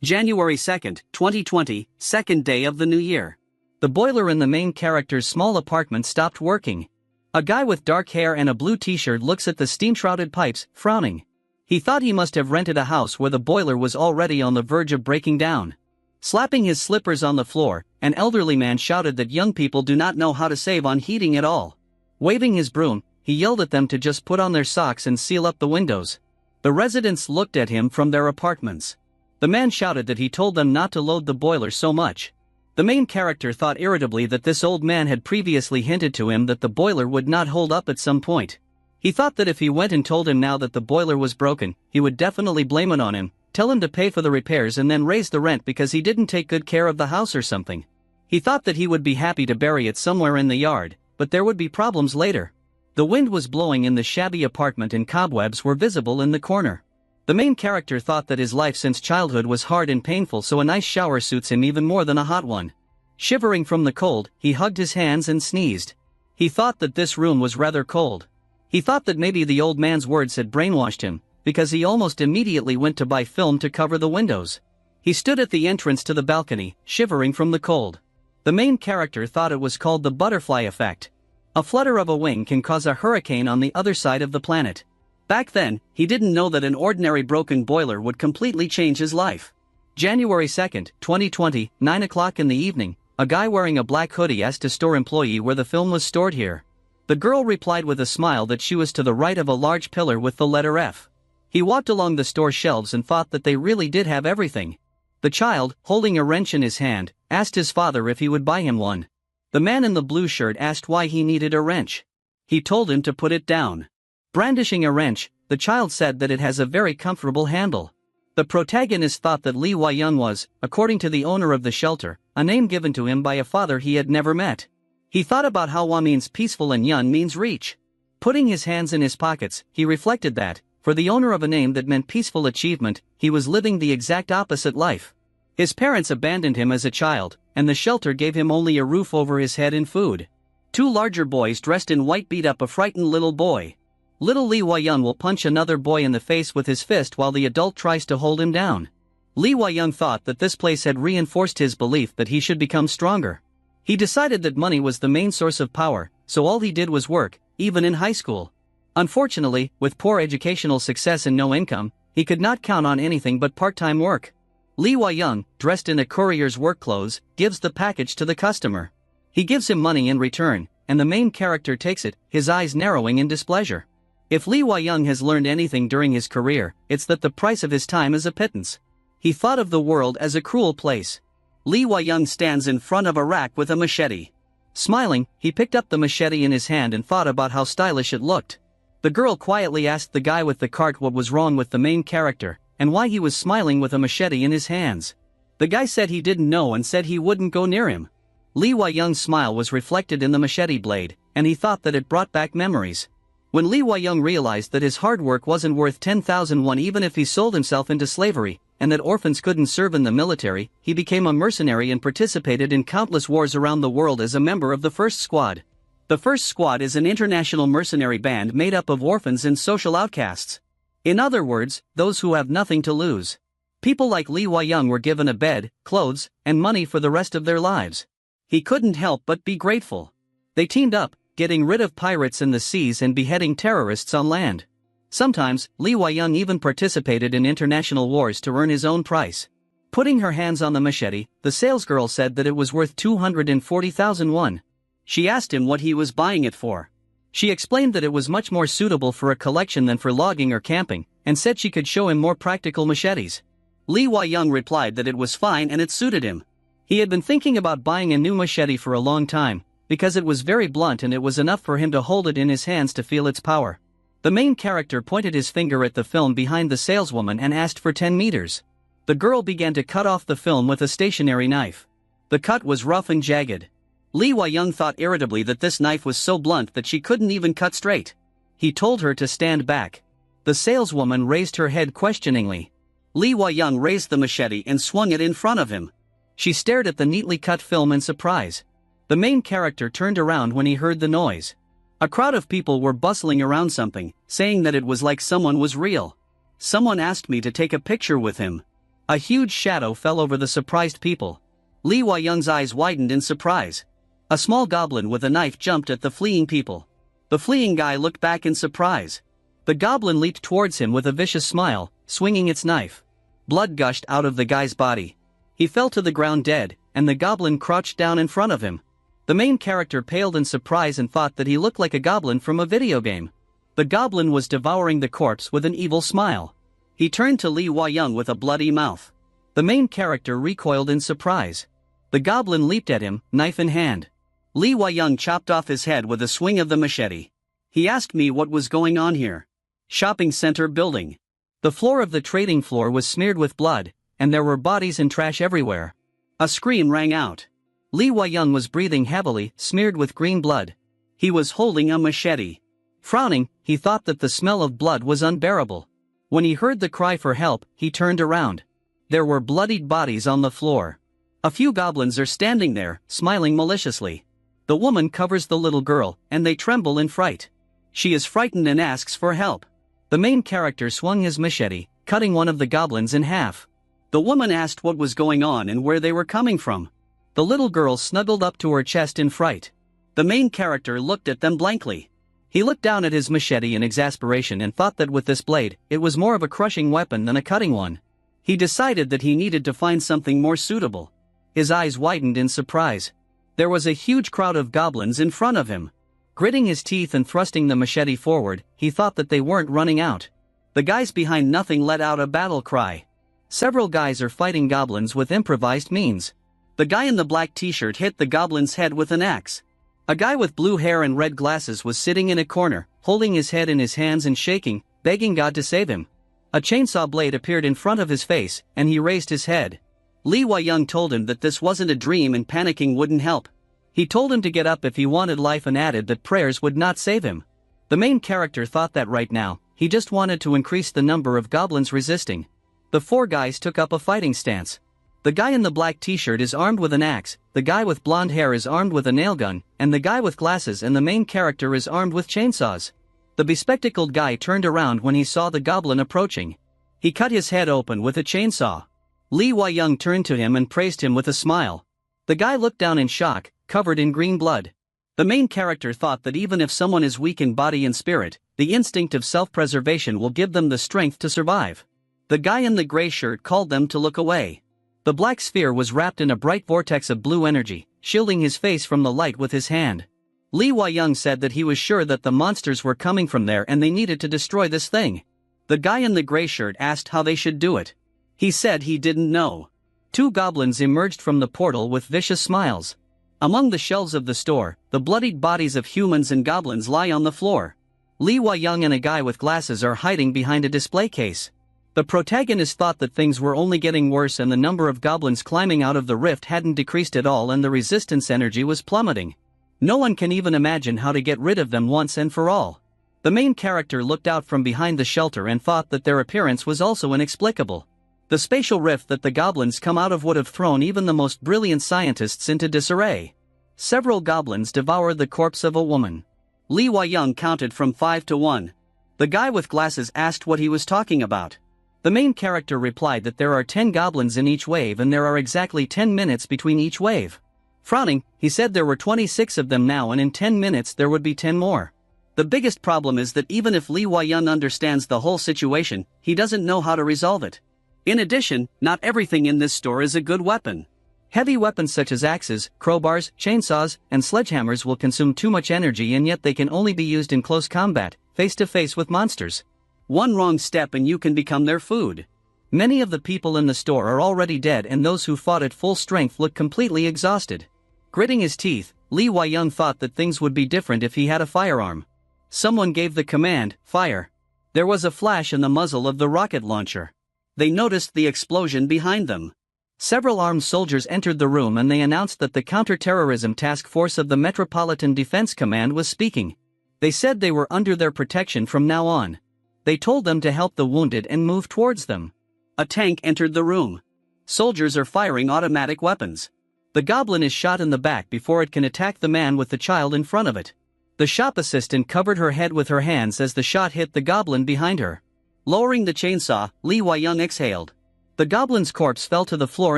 January 2nd, 2020, second day of the new year. The boiler in the main character's small apartment stopped working. A guy with dark hair and a blue t-shirt looks at the steam-shrouded pipes, frowning. He thought he must have rented a house where the boiler was already on the verge of breaking down. Slapping his slippers on the floor, an elderly man shouted that young people do not know how to save on heating at all. Waving his broom, he yelled at them to just put on their socks and seal up the windows. The residents looked at him from their apartments. The man shouted that he told them not to load the boiler so much. The main character thought irritably that this old man had previously hinted to him that the boiler would not hold up at some point. He thought that if he went and told him now that the boiler was broken, he would definitely blame it on him, tell him to pay for the repairs and then raise the rent because he didn't take good care of the house or something. He thought that he would be happy to bury it somewhere in the yard, but there would be problems later. The wind was blowing in the shabby apartment and cobwebs were visible in the corner. The main character thought that his life since childhood was hard and painful, so a nice shower suits him even more than a hot one. Shivering from the cold, he hugged his hands and sneezed. He thought that this room was rather cold. He thought that maybe the old man's words had brainwashed him, because he almost immediately went to buy film to cover the windows. He stood at the entrance to the balcony, shivering from the cold. The main character thought it was called the butterfly effect. A flutter of a wing can cause a hurricane on the other side of the planet. Back then, he didn't know that an ordinary broken boiler would completely change his life. January 2nd, 2020, 9 o'clock in the evening, a guy wearing a black hoodie asked a store employee where the film was stored here. The girl replied with a smile that she was to the right of a large pillar with the letter F. He walked along the store shelves and thought that they really did have everything. The child, holding a wrench in his hand, asked his father if he would buy him one. The man in the blue shirt asked why he needed a wrench. He told him to put it down. Brandishing a wrench, the child said that it has a very comfortable handle. The protagonist thought that Lee Wai-young was, according to the owner of the shelter, a name given to him by a father he had never met. He thought about how Wa means peaceful and Yun means reach. Putting his hands in his pockets, he reflected that, for the owner of a name that meant peaceful achievement, he was living the exact opposite life. His parents abandoned him as a child, and the shelter gave him only a roof over his head and food. Two larger boys dressed in white beat up a frightened little boy. Little Lee Wai-young will punch another boy in the face with his fist while the adult tries to hold him down. Lee Wai-young thought that this place had reinforced his belief that he should become stronger. He decided that money was the main source of power, so all he did was work, even in high school. Unfortunately, with poor educational success and no income, he could not count on anything but part-time work. Lee Wai-young, dressed in a courier's work clothes, gives the package to the customer. He gives him money in return, and the main character takes it, his eyes narrowing in displeasure. If Lee Wai-young has learned anything during his career, it's that the price of his time is a pittance. He thought of the world as a cruel place. Lee Wai-young stands in front of a rack with a machete. Smiling, he picked up the machete in his hand and thought about how stylish it looked. The girl quietly asked the guy with the cart what was wrong with the main character, and why he was smiling with a machete in his hands. The guy said he didn't know and said he wouldn't go near him. Lee Wai-young's smile was reflected in the machete blade, and he thought that it brought back memories. When Lee Wai-young realized that his hard work wasn't worth 10,000 won even if he sold himself into slavery, and that orphans couldn't serve in the military, he became a mercenary and participated in countless wars around the world as a member of the First Squad. The First Squad is an international mercenary band made up of orphans and social outcasts. In other words, those who have nothing to lose. People like Lee Wai-young were given a bed, clothes, and money for the rest of their lives. He couldn't help but be grateful. They teamed up, getting rid of pirates in the seas and beheading terrorists on land. Sometimes, Lee Wai-young even participated in international wars to earn his own price. Putting her hands on the machete, the salesgirl said that it was worth 240,000 won. She asked him what he was buying it for. She explained that it was much more suitable for a collection than for logging or camping, and said she could show him more practical machetes. Lee Wai-young replied that it was fine and it suited him. He had been thinking about buying a new machete for a long time, because it was very blunt and it was enough for him to hold it in his hands to feel its power. The main character pointed his finger at the film behind the saleswoman and asked for 10 meters. The girl began to cut off the film with a stationary knife. The cut was rough and jagged. Lee Wai-young thought irritably that this knife was so blunt that she couldn't even cut straight. He told her to stand back. The saleswoman raised her head questioningly. Lee Wai-young raised the machete and swung it in front of him. She stared at the neatly cut film in surprise. The main character turned around when he heard the noise. A crowd of people were bustling around something, saying that it was like someone was real. Someone asked me to take a picture with him. A huge shadow fell over the surprised people. Li Huayoung's eyes widened in surprise. A small goblin with a knife jumped at the fleeing people. The fleeing guy looked back in surprise. The goblin leaped towards him with a vicious smile, swinging its knife. Blood gushed out of the guy's body. He fell to the ground dead, and the goblin crouched down in front of him. The main character paled in surprise and thought that he looked like a goblin from a video game. The goblin was devouring the corpse with an evil smile. He turned to Li Huayoung with a bloody mouth. The main character recoiled in surprise. The goblin leaped at him, knife in hand. Li Huayoung chopped off his head with a swing of the machete. He asked me what was going on here. Shopping center building. The floor of the trading floor was smeared with blood, and there were bodies and trash everywhere. A scream rang out. Li Huayoung was breathing heavily, smeared with green blood. He was holding a machete. Frowning, he thought that the smell of blood was unbearable. When he heard the cry for help, he turned around. There were bloodied bodies on the floor. A few goblins are standing there, smiling maliciously. The woman covers the little girl, and they tremble in fright. She is frightened and asks for help. The main character swung his machete, cutting one of the goblins in half. The woman asked what was going on and where they were coming from. The little girl snuggled up to her chest in fright. The main character looked at them blankly. He looked down at his machete in exasperation and thought that with this blade, it was more of a crushing weapon than a cutting one. He decided that he needed to find something more suitable. His eyes widened in surprise. There was a huge crowd of goblins in front of him. Gritting his teeth and thrusting the machete forward, he thought that they weren't running out. The guys behind nothing let out a battle cry. Several guys are fighting goblins with improvised means. The guy in the black t-shirt hit the goblin's head with an axe. A guy with blue hair and red glasses was sitting in a corner, holding his head in his hands and shaking, begging God to save him. A chainsaw blade appeared in front of his face, and he raised his head. Li Huayoung told him that this wasn't a dream and panicking wouldn't help. He told him to get up if he wanted life and added that prayers would not save him. The main character thought that right now, he just wanted to increase the number of goblins resisting. The four guys took up a fighting stance. The guy in the black t-shirt is armed with an axe, the guy with blonde hair is armed with a nail gun, and the guy with glasses and the main character is armed with chainsaws. The bespectacled guy turned around when he saw the goblin approaching. He cut his head open with a chainsaw. Li Huayoung turned to him and praised him with a smile. The guy looked down in shock, covered in green blood. The main character thought that even if someone is weak in body and spirit, the instinct of self-preservation will give them the strength to survive. The guy in the gray shirt called them to look away. The black sphere was wrapped in a bright vortex of blue energy, shielding his face from the light with his hand. Li Huayoung said that he was sure that the monsters were coming from there and they needed to destroy this thing. The guy in the gray shirt asked how they should do it. He said he didn't know. Two goblins emerged from the portal with vicious smiles. Among the shelves of the store, the bloodied bodies of humans and goblins lie on the floor. Li Huayoung and a guy with glasses are hiding behind a display case. The protagonist thought that things were only getting worse and the number of goblins climbing out of the rift hadn't decreased at all and the resistance energy was plummeting. No one can even imagine how to get rid of them once and for all. The main character looked out from behind the shelter and thought that their appearance was also inexplicable. The spatial rift that the goblins come out of would have thrown even the most brilliant scientists into disarray. Several goblins devoured the corpse of a woman. Li Huayoung counted from 5 to 1. The guy with glasses asked what he was talking about. The main character replied that there are 10 goblins in each wave and there are exactly 10 minutes between each wave. Frowning, he said there were 26 of them now and in 10 minutes there would be 10 more. The biggest problem is that even if Li Huayoung understands the whole situation, he doesn't know how to resolve it. In addition, not everything in this store is a good weapon. Heavy weapons such as axes, crowbars, chainsaws, and sledgehammers will consume too much energy and yet they can only be used in close combat, face-to-face with monsters. One wrong step and you can become their food. Many of the people in the store are already dead and those who fought at full strength look completely exhausted. Gritting his teeth, Li Huayoung thought that things would be different if he had a firearm. Someone gave the command, fire. There was a flash in the muzzle of the rocket launcher. They noticed the explosion behind them. Several armed soldiers entered the room and they announced that the counter-terrorism task force of the Metropolitan Defense Command was speaking. They said they were under their protection from now on. They told them to help the wounded and move towards them. A tank entered the room. Soldiers are firing automatic weapons. The goblin is shot in the back before it can attack the man with the child in front of it. The shop assistant covered her head with her hands as the shot hit the goblin behind her. Lowering the chainsaw, Li Huayoung exhaled. The goblin's corpse fell to the floor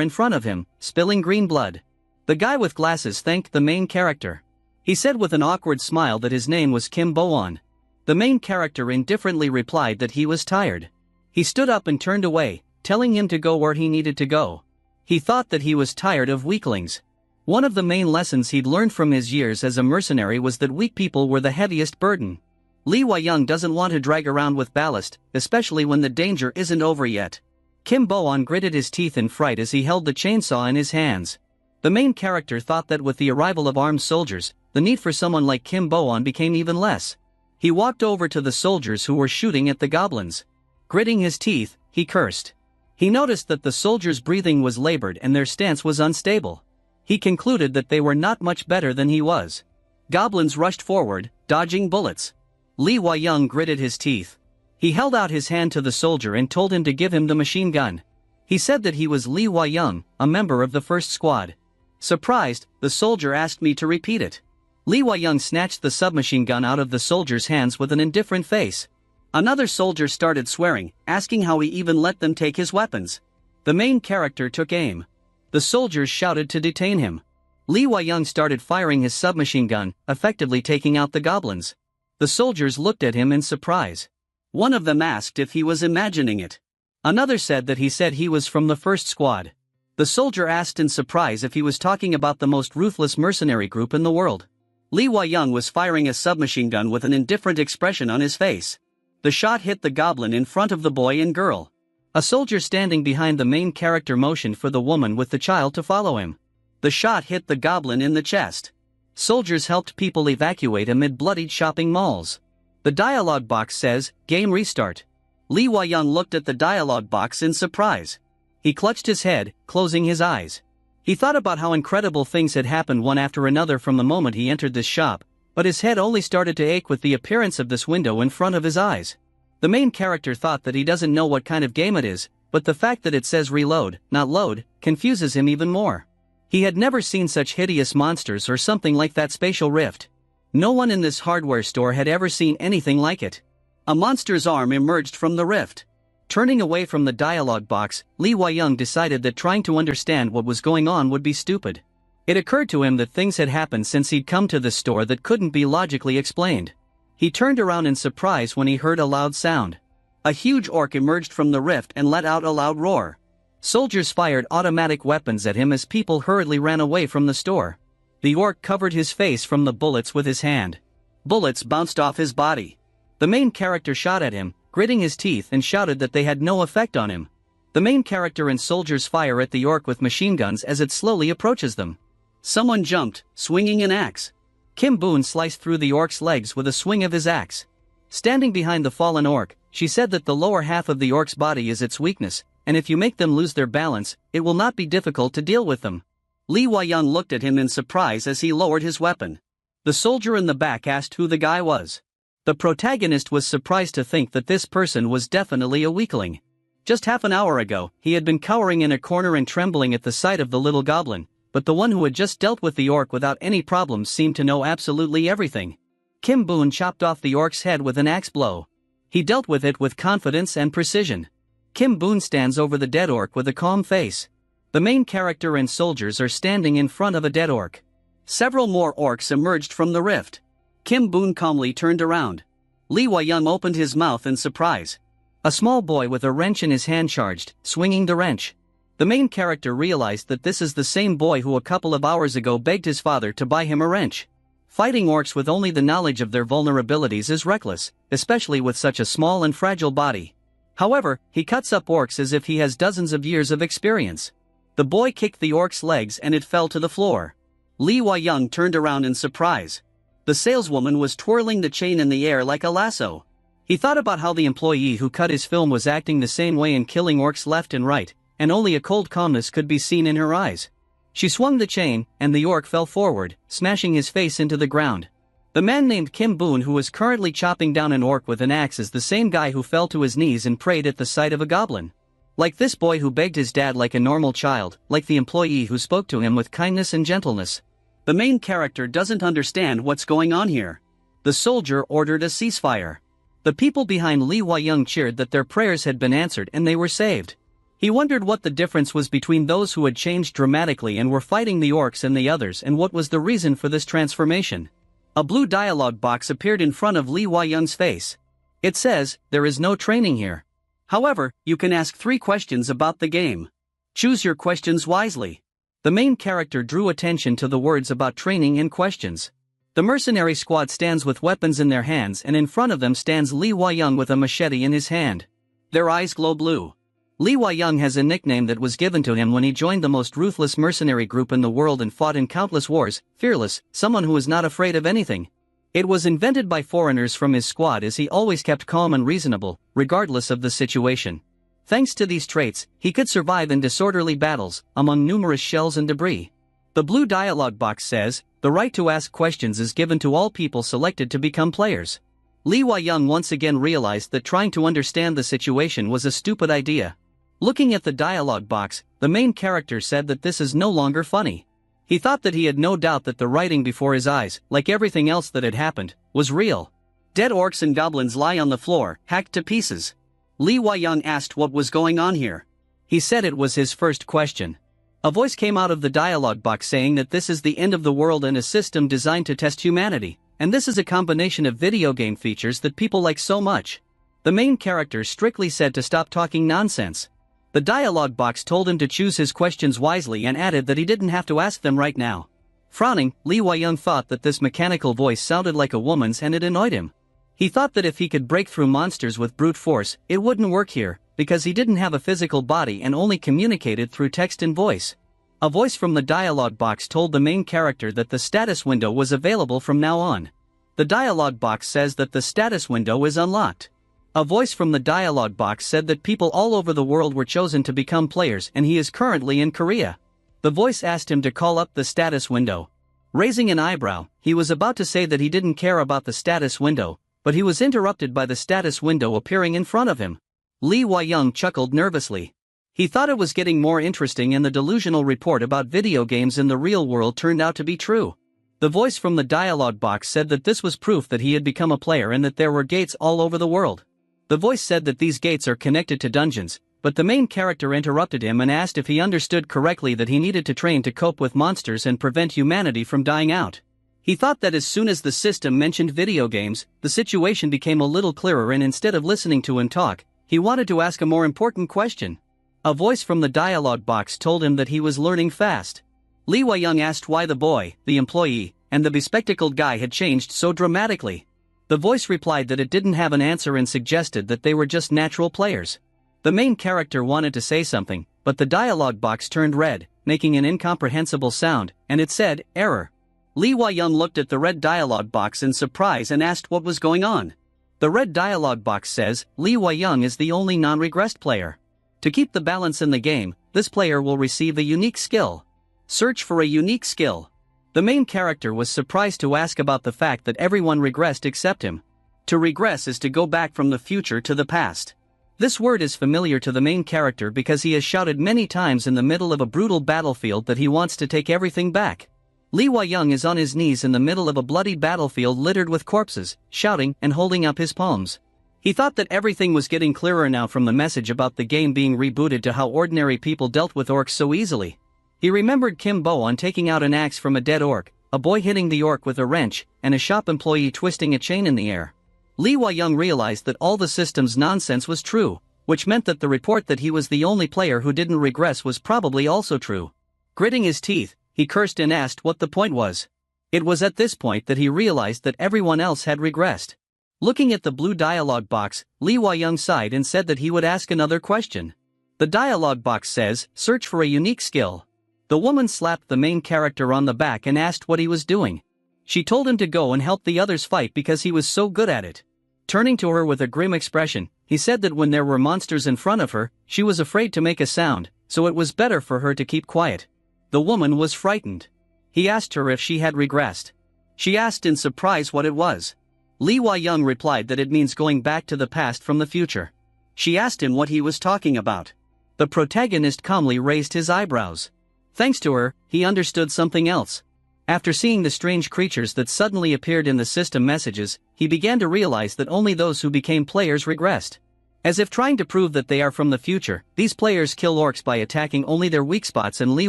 in front of him, spilling green blood. The guy with glasses thanked the main character. He said with an awkward smile that his name was Kim Bo-won. The main character indifferently replied that he was tired. He stood up and turned away, telling him to go where he needed to go. He thought that he was tired of weaklings. One of the main lessons he'd learned from his years as a mercenary was that weak people were the heaviest burden. Lee Wai-young doesn't want to drag around with ballast, especially when the danger isn't over yet. Kim Bo-won gritted his teeth in fright as he held the chainsaw in his hands. The main character thought that with the arrival of armed soldiers, the need for someone like Kim Bo-won became even less. He walked over to the soldiers who were shooting at the goblins. Gritting his teeth, he cursed. He noticed that the soldiers' breathing was labored and their stance was unstable. He concluded that they were not much better than he was. Goblins rushed forward, dodging bullets. Lee Wai-young gritted his teeth. He held out his hand to the soldier and told him to give him the machine gun. He said that he was Lee Wai-young, a member of the first squad. Surprised, the soldier asked me to repeat it. Lee Wai-young snatched the submachine gun out of the soldier's hands with an indifferent face. Another soldier started swearing, asking how he even let them take his weapons. The main character took aim. The soldiers shouted to detain him. Lee Wai-young started firing his submachine gun, effectively taking out the goblins. The soldiers looked at him in surprise. One of them asked if he was imagining it. Another said that he said he was from the first squad. The soldier asked in surprise if he was talking about the most ruthless mercenary group in the world. Lee Wai-young was firing a submachine gun with an indifferent expression on his face. The shot hit the goblin in front of the boy and girl. A soldier standing behind the main character motioned for the woman with the child to follow him. The shot hit the goblin in the chest. Soldiers helped people evacuate amid bloodied shopping malls. The dialogue box says, "Game restart." Lee Wai-young looked at the dialogue box in surprise. He clutched his head, closing his eyes. He thought about how incredible things had happened one after another from the moment he entered this shop, but his head only started to ache with the appearance of this window in front of his eyes. The main character thought that he doesn't know what kind of game it is, but the fact that it says reload, not load, confuses him even more. He had never seen such hideous monsters or something like that spatial rift. No one in this hardware store had ever seen anything like it. A monster's arm emerged from the rift. Turning away from the dialogue box, Lee Wai-young decided that trying to understand what was going on would be stupid. It occurred to him that things had happened since he'd come to this store that couldn't be logically explained. He turned around in surprise when he heard a loud sound. A huge orc emerged from the rift and let out a loud roar. Soldiers fired automatic weapons at him as people hurriedly ran away from the store. The orc covered his face from the bullets with his hand. Bullets bounced off his body. The main character shot at him, gritting his teeth, and shouted that they had no effect on him. The main character and soldiers fire at the orc with machine guns as it slowly approaches them. Someone jumped, swinging an axe. Kim Boon sliced through the orc's legs with a swing of his axe. Standing behind the fallen orc, she said that the lower half of the orc's body is its weakness, and if you make them lose their balance, it will not be difficult to deal with them. Lee Wai-young looked at him in surprise as he lowered his weapon. The soldier in the back asked who the guy was. The protagonist was surprised to think that this person was definitely a weakling. Just half an hour ago, he had been cowering in a corner and trembling at the sight of the little goblin, but the one who had just dealt with the orc without any problems seemed to know absolutely everything. Kim Boon chopped off the orc's head with an axe blow. He dealt with it with confidence and precision. Kim Boon stands over the dead orc with a calm face. The main character and soldiers are standing in front of a dead orc. Several more orcs emerged from the rift. Kim Boon calmly turned around. Lee Wai-young opened his mouth in surprise. A small boy with a wrench in his hand charged, swinging the wrench. The main character realized that this is the same boy who a couple of hours ago begged his father to buy him a wrench. Fighting orcs with only the knowledge of their vulnerabilities is reckless, especially with such a small and fragile body. However, he cuts up orcs as if he has dozens of years of experience. The boy kicked the orc's legs and it fell to the floor. Lee Wai-young turned around in surprise. The saleswoman was twirling the chain in the air like a lasso. He thought about how the employee who cut his film was acting the same way and killing orcs left and right, and only a cold calmness could be seen in her eyes. She swung the chain, and the orc fell forward, smashing his face into the ground. The man named Kim Boon, who was currently chopping down an orc with an axe, is the same guy who fell to his knees and prayed at the sight of a goblin. Like this boy who begged his dad like a normal child, like the employee who spoke to him with kindness and gentleness. The main character doesn't understand what's going on here. The soldier ordered a ceasefire. The people behind Lee Wai-young cheered that their prayers had been answered and they were saved. He wondered what the difference was between those who had changed dramatically and were fighting the orcs and the others, and what was the reason for this transformation. A blue dialogue box appeared in front of Lee Wai-young's face. It says, "There is no training here. However, you can ask 3 questions about the game. Choose your questions wisely." The main character drew attention to the words about training and questions. The mercenary squad stands with weapons in their hands, and in front of them stands Lee Wai-young with a machete in his hand. Their eyes glow blue. Lee Wai-young has a nickname that was given to him when he joined the most ruthless mercenary group in the world and fought in countless wars: fearless, someone who is not afraid of anything. It was invented by foreigners from his squad, as he always kept calm and reasonable, regardless of the situation. Thanks to these traits, he could survive in disorderly battles, among numerous shells and debris. The blue dialogue box says, "The right to ask questions is given to all people selected to become players." Lee Wai-young once again realized that trying to understand the situation was a stupid idea. Looking at the dialogue box, the main character said that this is no longer funny. He thought that he had no doubt that the writing before his eyes, like everything else that had happened, was real. Dead orcs and goblins lie on the floor, hacked to pieces. Lee Wai-young asked what was going on here. He said it was his first question. A voice came out of the dialogue box saying that this is the end of the world and a system designed to test humanity, and this is a combination of video game features that people like so much. The main character strictly said to stop talking nonsense. The dialogue box told him to choose his questions wisely and added that he didn't have to ask them right now. Frowning, Lee Wai-young thought that this mechanical voice sounded like a woman's, and it annoyed him. He thought that if he could break through monsters with brute force, it wouldn't work here, because he didn't have a physical body and only communicated through text and voice. A voice from the dialogue box told the main character that the status window was available from now on. The dialogue box says that the status window is unlocked. A voice from the dialogue box said that people all over the world were chosen to become players, and he is currently in Korea. The voice asked him to call up the status window. Raising an eyebrow, he was about to say that he didn't care about the status window, but he was interrupted by the status window appearing in front of him. Lee Wai-young chuckled nervously. He thought it was getting more interesting, and the delusional report about video games in the real world turned out to be true. The voice from the dialogue box said that this was proof that he had become a player and that there were gates all over the world. The voice said that these gates are connected to dungeons, but the main character interrupted him and asked if he understood correctly that he needed to train to cope with monsters and prevent humanity from dying out. He thought that as soon as the system mentioned video games, the situation became a little clearer, and instead of listening to him talk, he wanted to ask a more important question. A voice from the dialogue box told him that he was learning fast. Lee Wai-young asked why the boy, the employee, and the bespectacled guy had changed so dramatically. The voice replied that it didn't have an answer and suggested that they were just natural players. The main character wanted to say something, but the dialogue box turned red, making an incomprehensible sound, and it said, "Error." Lee Wai-young looked at the red dialogue box in surprise and asked what was going on. The red dialogue box says, "Lee Wai-young is the only non-regressed player. To keep the balance in the game, this player will receive a unique skill. Search for a unique skill." The main character was surprised to ask about the fact that everyone regressed except him. To regress is to go back from the future to the past. This word is familiar to the main character because he has shouted many times in the middle of a brutal battlefield that he wants to take everything back. Lee Wai-young is on his knees in the middle of a bloody battlefield littered with corpses, shouting and holding up his palms. He thought that everything was getting clearer now from the message about the game being rebooted to how ordinary people dealt with orcs so easily. He remembered Kim Bo-on taking out an axe from a dead orc, a boy hitting the orc with a wrench, and a shop employee twisting a chain in the air. Lee Wai-young realized that all the system's nonsense was true, which meant that the report that he was the only player who didn't regress was probably also true. Gritting his teeth, he cursed and asked what the point was. It was at this point that he realized that everyone else had regressed. Looking at the blue dialogue box, Lee Wai-young sighed and said that he would ask another question. The dialogue box says, "Search for a unique skill." The woman slapped the main character on the back and asked what he was doing. She told him to go and help the others fight because he was so good at it. Turning to her with a grim expression, he said that when there were monsters in front of her, she was afraid to make a sound, so it was better for her to keep quiet. The woman was frightened. He asked her if she had regressed. She asked in surprise what it was. Lee Wai-young replied that it means going back to the past from the future. She asked him what he was talking about. The protagonist calmly raised his eyebrows. Thanks to her, he understood something else. After seeing the strange creatures that suddenly appeared in the system messages, he began to realize that only those who became players regressed. As if trying to prove that they are from the future, these players kill orcs by attacking only their weak spots, and Lee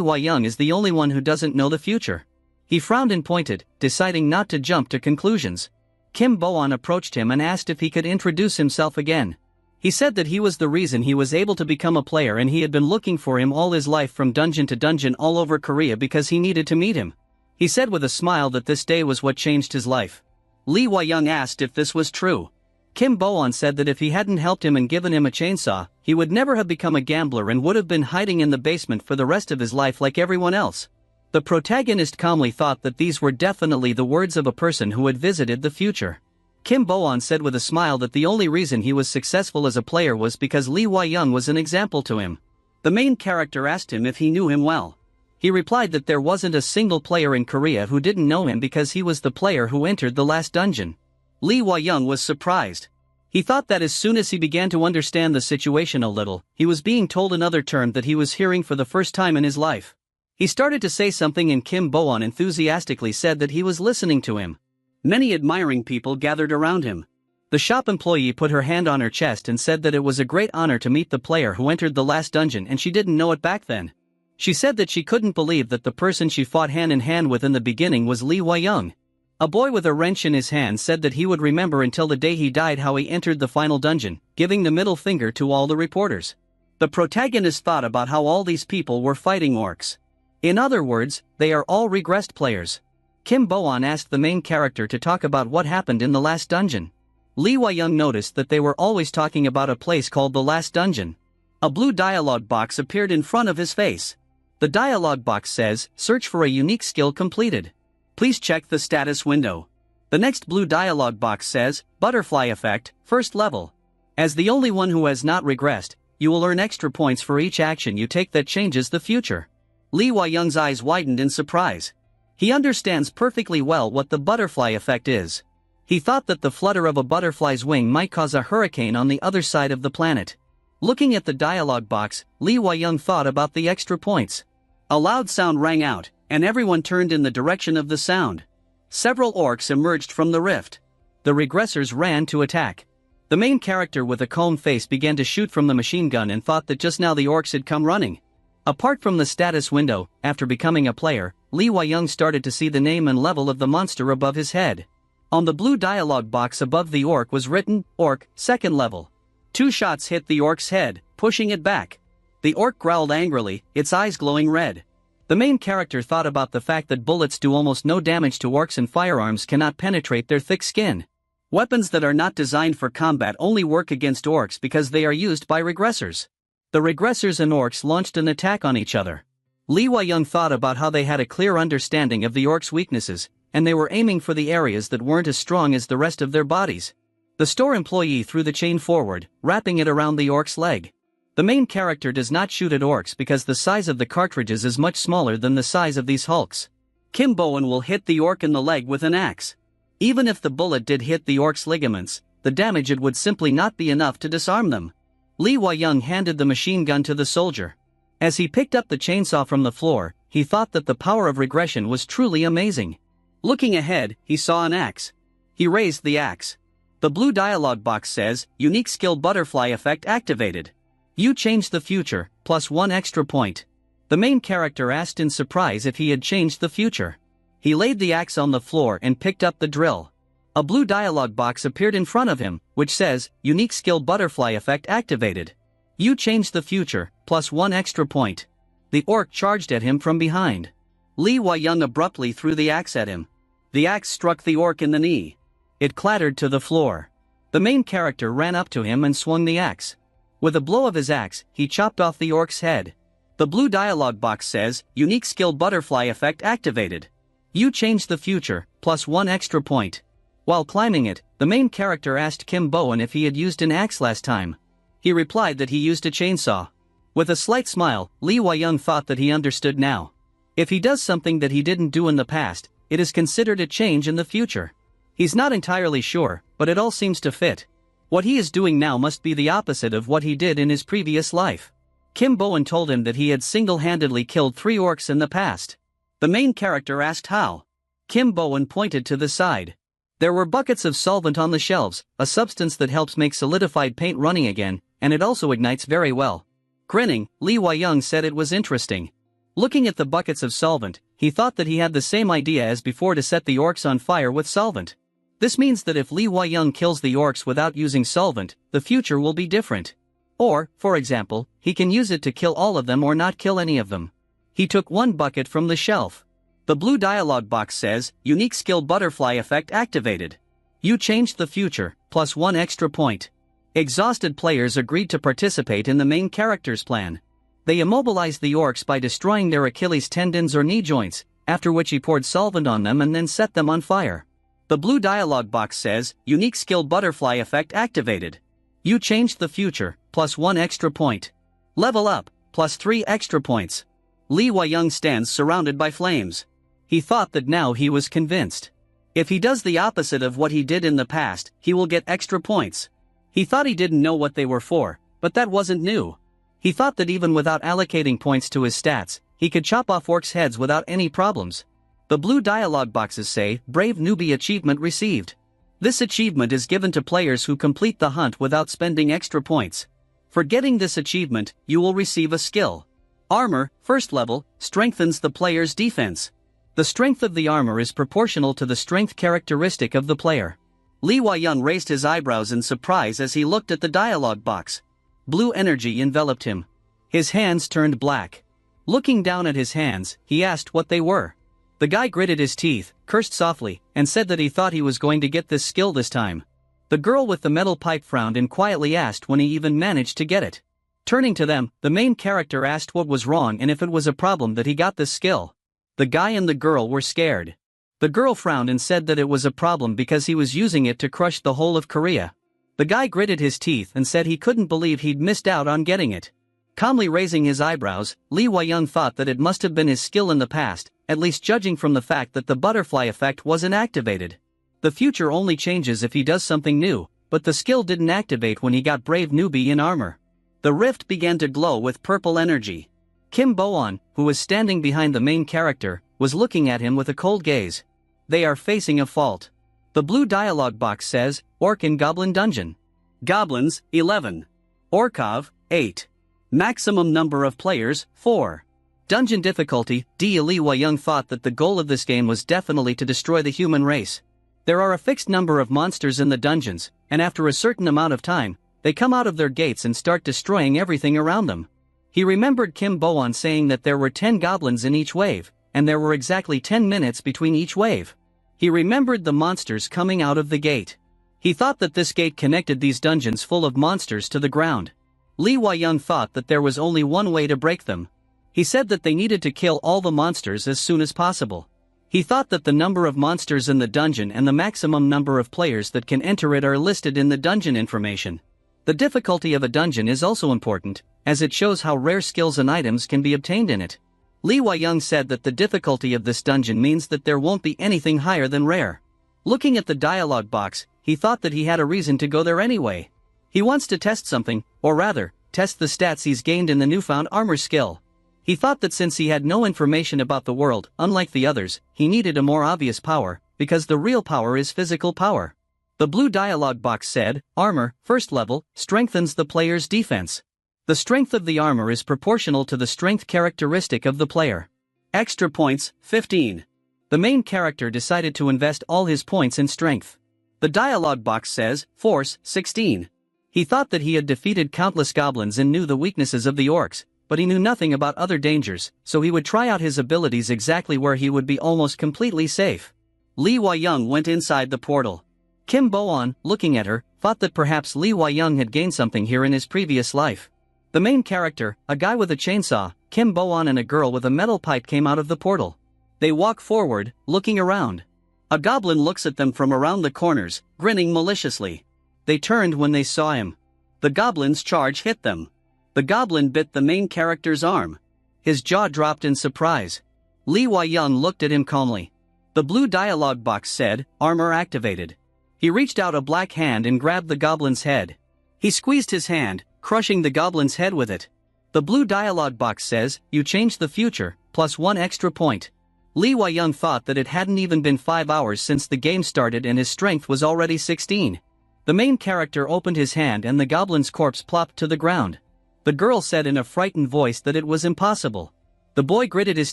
Wai-young is the only one who doesn't know the future. He frowned and pointed, deciding not to jump to conclusions. Kim Bo-won approached him and asked if he could introduce himself again. He said that he was the reason he was able to become a player, and he had been looking for him all his life from dungeon to dungeon all over Korea because he needed to meet him. He said with a smile that this day was what changed his life. Lee Wai-young asked if this was true. Kim Bo-won said that if he hadn't helped him and given him a chainsaw, he would never have become a gambler and would have been hiding in the basement for the rest of his life like everyone else. The protagonist calmly thought that these were definitely the words of a person who had visited the future. Kim Bo-won said with a smile that the only reason he was successful as a player was because Lee Wai-young was an example to him. The main character asked him if he knew him well. He replied that there wasn't a single player in Korea who didn't know him because he was the player who entered the last dungeon. Lee Wai-young was surprised. He thought that as soon as he began to understand the situation a little, he was being told another term that he was hearing for the first time in his life. He started to say something and Kim Bo-won enthusiastically said that he was listening to him. Many admiring people gathered around him. The shop employee put her hand on her chest and said that it was a great honor to meet the player who entered the last dungeon, and she didn't know it back then. She said that she couldn't believe that the person she fought hand in hand with in the beginning was Lee Wai-young. A boy with a wrench in his hand said that he would remember until the day he died how he entered the final dungeon, giving the middle finger to all the reporters. The protagonist thought about how all these people were fighting orcs. In other words, they are all regressed players. Kim Bo-won asked the main character to talk about what happened in the last dungeon. Lee Wai-young noticed that they were always talking about a place called the last dungeon. A blue dialogue box appeared in front of his face. The dialogue box says, "Search for a unique skill completed. Please check the status window." The next blue dialogue box says, "Butterfly effect, first level. As the only one who has not regressed, you will earn extra points for each action you take that changes the future." Lee Wai-young's eyes widened in surprise. He understands perfectly well what the butterfly effect is. He thought that the flutter of a butterfly's wing might cause a hurricane on the other side of the planet. Looking at the dialogue box, Lee Wai-young thought about the extra points. A loud sound rang out, and everyone turned in the direction of the sound. Several orcs emerged from the rift. The regressors ran to attack. The main character with a calm face began to shoot from the machine gun and thought that just now the orcs had come running. Apart from the status window, after becoming a player, Lee Wai-young started to see the name and level of the monster above his head. On the blue dialogue box above the orc was written, "Orc, second level." 2 shots hit the orc's head, pushing it back. The orc growled angrily, its eyes glowing red. The main character thought about the fact that bullets do almost no damage to orcs and firearms cannot penetrate their thick skin. Weapons that are not designed for combat only work against orcs because they are used by regressors. The regressors and orcs launched an attack on each other. Lee Wai-young thought about how they had a clear understanding of the orcs' weaknesses, and they were aiming for the areas that weren't as strong as the rest of their bodies. The store employee threw the chain forward, wrapping it around the orc's leg. The main character does not shoot at orcs because the size of the cartridges is much smaller than the size of these hulks. Kim Bo-won will hit the orc in the leg with an axe. Even if the bullet did hit the orc's ligaments, the damage it would simply not be enough to disarm them. Lee Wai-young handed the machine gun to the soldier. As he picked up the chainsaw from the floor, he thought that the power of regression was truly amazing. Looking ahead, he saw an axe. He raised the axe. The blue dialogue box says, "Unique skill butterfly effect activated. You changed the future, plus 1 extra point." The main character asked in surprise if he had changed the future. He laid the axe on the floor and picked up the drill. A blue dialogue box appeared in front of him, which says, "Unique skill butterfly effect activated. You changed the future, plus 1 extra point." The orc charged at him from behind. Lee Wai-young abruptly threw the axe at him. The axe struck the orc in the knee. It clattered to the floor. The main character ran up to him and swung the axe. With a blow of his axe, he chopped off the orc's head. The blue dialogue box says, "Unique skill butterfly effect activated. You changed the future, plus 1 extra point." While climbing it, the main character asked Kim Bo-won if he had used an axe last time. He replied that he used a chainsaw. With a slight smile, Lee Wai-young thought that he understood now. If he does something that he didn't do in the past, it is considered a change in the future. He's not entirely sure, but it all seems to fit. What he is doing now must be the opposite of what he did in his previous life. Kim Bo-won told him that he had single-handedly killed 3 orcs in the past. The main character asked how. Kim Bo-won pointed to the side. There were buckets of solvent on the shelves, a substance that helps make solidified paint running again, and it also ignites very well. Grinning, Lee Wai-young said it was interesting. Looking at the buckets of solvent, he thought that he had the same idea as before to set the orcs on fire with solvent. This means that if Lee Wai-young kills the orcs without using solvent, the future will be different. Or, for example, he can use it to kill all of them or not kill any of them. He took one bucket from the shelf. The blue dialog box says, unique skill butterfly effect activated. You changed the future, plus 1 extra point. Exhausted players agreed to participate in the main character's plan. They immobilized the orcs by destroying their Achilles tendons or knee joints, after which he poured solvent on them and then set them on fire. The blue dialog box says, unique skill butterfly effect activated. You changed the future, plus 1 extra point. Level up, plus 3 extra points. Lee Wai-young stands surrounded by flames. He thought that now he was convinced. If he does the opposite of what he did in the past, he will get extra points. He thought he didn't know what they were for, but that wasn't new. He thought that even without allocating points to his stats, he could chop off orcs' heads without any problems. The blue dialog boxes say, Brave Newbie Achievement received. This achievement is given to players who complete the hunt without spending extra points. For getting this achievement, you will receive a skill. Armor, first level, strengthens the player's defense. The strength of the armor is proportional to the strength characteristic of the player. Lee Wai-young raised his eyebrows in surprise as he looked at the dialog box. Blue energy enveloped him. His hands turned black. Looking down at his hands, he asked what they were. The guy gritted his teeth, cursed softly, and said that he thought he was going to get this skill this time. The girl with the metal pipe frowned and quietly asked when he even managed to get it. Turning to them, the main character asked what was wrong and if it was a problem that he got this skill. The guy and the girl were scared. The girl frowned and said that it was a problem because he was using it to crush the whole of Korea. The guy gritted his teeth and said he couldn't believe he'd missed out on getting it. Calmly raising his eyebrows, Lee Wai-young thought that it must have been his skill in the past, at least judging from the fact that the butterfly effect wasn't activated. The future only changes if he does something new, but the skill didn't activate when he got Brave Newbie in armor. The rift began to glow with purple energy. Kim Bo-on, who was standing behind the main character, was looking at him with a cold gaze. They are facing a fault. The blue dialog box says, Orc and Goblin Dungeon. Goblins, 11. Orkov, 8. Maximum number of players, 4. Dungeon difficulty, D. Lee Wai-young thought that the goal of this game was definitely to destroy the human race. There are a fixed number of monsters in the dungeons, and after a certain amount of time, they come out of their gates and start destroying everything around them. He remembered Kim Bo-on saying that there were 10 goblins in each wave, and there were exactly 10 minutes between each wave. He remembered the monsters coming out of the gate. He thought that this gate connected these dungeons full of monsters to the ground. Lee Wai-young thought that there was only one way to break them. He said that they needed to kill all the monsters as soon as possible. He thought that the number of monsters in the dungeon and the maximum number of players that can enter it are listed in the dungeon information. The difficulty of a dungeon is also important, as it shows how rare skills and items can be obtained in it. Lee Wai-young said that the difficulty of this dungeon means that there won't be anything higher than rare. Looking at the dialog box, he thought that he had a reason to go there anyway. He wants to test something, or rather, test the stats he's gained in the newfound armor skill. He thought that since he had no information about the world, unlike the others, he needed a more obvious power, because the real power is physical power. The blue dialog box said, Armor, first level, strengthens the player's defense. The strength of the armor is proportional to the strength characteristic of the player. Extra points, 15. The main character decided to invest all his points in strength. The dialog box says, Force, 16. He thought that he had defeated countless goblins and knew the weaknesses of the orcs, but he knew nothing about other dangers, so he would try out his abilities exactly where he would be almost completely safe. Lee Wai-young went inside the portal. Kim Bo-on, looking at her, thought that perhaps Lee Wai-young had gained something here in his previous life. The main character, a guy with a chainsaw, Kim Bo-on and a girl with a metal pipe came out of the portal. They walk forward, looking around. A goblin looks at them from around the corners, grinning maliciously. They turned when they saw him. The goblin's charge hit them. The goblin bit the main character's arm. His jaw dropped in surprise. Lee Wai-young looked at him calmly. The blue dialog box said, Armor activated. He reached out a black hand and grabbed the goblin's head. He squeezed his hand, crushing the goblin's head with it. The blue dialog box says, You changed the future, plus 1 extra point. Lee Wai-young thought that it hadn't even been 5 hours since the game started and his strength was already 16. The main character opened his hand and the goblin's corpse plopped to the ground. The girl said in a frightened voice that it was impossible. The boy gritted his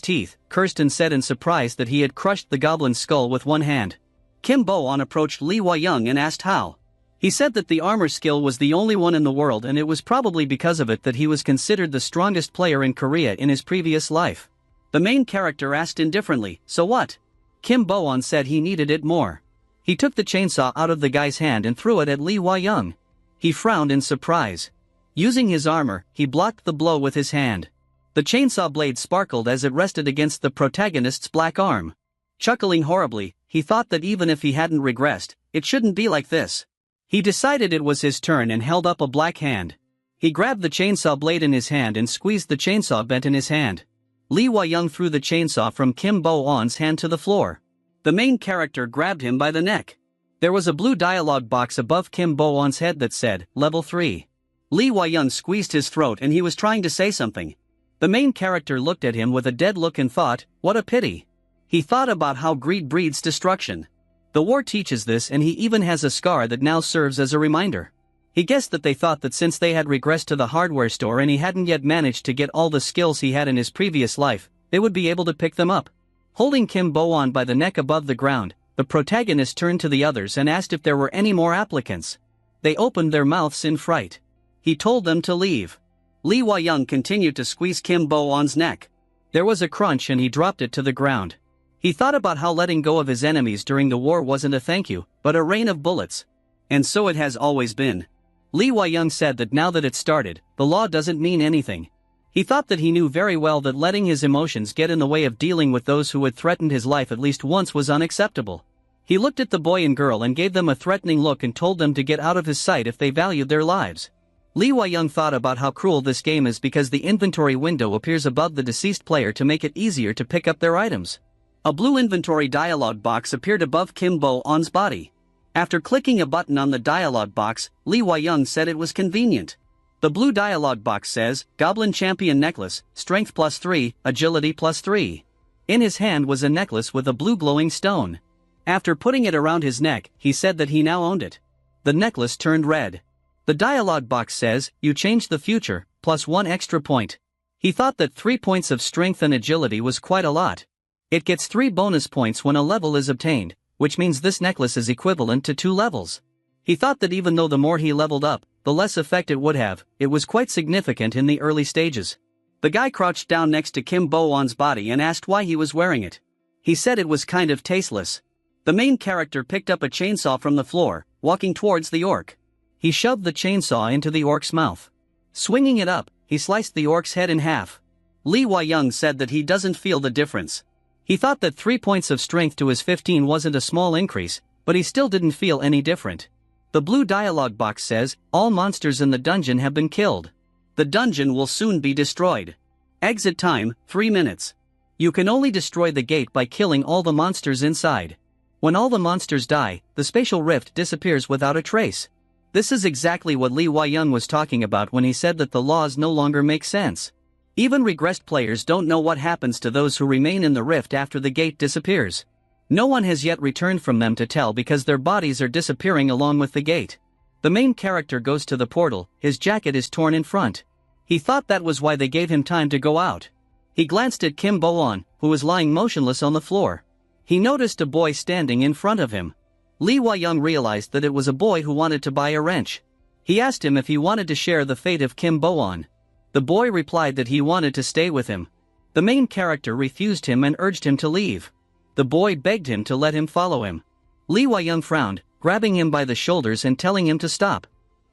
teeth, cursed and said in surprise that he had crushed the goblin's skull with one hand. Kim Bo-on approached Lee Hwa-young and asked how. He said that the armor skill was the only one in the world and it was probably because of it that he was considered the strongest player in Korea in his previous life. The main character asked indifferently, so what? Kim Bo-on said he needed it more. He took the chainsaw out of the guy's hand and threw it at Lee Hwa-young. He frowned in surprise. Using his armor, he blocked the blow with his hand. The chainsaw blade sparkled as it rested against the protagonist's black arm. Chuckling horribly, he thought that even if he hadn't regressed, it shouldn't be like this. He decided it was his turn and held up a black hand. He grabbed the chainsaw blade in his hand and squeezed the chainsaw bent in his hand. Lee Hwa-young threw the chainsaw from Kim Bo-on's hand to the floor. The main character grabbed him by the neck. There was a blue dialogue box above Kim Bo-on's head that said, Level 3. Lee Hwa-young squeezed his throat and he was trying to say something. The main character looked at him with a dead look and thought, what a pity. He thought about how greed breeds destruction. The war teaches this and he even has a scar that now serves as a reminder. He guessed that they thought that since they had regressed to the hardware store and he hadn't yet managed to get all the skills he had in his previous life, they would be able to pick them up. Holding Kim Bo-on by the neck above the ground, the protagonist turned to the others and asked if there were any more applicants. They opened their mouths in fright. He told them to leave. Lee Hwa-young continued to squeeze Kim Bo-on's neck. There was a crunch and he dropped it to the ground. He thought about how letting go of his enemies during the war wasn't a thank you, but a rain of bullets. And so it has always been. Lee Hwa-young said that now that it started, the law doesn't mean anything. He thought that he knew very well that letting his emotions get in the way of dealing with those who had threatened his life at least once was unacceptable. He looked at the boy and girl and gave them a threatening look and told them to get out of his sight if they valued their lives. Lee Hwa-young thought about how cruel this game is because the inventory window appears above the deceased player to make it easier to pick up their items. A blue inventory dialog box appeared above Kim Bo-on's body. After clicking a button on the dialog box, Lee Hwa-young said it was convenient. The blue dialog box says, Goblin Champion Necklace, Strength +3, Agility +3. In his hand was a necklace with a blue glowing stone. After putting it around his neck, he said that he now owned it. The necklace turned red. The dialog box says, you changed the future, +1 extra point. He thought that 3 points of strength and agility was quite a lot. It gets 3 bonus points when a level is obtained, which means this necklace is equivalent to 2 levels. He thought that even though the more he leveled up, the less effect it would have, it was quite significant in the early stages. The guy crouched down next to Kim Bo-on's body and asked why he was wearing it. He said it was kind of tasteless. The main character picked up a chainsaw from the floor, walking towards the orc. He shoved the chainsaw into the orc's mouth. Swinging it up, he sliced the orc's head in half. Lee Hwa-young said that he doesn't feel the difference. He thought that 3 points of strength to his 15 wasn't a small increase, but he still didn't feel any different. The blue dialog box says, all monsters in the dungeon have been killed. The dungeon will soon be destroyed. Exit time, 3 minutes. You can only destroy the gate by killing all the monsters inside. When all the monsters die, the spatial rift disappears without a trace. This is exactly what Lee Hwa-young was talking about when he said that the laws no longer make sense. Even regressed players don't know what happens to those who remain in the rift after the gate disappears. No one has yet returned from them to tell because their bodies are disappearing along with the gate. The main character goes to the portal, his jacket is torn in front. He thought that was why they gave him time to go out. He glanced at Kim Bo-on, who was lying motionless on the floor. He noticed a boy standing in front of him. Lee Hwa-young realized that it was a boy who wanted to buy a wrench. He asked him if he wanted to share the fate of Kim Bo-on. The boy replied that he wanted to stay with him. The main character refused him and urged him to leave. The boy begged him to let him follow him. Lee Hwa-young frowned, grabbing him by the shoulders and telling him to stop.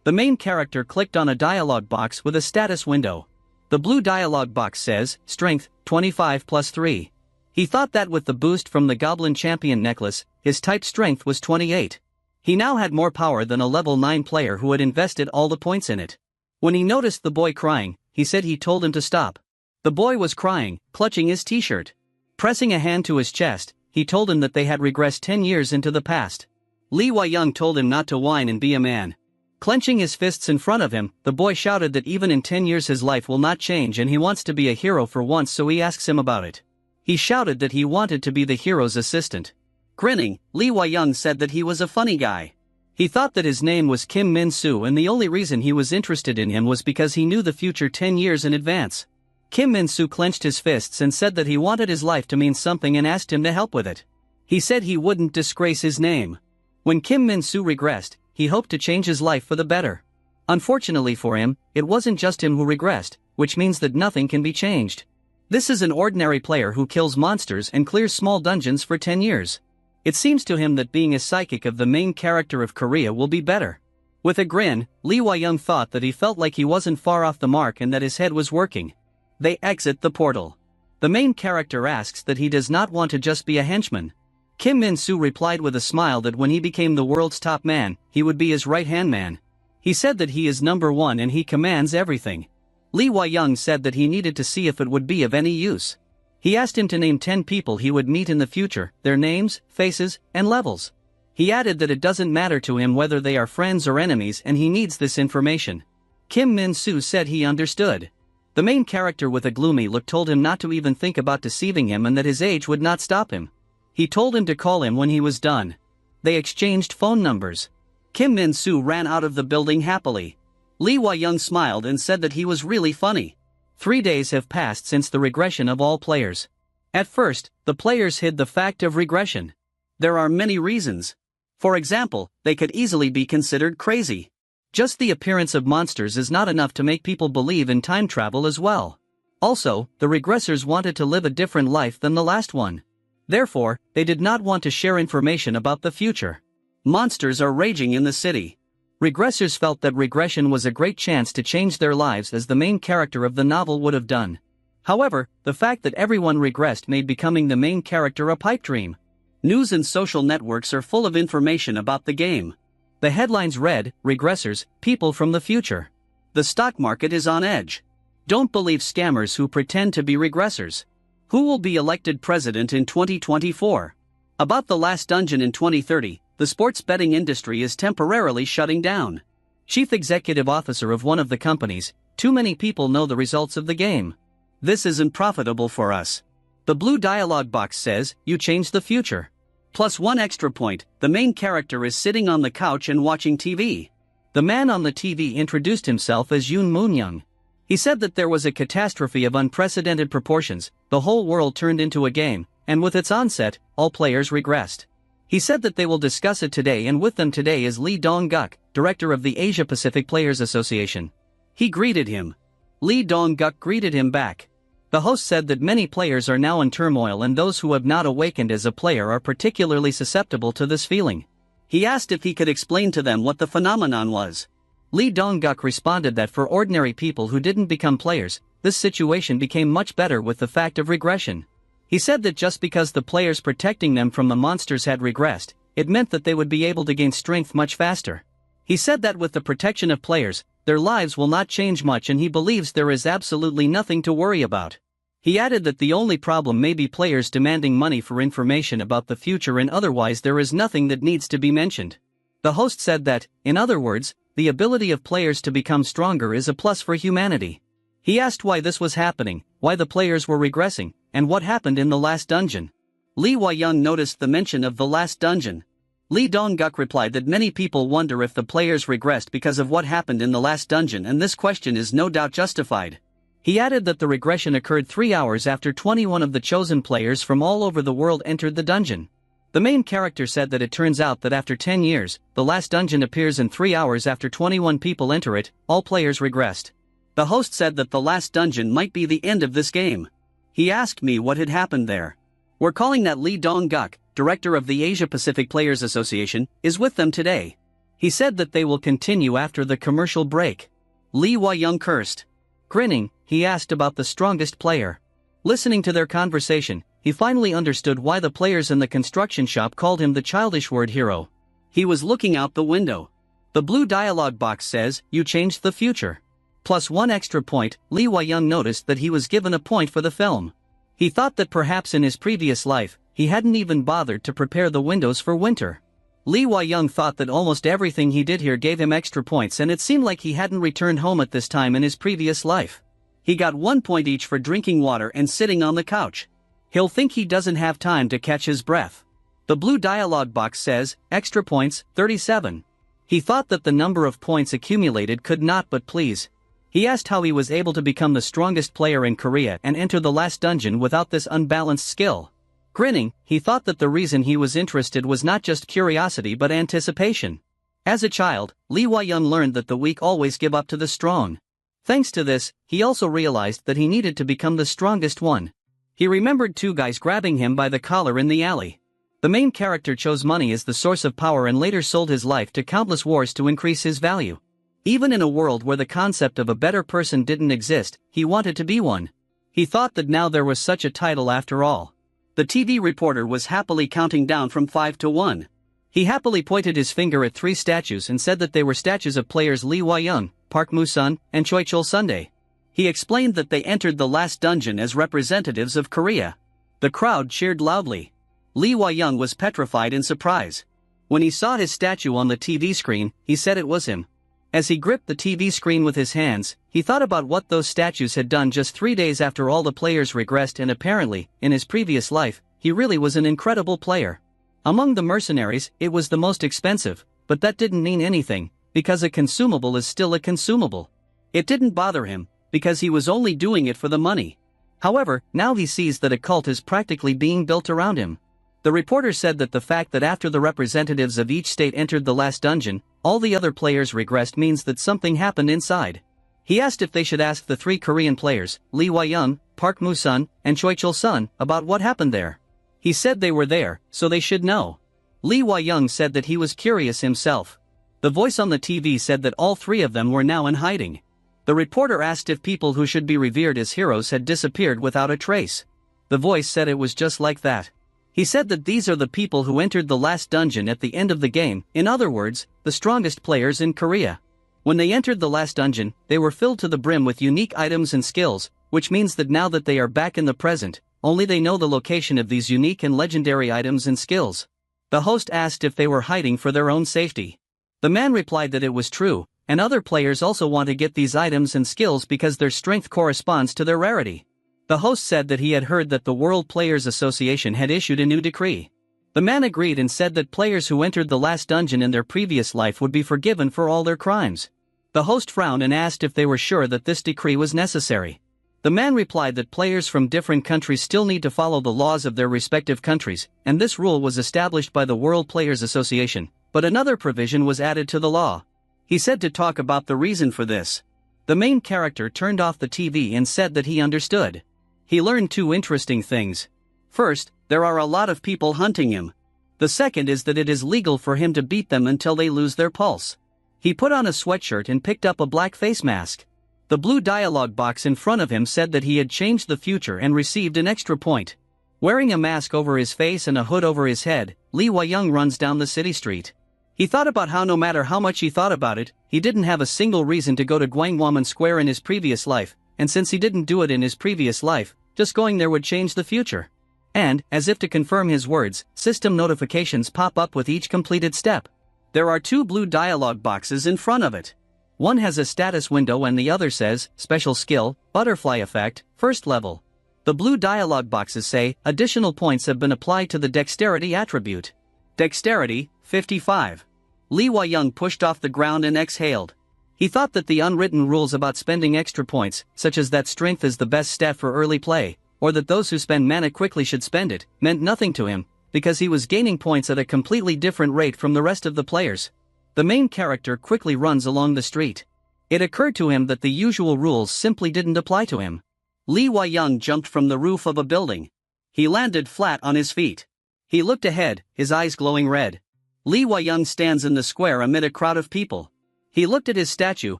The main character clicked on a dialog box with a status window. The blue dialog box says, Strength, 25 +3. He thought that with the boost from the Goblin Champion Necklace, his type strength was 28. He now had more power than a level 9 player who had invested all the points in it. When he noticed the boy crying, he said he told him to stop. The boy was crying, clutching his t-shirt. Pressing a hand to his chest, he told him that they had regressed 10 years into the past. Lee Hwa-young told him not to whine and be a man. Clenching his fists in front of him, the boy shouted that even in 10 years his life will not change and he wants to be a hero for once, so he asks him about it. He shouted that he wanted to be the hero's assistant. Grinning, Lee Hwa-young said that he was a funny guy. He thought that his name was Kim Min-soo and the only reason he was interested in him was because he knew the future 10 years in advance. Kim Min-soo clenched his fists and said that he wanted his life to mean something and asked him to help with it. He said he wouldn't disgrace his name. When Kim Min-soo regressed, he hoped to change his life for the better. Unfortunately for him, it wasn't just him who regressed, which means that nothing can be changed. This is an ordinary player who kills monsters and clears small dungeons for 10 years. It seems to him that being a psychic of the main character of Korea will be better. With a grin, Lee Wai-young thought that he felt like he wasn't far off the mark and that his head was working. They exit the portal. The main character asks that he does not want to just be a henchman. Kim Min-soo replied with a smile that when he became the world's top man, he would be his right-hand man. He said that he is number one and he commands everything. Lee Wai-young said that he needed to see if it would be of any use. He asked him to name 10 people he would meet in the future, their names, faces, and levels. He added that it doesn't matter to him whether they are friends or enemies and he needs this information. Kim Min-soo said he understood. The main character with a gloomy look told him not to even think about deceiving him and that his age would not stop him. He told him to call him when he was done. They exchanged phone numbers. Kim Min-soo ran out of the building happily. Lee Wai-young smiled and said that he was really funny. 3 days have passed since the regression of all players. At first, the players hid the fact of regression. There are many reasons. For example, they could easily be considered crazy. Just the appearance of monsters is not enough to make people believe in time travel as well. Also, the regressors wanted to live a different life than the last one. Therefore, they did not want to share information about the future. Monsters are raging in the city. Regressors felt that regression was a great chance to change their lives as the main character of the novel would have done. However, the fact that everyone regressed made becoming the main character a pipe dream. News and social networks are full of information about the game. The headlines read, "Regressors, people from the future." The stock market is on edge. Don't believe scammers who pretend to be regressors. Who will be elected president in 2024? About the last dungeon in 2030, the sports betting industry is temporarily shutting down. Chief Executive Officer of one of the companies, too many people know the results of the game. This isn't profitable for us. The blue dialogue box says, you changed the future. Plus 1 extra point, the main character is sitting on the couch and watching TV. The man on the TV introduced himself as Yoon Moon-young. He said that there was a catastrophe of unprecedented proportions, the whole world turned into a game, and with its onset, all players regressed. He said that they will discuss it today and with them today is Lee Dong-guk, director of the Asia-Pacific Players Association. He greeted him. Lee Dong-guk greeted him back. The host said that many players are now in turmoil and those who have not awakened as a player are particularly susceptible to this feeling. He asked if he could explain to them what the phenomenon was. Lee Dong-guk responded that for ordinary people who didn't become players, this situation became much better with the fact of regression. He said that just because the players protecting them from the monsters had regressed, it meant that they would be able to gain strength much faster. He said that with the protection of players, their lives will not change much and he believes there is absolutely nothing to worry about. He added that the only problem may be players demanding money for information about the future and otherwise there is nothing that needs to be mentioned. The host said that, in other words, the ability of players to become stronger is a plus for humanity. He asked why this was happening, why the players were regressing, and what happened in the last dungeon. Lee Wai-young noticed the mention of the last dungeon. Lee Dong-guk replied that many people wonder if the players regressed because of what happened in the last dungeon and this question is no doubt justified. He added that the regression occurred 3 hours after 21 of the chosen players from all over the world entered the dungeon. The main character said that it turns out that after 10 years, the last dungeon appears in 3 hours after 21 people enter it, all players regressed. The host said that the last dungeon might be the end of this game. He asked me what had happened there. We're calling that Lee Dong-guk, director of the Asia-Pacific Players Association, is with them today. He said that they will continue after the commercial break. Lee Wai-young cursed. Grinning, he asked about the strongest player. Listening to their conversation, he finally understood why the players in the construction shop called him the childish word hero. He was looking out the window. The blue dialogue box says, you changed the future. Plus 1 extra point, Lee Wai-young noticed that he was given a point for the film. He thought that perhaps in his previous life, he hadn't even bothered to prepare the windows for winter. Lee Wai-young thought that almost everything he did here gave him extra points and it seemed like he hadn't returned home at this time in his previous life. He got 1 point each for drinking water and sitting on the couch. He'll think he doesn't have time to catch his breath. The blue dialogue box says, extra points, 37. He thought that the number of points accumulated could not but please. He asked how he was able to become the strongest player in Korea and enter the last dungeon without this unbalanced skill. Grinning, he thought that the reason he was interested was not just curiosity but anticipation. As a child, Lee Hwa-young learned that the weak always give up to the strong. Thanks to this, he also realized that he needed to become the strongest one. He remembered two guys grabbing him by the collar in the alley. The main character chose money as the source of power and later sold his life to countless wars to increase his value. Even in a world where the concept of a better person didn't exist, he wanted to be one. He thought that now there was such a title after all. The TV reporter was happily counting down from 5 to 1. He happily pointed his finger at 3 statues and said that they were statues of players Lee Hwa-young, Park Moo-sun, and Choi Chul-sundae. He explained that they entered the last dungeon as representatives of Korea. The crowd cheered loudly. Lee Hwa-young was petrified in surprise. When he saw his statue on the TV screen, he said it was him. As he gripped the TV screen with his hands, he thought about what those statues had done just 3 days after all the players regressed, and apparently, in his previous life, he really was an incredible player. Among the mercenaries, it was the most expensive, but that didn't mean anything, because a consumable is still a consumable. It didn't bother him, because he was only doing it for the money. However, now he sees that a cult is practically being built around him. The reporter said that the fact that after the representatives of each state entered the last dungeon, all the other players regressed means that something happened inside. He asked if they should ask the 3 Korean players, Lee Hwa-young, Park Moo-sun, and Choi Chul-sun, about what happened there. He said they were there, so they should know. Lee Hwa-young said that he was curious himself. The voice on the TV said that all 3 of them were now in hiding. The reporter asked if people who should be revered as heroes had disappeared without a trace. The voice said it was just like that. He said that these are the people who entered the last dungeon at the end of the game, in other words, the strongest players in Korea. When they entered the last dungeon, they were filled to the brim with unique items and skills, which means that now that they are back in the present, only they know the location of these unique and legendary items and skills. The host asked if they were hiding for their own safety. The man replied that it was true, and other players also want to get these items and skills because their strength corresponds to their rarity. The host said that he had heard that the World Players Association had issued a new decree. The man agreed and said that players who entered the last dungeon in their previous life would be forgiven for all their crimes. The host frowned and asked if they were sure that this decree was necessary. The man replied that players from different countries still need to follow the laws of their respective countries, and this rule was established by the World Players Association, but another provision was added to the law. He said to talk about the reason for this. The main character turned off the TV and said that he understood. He learned 2 interesting things. First, there are a lot of people hunting him. The second is that it is legal for him to beat them until they lose their pulse. He put on a sweatshirt and picked up a black face mask. The blue dialogue box in front of him said that he had changed the future and received an extra point. Wearing a mask over his face and a hood over his head, Lee Hwa-young runs down the city street. He thought about how no matter how much he thought about it, he didn't have a single reason to go to Gwanghwamun Square in his previous life, and since he didn't do it in his previous life, just going there would change the future. And, as if to confirm his words, system notifications pop up with each completed step. There are 2 blue dialogue boxes in front of it. One has a status window and the other says, Special Skill, Butterfly Effect, First Level. The blue dialogue boxes say, additional points have been applied to the Dexterity attribute. Dexterity, 55. Lee Hwa-young pushed off the ground and exhaled. He thought that the unwritten rules about spending extra points, such as that strength is the best stat for early play, or that those who spend mana quickly should spend it, meant nothing to him, because he was gaining points at a completely different rate from the rest of the players. The main character quickly runs along the street. It occurred to him that the usual rules simply didn't apply to him. Lee Hwa-young jumped from the roof of a building. He landed flat on his feet. He looked ahead, his eyes glowing red. Lee Hwa-young stands in the square amid a crowd of people. He looked at his statue,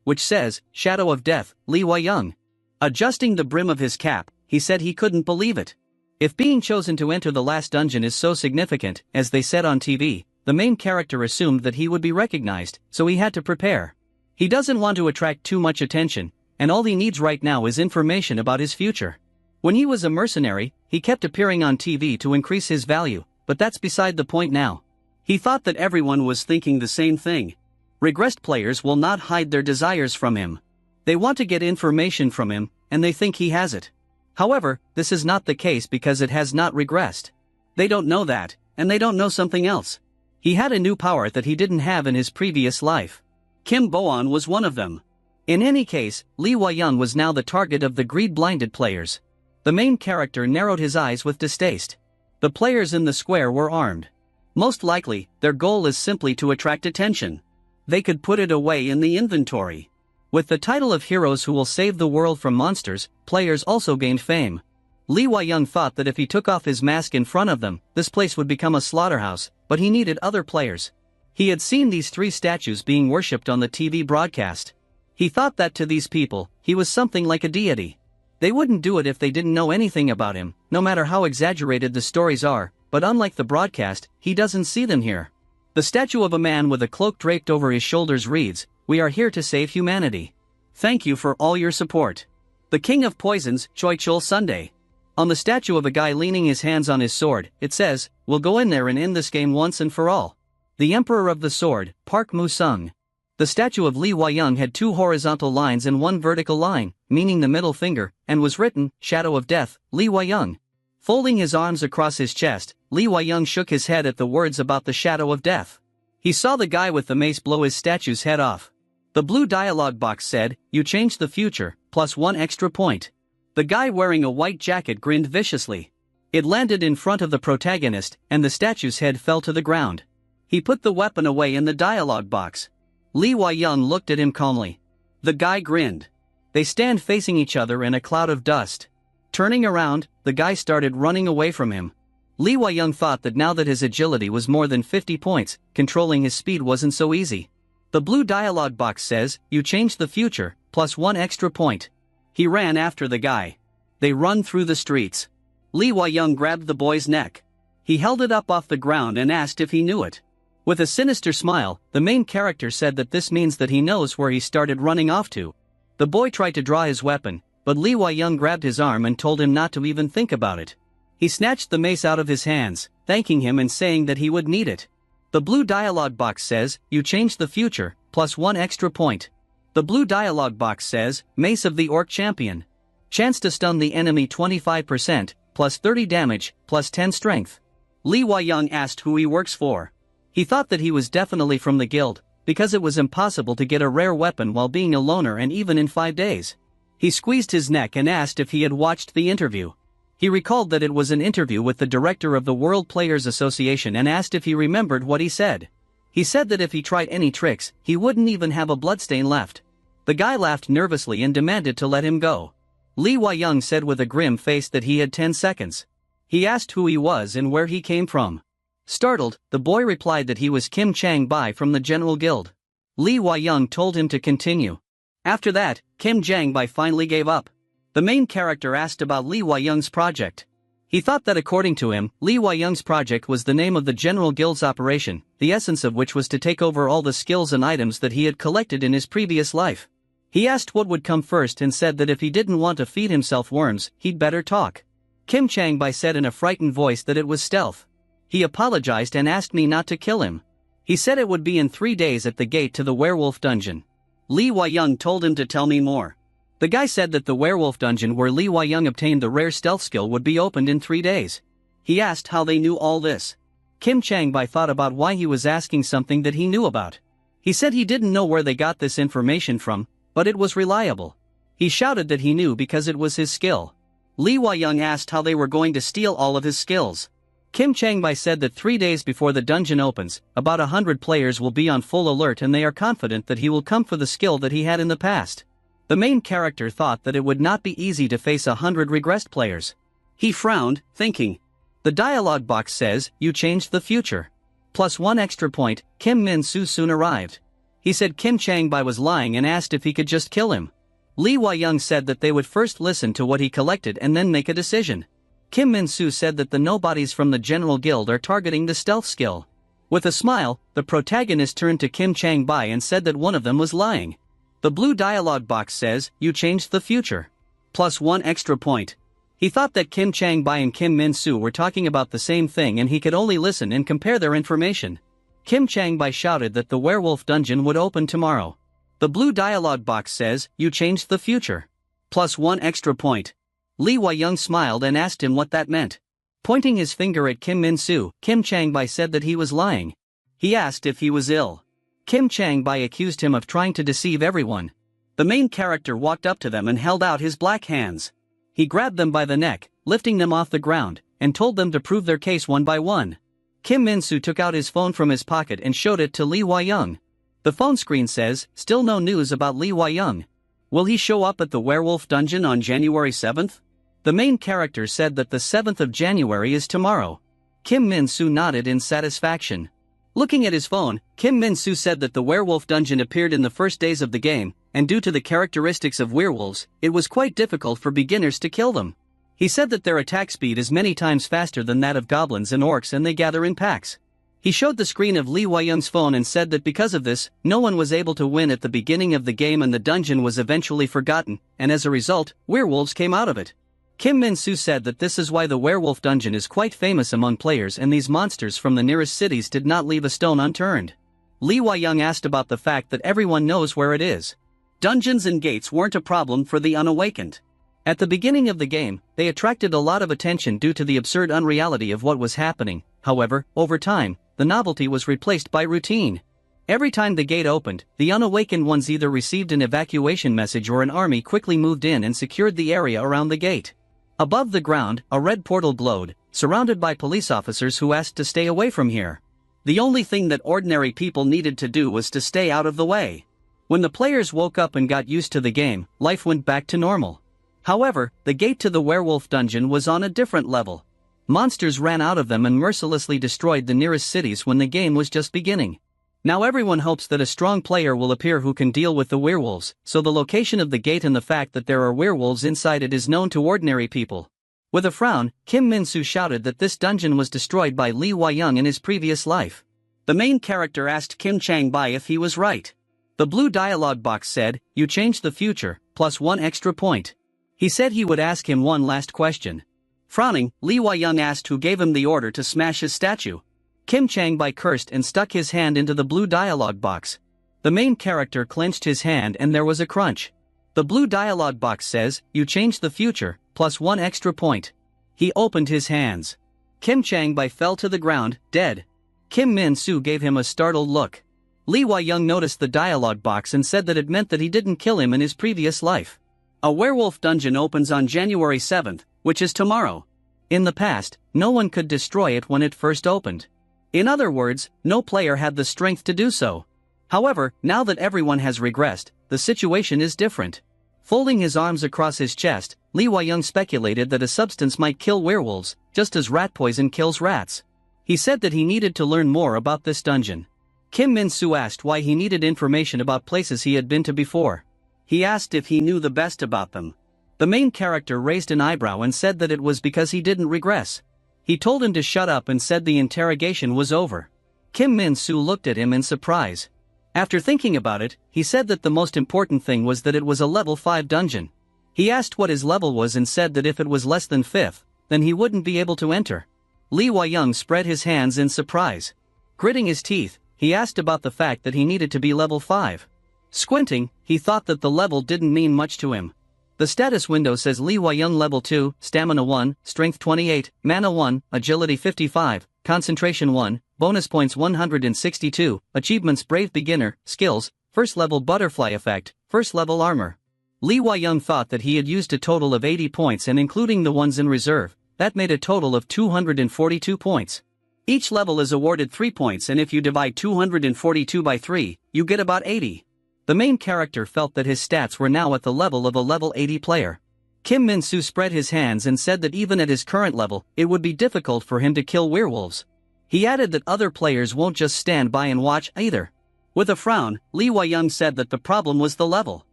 which says, Shadow of Death, Lee Hwa-young. Adjusting the brim of his cap, he said he couldn't believe it. If being chosen to enter the last dungeon is so significant, as they said on TV, the main character assumed that he would be recognized, so he had to prepare. He doesn't want to attract too much attention, and all he needs right now is information about his future. When he was a mercenary, he kept appearing on TV to increase his value, but that's beside the point now. He thought that everyone was thinking the same thing. Regressed players will not hide their desires from him. They want to get information from him, and they think he has it. However, this is not the case because it has not regressed. They don't know that, and they don't know something else. He had a new power that he didn't have in his previous life. Kim Boan was one of them. In any case, Lee Wai-young was now the target of the greed-blinded players. The main character narrowed his eyes with distaste. The players in the square were armed. Most likely, their goal is simply to attract attention. They could put it away in the inventory. With the title of heroes who will save the world from monsters, players also gained fame. Lee Wai-young thought that if he took off his mask in front of them, this place would become a slaughterhouse, but he needed other players. He had seen these 3 statues being worshipped on the TV broadcast. He thought that to these people, he was something like a deity. They wouldn't do it if they didn't know anything about him, no matter how exaggerated the stories are, but unlike the broadcast, he doesn't see them here. The statue of a man with a cloak draped over his shoulders reads, "We are here to save humanity. Thank you for all your support. The King of Poisons, Choi Chul Sunday." On the statue of a guy leaning his hands on his sword, it says, "We'll go in there and end this game once and for all." The Emperor of the Sword, Park Mu-sung. The statue of Lee Wai-young had 2 horizontal lines and 1 vertical line, meaning the middle finger, and was written, "Shadow of Death, Lee Wai-young." Folding his arms across his chest, Lee Wai-young shook his head at the words about the shadow of death. He saw the guy with the mace blow his statue's head off. The blue dialogue box said, "You changed the future, plus 1 extra point." The guy wearing a white jacket grinned viciously. It landed in front of the protagonist, and the statue's head fell to the ground. He put the weapon away in the dialogue box. Lee Wai-young looked at him calmly. The guy grinned. They stand facing each other in a cloud of dust. Turning around, the guy started running away from him. Lee Wai-young thought that now that his agility was more than 50 points, controlling his speed wasn't so easy. The blue dialogue box says, "You changed the future, plus 1 extra point." He ran after the guy. They run through the streets. Lee Wai-young grabbed the boy's neck. He held it up off the ground and asked if he knew it. With a sinister smile, the main character said that this means that he knows where he started running off to. The boy tried to draw his weapon, but Lee Wai-young grabbed his arm and told him not to even think about it. He snatched the mace out of his hands, thanking him and saying that he would need it. The blue dialogue box says, "You changed the future, plus 1 extra point." The blue dialogue box says, "Mace of the Orc Champion. Chance to stun the enemy 25%, plus 30 damage, plus 10 strength." Lee Wai-young asked who he works for. He thought that he was definitely from the guild, because it was impossible to get a rare weapon while being a loner and even in 5 days. He squeezed his neck and asked if he had watched the interview. He recalled that it was an interview with the director of the World Players Association and asked if he remembered what he said. He said that if he tried any tricks, he wouldn't even have a bloodstain left. The guy laughed nervously and demanded to let him go. Lee Wai-young said with a grim face that he had 10 seconds. He asked who he was and where he came from. Startled, the boy replied that he was Kim Chang-bai from the General Guild. Lee Wai-young told him to continue. After that, Kim Chang-bai finally gave up. The main character asked about Lee Wai-young's project. He thought that according to him, Lee Wai-young's project was the name of the General Guild's operation, the essence of which was to take over all the skills and items that he had collected in his previous life. He asked what would come first and said that if he didn't want to feed himself worms, he'd better talk. Kim Chang-bai said in a frightened voice that it was stealth. He apologized and asked me not to kill him. He said it would be in 3 days at the gate to the werewolf dungeon. Lee Wai-young told him to tell me more. The guy said that the werewolf dungeon where Lee Wai-young obtained the rare stealth skill would be opened in 3 days. He asked how they knew all this. Kim Chang-bai thought about why he was asking something that he knew about. He said he didn't know where they got this information from, but it was reliable. He shouted that he knew because it was his skill. Lee Wai-young asked how they were going to steal all of his skills. Kim Chang-bai said that 3 days before the dungeon opens, about 100 players will be on full alert and they are confident that he will come for the skill that he had in the past. The main character thought that it would not be easy to face 100 regressed players. He frowned, thinking. The dialogue box says, "You changed the future." Plus 1 extra point, Kim Min-soo soon arrived. He said Kim Chang-bai was lying and asked if he could just kill him. Lee Wai-young said that they would first listen to what he collected and then make a decision. Kim Min-soo said that the nobodies from the General Guild are targeting the stealth skill. With a smile, the protagonist turned to Kim Chang-bai and said that one of them was lying. The blue dialogue box says, "You changed the future." Plus 1 extra point. He thought that Kim Chang-bai and Kim Min-soo were talking about the same thing and he could only listen and compare their information. Kim Chang-bai shouted that the werewolf dungeon would open tomorrow. The blue dialogue box says, "You changed the future." Plus 1 extra point. Lee Wai-young smiled and asked him what that meant. Pointing his finger at Kim Min-soo, Kim Chang-bai said that he was lying. He asked if he was ill. Kim Chang-bai accused him of trying to deceive everyone. The main character walked up to them and held out his black hands. He grabbed them by the neck, lifting them off the ground, and told them to prove their case one by one. Kim Min-soo took out his phone from his pocket and showed it to Lee Hwa-young. The phone screen says, "Still no news about Lee Hwa-young. Will he show up at the werewolf dungeon on January 7th? The main character said that the 7th of January is tomorrow. Kim Min-soo nodded in satisfaction. Looking at his phone, Kim Min-soo said that the werewolf dungeon appeared in the first days of the game, and due to the characteristics of werewolves, it was quite difficult for beginners to kill them. He said that their attack speed is many times faster than that of goblins and orcs and they gather in packs. He showed the screen of Lee Hwa-young's phone and said that because of this, no one was able to win at the beginning of the game and the dungeon was eventually forgotten, and as a result, werewolves came out of it. Kim Min-soo said that this is why the werewolf dungeon is quite famous among players and these monsters from the nearest cities did not leave a stone unturned. Lee Hwa-young asked about the fact that everyone knows where it is. Dungeons and gates weren't a problem for the unawakened. At the beginning of the game, they attracted a lot of attention due to the absurd unreality of what was happening. However, over time, the novelty was replaced by routine. Every time the gate opened, the unawakened ones either received an evacuation message or an army quickly moved in and secured the area around the gate. Above the ground, a red portal glowed, surrounded by police officers who asked to stay away from here. The only thing that ordinary people needed to do was to stay out of the way. When the players woke up and got used to the game, life went back to normal. However, the gate to the werewolf dungeon was on a different level. Monsters ran out of them and mercilessly destroyed the nearest cities when the game was just beginning. Now everyone hopes that a strong player will appear who can deal with the werewolves, so the location of the gate and the fact that there are werewolves inside it is known to ordinary people. With a frown, Kim Min-soo shouted that this dungeon was destroyed by Lee Hwa-young in his previous life. The main character asked Kim Chang-bai if he was right. The blue dialogue box said, "You changed the future, plus 1 extra point." He said he would ask him one last question. Frowning, Lee Hwa-young asked who gave him the order to smash his statue. Kim Chang-bai cursed and stuck his hand into the blue dialogue box. The main character clenched his hand and there was a crunch. The blue dialogue box says, "You changed the future, plus 1 extra point." He opened his hands. Kim Chang-bai fell to the ground, dead. Kim Min-soo gave him a startled look. Lee Hwa-young noticed the dialogue box and said that it meant that he didn't kill him in his previous life. A werewolf dungeon opens on January 7th, which is tomorrow. In the past, no one could destroy it when it first opened. In other words, no player had the strength to do so. However, now that everyone has regressed, the situation is different. Folding his arms across his chest, Lee Hwa-young speculated that a substance might kill werewolves, just as rat poison kills rats. He said that he needed to learn more about this dungeon. Kim Min-soo asked why he needed information about places he had been to before. He asked if he knew the best about them. The main character raised an eyebrow and said that it was because he didn't regress. He told him to shut up and said the interrogation was over. Kim Min-soo looked at him in surprise. After thinking about it, he said that the most important thing was that it was a level 5 dungeon. He asked what his level was and said that if it was less than 5th, then he wouldn't be able to enter. Lee Hwa-young spread his hands in surprise. Gritting his teeth, he asked about the fact that he needed to be level 5. Squinting, he thought that the level didn't mean much to him. The status window says Lee Hwa-young level 2, Stamina 1, Strength 28, Mana 1, Agility 55, Concentration 1, Bonus Points 162, Achievements Brave Beginner, Skills, First Level Butterfly Effect, First Level Armor. Lee Hwa-young thought that he had used a total of 80 points and including the ones in reserve, that made a total of 242 points. Each level is awarded 3 points and if you divide 242 by 3, you get about 80. The main character felt that his stats were now at the level of a level 80 player. Kim Min-soo spread his hands and said that even at his current level, it would be difficult for him to kill werewolves. He added that other players won't just stand by and watch either. With a frown, Lee Hwa-young said that the problem was the level.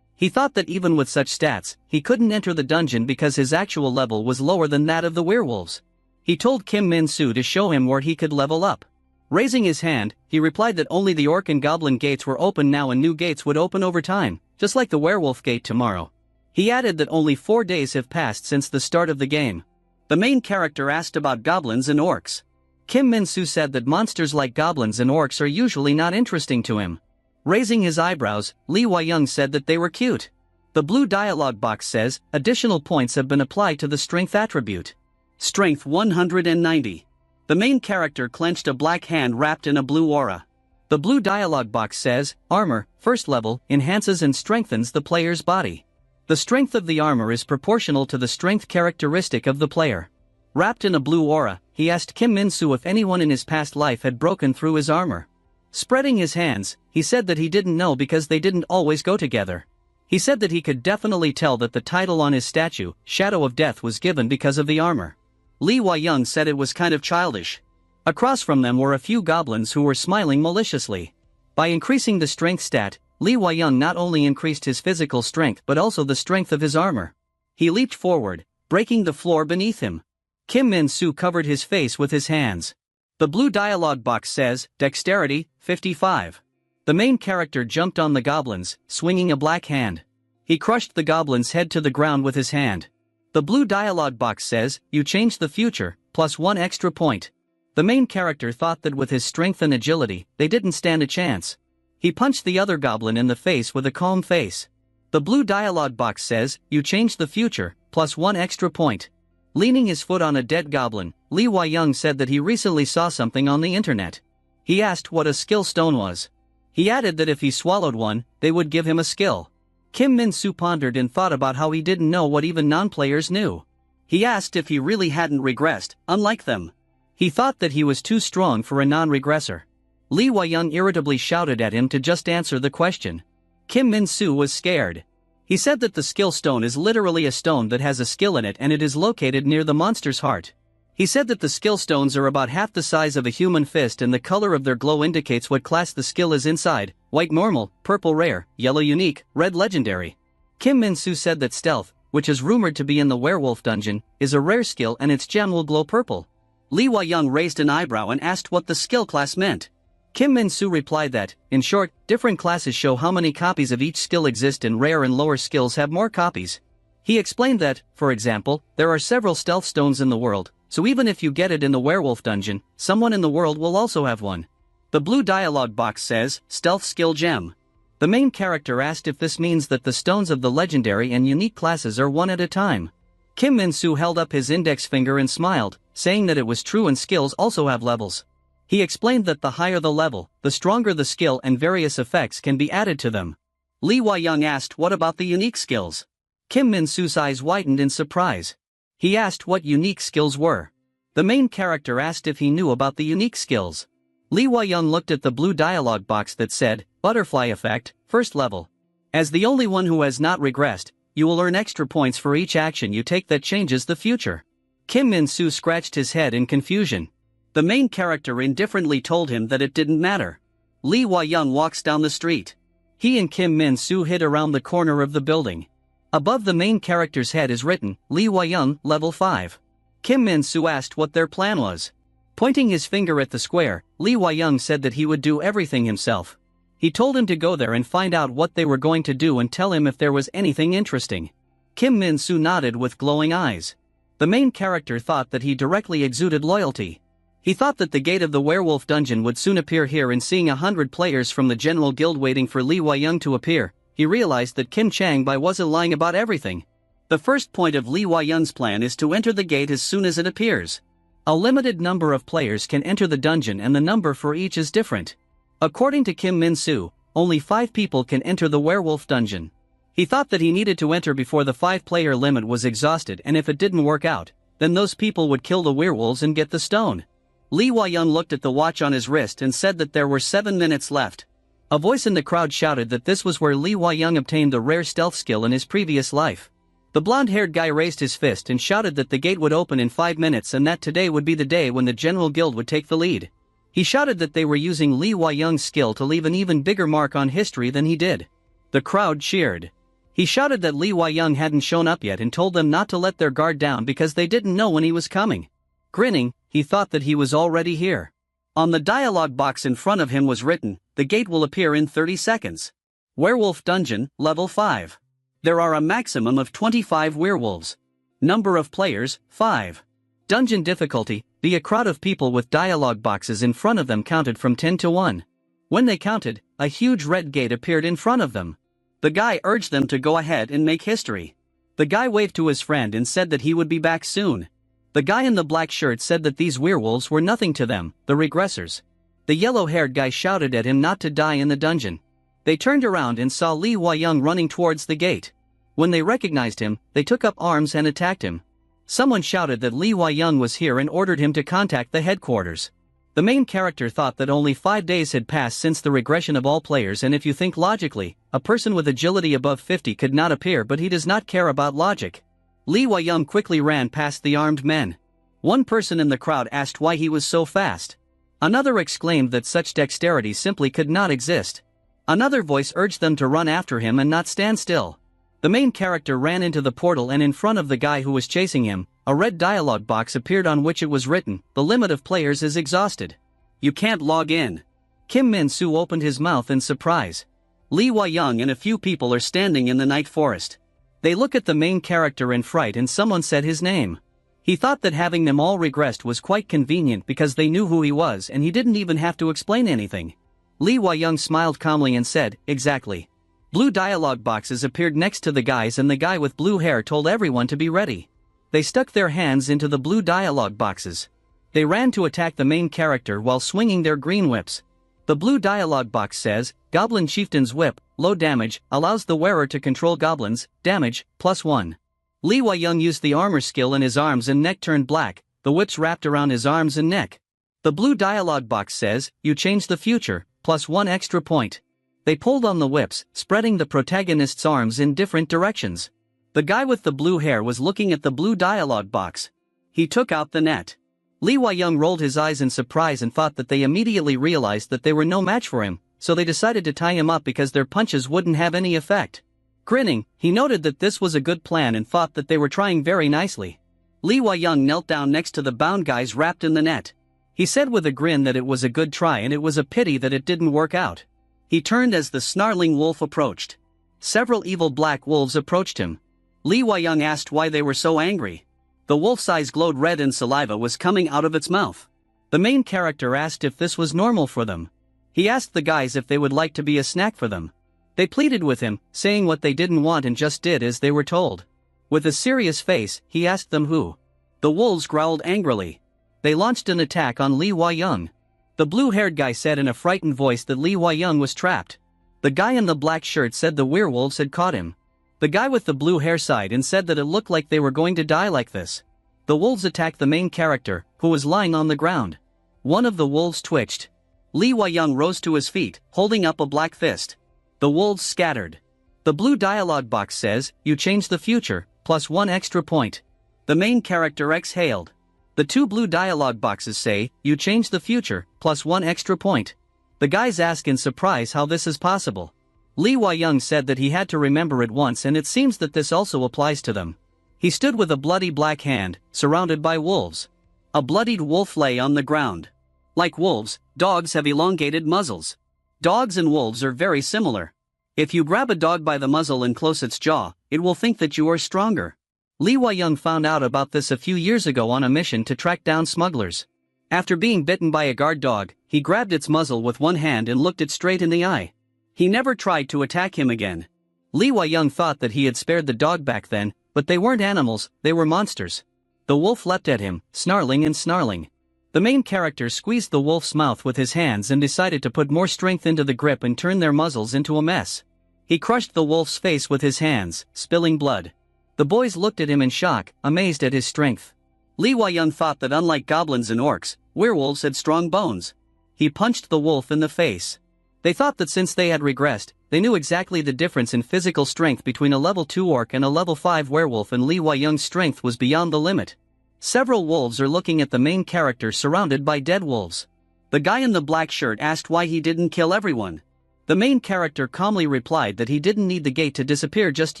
He thought that even with such stats, he couldn't enter the dungeon because his actual level was lower than that of the werewolves. He told Kim Min-soo to show him where he could level up. Raising his hand, he replied that only the orc and goblin gates were open now and new gates would open over time, just like the werewolf gate tomorrow. He added that only 4 days have passed since the start of the game. The main character asked about goblins and orcs. Kim Min-soo said that monsters like goblins and orcs are usually not interesting to him. Raising his eyebrows, Lee Hwa-young said that they were cute. The blue dialogue box says, additional points have been applied to the strength attribute. Strength 190. The main character clenched a black hand wrapped in a blue aura. The blue dialogue box says, Armor, first level, enhances and strengthens the player's body. The strength of the armor is proportional to the strength characteristic of the player. Wrapped in a blue aura, he asked Kim Min-soo if anyone in his past life had broken through his armor. Spreading his hands, he said that he didn't know because they didn't always go together. He said that he could definitely tell that the title on his statue, Shadow of Death, was given because of the armor. Lee Hwa-young said it was kind of childish. Across from them were a few goblins who were smiling maliciously. By increasing the strength stat, Lee Hwa-young not only increased his physical strength but also the strength of his armor. He leaped forward, breaking the floor beneath him. Kim Min-soo covered his face with his hands. The blue dialogue box says, Dexterity, 55. The main character jumped on the goblins, swinging a black hand. He crushed the goblin's head to the ground with his hand. The blue dialogue box says, You changed the future, plus 1 extra point. The main character thought that with his strength and agility, they didn't stand a chance. He punched the other goblin in the face with a calm face. The blue dialogue box says, You changed the future, plus 1 extra point. Leaning his foot on a dead goblin, Lee Hwa-young said that he recently saw something on the internet. He asked what a skill stone was. He added that if he swallowed one, they would give him a skill. Kim Min-soo pondered and thought about how he didn't know what even non-players knew. He asked if he really hadn't regressed, unlike them. He thought that he was too strong for a non-regressor. Lee Hwa-young irritably shouted at him to just answer the question. Kim Min-soo was scared. He said that the skill stone is literally a stone that has a skill in it and it is located near the monster's heart. He said that the skill stones are about half the size of a human fist and the color of their glow indicates what class the skill is inside: white normal, purple rare, yellow unique, red legendary. Kim Min-soo said that stealth, which is rumored to be in the werewolf dungeon, is a rare skill and its gem will glow purple. Lee Hwa-young raised an eyebrow and asked what the skill class meant. Kim Min-soo replied that, in short, different classes show how many copies of each skill exist and rare and lower skills have more copies. He explained that, for example, there are several stealth stones in the world, so even if you get it in the werewolf dungeon, someone in the world will also have one. The blue dialogue box says, Stealth skill gem. The main character asked if this means that the stones of the legendary and unique classes are one at a time. Kim Min-soo held up his index finger and smiled, saying that it was true and skills also have levels. He explained that the higher the level, the stronger the skill and various effects can be added to them. Lee Hwa-young asked what about the unique skills. Kim Min-soo's eyes widened in surprise. He asked what unique skills were. The main character asked if he knew about the unique skills. Lee Hwa-young looked at the blue dialogue box that said, Butterfly effect, first level. As the only one who has not regressed, you will earn extra points for each action you take that changes the future. Kim Min-soo scratched his head in confusion. The main character indifferently told him that it didn't matter. Lee Hwa-young walks down the street. He and Kim Min-soo hid around the corner of the building. Above the main character's head is written, Lee Hwa-young, level 5. Kim Min-soo asked what their plan was. Pointing his finger at the square, Lee Hwa-young said that he would do everything himself. He told him to go there and find out what they were going to do and tell him if there was anything interesting. Kim Min-soo nodded with glowing eyes. The main character thought that he directly exuded loyalty. He thought that the gate of the werewolf dungeon would soon appear here, and seeing 100 players from the general guild waiting for Lee Hwa-young to appear, he realized that Kim Chang-bai wasn't lying about everything. The first point of Lee Hwa-young's plan is to enter the gate as soon as it appears. A limited number of players can enter the dungeon and the number for each is different. According to Kim Min-soo, only 5 people can enter the werewolf dungeon. He thought that he needed to enter before the 5-player limit was exhausted, and if it didn't work out, then those people would kill the werewolves and get the stone. Lee Hwa-young looked at the watch on his wrist and said that there were 7 minutes left. A voice in the crowd shouted that this was where Lee Hwa-young obtained the rare stealth skill in his previous life. The blonde-haired guy raised his fist and shouted that the gate would open in 5 minutes and that today would be the day when the general guild would take the lead. He shouted that they were using Lee Hwa-young's skill to leave an even bigger mark on history than he did. The crowd cheered. He shouted that Lee Hwa-young hadn't shown up yet and told them not to let their guard down because they didn't know when he was coming. Grinning, he thought that he was already here. On the dialogue box in front of him was written, The gate will appear in 30 seconds. Werewolf Dungeon, level 5. There are a maximum of 25 werewolves. Number of players, 5. Dungeon difficulty, a crowd of people with dialogue boxes in front of them counted from 10 to 1. When they counted, a huge red gate appeared in front of them. The guy urged them to go ahead and make history. The guy waved to his friend and said that he would be back soon. The guy in the black shirt said that these werewolves were nothing to them, the regressors. The yellow-haired guy shouted at him not to die in the dungeon. They turned around and saw Lee Wai-young running towards the gate. When they recognized him, they took up arms and attacked him. Someone shouted that Lee Wai-young was here and ordered him to contact the headquarters. The main character thought that only 5 days had passed since the regression of all players, and if you think logically, a person with agility above 50 could not appear, but he does not care about logic. Lee Wai-young quickly ran past the armed men. One person in the crowd asked why he was so fast. Another exclaimed that such dexterity simply could not exist. Another voice urged them to run after him and not stand still. The main character ran into the portal, and in front of the guy who was chasing him, a red dialogue box appeared on which it was written, "The limit of players is exhausted. You can't log in." Kim Min-soo opened his mouth in surprise. Lee Wai-young and a few people are standing in the night forest. They look at the main character in fright, and someone said his name. He thought that having them all regressed was quite convenient because they knew who he was and he didn't even have to explain anything. Lee Wai-young smiled calmly and said, "Exactly." Blue dialogue boxes appeared next to the guys, and the guy with blue hair told everyone to be ready. They stuck their hands into the blue dialogue boxes. They ran to attack the main character while swinging their green whips. The blue dialogue box says, "Goblin Chieftain's Whip, low damage, allows the wearer to control goblins, damage, +1. Lee Wai-young used the armor skill and his arms and neck turned black, the whips wrapped around his arms and neck. The blue dialogue box says, "You change the future, +1 extra point." They pulled on the whips, spreading the protagonist's arms in different directions. The guy with the blue hair was looking at the blue dialogue box. He took out the net. Lee Wai-young rolled his eyes in surprise and thought that they immediately realized that they were no match for him, so they decided to tie him up because their punches wouldn't have any effect. Grinning, he noted that this was a good plan and thought that they were trying very nicely. Lee Wai-young knelt down next to the bound guys wrapped in the net. He said with a grin that it was a good try and it was a pity that it didn't work out. He turned as the snarling wolf approached. Several evil black wolves approached him. Lee Wai-young asked why they were so angry. The wolf's eyes glowed red and saliva was coming out of its mouth. The main character asked if this was normal for them. He asked the guys if they would like to be a snack for them. They pleaded with him, saying what they didn't want and just did as they were told. With a serious face, he asked them who. The wolves growled angrily. They launched an attack on Lee Wai-young. The blue-haired guy said in a frightened voice that Lee Wai-young was trapped. The guy in the black shirt said the werewolves had caught him. The guy with the blue hair sighed and said that it looked like they were going to die like this. The wolves attacked the main character, who was lying on the ground. One of the wolves twitched. Lee Wai-young rose to his feet, holding up a black fist. The wolves scattered. The blue dialogue box says, "You change the future, +1 extra point." The main character exhaled. The two blue dialogue boxes say, "You change the future, +1 extra point." The guys ask in surprise how this is possible. Lee Wai-young said that he had to remember it once, and it seems that this also applies to them. He stood with a bloody black hand, surrounded by wolves. A bloodied wolf lay on the ground. Like wolves, dogs have elongated muzzles. Dogs and wolves are very similar. If you grab a dog by the muzzle and close its jaw, it will think that you are stronger. Lee Wai-young found out about this a few years ago on a mission to track down smugglers. After being bitten by a guard dog, he grabbed its muzzle with one hand and looked it straight in the eye. He never tried to attack him again. Lee Wai-young thought that he had spared the dog back then, but they weren't animals, they were monsters. The wolf leapt at him, snarling and snarling. The main character squeezed the wolf's mouth with his hands and decided to put more strength into the grip and turn their muzzles into a mess. He crushed the wolf's face with his hands, spilling blood. The boys looked at him in shock, amazed at his strength. Lee Wai-young thought that unlike goblins and orcs, werewolves had strong bones. He punched the wolf in the face. They thought that since they had regressed, they knew exactly the difference in physical strength between a level 2 orc and a level 5 werewolf, and Lee Wai-young's strength was beyond the limit. Several wolves are looking at the main character surrounded by dead wolves. The guy in the black shirt asked why he didn't kill everyone. The main character calmly replied that he didn't need the gate to disappear just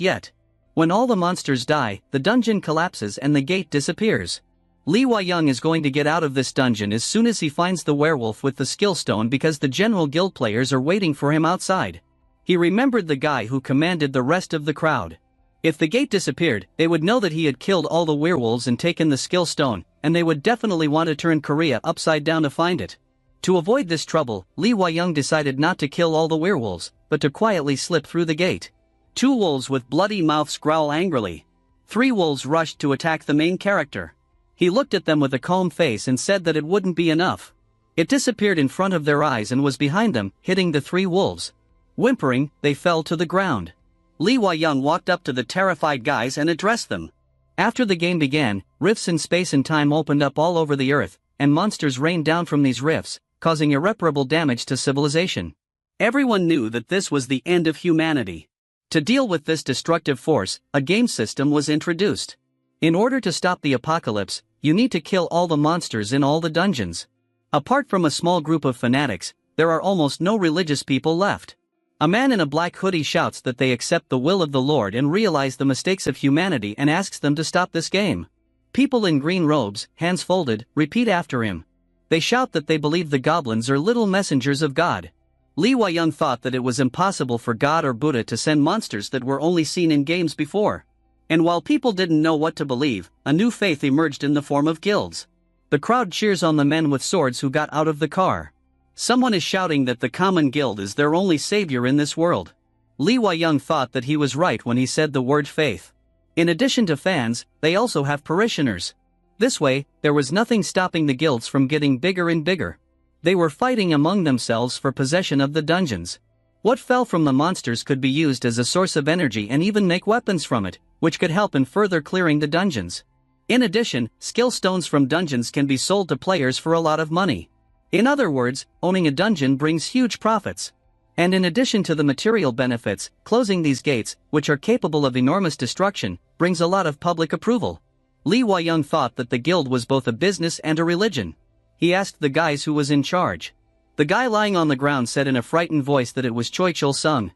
yet. When all the monsters die, the dungeon collapses and the gate disappears. Lee Wai-young is going to get out of this dungeon as soon as he finds the werewolf with the skill stone, because the general guild players are waiting for him outside. He remembered the guy who commanded the rest of the crowd. If the gate disappeared, they would know that he had killed all the werewolves and taken the skill stone, and they would definitely want to turn Korea upside down to find it. To avoid this trouble, Lee Wai-young decided not to kill all the werewolves, but to quietly slip through the gate. 2 wolves with bloody mouths growl angrily. 3 wolves rushed to attack the main character. He looked at them with a calm face and said that it wouldn't be enough. It disappeared in front of their eyes and was behind them, hitting the three wolves. Whimpering, they fell to the ground. Li Huayang walked up to the terrified guys and addressed them. After the game began, rifts in space and time opened up all over the earth, and monsters rained down from these rifts, causing irreparable damage to civilization. Everyone knew that this was the end of humanity. To deal with this destructive force, a game system was introduced. In order to stop the apocalypse, you need to kill all the monsters in all the dungeons. Apart from a small group of fanatics, there are almost no religious people left. A man in a black hoodie shouts that they accept the will of the Lord and realize the mistakes of humanity and asks them to stop this game. People in green robes, hands folded, repeat after him. They shout that they believe the goblins are little messengers of God. Li Huayang thought that it was impossible for God or Buddha to send monsters that were only seen in games before. And while people didn't know what to believe, a new faith emerged in the form of guilds. The crowd cheers on the men with swords who got out of the car. Someone is shouting that the common guild is their only savior in this world. Li Huayang thought that he was right when he said the word faith. In addition to fans, they also have parishioners. This way, there was nothing stopping the guilds from getting bigger and bigger. They were fighting among themselves for possession of the dungeons. What fell from the monsters could be used as a source of energy and even make weapons from it, which could help in further clearing the dungeons. In addition, skill stones from dungeons can be sold to players for a lot of money. In other words, owning a dungeon brings huge profits. And in addition to the material benefits, closing these gates, which are capable of enormous destruction, brings a lot of public approval. Li Huayang thought that the guild was both a business and a religion. He asked the guys who was in charge. The guy lying on the ground said in a frightened voice that it was Choi Chul Sung.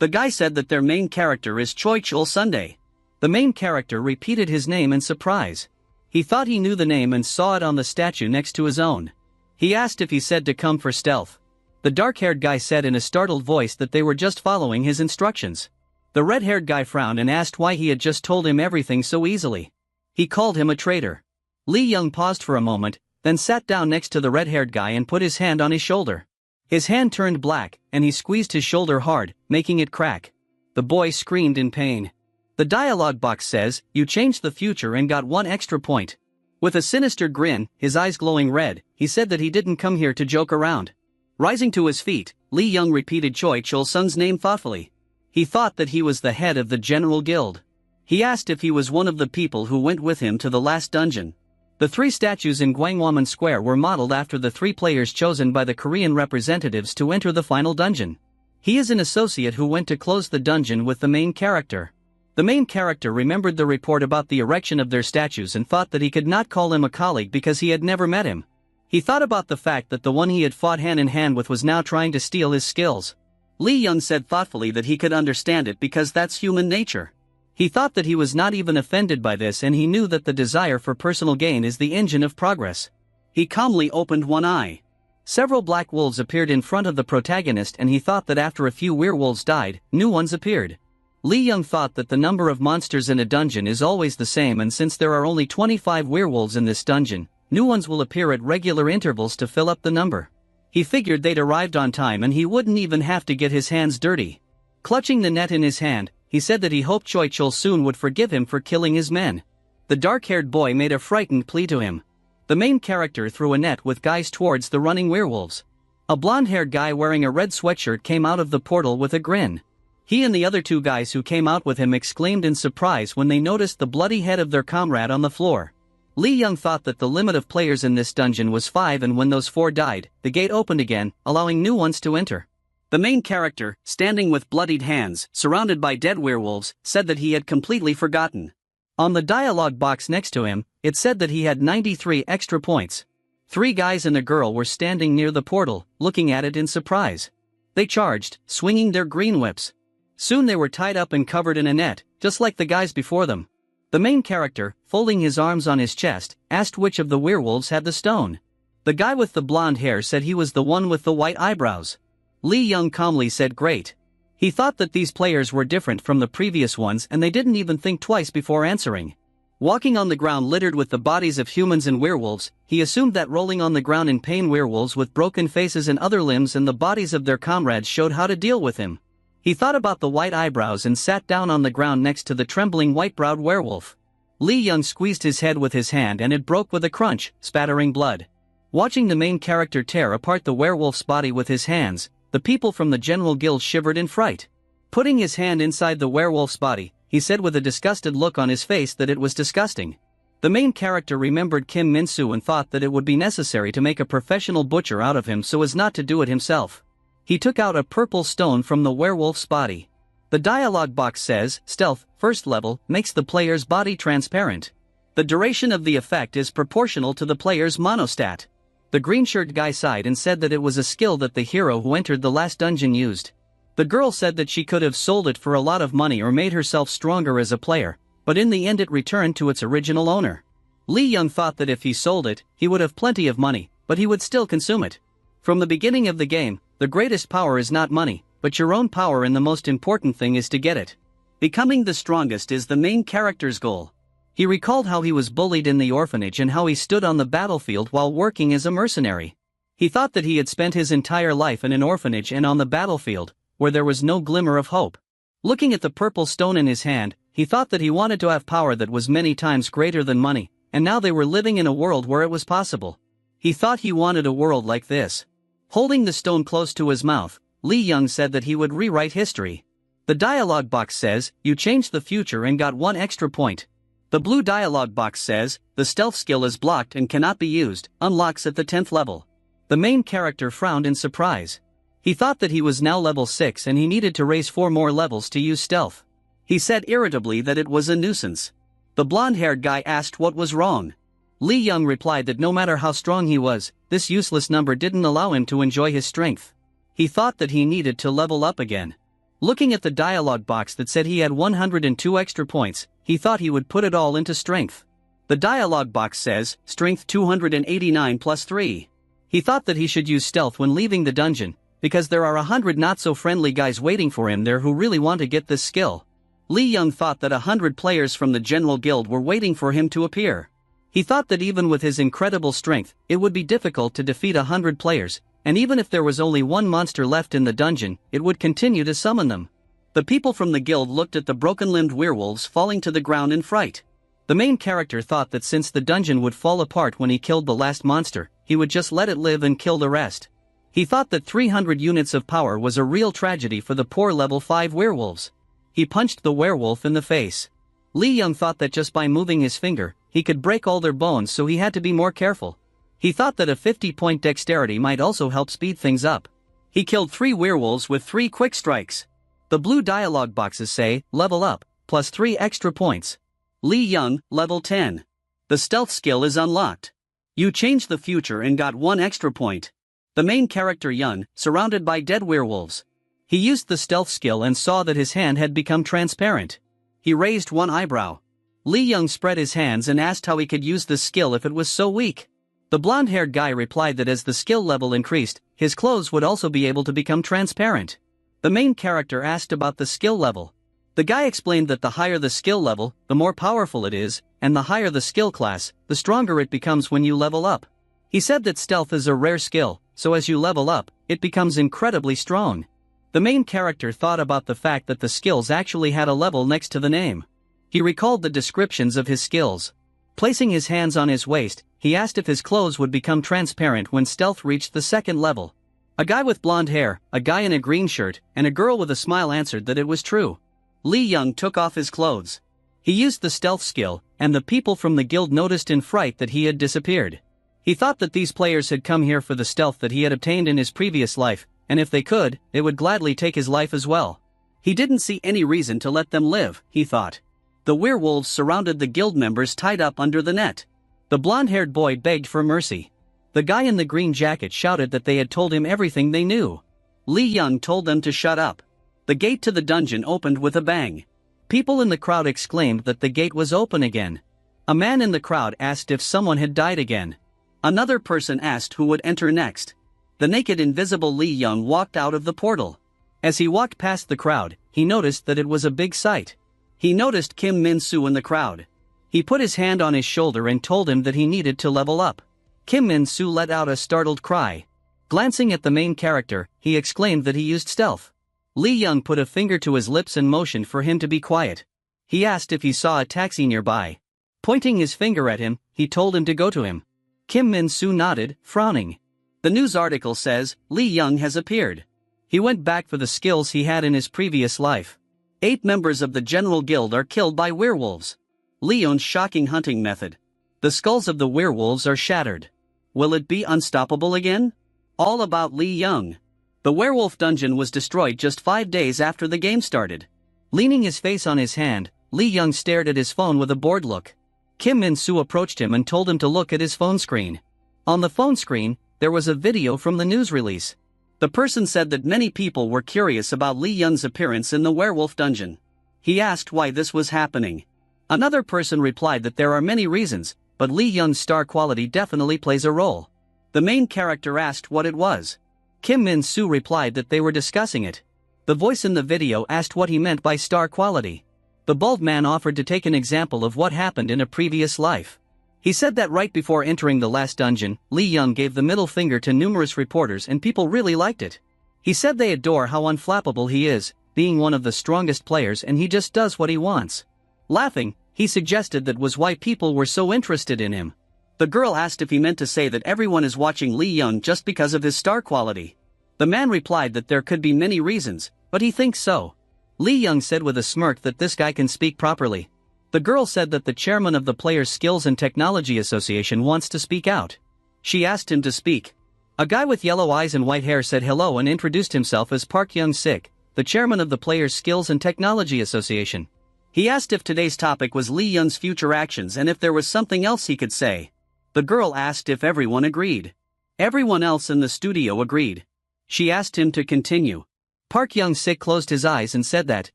The guy said that their main character is Choi Chul Sunday. The main character repeated his name in surprise. He thought he knew the name and saw it on the statue next to his own. He asked if he said to come for stealth. The dark-haired guy said in a startled voice that they were just following his instructions. The red-haired guy frowned and asked why he had just told him everything so easily. He called him a traitor. Li Young paused for a moment, then sat down next to the red-haired guy and put his hand on his shoulder. His hand turned black, and he squeezed his shoulder hard, making it crack. The boy screamed in pain. The dialogue box says, "You changed the future and got 1 extra point." With a sinister grin, his eyes glowing red, he said that he didn't come here to joke around. Rising to his feet, Li Young repeated Choi Chul Sung's name thoughtfully. He thought that he was the head of the General Guild. He asked if he was one of the people who went with him to the last dungeon. The 3 statues in Gwanghwamun Square were modeled after the 3 players chosen by the Korean representatives to enter the final dungeon. He is an associate who went to close the dungeon with the main character. The main character remembered the report about the erection of their statues and thought that he could not call him a colleague because he had never met him. He thought about the fact that the one he had fought hand in hand with was now trying to steal his skills. Li Young said thoughtfully that he could understand it because that's human nature. He thought that he was not even offended by this, and he knew that the desire for personal gain is the engine of progress. He calmly opened one eye. Several black wolves appeared in front of the protagonist, and he thought that after a few werewolves died, new ones appeared. Li Young thought that the number of monsters in a dungeon is always the same, and since there are only 25 werewolves in this dungeon, new ones will appear at regular intervals to fill up the number. He figured they'd arrived on time and he wouldn't even have to get his hands dirty. Clutching the net in his hand, he said that he hoped Choi Chul soon would forgive him for killing his men. The dark-haired boy made a frightened plea to him. The main character threw a net with guys towards the running werewolves. A blonde-haired guy wearing a red sweatshirt came out of the portal with a grin. He and the other 2 guys who came out with him exclaimed in surprise when they noticed the bloody head of their comrade on the floor. Li Young thought that the limit of players in this dungeon was 5, and when those 4 died, the gate opened again, allowing new ones to enter. The main character, standing with bloodied hands, surrounded by dead werewolves, said that he had completely forgotten. On the dialogue box next to him, it said that he had 93 extra points. 3 guys and a girl were standing near the portal, looking at it in surprise. They charged, swinging their green whips. Soon they were tied up and covered in a net, just like the guys before them. The main character, folding his arms on his chest, asked which of the werewolves had the stone. The guy with the blonde hair said he was the one with the white eyebrows. Li Young calmly said great. He thought that these players were different from the previous ones, and they didn't even think twice before answering. Walking on the ground littered with the bodies of humans and werewolves, he assumed that rolling on the ground in pain werewolves with broken faces and other limbs and the bodies of their comrades showed how to deal with him. He thought about the white eyebrows and sat down on the ground next to the trembling white-browed werewolf. Lee Young squeezed his head with his hand and it broke with a crunch, spattering blood. Watching the main character tear apart the werewolf's body with his hands, the people from the general guild shivered in fright. Putting his hand inside the werewolf's body, he said with a disgusted look on his face that it was disgusting. The main character remembered Kim Min-soo and thought that it would be necessary to make a professional butcher out of him so as not to do it himself. He took out a purple stone from the werewolf's body. The dialogue box says, Stealth, first level, makes the player's body transparent. The duration of the effect is proportional to the player's monostat. The green shirt guy sighed and said that it was a skill that the hero who entered the last dungeon used. The girl said that she could have sold it for a lot of money or made herself stronger as a player, but in the end it returned to its original owner. Lee Young thought that if he sold it, he would have plenty of money, but he would still consume it. From the beginning of the game, the greatest power is not money, but your own power, and the most important thing is to get it. Becoming the strongest is the main character's goal. He recalled how he was bullied in the orphanage and how he stood on the battlefield while working as a mercenary. He thought that he had spent his entire life in an orphanage and on the battlefield, where there was no glimmer of hope. Looking at the purple stone in his hand, he thought that he wanted to have power that was many times greater than money, and now they were living in a world where it was possible. He thought he wanted a world like this. Holding the stone close to his mouth, Lee Young said that he would rewrite history. The dialogue box says, you changed the future and got 1 extra point. The blue dialogue box says, the stealth skill is blocked and cannot be used, unlocks at the 10th level. The main character frowned in surprise. He thought that he was now level 6 and he needed to raise 4 more levels to use stealth. He said irritably that it was a nuisance. The blonde-haired guy asked what was wrong. Lee Young replied that no matter how strong he was, this useless number didn't allow him to enjoy his strength. He thought that he needed to level up again. Looking at the dialogue box that said he had 102 extra points, he thought he would put it all into strength. The dialogue box says, strength 289 plus 3. He thought that he should use stealth when leaving the dungeon, because there are 100 not-so-friendly guys waiting for him there who really want to get this skill. Lee Young thought that 100 players from the general guild were waiting for him to appear. He thought that even with his incredible strength, it would be difficult to defeat 100 players, and even if there was only one monster left in the dungeon, it would continue to summon them. The people from the guild looked at the broken-limbed werewolves falling to the ground in fright. The main character thought that since the dungeon would fall apart when he killed the last monster, he would just let it live and kill the rest. He thought that 300 units of power was a real tragedy for the poor level 5 werewolves. He punched the werewolf in the face. Lee Young thought that just by moving his finger, he could break all their bones, so he had to be more careful. He thought that a 50-point dexterity might also help speed things up. He killed 3 werewolves with 3 quick strikes. The blue dialogue boxes say, level up, plus 3 extra points. Lee Young, level 10. The stealth skill is unlocked. You changed the future and got 1 extra point. The main character Young, surrounded by dead werewolves. He used the stealth skill and saw that his hand had become transparent. He raised 1 eyebrow. Lee Young spread his hands and asked how he could use this skill if it was so weak. The blonde-haired guy replied that as the skill level increased, his clothes would also be able to become transparent. The main character asked about the skill level. The guy explained that the higher the skill level, the more powerful it is, and the higher the skill class, the stronger it becomes when you level up. He said that stealth is a rare skill, so as you level up, it becomes incredibly strong. The main character thought about the fact that the skills actually had a level next to the name. He recalled the descriptions of his skills. Placing his hands on his waist, he asked if his clothes would become transparent when stealth reached the 2nd level. A guy with blonde hair, a guy in a green shirt, and a girl with a smile answered that it was true. Lee Young took off his clothes. He used the stealth skill, and the people from the guild noticed in fright that he had disappeared. He thought that these players had come here for the stealth that he had obtained in his previous life, and if they could, they would gladly take his life as well. He didn't see any reason to let them live, he thought. The werewolves surrounded the guild members tied up under the net. The blonde-haired boy begged for mercy. The guy in the green jacket shouted that they had told him everything they knew. Lee Young told them to shut up. The gate to the dungeon opened with a bang. People in the crowd exclaimed that the gate was open again. A man in the crowd asked if someone had died again. Another person asked who would enter next. The naked invisible Lee Young walked out of the portal. As he walked past the crowd, he noticed that it was a big sight. He noticed Kim Min-soo in the crowd. He put his hand on his shoulder and told him that he needed to level up. Kim Min-soo let out a startled cry. Glancing at the main character, he exclaimed that he used stealth. Lee Young put a finger to his lips and motioned for him to be quiet. He asked if he saw a taxi nearby. Pointing his finger at him, he told him to go to him. Kim Min-soo nodded, frowning. The news article says, Lee Young has appeared. He went back for the skills he had in his previous life. 8 members of the General Guild are killed by werewolves. Lee Young's shocking hunting method. The skulls of the werewolves are shattered. Will it be unstoppable again? All about Lee Young. The werewolf dungeon was destroyed just 5 days after the game started. Leaning his face on his hand, Lee Young stared at his phone with a bored look. Kim Min-soo approached him and told him to look at his phone screen. On the phone screen, there was a video from the news release. The person said that many people were curious about Lee Young's appearance in the werewolf dungeon. He asked why this was happening. Another person replied that there are many reasons, but Lee Young's star quality definitely plays a role. The main character asked what it was. Kim Min-soo replied that they were discussing it. The voice in the video asked what he meant by star quality. The bald man offered to take an example of what happened in a previous life. He said that right before entering the last dungeon, Lee Young gave the middle finger to numerous reporters and people really liked it. He said they adore how unflappable he is, being one of the strongest players, and he just does what he wants. Laughing, he suggested that was why people were so interested in him. The girl asked if he meant to say that everyone is watching Lee Young just because of his star quality. The man replied that there could be many reasons, but he thinks so. Lee Young said with a smirk that this guy can speak properly. The girl said that the chairman of the Players Skills and Technology Association wants to speak out. She asked him to speak. A guy with yellow eyes and white hair said hello and introduced himself as Park Young-sik, the chairman of the Players Skills and Technology Association. He asked if today's topic was Lee Young's future actions and if there was something else he could say. The girl asked if everyone agreed. Everyone else in the studio agreed. She asked him to continue. Park Young-sik closed his eyes and said that,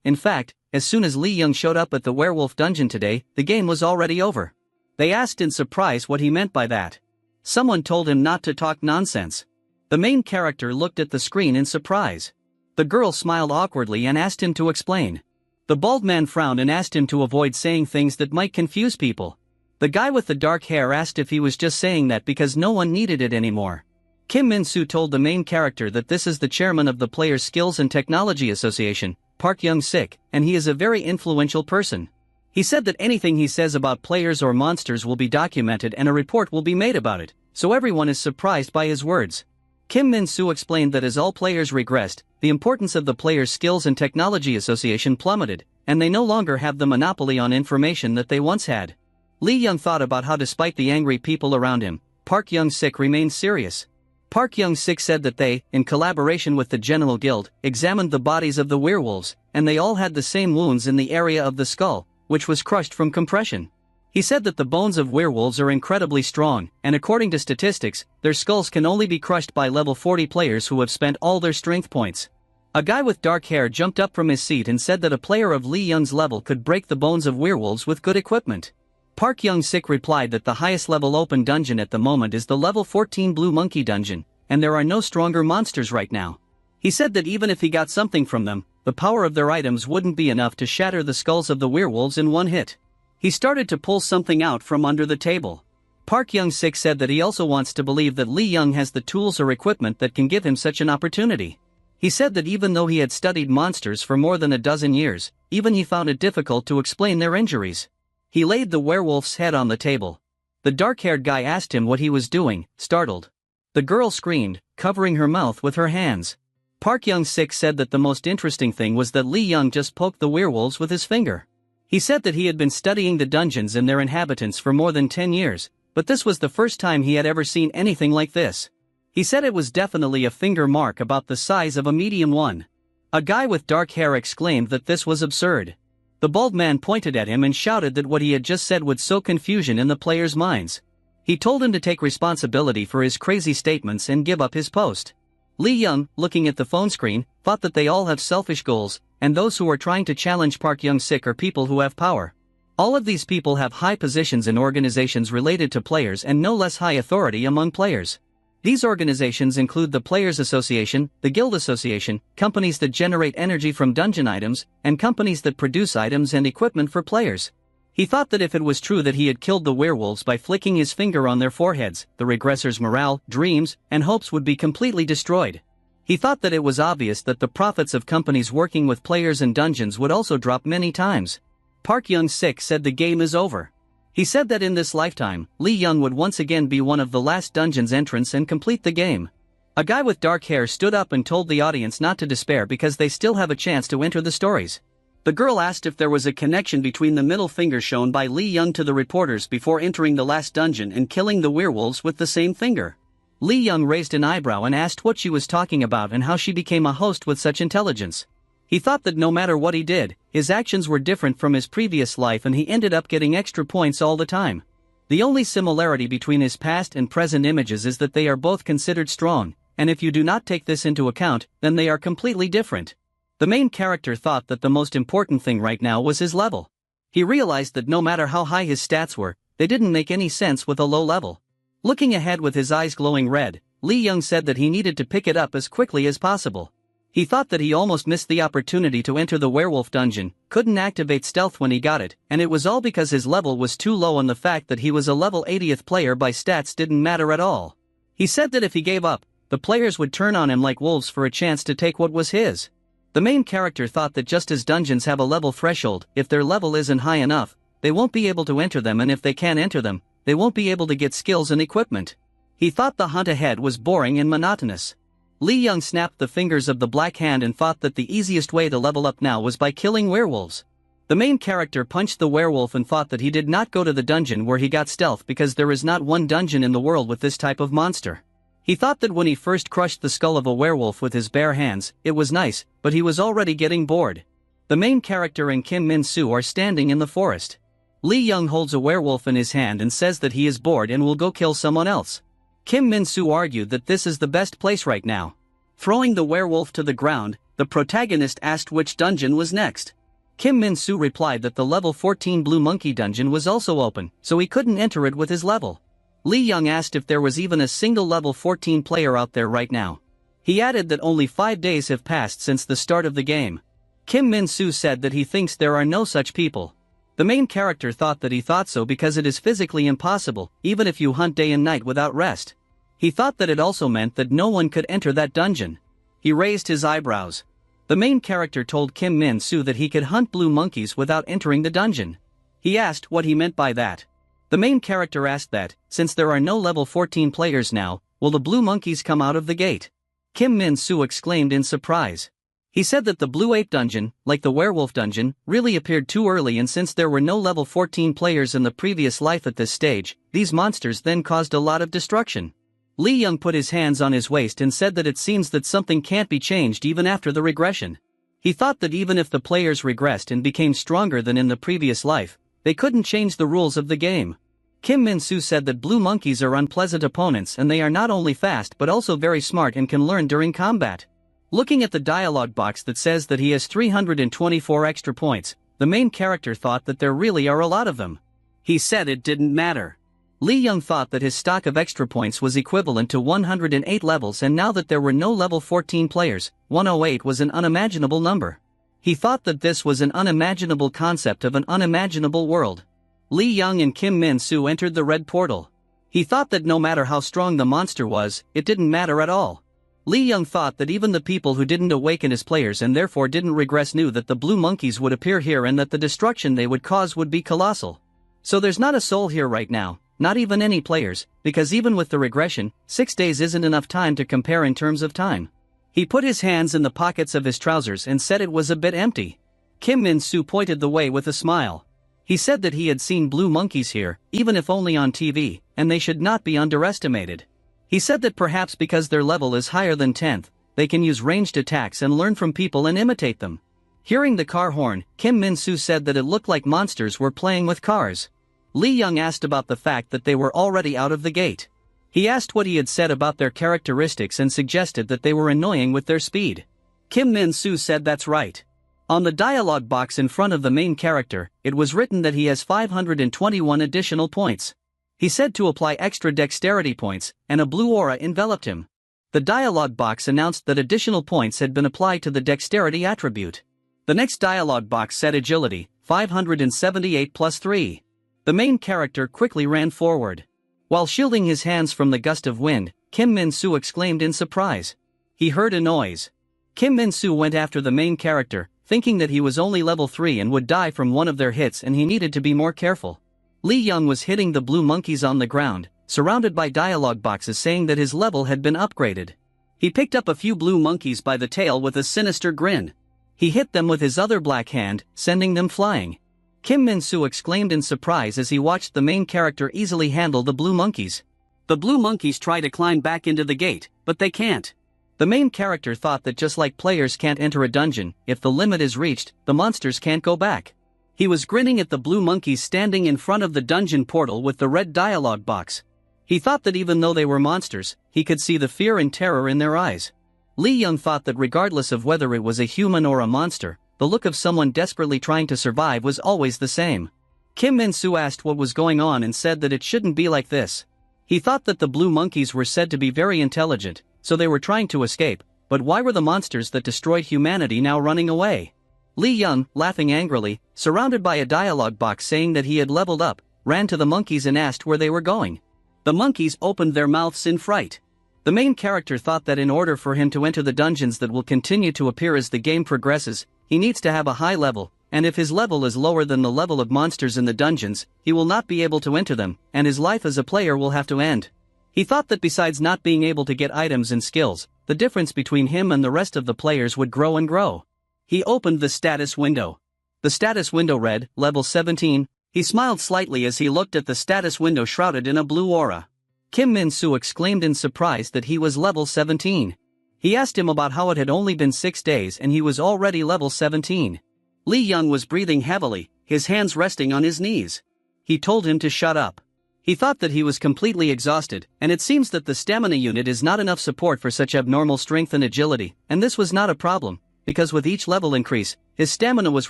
in fact, as soon as Lee Young showed up at the werewolf dungeon today, the game was already over. They asked in surprise what he meant by that. Someone told him not to talk nonsense. The main character looked at the screen in surprise. The girl smiled awkwardly and asked him to explain. The bald man frowned and asked him to avoid saying things that might confuse people. The guy with the dark hair asked if he was just saying that because no one needed it anymore. Kim Min-soo told the main character that this is the chairman of the Players Skills and Technology Association, Park Young-sik, and he is a very influential person. He said that anything he says about players or monsters will be documented and a report will be made about it, so everyone is surprised by his words. Kim Min-soo explained that as all players regressed, the importance of the Players Skills and Technology Association plummeted, and they no longer have the monopoly on information that they once had. Lee Young thought about how despite the angry people around him, Park Young-sik remained serious. Park Young-sik said that they, in collaboration with the General Guild, examined the bodies of the werewolves, and they all had the same wounds in the area of the skull, which was crushed from compression. He said that the bones of werewolves are incredibly strong, and according to statistics, their skulls can only be crushed by level 40 players who have spent all their strength points. A guy with dark hair jumped up from his seat and said that a player of Lee Young's level could break the bones of werewolves with good equipment. Park Young-sik replied that the highest level open dungeon at the moment is the level 14 Blue Monkey dungeon, and there are no stronger monsters right now. He said that even if he got something from them, the power of their items wouldn't be enough to shatter the skulls of the werewolves in one hit. He started to pull something out from under the table. Park Young-sik said that he also wants to believe that Lee Young has the tools or equipment that can give him such an opportunity. He said that even though he had studied monsters for more than a dozen years, even he found it difficult to explain their injuries. He laid the werewolf's head on the table. The dark-haired guy asked him what he was doing, startled. The girl screamed, covering her mouth with her hands. Park Young-sik said that the most interesting thing was that Lee Young just poked the werewolves with his finger. He said that he had been studying the dungeons and their inhabitants for more than 10 years, but this was the first time he had ever seen anything like this. He said it was definitely a finger mark about the size of a medium one. A guy with dark hair exclaimed that this was absurd. The bald man pointed at him and shouted that what he had just said would sow confusion in the players' minds. He told him to take responsibility for his crazy statements and give up his post. Lee Young, looking at the phone screen, thought that they all have selfish goals, and those who are trying to challenge Park Young-sik are people who have power. All of these people have high positions in organizations related to players and no less high authority among players. These organizations include the Players Association, the Guild Association, companies that generate energy from dungeon items, and companies that produce items and equipment for players. He thought that if it was true that he had killed the werewolves by flicking his finger on their foreheads, the regressors' morale, dreams, and hopes would be completely destroyed. He thought that it was obvious that the profits of companies working with players and dungeons would also drop many times. Park Young-sik said the game is over. He said that in this lifetime, Lee Young would once again be one of the last dungeon's entrants and complete the game. A guy with dark hair stood up and told the audience not to despair because they still have a chance to enter the stories. The girl asked if there was a connection between the middle finger shown by Lee Young to the reporters before entering the last dungeon and killing the werewolves with the same finger. Lee Young raised an eyebrow and asked what she was talking about and how she became a host with such intelligence. He thought that no matter what he did, his actions were different from his previous life and he ended up getting extra points all the time. The only similarity between his past and present images is that they are both considered strong, and if you do not take this into account, then they are completely different. The main character thought that the most important thing right now was his level. He realized that no matter how high his stats were, they didn't make any sense with a low level. Looking ahead with his eyes glowing red, Lee Young said that he needed to pick it up as quickly as possible. He thought that he almost missed the opportunity to enter the werewolf dungeon, couldn't activate stealth when he got it, and it was all because his level was too low and the fact that he was a level 80th player by stats didn't matter at all. He said that if he gave up, the players would turn on him like wolves for a chance to take what was his. The main character thought that just as dungeons have a level threshold, if their level isn't high enough, they won't be able to enter them, and if they can't enter them, they won't be able to get skills and equipment. He thought the hunt ahead was boring and monotonous. Lee Young snapped the fingers of the black hand and thought that the easiest way to level up now was by killing werewolves. The main character punched the werewolf and thought that he did not go to the dungeon where he got stealth because there is not one dungeon in the world with this type of monster. He thought that when he first crushed the skull of a werewolf with his bare hands, it was nice, but he was already getting bored. The main character and Kim Min-soo are standing in the forest. Lee Young holds a werewolf in his hand and says that he is bored and will go kill someone else. Kim Min-soo argued that this is the best place right now. Throwing the werewolf to the ground, the protagonist asked which dungeon was next. Kim Min-soo replied that the level 14 Blue Monkey dungeon was also open, so he couldn't enter it with his level. Lee Young asked if there was even a single level 14 player out there right now. He added that only 5 days have passed since the start of the game. Kim Min-soo said that he thinks there are no such people. The main character thought that he thought so because it is physically impossible, even if you hunt day and night without rest. He thought that it also meant that no one could enter that dungeon. He raised his eyebrows. The main character told Kim Min-soo that he could hunt blue monkeys without entering the dungeon. He asked what he meant by that. The main character asked that, since there are no level 14 players now, will the blue monkeys come out of the gate? Kim Min-soo exclaimed in surprise. He said that the Blue Ape dungeon, like the Werewolf dungeon, really appeared too early, and since there were no level 14 players in the previous life at this stage, these monsters then caused a lot of destruction. Lee Young put his hands on his waist and said that it seems that something can't be changed even after the regression. He thought that even if the players regressed and became stronger than in the previous life, they couldn't change the rules of the game. Kim Min-soo said that blue monkeys are unpleasant opponents and they are not only fast but also very smart and can learn during combat. Looking at the dialogue box that says that he has 324 extra points, the main character thought that there really are a lot of them. He said it didn't matter. Lee Young thought that his stock of extra points was equivalent to 108 levels, and now that there were no level 14 players, 108 was an unimaginable number. He thought that this was an unimaginable concept of an unimaginable world. Lee Young and Kim Min-soo entered the red portal. He thought that no matter how strong the monster was, it didn't matter at all. Lee Young thought that even the people who didn't awaken as players and therefore didn't regress knew that the blue monkeys would appear here and that the destruction they would cause would be colossal. So there's not a soul here right now, not even any players, because even with the regression, 6 days isn't enough time to compare in terms of time. He put his hands in the pockets of his trousers and said it was a bit empty. Kim Min-soo pointed the way with a smile. He said that he had seen blue monkeys here, even if only on TV, and they should not be underestimated. He said that perhaps because their level is higher than 10th, they can use ranged attacks and learn from people and imitate them. Hearing the car horn, Kim Min-soo said that it looked like monsters were playing with cars. Lee Young asked about the fact that they were already out of the gate. He asked what he had said about their characteristics and suggested that they were annoying with their speed. Kim Min-soo said that's right. On the dialogue box in front of the main character, it was written that he has 521 additional points. He said to apply extra dexterity points, and a blue aura enveloped him. The dialogue box announced that additional points had been applied to the dexterity attribute. The next dialogue box said agility, 578 plus 3. The main character quickly ran forward. While shielding his hands from the gust of wind, Kim Min-soo exclaimed in surprise. He heard a noise. Kim Min-soo went after the main character, thinking that he was only level 3 and would die from one of their hits and he needed to be more careful. Lee Young was hitting the blue monkeys on the ground, surrounded by dialogue boxes saying that his level had been upgraded. He picked up a few blue monkeys by the tail with a sinister grin. He hit them with his other black hand, sending them flying. Kim Min-soo exclaimed in surprise as he watched the main character easily handle the blue monkeys. The blue monkeys try to climb back into the gate, but they can't. The main character thought that just like players can't enter a dungeon, if the limit is reached, the monsters can't go back. He was grinning at the blue monkeys standing in front of the dungeon portal with the red dialogue box. He thought that even though they were monsters, he could see the fear and terror in their eyes. Lee Young thought that regardless of whether it was a human or a monster, the look of someone desperately trying to survive was always the same. Kim Min-soo asked what was going on and said that it shouldn't be like this. He thought that the blue monkeys were said to be very intelligent, so they were trying to escape, but why were the monsters that destroyed humanity now running away? Lee Young, laughing angrily, surrounded by a dialogue box saying that he had leveled up, ran to the monkeys and asked where they were going. The monkeys opened their mouths in fright. The main character thought that in order for him to enter the dungeons that will continue to appear as the game progresses, he needs to have a high level, and if his level is lower than the level of monsters in the dungeons, he will not be able to enter them, and his life as a player will have to end. He thought that besides not being able to get items and skills, the difference between him and the rest of the players would grow and grow. He opened the status window. The status window read, Level 17. He smiled slightly as he looked at the status window shrouded in a blue aura. Kim Min-soo exclaimed in surprise that he was level 17. He asked him about how it had only been 6 days and he was already level 17. Lee Young was breathing heavily, his hands resting on his knees. He told him to shut up. He thought that he was completely exhausted, and it seems that the stamina unit is not enough support for such abnormal strength and agility, and this was not a problem, because with each level increase, his stamina was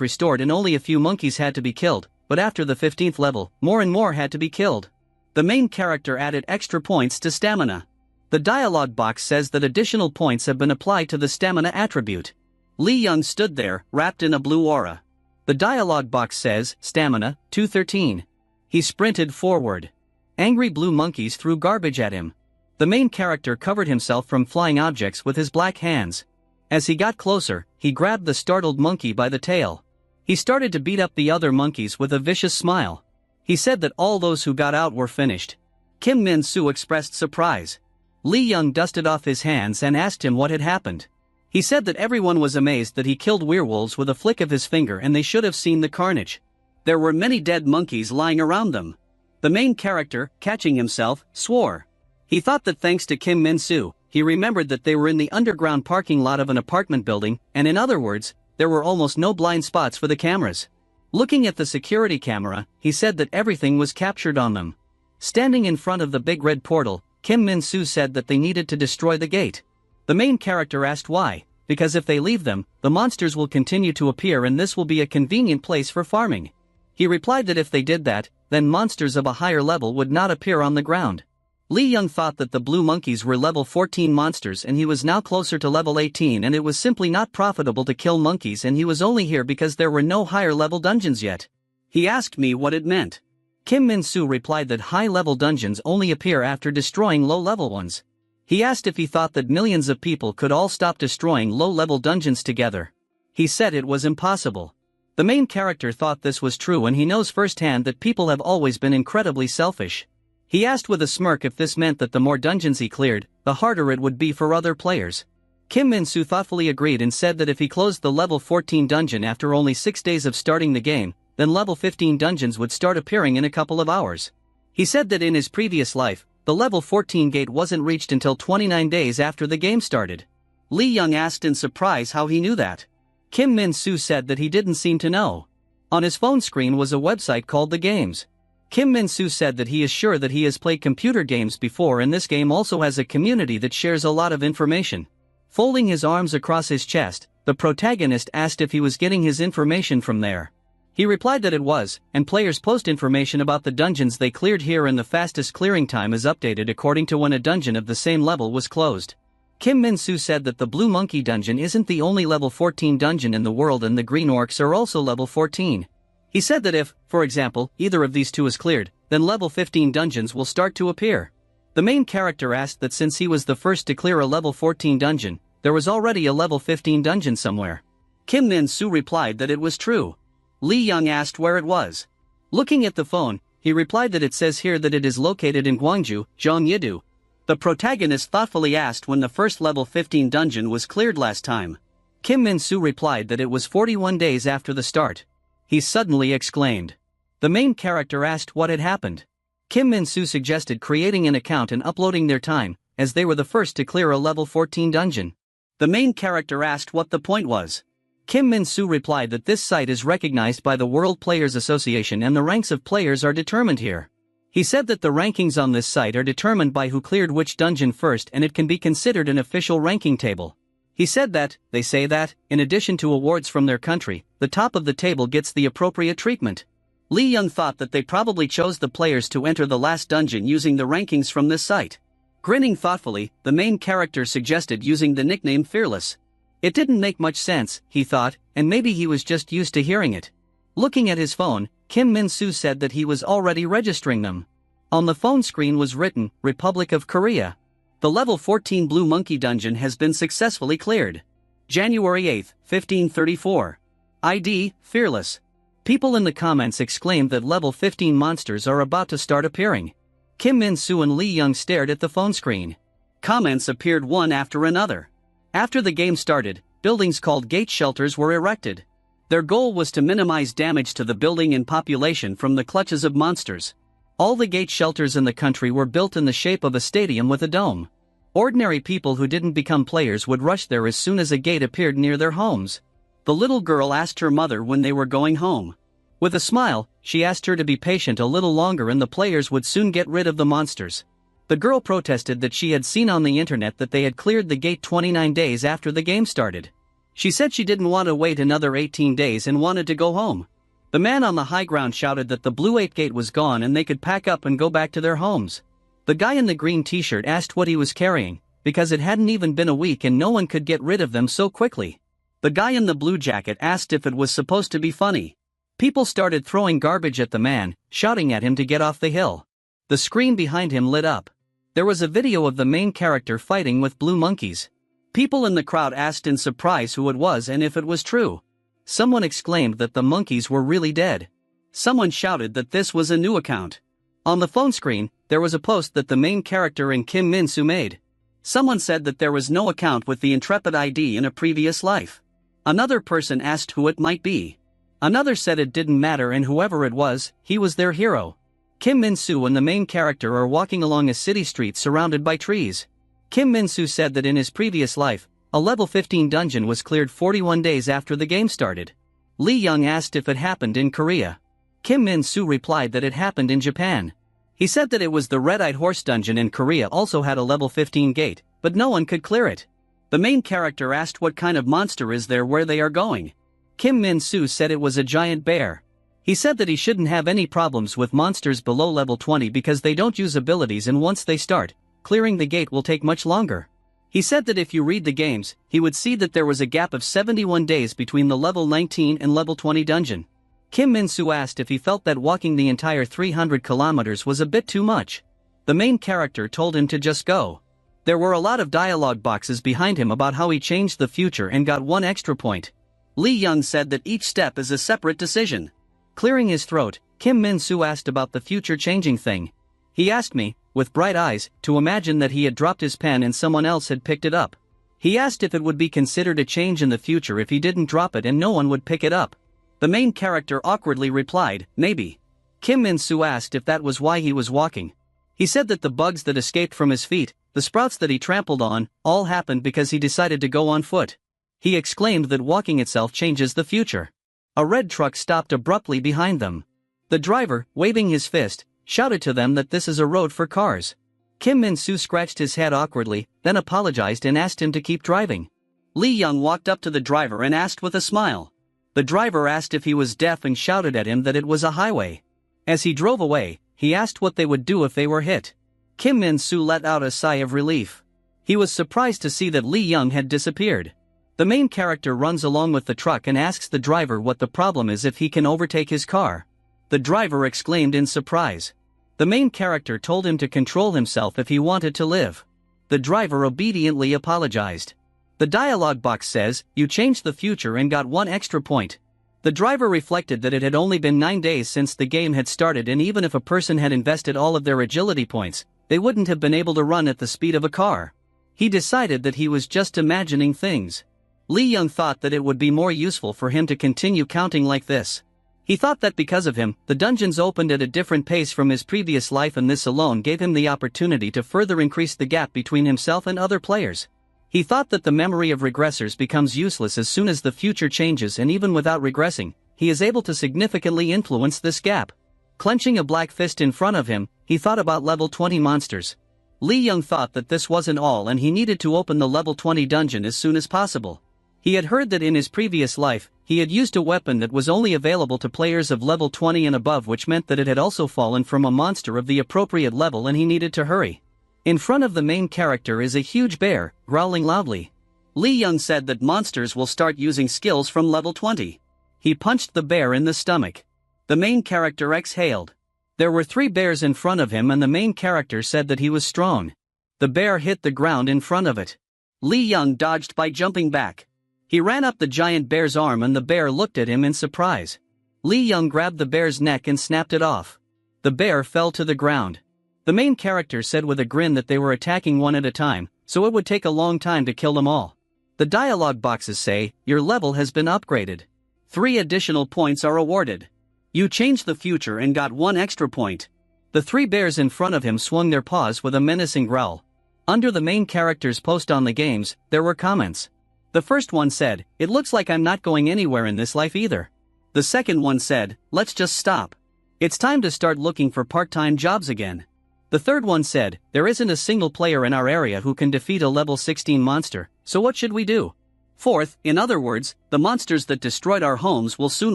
restored and only a few monkeys had to be killed, but after the 15th level, more and more had to be killed. The main character added extra points to stamina. The dialogue box says that additional points have been applied to the stamina attribute. Lee Young stood there, wrapped in a blue aura. The dialogue box says, Stamina, 213. He sprinted forward. Angry blue monkeys threw garbage at him. The main character covered himself from flying objects with his black hands. As he got closer, he grabbed the startled monkey by the tail. He started to beat up the other monkeys with a vicious smile. He said that all those who got out were finished. Kim Min-soo expressed surprise. Lee Young dusted off his hands and asked him what had happened. He said that everyone was amazed that he killed werewolves with a flick of his finger and they should have seen the carnage. There were many dead monkeys lying around them. The main character, catching himself, swore. He thought that thanks to Kim Min-soo, he remembered that they were in the underground parking lot of an apartment building, and in other words, there were almost no blind spots for the cameras. Looking at the security camera, he said that everything was captured on them. Standing in front of the big red portal, Kim Min-soo said that they needed to destroy the gate. The main character asked why, because if they leave them, the monsters will continue to appear and this will be a convenient place for farming. He replied that if they did that, then monsters of a higher level would not appear on the ground. Lee Young thought that the blue monkeys were level 14 monsters and he was now closer to level 18 and it was simply not profitable to kill monkeys and he was only here because there were no higher level dungeons yet. He asked me what it meant. Kim Min-soo replied that high-level dungeons only appear after destroying low-level ones. He asked if he thought that millions of people could all stop destroying low-level dungeons together. He said it was impossible. The main character thought this was true and he knows firsthand that people have always been incredibly selfish. He asked with a smirk if this meant that the more dungeons he cleared, the harder it would be for other players. Kim Min-soo thoughtfully agreed and said that if he closed the level 14 dungeon after only 6 days of starting the game, then level 15 dungeons would start appearing in a couple of hours. He said that in his previous life, the level 14 gate wasn't reached until 29 days after the game started. Lee Young asked in surprise how he knew that. Kim Min-soo said that he didn't seem to know. On his phone screen was a website called The Games. Kim Min-soo said that he is sure that he has played computer games before and this game also has a community that shares a lot of information. Folding his arms across his chest, the protagonist asked if he was getting his information from there. He replied that it was, and players post information about the dungeons they cleared here and the fastest clearing time is updated according to when a dungeon of the same level was closed. Kim Min-soo said that the Blue Monkey dungeon isn't the only level 14 dungeon in the world and the Green Orcs are also level 14. He said that if, for example, either of these two is cleared, then level 15 dungeons will start to appear. The main character asked that since he was the first to clear a level 14 dungeon, there was already a level 15 dungeon somewhere. Kim Min-soo replied that it was true. Lee Young asked where it was. Looking at the phone, He replied that it says here that it is located in Gwangju, Gyeonggi-do. The protagonist thoughtfully asked when the first level 15 dungeon was cleared last time. Kim Min-soo replied that it was 41 days after the start. He suddenly exclaimed. The main character asked what had happened. Kim Min-soo suggested creating an account and uploading their time, as they were the first to clear a level 14 dungeon. The main character asked what the point was. Kim Min-soo replied that this site is recognized by the World Players Association and the ranks of players are determined here. He said that the rankings on this site are determined by who cleared which dungeon first and it can be considered an official ranking table. He said that, they say that, in addition to awards from their country, the top of the table gets the appropriate treatment. Lee Young thought that they probably chose the players to enter the last dungeon using the rankings from this site. Grinning thoughtfully, the main character suggested using the nickname Fearless. It didn't make much sense, he thought, and maybe he was just used to hearing it. Looking at his phone, Kim Min-soo said that he was already registering them. On the phone screen was written, Republic of Korea. The level 14 Blue Monkey dungeon has been successfully cleared. January 8, 1534. ID, Fearless. People in the comments exclaimed that level 15 monsters are about to start appearing. Kim Min-soo and Lee Young stared at the phone screen. Comments appeared one after another. After the game started, buildings called gate shelters were erected. Their goal was to minimize damage to the building and population from the clutches of monsters. All the gate shelters in the country were built in the shape of a stadium with a dome. Ordinary people who didn't become players would rush there as soon as a gate appeared near their homes. The little girl asked her mother when they were going home. With a smile, she asked her to be patient a little longer and the players would soon get rid of the monsters. The girl protested that she had seen on the internet that they had cleared the gate 29 days after the game started. She said she didn't want to wait another 18 days and wanted to go home. The man on the high ground shouted that the Blue 8 gate was gone and they could pack up and go back to their homes. The guy in the green t-shirt asked what he was carrying, because it hadn't even been a week and no one could get rid of them so quickly. The guy in the blue jacket asked if it was supposed to be funny. People started throwing garbage at the man, shouting at him to get off the hill. The screen behind him lit up. There was a video of the main character fighting with blue monkeys. People in the crowd asked in surprise who it was and if it was true. Someone exclaimed that the monkeys were really dead. Someone shouted that this was a new account. On the phone screen, there was a post that the main character and Kim Min-soo made. Someone said that there was no account with the Intrepid ID in a previous life. Another person asked who it might be. Another said it didn't matter and whoever it was, he was their hero. Kim Min-soo and the main character are walking along a city street surrounded by trees. Kim Min-soo said that in his previous life, a level 15 dungeon was cleared 41 days after the game started. Lee Young asked if it happened in Korea. Kim Min-soo replied that it happened in Japan. He said that it was the Red-Eyed Horse dungeon in Korea also had a level 15 gate, but no one could clear it. The main character asked what kind of monster is there where they are going. Kim Min-soo said it was a giant bear. He said that he shouldn't have any problems with monsters below level 20 because they don't use abilities and once they start, clearing the gate will take much longer. He said that if you read the games, he would see that there was a gap of 71 days between the level 19 and level 20 dungeon. Kim Min-soo asked if he felt that walking the entire 300 kilometers was a bit too much. The main character told him to just go. There were a lot of dialogue boxes behind him about how he changed the future and got 1 extra point. Lee Young said that each step is a separate decision. Clearing his throat, Kim Min-soo asked about the future changing thing. He asked me, with bright eyes, to imagine that he had dropped his pen and someone else had picked it up. He asked if it would be considered a change in the future if he didn't drop it and no one would pick it up. The main character awkwardly replied, maybe. Kim Min-soo asked if that was why he was walking. He said that the bugs that escaped from his feet, the sprouts that he trampled on, all happened because he decided to go on foot. He exclaimed that walking itself changes the future. A red truck stopped abruptly behind them. The driver, waving his fist, shouted to them that this is a road for cars. Kim Min-soo scratched his head awkwardly, then apologized and asked him to keep driving. Lee Young walked up to the driver and asked with a smile. The driver asked if he was deaf and shouted at him that it was a highway. As he drove away, he asked what they would do if they were hit. Kim Min-soo let out a sigh of relief. He was surprised to see that Lee Young had disappeared. The main character runs along with the truck and asks the driver what the problem is if he can overtake his car. The driver exclaimed in surprise. The main character told him to control himself if he wanted to live. The driver obediently apologized. The dialogue box says, you changed the future and got 1 extra point. The driver reflected that it had only been 9 days since the game had started, and even if a person had invested all of their agility points, they wouldn't have been able to run at the speed of a car. He decided that he was just imagining things. Lee Young thought that it would be more useful for him to continue counting like this. He thought that because of him, the dungeons opened at a different pace from his previous life, and this alone gave him the opportunity to further increase the gap between himself and other players. He thought that the memory of regressors becomes useless as soon as the future changes, and even without regressing, he is able to significantly influence this gap. Clenching a black fist in front of him, he thought about level 20 monsters. Lee Young thought that this wasn't all, and he needed to open the level 20 dungeon as soon as possible. He had heard that in his previous life, he had used a weapon that was only available to players of level 20 and above, which meant that it had also fallen from a monster of the appropriate level, and he needed to hurry. In front of the main character is a huge bear, growling loudly. Lee Young said that monsters will start using skills from level 20. He punched the bear in the stomach. The main character exhaled. There were 3 bears in front of him, and the main character said that he was strong. The bear hit the ground in front of it. Lee Young dodged by jumping back. He ran up the giant bear's arm, and the bear looked at him in surprise. Lee Young grabbed the bear's neck and snapped it off. The bear fell to the ground. The main character said with a grin that they were attacking one at a time, so it would take a long time to kill them all. The dialogue boxes say, "Your level has been upgraded. 3 additional points are awarded. You changed the future and got 1 extra point." The 3 bears in front of him swung their paws with a menacing growl. Under the main character's post on the games, there were comments. The first one said, "It looks like I'm not going anywhere in this life either." The second one said, "Let's just stop. It's time to start looking for part-time jobs again." The third one said, "There isn't a single player in our area who can defeat a level 16 monster, so what should we do?" Fourth, in other words, the monsters that destroyed our homes will soon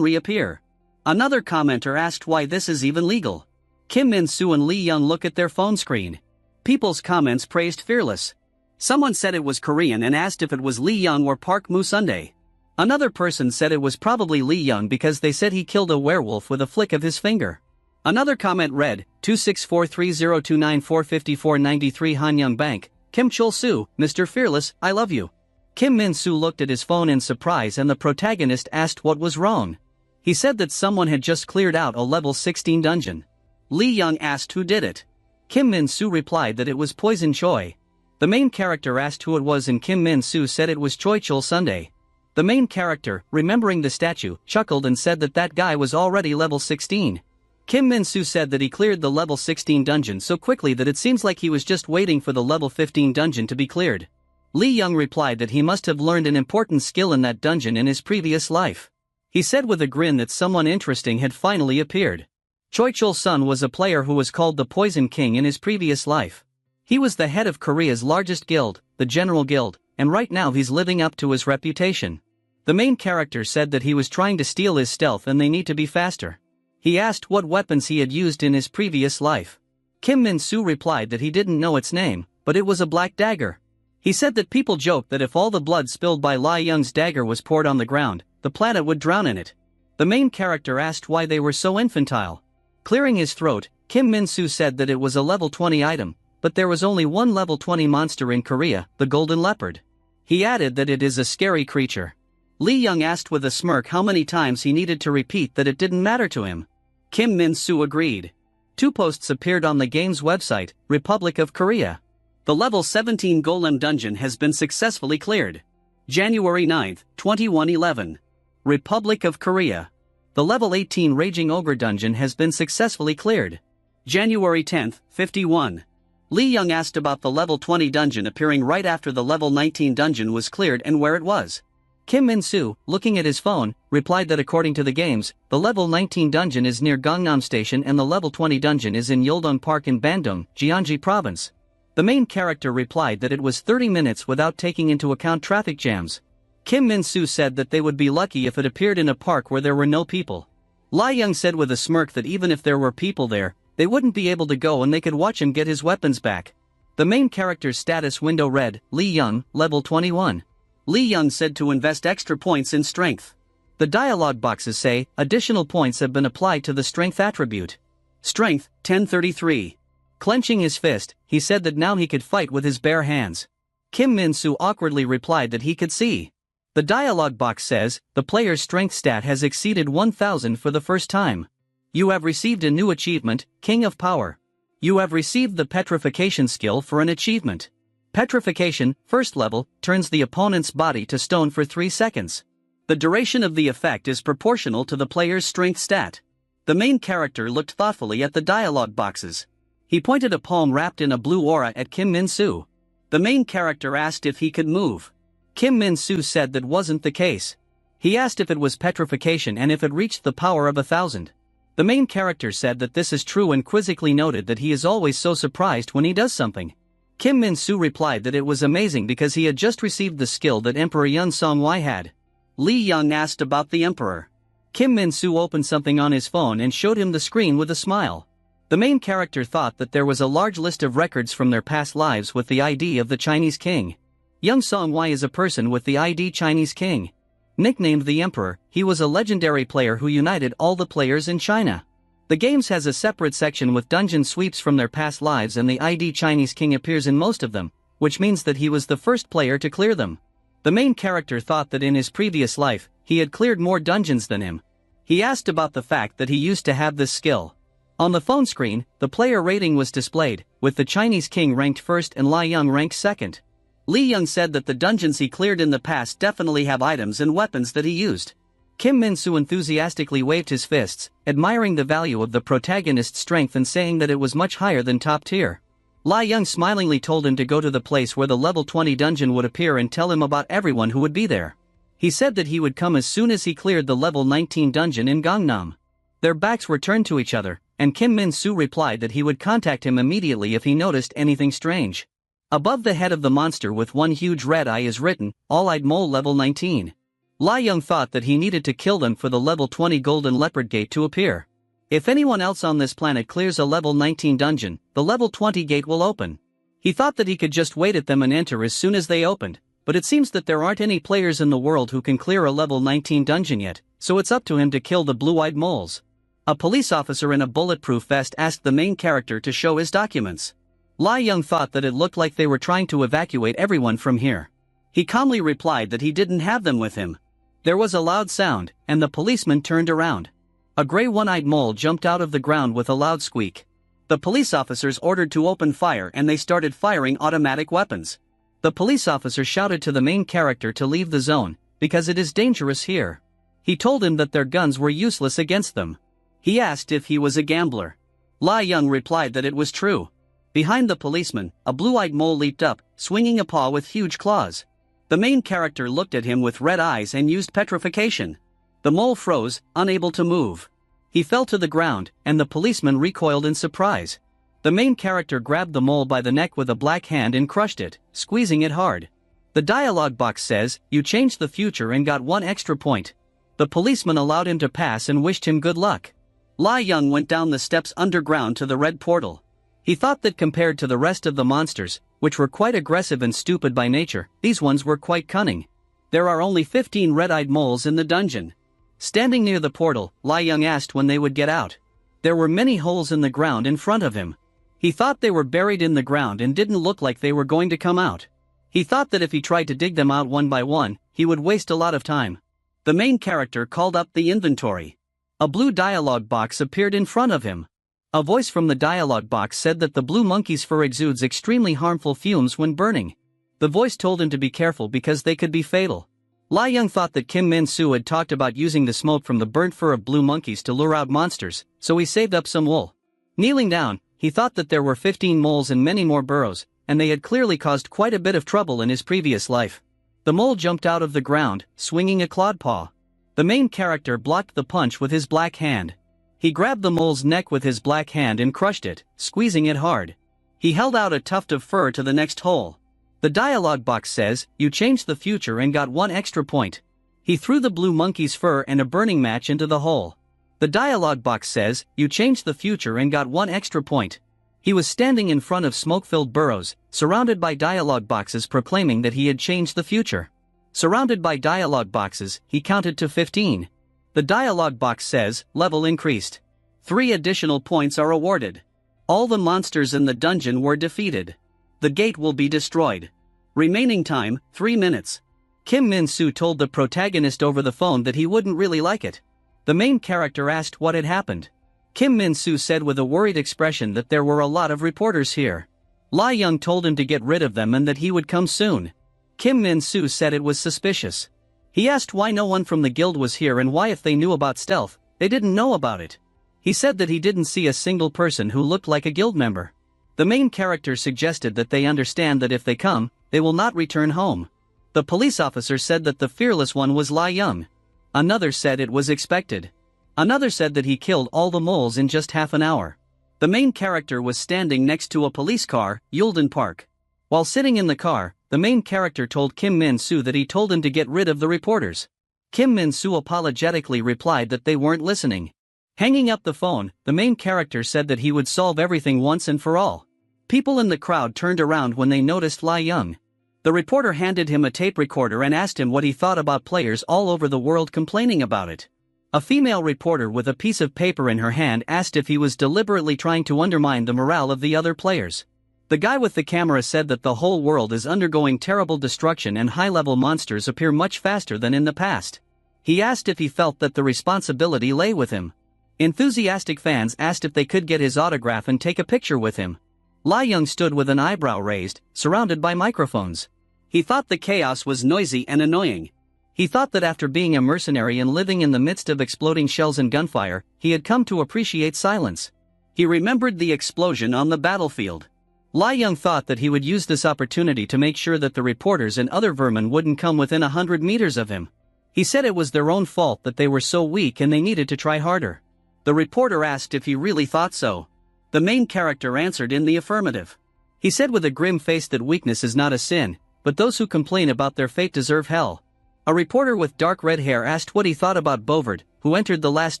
reappear. Another commenter asked why this is even legal. Kim Min-soo and Lee Young look at their phone screen. People's comments praised Fearless. Someone said it was Korean and asked if it was Lee Young or Park Moo-sundae. Another person said it was probably Lee Young because they said he killed a werewolf with a flick of his finger. Another comment read, 2643029459493 Hanyang Bank, Kim Chul-soo, Mr. Fearless, I love you. Kim Min-soo looked at his phone in surprise, and the protagonist asked what was wrong. He said that someone had just cleared out a level 16 dungeon. Lee Young asked who did it. Kim Min-soo replied that it was Poison Choi. The main character asked who it was, and Kim Min-soo said it was Choi Chul-sundae. The main character, remembering the statue, chuckled and said that that guy was already level 16. Kim Min-soo said that he cleared the level 16 dungeon so quickly that it seems like he was just waiting for the level 15 dungeon to be cleared. Lee Young replied that he must have learned an important skill in that dungeon in his previous life. He said with a grin that someone interesting had finally appeared. Choi Chul-sun was a player who was called the Poison King in his previous life. He was the head of Korea's largest guild, the General Guild, and right now he's living up to his reputation. The main character said that he was trying to steal his stealth and they need to be faster. He asked what weapons he had used in his previous life. Kim Min-soo replied that he didn't know its name, but it was a black dagger. He said that people joked that if all the blood spilled by Lee Young's dagger was poured on the ground, the planet would drown in it. The main character asked why they were so infantile. Clearing his throat, Kim Min-soo said that it was a level 20 item, but there was only one level 20 monster in Korea, the golden leopard. He added that it is a scary creature. Lee Young asked with a smirk how many times he needed to repeat that it didn't matter to him. Kim Min-soo agreed. 2 posts appeared on the game's website, Republic of Korea. The level 17 Golem dungeon has been successfully cleared. January 9, 2111. Republic of Korea. The level 18 Raging Ogre dungeon has been successfully cleared. January 10, 51. Lee Young asked about the level 20 dungeon appearing right after the level 19 dungeon was cleared and where it was. Kim Min-soo, looking at his phone, replied that according to the games, the level 19 dungeon is near Gangnam Station and the level 20 dungeon is in Yeoldong Park in Bandung, Gyeonggi Province. The main character replied that it was 30 minutes without taking into account traffic jams. Kim Min-soo said that they would be lucky if it appeared in a park where there were no people. Lee Young said with a smirk that even if there were people there, they wouldn't be able to go and they could watch him get his weapons back. The main character's status window read, Lee Young, level 21. Lee Young said to invest extra points in strength. The dialogue boxes say, additional points have been applied to the strength attribute. Strength, 1033. Clenching his fist, he said that now he could fight with his bare hands. Kim Min-soo awkwardly replied that he could see. The dialog box says, the player's strength stat has exceeded 1000 for the first time. You have received a new achievement, King of Power. You have received the petrification skill for an achievement. Petrification, first level, turns the opponent's body to stone for 3 seconds. The duration of the effect is proportional to the player's strength stat. The main character looked thoughtfully at the dialog boxes. He pointed a palm wrapped in a blue aura at Kim Min-soo. The main character asked if he could move. Kim Min-soo said that wasn't the case. He asked if it was petrification and if it reached the power of 1000. The main character said that this is true and quizzically noted that he is always so surprised when he does something. Kim Min-soo replied that it was amazing because he had just received the skill that Emperor Yun Song-wai had. Lee Young asked about the Emperor. Kim Min-soo opened something on his phone and showed him the screen with a smile. The main character thought that there was a large list of records from their past lives with the ID of the Chinese king. Young Song-wai is a person with the ID Chinese king. Nicknamed the Emperor, he was a legendary player who united all the players in China. The games has a separate section with dungeon sweeps from their past lives and the ID Chinese king appears in most of them, which means that he was the first player to clear them. The main character thought that in his previous life, he had cleared more dungeons than him. He asked about the fact that he used to have this skill. On the phone screen, the player rating was displayed, with the Chinese king ranked first and Lai Young ranked second. Lee Young said that the dungeons he cleared in the past definitely have items and weapons that he used. Kim Min-soo enthusiastically waved his fists, admiring the value of the protagonist's strength and saying that it was much higher than top tier. Lai Young smilingly told him to go to the place where the level 20 dungeon would appear and tell him about everyone who would be there. He said that he would come as soon as he cleared the level 19 dungeon in Gangnam. Their backs were turned to each other, and Kim Min-soo replied that he would contact him immediately if he noticed anything strange. Above the head of the monster with one huge red eye is written, All-Eyed Mole level 19. Lai Young thought that he needed to kill them for the level 20 Golden Leopard Gate to appear. If anyone else on this planet clears a level 19 dungeon, the level 20 gate will open. He thought that he could just wait at them and enter as soon as they opened, but it seems that there aren't any players in the world who can clear a level 19 dungeon yet, so it's up to him to kill the blue-eyed moles. A police officer in a bulletproof vest asked the main character to show his documents. Lai Young thought that it looked like they were trying to evacuate everyone from here. He calmly replied that he didn't have them with him. There was a loud sound, and the policeman turned around. A gray one-eyed mole jumped out of the ground with a loud squeak. The police officers ordered to open fire and they started firing automatic weapons. The police officer shouted to the main character to leave the zone, because it is dangerous here. He told him that their guns were useless against them. He asked if he was a gambler. Lai Young replied that it was true. Behind the policeman, a blue-eyed mole leaped up, swinging a paw with huge claws. The main character looked at him with red eyes and used petrification. The mole froze, unable to move. He fell to the ground, and the policeman recoiled in surprise. The main character grabbed the mole by the neck with a black hand and crushed it, squeezing it hard. The dialogue box says, "You changed the future and got 1 extra point." The policeman allowed him to pass and wished him good luck. Lai Young went down the steps underground to the red portal. He thought that compared to the rest of the monsters, which were quite aggressive and stupid by nature, these ones were quite cunning. There are only 15 red-eyed moles in the dungeon. Standing near the portal, Lai Young asked when they would get out. There were many holes in the ground in front of him. He thought they were buried in the ground and didn't look like they were going to come out. He thought that if he tried to dig them out one by one, he would waste a lot of time. The main character called up the inventory. A blue dialogue box appeared in front of him. A voice from the dialogue box said that the blue monkey's fur exudes extremely harmful fumes when burning. The voice told him to be careful because they could be fatal. Lai Young thought that Kim Min-soo had talked about using the smoke from the burnt fur of blue monkeys to lure out monsters, so he saved up some wool. Kneeling down, he thought that there were 15 moles and many more burrows, and they had clearly caused quite a bit of trouble in his previous life. The mole jumped out of the ground, swinging a clawed paw. The main character blocked the punch with his black hand. He grabbed the mole's neck with his black hand and crushed it, squeezing it hard. He held out a tuft of fur to the next hole. The dialogue box says, "You changed the future and got 1 extra point." He threw the blue monkey's fur and a burning match into the hole. The dialogue box says, "You changed the future and got 1 extra point." He was standing in front of smoke-filled burrows, surrounded by dialogue boxes proclaiming that he had changed the future. Surrounded by dialogue boxes, he counted to 15. The dialogue box says, "Level increased. 3 additional points are awarded. All the monsters in the dungeon were defeated. The gate will be destroyed. Remaining time, 3 minutes." Kim Min-soo told the protagonist over the phone that he wouldn't really like it. The main character asked what had happened. Kim Min-soo said with a worried expression that there were a lot of reporters here. Ly Young told him to get rid of them and that he would come soon. Kim Min-soo said it was suspicious. He asked why no one from the guild was here and why if they knew about stealth, they didn't know about it. He said that he didn't see a single person who looked like a guild member. The main character suggested that they understand that if they come, they will not return home. The police officer said that the fearless one was Ly Young. Another said it was expected. Another said that he killed all the moles in just half an hour. The main character was standing next to a police car, Yulden Park. While sitting in the car, the main character told Kim Min-soo that he told him to get rid of the reporters. Kim Min-soo apologetically replied that they weren't listening. Hanging up the phone, the main character said that he would solve everything once and for all. People in the crowd turned around when they noticed Ly Young. The reporter handed him a tape recorder and asked him what he thought about players all over the world complaining about it. A female reporter with a piece of paper in her hand asked if he was deliberately trying to undermine the morale of the other players. The guy with the camera said that the whole world is undergoing terrible destruction and high-level monsters appear much faster than in the past. He asked if he felt that the responsibility lay with him. Enthusiastic fans asked if they could get his autograph and take a picture with him. Ly Young stood with an eyebrow raised, surrounded by microphones. He thought the chaos was noisy and annoying. He thought that after being a mercenary and living in the midst of exploding shells and gunfire, he had come to appreciate silence. He remembered the explosion on the battlefield. Ly Young thought that he would use this opportunity to make sure that the reporters and other vermin wouldn't come within 100 meters of him. He said it was their own fault that they were so weak and they needed to try harder. The reporter asked if he really thought so. The main character answered in the affirmative. He said with a grim face that weakness is not a sin, but those who complain about their fate deserve hell. A reporter with dark red hair asked what he thought about Bovard, who entered the last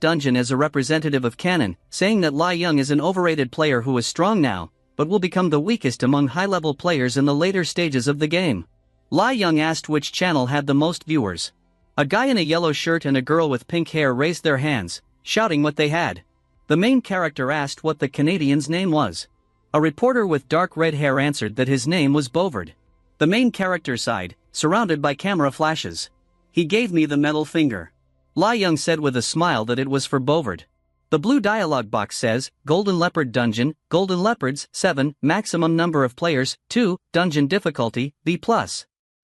dungeon as a representative of Canon, saying that Ly Young is an overrated player who is strong now, but will become the weakest among high-level players in the later stages of the game. Ly Young asked which channel had the most viewers. A guy in a yellow shirt and a girl with pink hair raised their hands, shouting what they had. The main character asked what the Canadian's name was. A reporter with dark red hair answered that his name was Bovard. The main character sighed, surrounded by camera flashes. He gave me the middle finger. Ly Young said with a smile that it was for Bovard. The blue dialogue box says, Golden Leopard Dungeon, Golden Leopards, 7, maximum number of players, 2, dungeon difficulty, B+.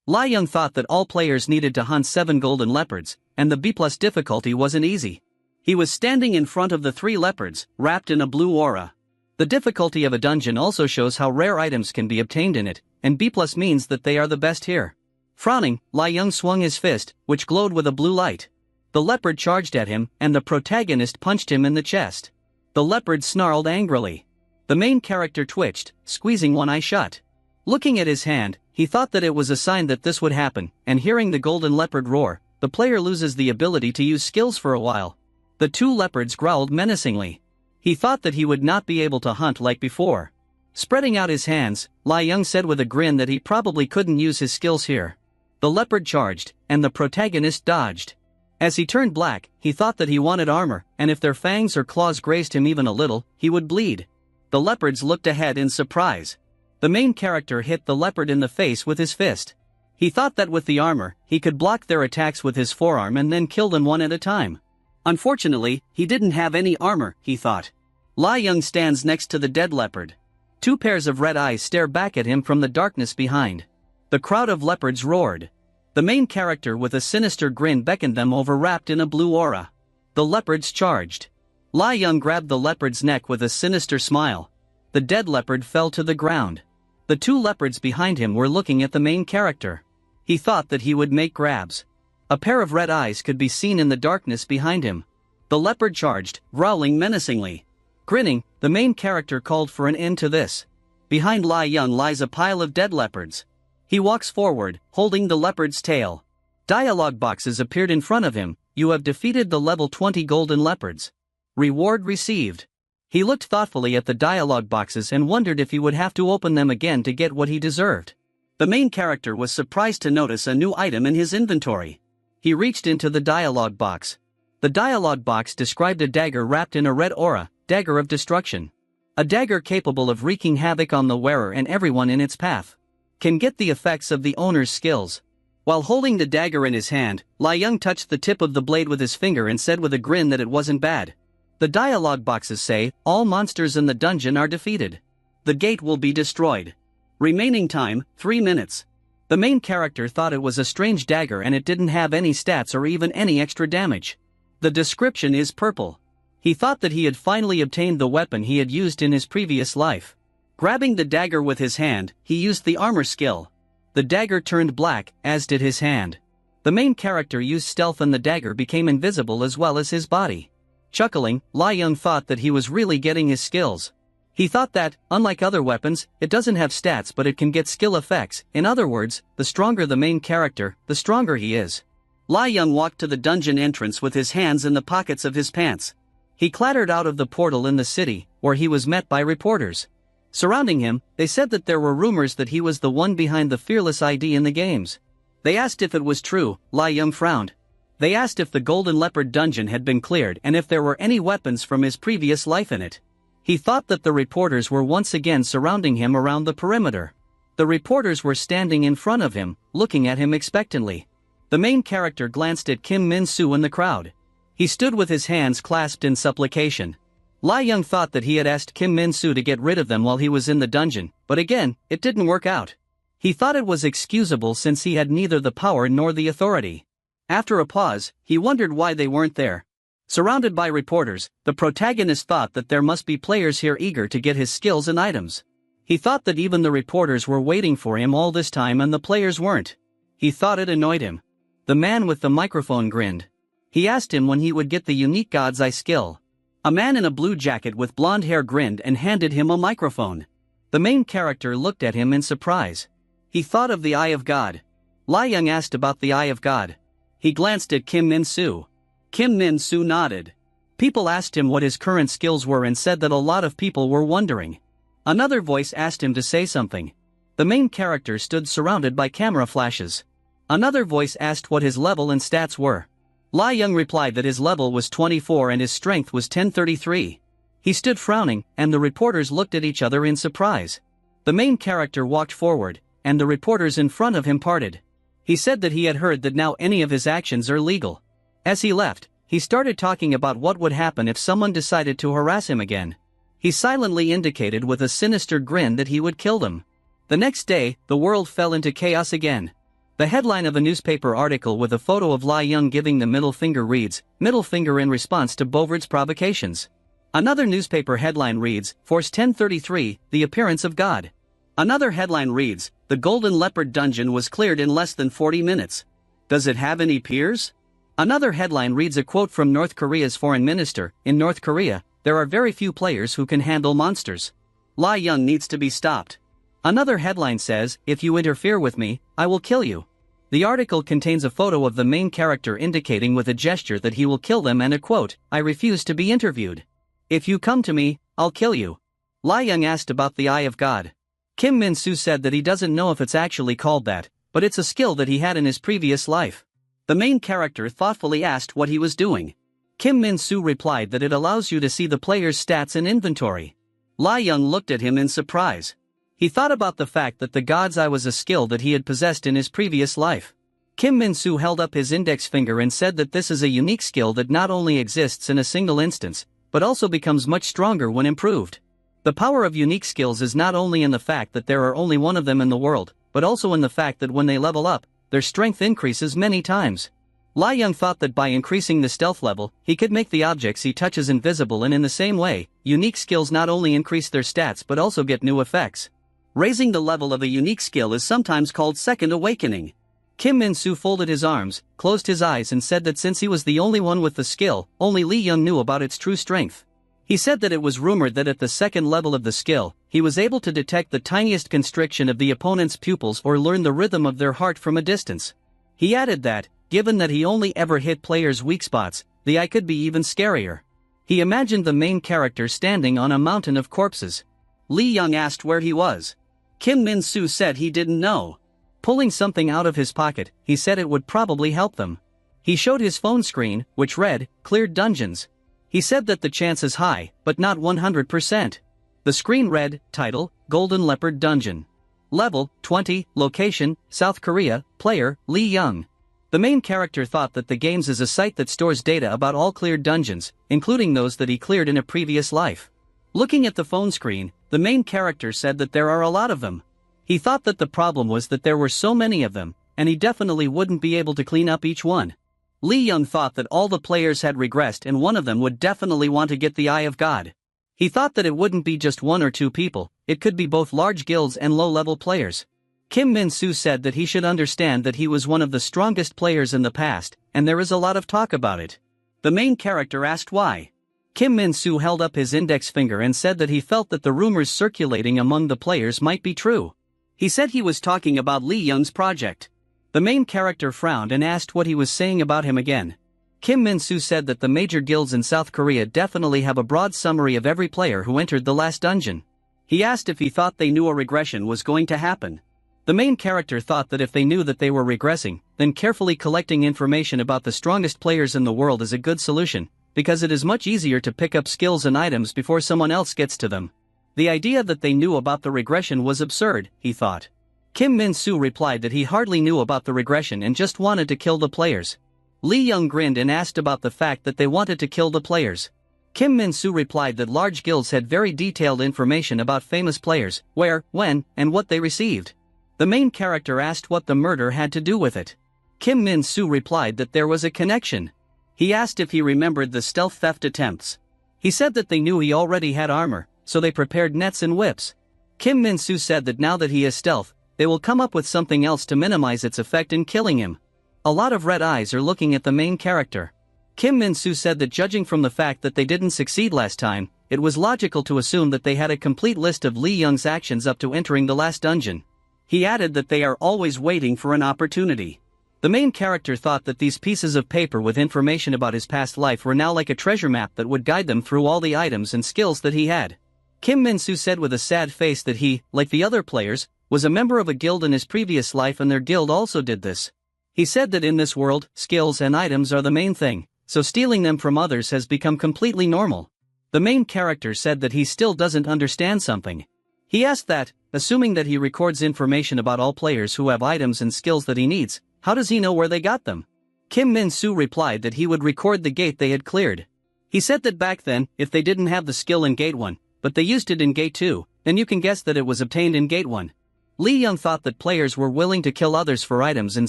Ly Young thought that all players needed to hunt 7 golden leopards, and the B+ difficulty wasn't easy. He was standing in front of the 3 leopards, wrapped in a blue aura. The difficulty of a dungeon also shows how rare items can be obtained in it, and B+ means that they are the best here. Frowning, Ly Young swung his fist, which glowed with a blue light. The leopard charged at him, and the protagonist punched him in the chest. The leopard snarled angrily. The main character twitched, squeezing one eye shut. Looking at his hand, he thought that it was a sign that this would happen, and hearing the golden leopard roar, the player loses the ability to use skills for a while. The 2 leopards growled menacingly. He thought that he would not be able to hunt like before. Spreading out his hands, Ly Young said with a grin that he probably couldn't use his skills here. The leopard charged, and the protagonist dodged. As he turned black, he thought that he wanted armor, and if their fangs or claws grazed him even a little, he would bleed. The leopards looked ahead in surprise. The main character hit the leopard in the face with his fist. He thought that with the armor, he could block their attacks with his forearm and then kill them one at a time. Unfortunately, he didn't have any armor, he thought. Ly Young stands next to the dead leopard. 2 pairs of red eyes stare back at him from the darkness behind. The crowd of leopards roared. The main character with a sinister grin beckoned them over wrapped in a blue aura. The leopards charged. Ly Young grabbed the leopard's neck with a sinister smile. The dead leopard fell to the ground. The 2 leopards behind him were looking at the main character. He thought that he would make grabs. A pair of red eyes could be seen in the darkness behind him. The leopard charged, growling menacingly. Grinning, the main character called for an end to this. Behind Ly Young lies a pile of dead leopards. He walks forward, holding the leopard's tail. Dialogue boxes appeared in front of him. You have defeated the level 20 golden leopards. Reward received. He looked thoughtfully at the dialogue boxes and wondered if he would have to open them again to get what he deserved. The main character was surprised to notice a new item in his inventory. He reached into the dialogue box. The dialogue box described a dagger wrapped in a red aura, dagger of destruction. A dagger capable of wreaking havoc on the wearer and everyone in its path. Can get the effects of the owner's skills. While holding the dagger in his hand, Li Young touched the tip of the blade with his finger and said with a grin that it wasn't bad. The dialogue boxes say, all monsters in the dungeon are defeated. The gate will be destroyed. Remaining time, 3 minutes. The main character thought it was a strange dagger and it didn't have any stats or even any extra damage. The description is purple. He thought that he had finally obtained the weapon he had used in his previous life. Grabbing the dagger with his hand, he used the armor skill. The dagger turned black, as did his hand. The main character used stealth and the dagger became invisible as well as his body. Chuckling, Li Young thought that he was really getting his skills. He thought that, unlike other weapons, it doesn't have stats but it can get skill effects. In other words, the stronger the main character, the stronger he is. Li Young walked to the dungeon entrance with his hands in the pockets of his pants. He clattered out of the portal in the city, where he was met by reporters. Surrounding him, they said that there were rumors that he was the one behind the fearless ID in the games. They asked if it was true. Li Young frowned. They asked if the Golden Leopard dungeon had been cleared and if there were any weapons from his previous life in it. He thought that the reporters were once again surrounding him around the perimeter. The reporters were standing in front of him, looking at him expectantly. The main character glanced at Kim Min-soo in the crowd. He stood with his hands clasped in supplication. Li Young thought that he had asked Kim Min-soo to get rid of them while he was in the dungeon, but again, it didn't work out. He thought it was excusable since he had neither the power nor the authority. After a pause, he wondered why they weren't there. Surrounded by reporters, the protagonist thought that there must be players here eager to get his skills and items. He thought that even the reporters were waiting for him all this time and the players weren't. He thought it annoyed him. The man with the microphone grinned. He asked him when he would get the unique God's Eye skill. A man in a blue jacket with blonde hair grinned and handed him a microphone. The main character looked at him in surprise. He thought of the Eye of God. Li Young asked about the Eye of God. He glanced at Kim Min-soo. Kim Min-soo nodded. People asked him what his current skills were and said that a lot of people were wondering. Another voice asked him to say something. The main character stood surrounded by camera flashes. Another voice asked what his level and stats were. Li Young replied that his level was 24 and his strength was 1033. He stood frowning, and the reporters looked at each other in surprise. The main character walked forward, and the reporters in front of him parted. He said that he had heard that now any of his actions are legal. As he left, he started talking about what would happen if someone decided to harass him again. He silently indicated with a sinister grin that he would kill them. The next day, the world fell into chaos again. The headline of a newspaper article with a photo of Li Young giving the middle finger reads, "Middle finger in response to Bouvard's provocations." Another newspaper headline reads, "Force 1033, the appearance of God." Another headline reads, "The Golden Leopard dungeon was cleared in less than 40 minutes. Does it have any peers?" Another headline reads a quote from North Korea's foreign minister, "In North Korea, there are very few players who can handle monsters. Li Young needs to be stopped." Another headline says, "If you interfere with me, I will kill you." The article contains a photo of the main character indicating with a gesture that he will kill them and a quote, "I refuse to be interviewed. If you come to me, I'll kill you." Li Young asked about the Eye of God. Kim Min-soo said that he doesn't know if it's actually called that, but it's a skill that he had in his previous life. The main character thoughtfully asked what he was doing. Kim Min-soo replied that it allows you to see the player's stats and inventory. Li Young looked at him in surprise. He thought about the fact that the God's Eye was a skill that he had possessed in his previous life. Kim Min-soo held up his index finger and said that this is a unique skill that not only exists in a single instance, but also becomes much stronger when improved. The power of unique skills is not only in the fact that there are only one of them in the world, but also in the fact that when they level up, their strength increases many times. Li Young thought that by increasing the stealth level, he could make the objects he touches invisible, and in the same way, unique skills not only increase their stats but also get new effects. Raising the level of a unique skill is sometimes called second awakening. Kim Min-soo folded his arms, closed his eyes and said that since he was the only one with the skill, only Li Young knew about its true strength. He said that it was rumored that at the second level of the skill, he was able to detect the tiniest constriction of the opponent's pupils or learn the rhythm of their heart from a distance. He added that, given that he only ever hit players' weak spots, the eye could be even scarier. He imagined the main character standing on a mountain of corpses. Li Young asked where he was. Kim Min-soo said he didn't know. Pulling something out of his pocket, he said it would probably help them. He showed his phone screen, which read, "Cleared dungeons." He said that the chance is high, but not 100%. The screen read, title, Golden Leopard Dungeon. Level, 20, Location, South Korea, Player, Lee Young. The main character thought that the games is a site that stores data about all cleared dungeons, including those that he cleared in a previous life. Looking at the phone screen, the main character said that there are a lot of them. He thought that the problem was that there were so many of them, and he definitely wouldn't be able to clean up each one. Lee Young thought that all the players had regressed and one of them would definitely want to get the Eye of God. He thought that it wouldn't be just one or two people, it could be both large guilds and low-level players. Kim Min-soo said that he should understand that he was one of the strongest players in the past, and there is a lot of talk about it. The main character asked why. Kim Min-soo held up his index finger and said that he felt that the rumors circulating among the players might be true. He said he was talking about Lee Young's project. The main character frowned and asked what he was saying about him again. Kim Min-soo said that the major guilds in South Korea definitely have a broad summary of every player who entered the last dungeon. He asked if he thought they knew a regression was going to happen. The main character thought that if they knew that they were regressing, then carefully collecting information about the strongest players in the world is a good solution, because it is much easier to pick up skills and items before someone else gets to them. The idea that they knew about the regression was absurd, he thought. Kim Min-soo replied that he hardly knew about the regression and just wanted to kill the players. Lee Young grinned and asked about the fact that they wanted to kill the players. Kim Min-soo replied that large guilds had very detailed information about famous players, where, when, and what they received. The main character asked what the murder had to do with it. Kim Min-soo replied that there was a connection. He asked if he remembered the stealth theft attempts. He said that they knew he already had armor, so they prepared nets and whips. Kim Min-soo said that now that he is stealth, they will come up with something else to minimize its effect in killing him. A lot of red eyes are looking at the main character. Kim Min-soo said that judging from the fact that they didn't succeed last time, it was logical to assume that they had a complete list of Lee Young's actions up to entering the last dungeon. He added that they are always waiting for an opportunity. The main character thought that these pieces of paper with information about his past life were now like a treasure map that would guide them through all the items and skills that he had. Kim Min-soo said with a sad face that he, like the other players, was a member of a guild in his previous life and their guild also did this. He said that in this world, skills and items are the main thing, so stealing them from others has become completely normal. The main character said that he still doesn't understand something. He asked that, assuming that he records information about all players who have items and skills that he needs, how does he know where they got them? Kim Min-soo replied that he would record the gate they had cleared. He said that back then, if they didn't have the skill in Gate 1, but they used it in Gate 2, then you can guess that it was obtained in Gate 1. Lee Young thought that players were willing to kill others for items and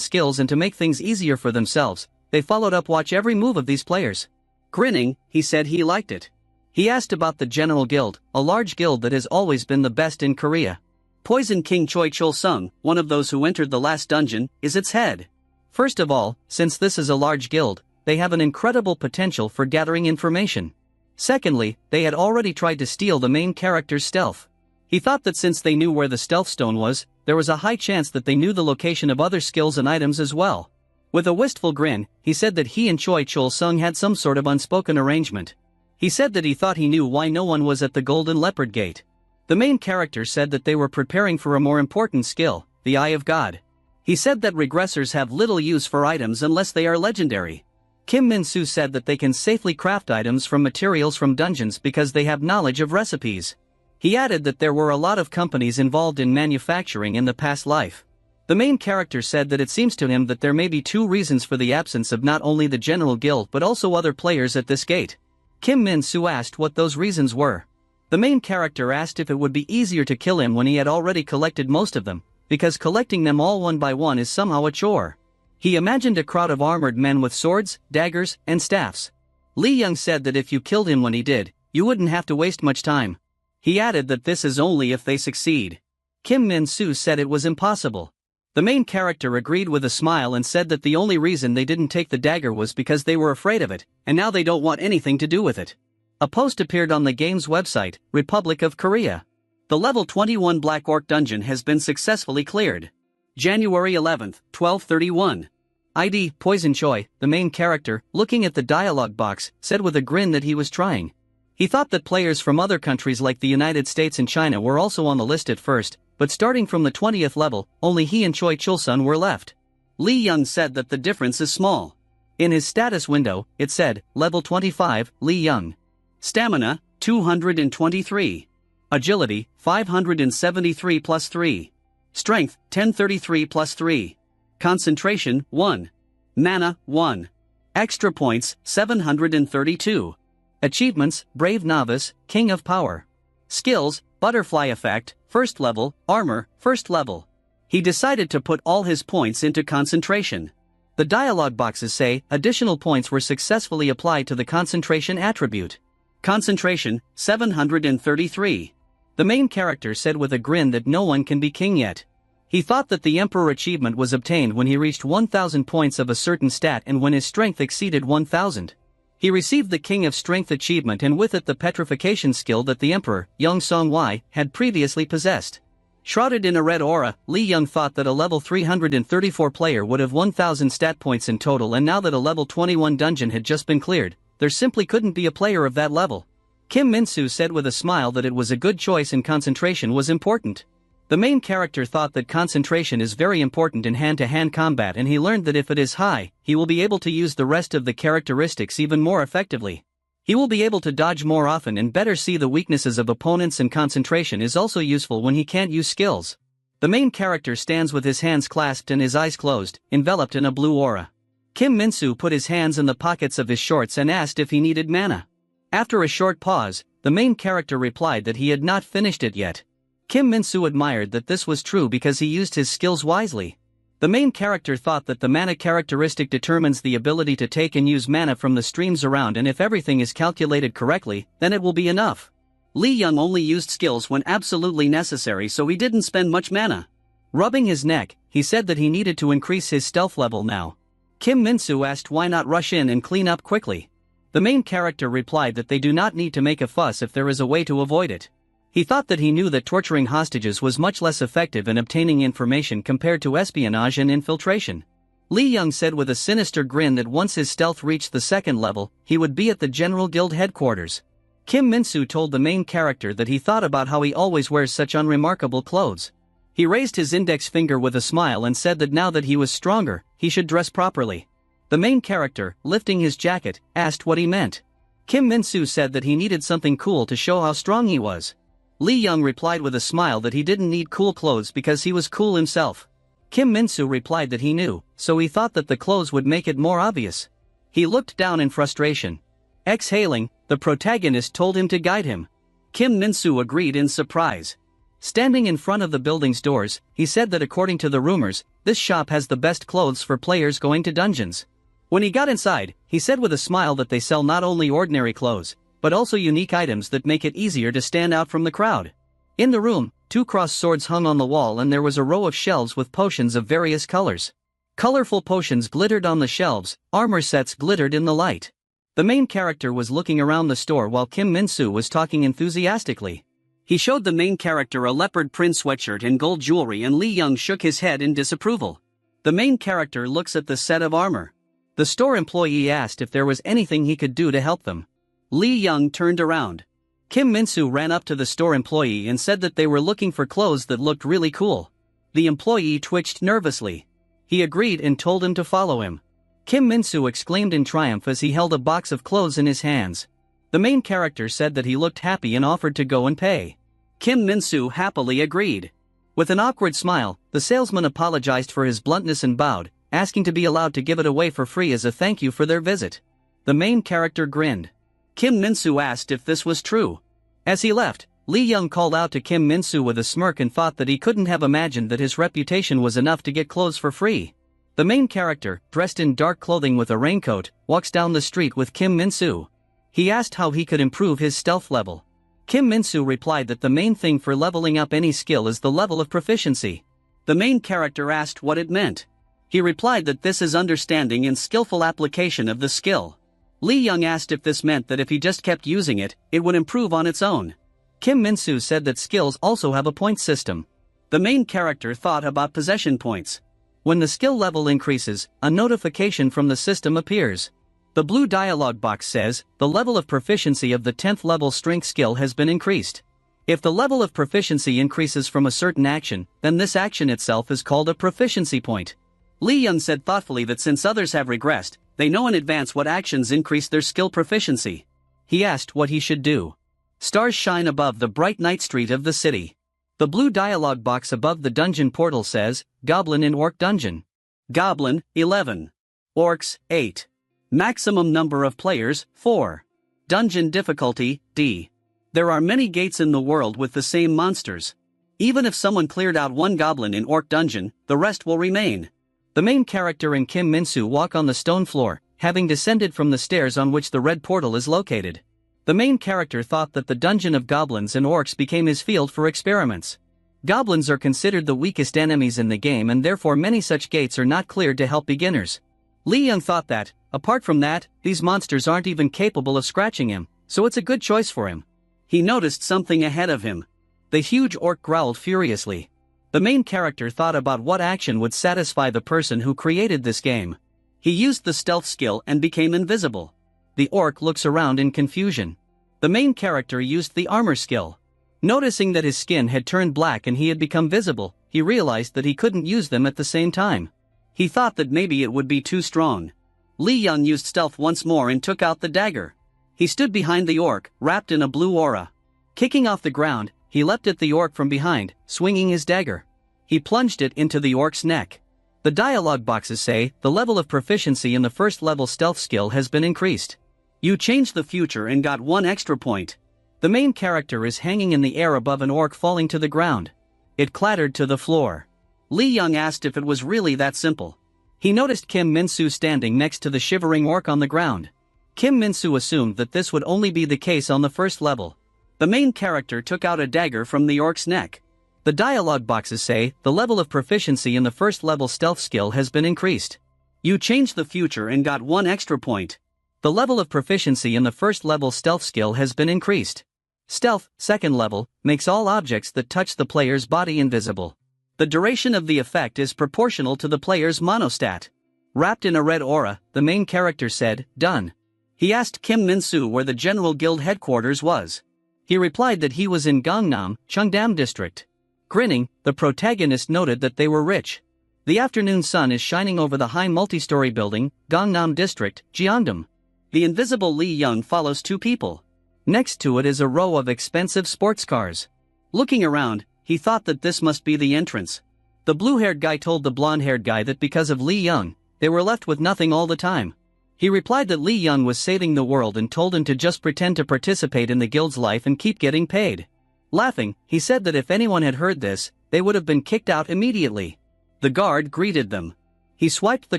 skills and to make things easier for themselves. They followed up watch every move of these players. Grinning, he said he liked it. He asked about the General Guild, a large guild that has always been the best in Korea. Poison King Choi Chul-sung, one of those who entered the last dungeon, is its head. First of all, since this is a large guild, they have an incredible potential for gathering information. Secondly, they had already tried to steal the main character's stealth. He thought that since they knew where the stealth stone was, there was a high chance that they knew the location of other skills and items as well. With a wistful grin, he said that he and Choi Chul-sung had some sort of unspoken arrangement. He said that he thought he knew why no one was at the Golden Leopard Gate. The main character said that they were preparing for a more important skill, the Eye of God. He said that regressors have little use for items unless they are legendary. Kim Min-soo said that they can safely craft items from materials from dungeons because they have knowledge of recipes. He added that there were a lot of companies involved in manufacturing in the past life. The main character said that it seems to him that there may be two reasons for the absence of not only the General Guild but also other players at this gate. Kim Min-soo asked what those reasons were. The main character asked if it would be easier to kill him when he had already collected most of them, because collecting them all one by one is somehow a chore. He imagined a crowd of armored men with swords, daggers, and staffs. Lee Young said that if you killed him when he did, you wouldn't have to waste much time. He added that this is only if they succeed. Kim Min-soo said it was impossible. The main character agreed with a smile and said that the only reason they didn't take the dagger was because they were afraid of it, and now they don't want anything to do with it. A post appeared on the game's website, Republic of Korea. The level 21 Black Orc dungeon has been successfully cleared. January 11, 1231. ID, Poison Choi, the main character, looking at the dialogue box, said with a grin that he was trying. He thought that players from other countries like the United States and China were also on the list at first, but starting from the 20th level, only he and Choi Chul-sung were left. Lee Young said that the difference is small. In his status window, it said, Level 25, Lee Young. Stamina, 223. Agility, 573 plus 3. Strength, 1033 plus 3. Concentration, 1. Mana, 1. Extra points, 732. Achievements, Brave Novice, King of Power. Skills, Butterfly Effect, First Level, Armor, First Level. He decided to put all his points into concentration. The dialog boxes say additional points were successfully applied to the concentration attribute. Concentration, 733. The main character said with a grin that no one can be king yet. He thought that the Emperor achievement was obtained when he reached 1000 points of a certain stat and when his strength exceeded 1000. He received the King of Strength achievement and with it the petrification skill that the Emperor, Young Song-wai, had previously possessed. Shrouded in a red aura, Li Young thought that a level 334 player would have 1000 stat points in total, and now that a level 21 dungeon had just been cleared, there simply couldn't be a player of that level. Kim Min-soo said with a smile that it was a good choice and concentration was important. The main character thought that concentration is very important in hand-to-hand combat, and he learned that if it is high, he will be able to use the rest of the characteristics even more effectively. He will be able to dodge more often and better see the weaknesses of opponents, and concentration is also useful when he can't use skills. The main character stands with his hands clasped and his eyes closed, enveloped in a blue aura. Kim Min-soo put his hands in the pockets of his shorts and asked if he needed mana. After a short pause, the main character replied that he had not finished it yet. Kim Min-soo admired that this was true because he used his skills wisely. The main character thought that the mana characteristic determines the ability to take and use mana from the streams around, and if everything is calculated correctly, then it will be enough. Li Young only used skills when absolutely necessary, so he didn't spend much mana. Rubbing his neck, he said that he needed to increase his stealth level now. Kim Min-soo asked why not rush in and clean up quickly. The main character replied that they do not need to make a fuss if there is a way to avoid it. He thought that he knew that torturing hostages was much less effective in obtaining information compared to espionage and infiltration. Li Young said with a sinister grin that once his stealth reached the second level, he would be at the General Guild headquarters. Kim Min-soo told the main character that he thought about how he always wears such unremarkable clothes. He raised his index finger with a smile and said that now that he was stronger, he should dress properly. The main character, lifting his jacket, asked what he meant. Kim Min-soo said that he needed something cool to show how strong he was. Li Young replied with a smile that he didn't need cool clothes because he was cool himself. Kim Min-soo replied that he knew, so he thought that the clothes would make it more obvious. He looked down in frustration. Exhaling, the protagonist told him to guide him. Kim Min-soo agreed in surprise. Standing in front of the building's doors, he said that according to the rumors, this shop has the best clothes for players going to dungeons. When he got inside, he said with a smile that they sell not only ordinary clothes, but also unique items that make it easier to stand out from the crowd. In the room, 2 crossed swords hung on the wall and there was a row of shelves with potions of various colors. Colorful potions glittered on the shelves, armor sets glittered in the light. The main character was looking around the store while Kim Min-soo was talking enthusiastically. He showed the main character a leopard print sweatshirt and gold jewelry, and Li Young shook his head in disapproval. The main character looks at the set of armor. The store employee asked if there was anything he could do to help them. Li Young turned around. Kim Min-soo ran up to the store employee and said that they were looking for clothes that looked really cool. The employee twitched nervously. He agreed and told him to follow him. Kim Min-soo exclaimed in triumph as he held a box of clothes in his hands. The main character said that he looked happy and offered to go and pay. Kim Min-soo happily agreed. With an awkward smile, the salesman apologized for his bluntness and bowed, asking to be allowed to give it away for free as a thank you for their visit. The main character grinned. Kim Min-soo asked if this was true. As he left, Li Young called out to Kim Min-soo with a smirk and thought that he couldn't have imagined that his reputation was enough to get clothes for free. The main character, dressed in dark clothing with a raincoat, walks down the street with Kim Min-soo. He asked how he could improve his stealth level. Kim Min-soo replied that the main thing for leveling up any skill is the level of proficiency. The main character asked what it meant. He replied that this is understanding and skillful application of the skill. Li Young asked if this meant that if he just kept using it, it would improve on its own. Kim Min-soo said that skills also have a point system. The main character thought about possession points. When the skill level increases, a notification from the system appears. The blue dialog box says, the level of proficiency of the 10th level strength skill has been increased. If the level of proficiency increases from a certain action, then this action itself is called a proficiency point. Li Young said thoughtfully that since others have regressed, they know in advance what actions increase their skill proficiency. He asked what he should do. Stars shine above the bright night street of the city. The blue dialogue box above the dungeon portal says, Goblin in Orc Dungeon. Goblin, 11. Orcs, 8. Maximum number of players, 4. Dungeon difficulty, D. There are many gates in the world with the same monsters. Even if someone cleared out one goblin in Orc Dungeon, the rest will remain. The main character and Kim Min-soo walk on the stone floor, having descended from the stairs on which the red portal is located. The main character thought that the dungeon of goblins and orcs became his field for experiments. Goblins are considered the weakest enemies in the game, and therefore many such gates are not cleared to help beginners. Lee Young thought that, apart from that, these monsters aren't even capable of scratching him, so it's a good choice for him. He noticed something ahead of him. The huge orc growled furiously. The main character thought about what action would satisfy the person who created this game. He used the stealth skill and became invisible. The orc looks around in confusion. The main character used the armor skill. Noticing that his skin had turned black and he had become visible, he realized that he couldn't use them at the same time. He thought that maybe it would be too strong. Lee Young used stealth once more and took out the dagger. He stood behind the orc, wrapped in a blue aura. Kicking off the ground, he leapt at the orc from behind, swinging his dagger. He plunged it into the orc's neck. The dialogue boxes say, the level of proficiency in the first level stealth skill has been increased. You changed the future and got 1 extra point. The main character is hanging in the air above an orc falling to the ground. It clattered to the floor. Lee Young asked if it was really that simple. He noticed Kim Min-soo standing next to the shivering orc on the ground. Kim Min-soo assumed that this would only be the case on the first level. The main character took out a dagger from the orc's neck. The dialogue boxes say, the level of proficiency in the first level stealth skill has been increased. You changed the future and got 1 extra point. The level of proficiency in the first level stealth skill has been increased. Stealth, second level, makes all objects that touch the player's body invisible. The duration of the effect is proportional to the player's monostat. Wrapped in a red aura, the main character said, done. He asked Kim Min-soo where the General Guild headquarters was. He replied that he was in Gangnam, Cheongdam district. Grinning, the protagonist noted that they were rich. The afternoon sun is shining over the high multi-story building, Gangnam district, Gyeongdam. The invisible Lee Young follows 2 people. Next to it is a row of expensive sports cars. Looking around, he thought that this must be the entrance. The blue-haired guy told the blonde-haired guy that because of Lee Young, they were left with nothing all the time. He replied that Lee Young was saving the world and told him to just pretend to participate in the guild's life and keep getting paid. Laughing, he said that if anyone had heard this, they would have been kicked out immediately. The guard greeted them. He swiped the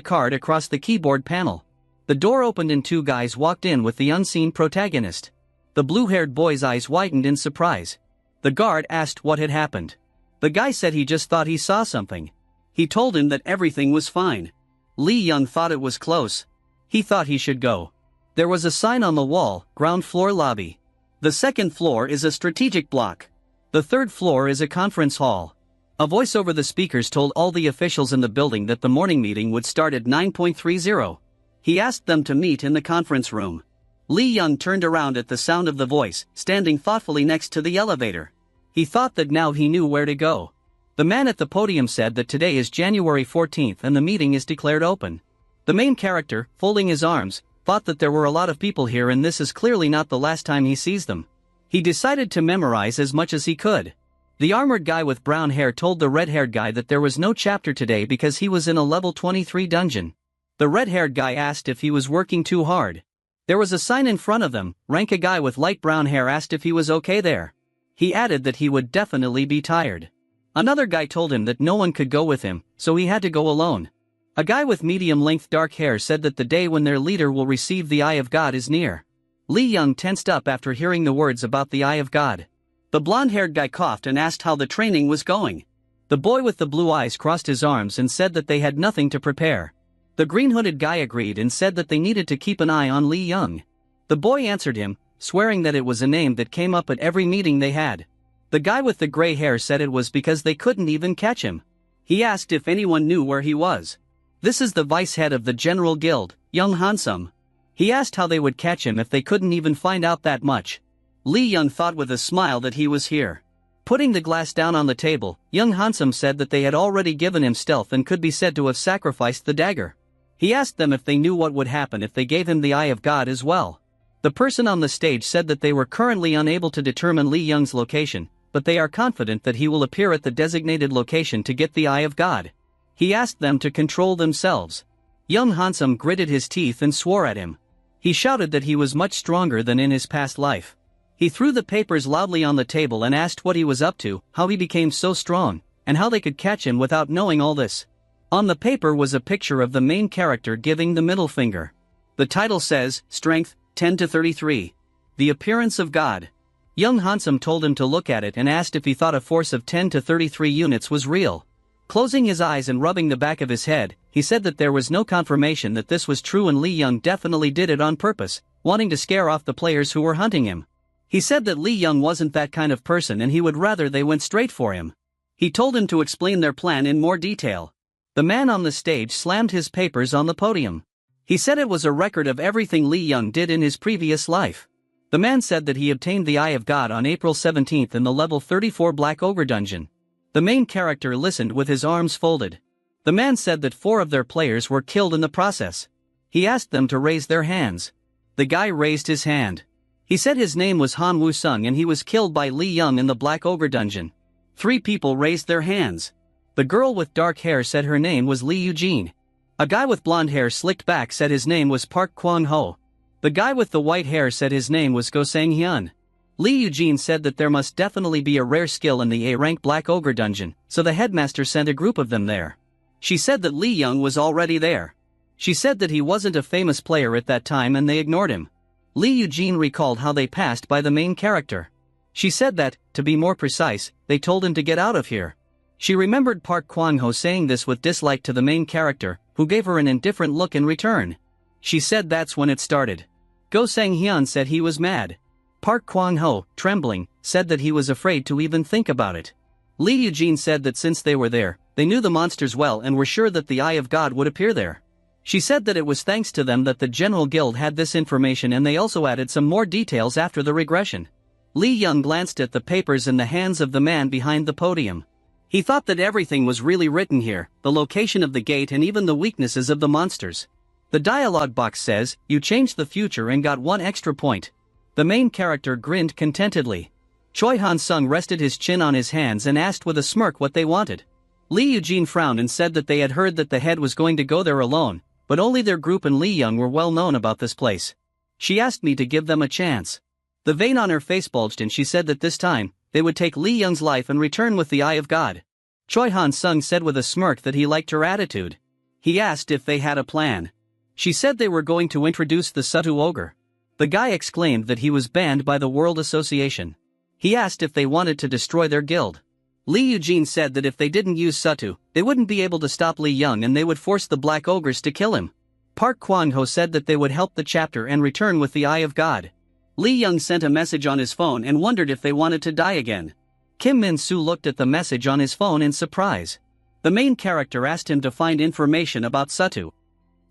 card across the keyboard panel. The door opened and 2 guys walked in with the unseen protagonist. The blue-haired boy's eyes widened in surprise. The guard asked what had happened. The guy said he just thought he saw something. He told him that everything was fine. Lee Young thought it was close. He thought he should go. There was a sign on the wall, ground floor lobby. The second floor is a strategic block. The third floor is a conference hall. A voice over the speakers told all the officials in the building that the morning meeting would start at 9:30. He asked them to meet in the conference room. Lee Young turned around at the sound of the voice, standing thoughtfully next to the elevator. He thought that now he knew where to go. The man at the podium said that today is January 14th and the meeting is declared open. The main character, folding his arms, thought that there were a lot of people here and this is clearly not the last time he sees them. He decided to memorize as much as he could. The armored guy with brown hair told the red-haired guy that there was no chapter today because he was in a level 23 dungeon. The red-haired guy asked if he was working too hard. There was a sign in front of them. Rank a guy with light brown hair asked if he was okay there. He added that he would definitely be tired. Another guy told him that no one could go with him, so he had to go alone. A guy with medium-length dark hair said that the day when their leader will receive the Eye of God is near. Lee Young tensed up after hearing the words about the Eye of God. The blonde-haired guy coughed and asked how the training was going. The boy with the blue eyes crossed his arms and said that they had nothing to prepare. The green-hooded guy agreed and said that they needed to keep an eye on Lee Young. The boy answered him, swearing that it was a name that came up at every meeting they had. The guy with the gray hair said it was because they couldn't even catch him. He asked if anyone knew where he was. This is the vice head of the General Guild, Young Hansum. He asked how they would catch him if they couldn't even find out that much. Lee Young thought with a smile that he was here. Putting the glass down on the table, Young Hansum said that they had already given him stealth and could be said to have sacrificed the dagger. He asked them if they knew what would happen if they gave him the Eye of God as well. The person on the stage said that they were currently unable to determine Lee Young's location, but they are confident that he will appear at the designated location to get the Eye of God. He asked them to control themselves. Young Hansum gritted his teeth and swore at him. He shouted that he was much stronger than in his past life. He threw the papers loudly on the table and asked what he was up to, how he became so strong, and how they could catch him without knowing all this. On the paper was a picture of the main character giving the middle finger. The title says, Strength, 10 to 33. The Appearance of God. Young Hansum told him to look at it and asked if he thought a force of 10 to 33 units was real. Closing his eyes and rubbing the back of his head, he said that there was no confirmation that this was true and Li Young definitely did it on purpose, wanting to scare off the players who were hunting him. He said that Li Young wasn't that kind of person and he would rather they went straight for him. He told him to explain their plan in more detail. The man on the stage slammed his papers on the podium. He said it was a record of everything Li Young did in his previous life. The man said that he obtained the Eye of God on April 17th in the level 34 Black Ogre dungeon. The main character listened with his arms folded. The man said that 4 of their players were killed in the process. He asked them to raise their hands. The guy raised his hand. He said his name was Han Woo-sung and he was killed by Li Young in the Black Ogre dungeon. 3 people raised their hands. The girl with dark hair said her name was Li Eugene. A guy with blonde hair slicked back said his name was Park Kwang-ho. The guy with the white hair said his name was Go Sang-hyun. Li Eugene said that there must definitely be a rare skill in the A-rank Black Ogre dungeon, so the headmaster sent a group of them there. She said that Li Young was already there. She said that he wasn't a famous player at that time and they ignored him. Li Eugene recalled how they passed by the main character. She said that, to be more precise, they told him to get out of here. She remembered Park Kwang-ho saying this with dislike to the main character, who gave her an indifferent look in return. She said that's when it started. Go Sang-hyun said he was mad. Park Kwang-ho, trembling, said that he was afraid to even think about it. Li Eugene said that since they were there, they knew the monsters well and were sure that the Eye of God would appear there. She said that it was thanks to them that the General Guild had this information and they also added some more details after the regression. Li Young glanced at the papers in the hands of the man behind the podium. He thought that everything was really written here, the location of the gate and even the weaknesses of the monsters. The dialogue box says, you changed the future and got 1 extra point. The main character grinned contentedly. Choi Han-sung rested his chin on his hands and asked with a smirk what they wanted. Li Eugene frowned and said that they had heard that the head was going to go there alone, but only their group and Li Young were well known about this place. She asked me to give them a chance. The vein on her face bulged and she said that this time, they would take Li Young's life and return with the Eye of God. Choi Han-sung said with a smirk that he liked her attitude. He asked if they had a plan. She said they were going to introduce the Sutu Ogre. The guy exclaimed that he was banned by the World Association. He asked if they wanted to destroy their guild. Li Eugene said that if they didn't use Sutu, they wouldn't be able to stop Li Young and they would force the Black Ogres to kill him. Park Kwang-ho said that they would help the chapter and return with the Eye of God. Li Young sent a message on his phone and wondered if they wanted to die again. Kim Min-soo looked at the message on his phone in surprise. The main character asked him to find information about Sutu.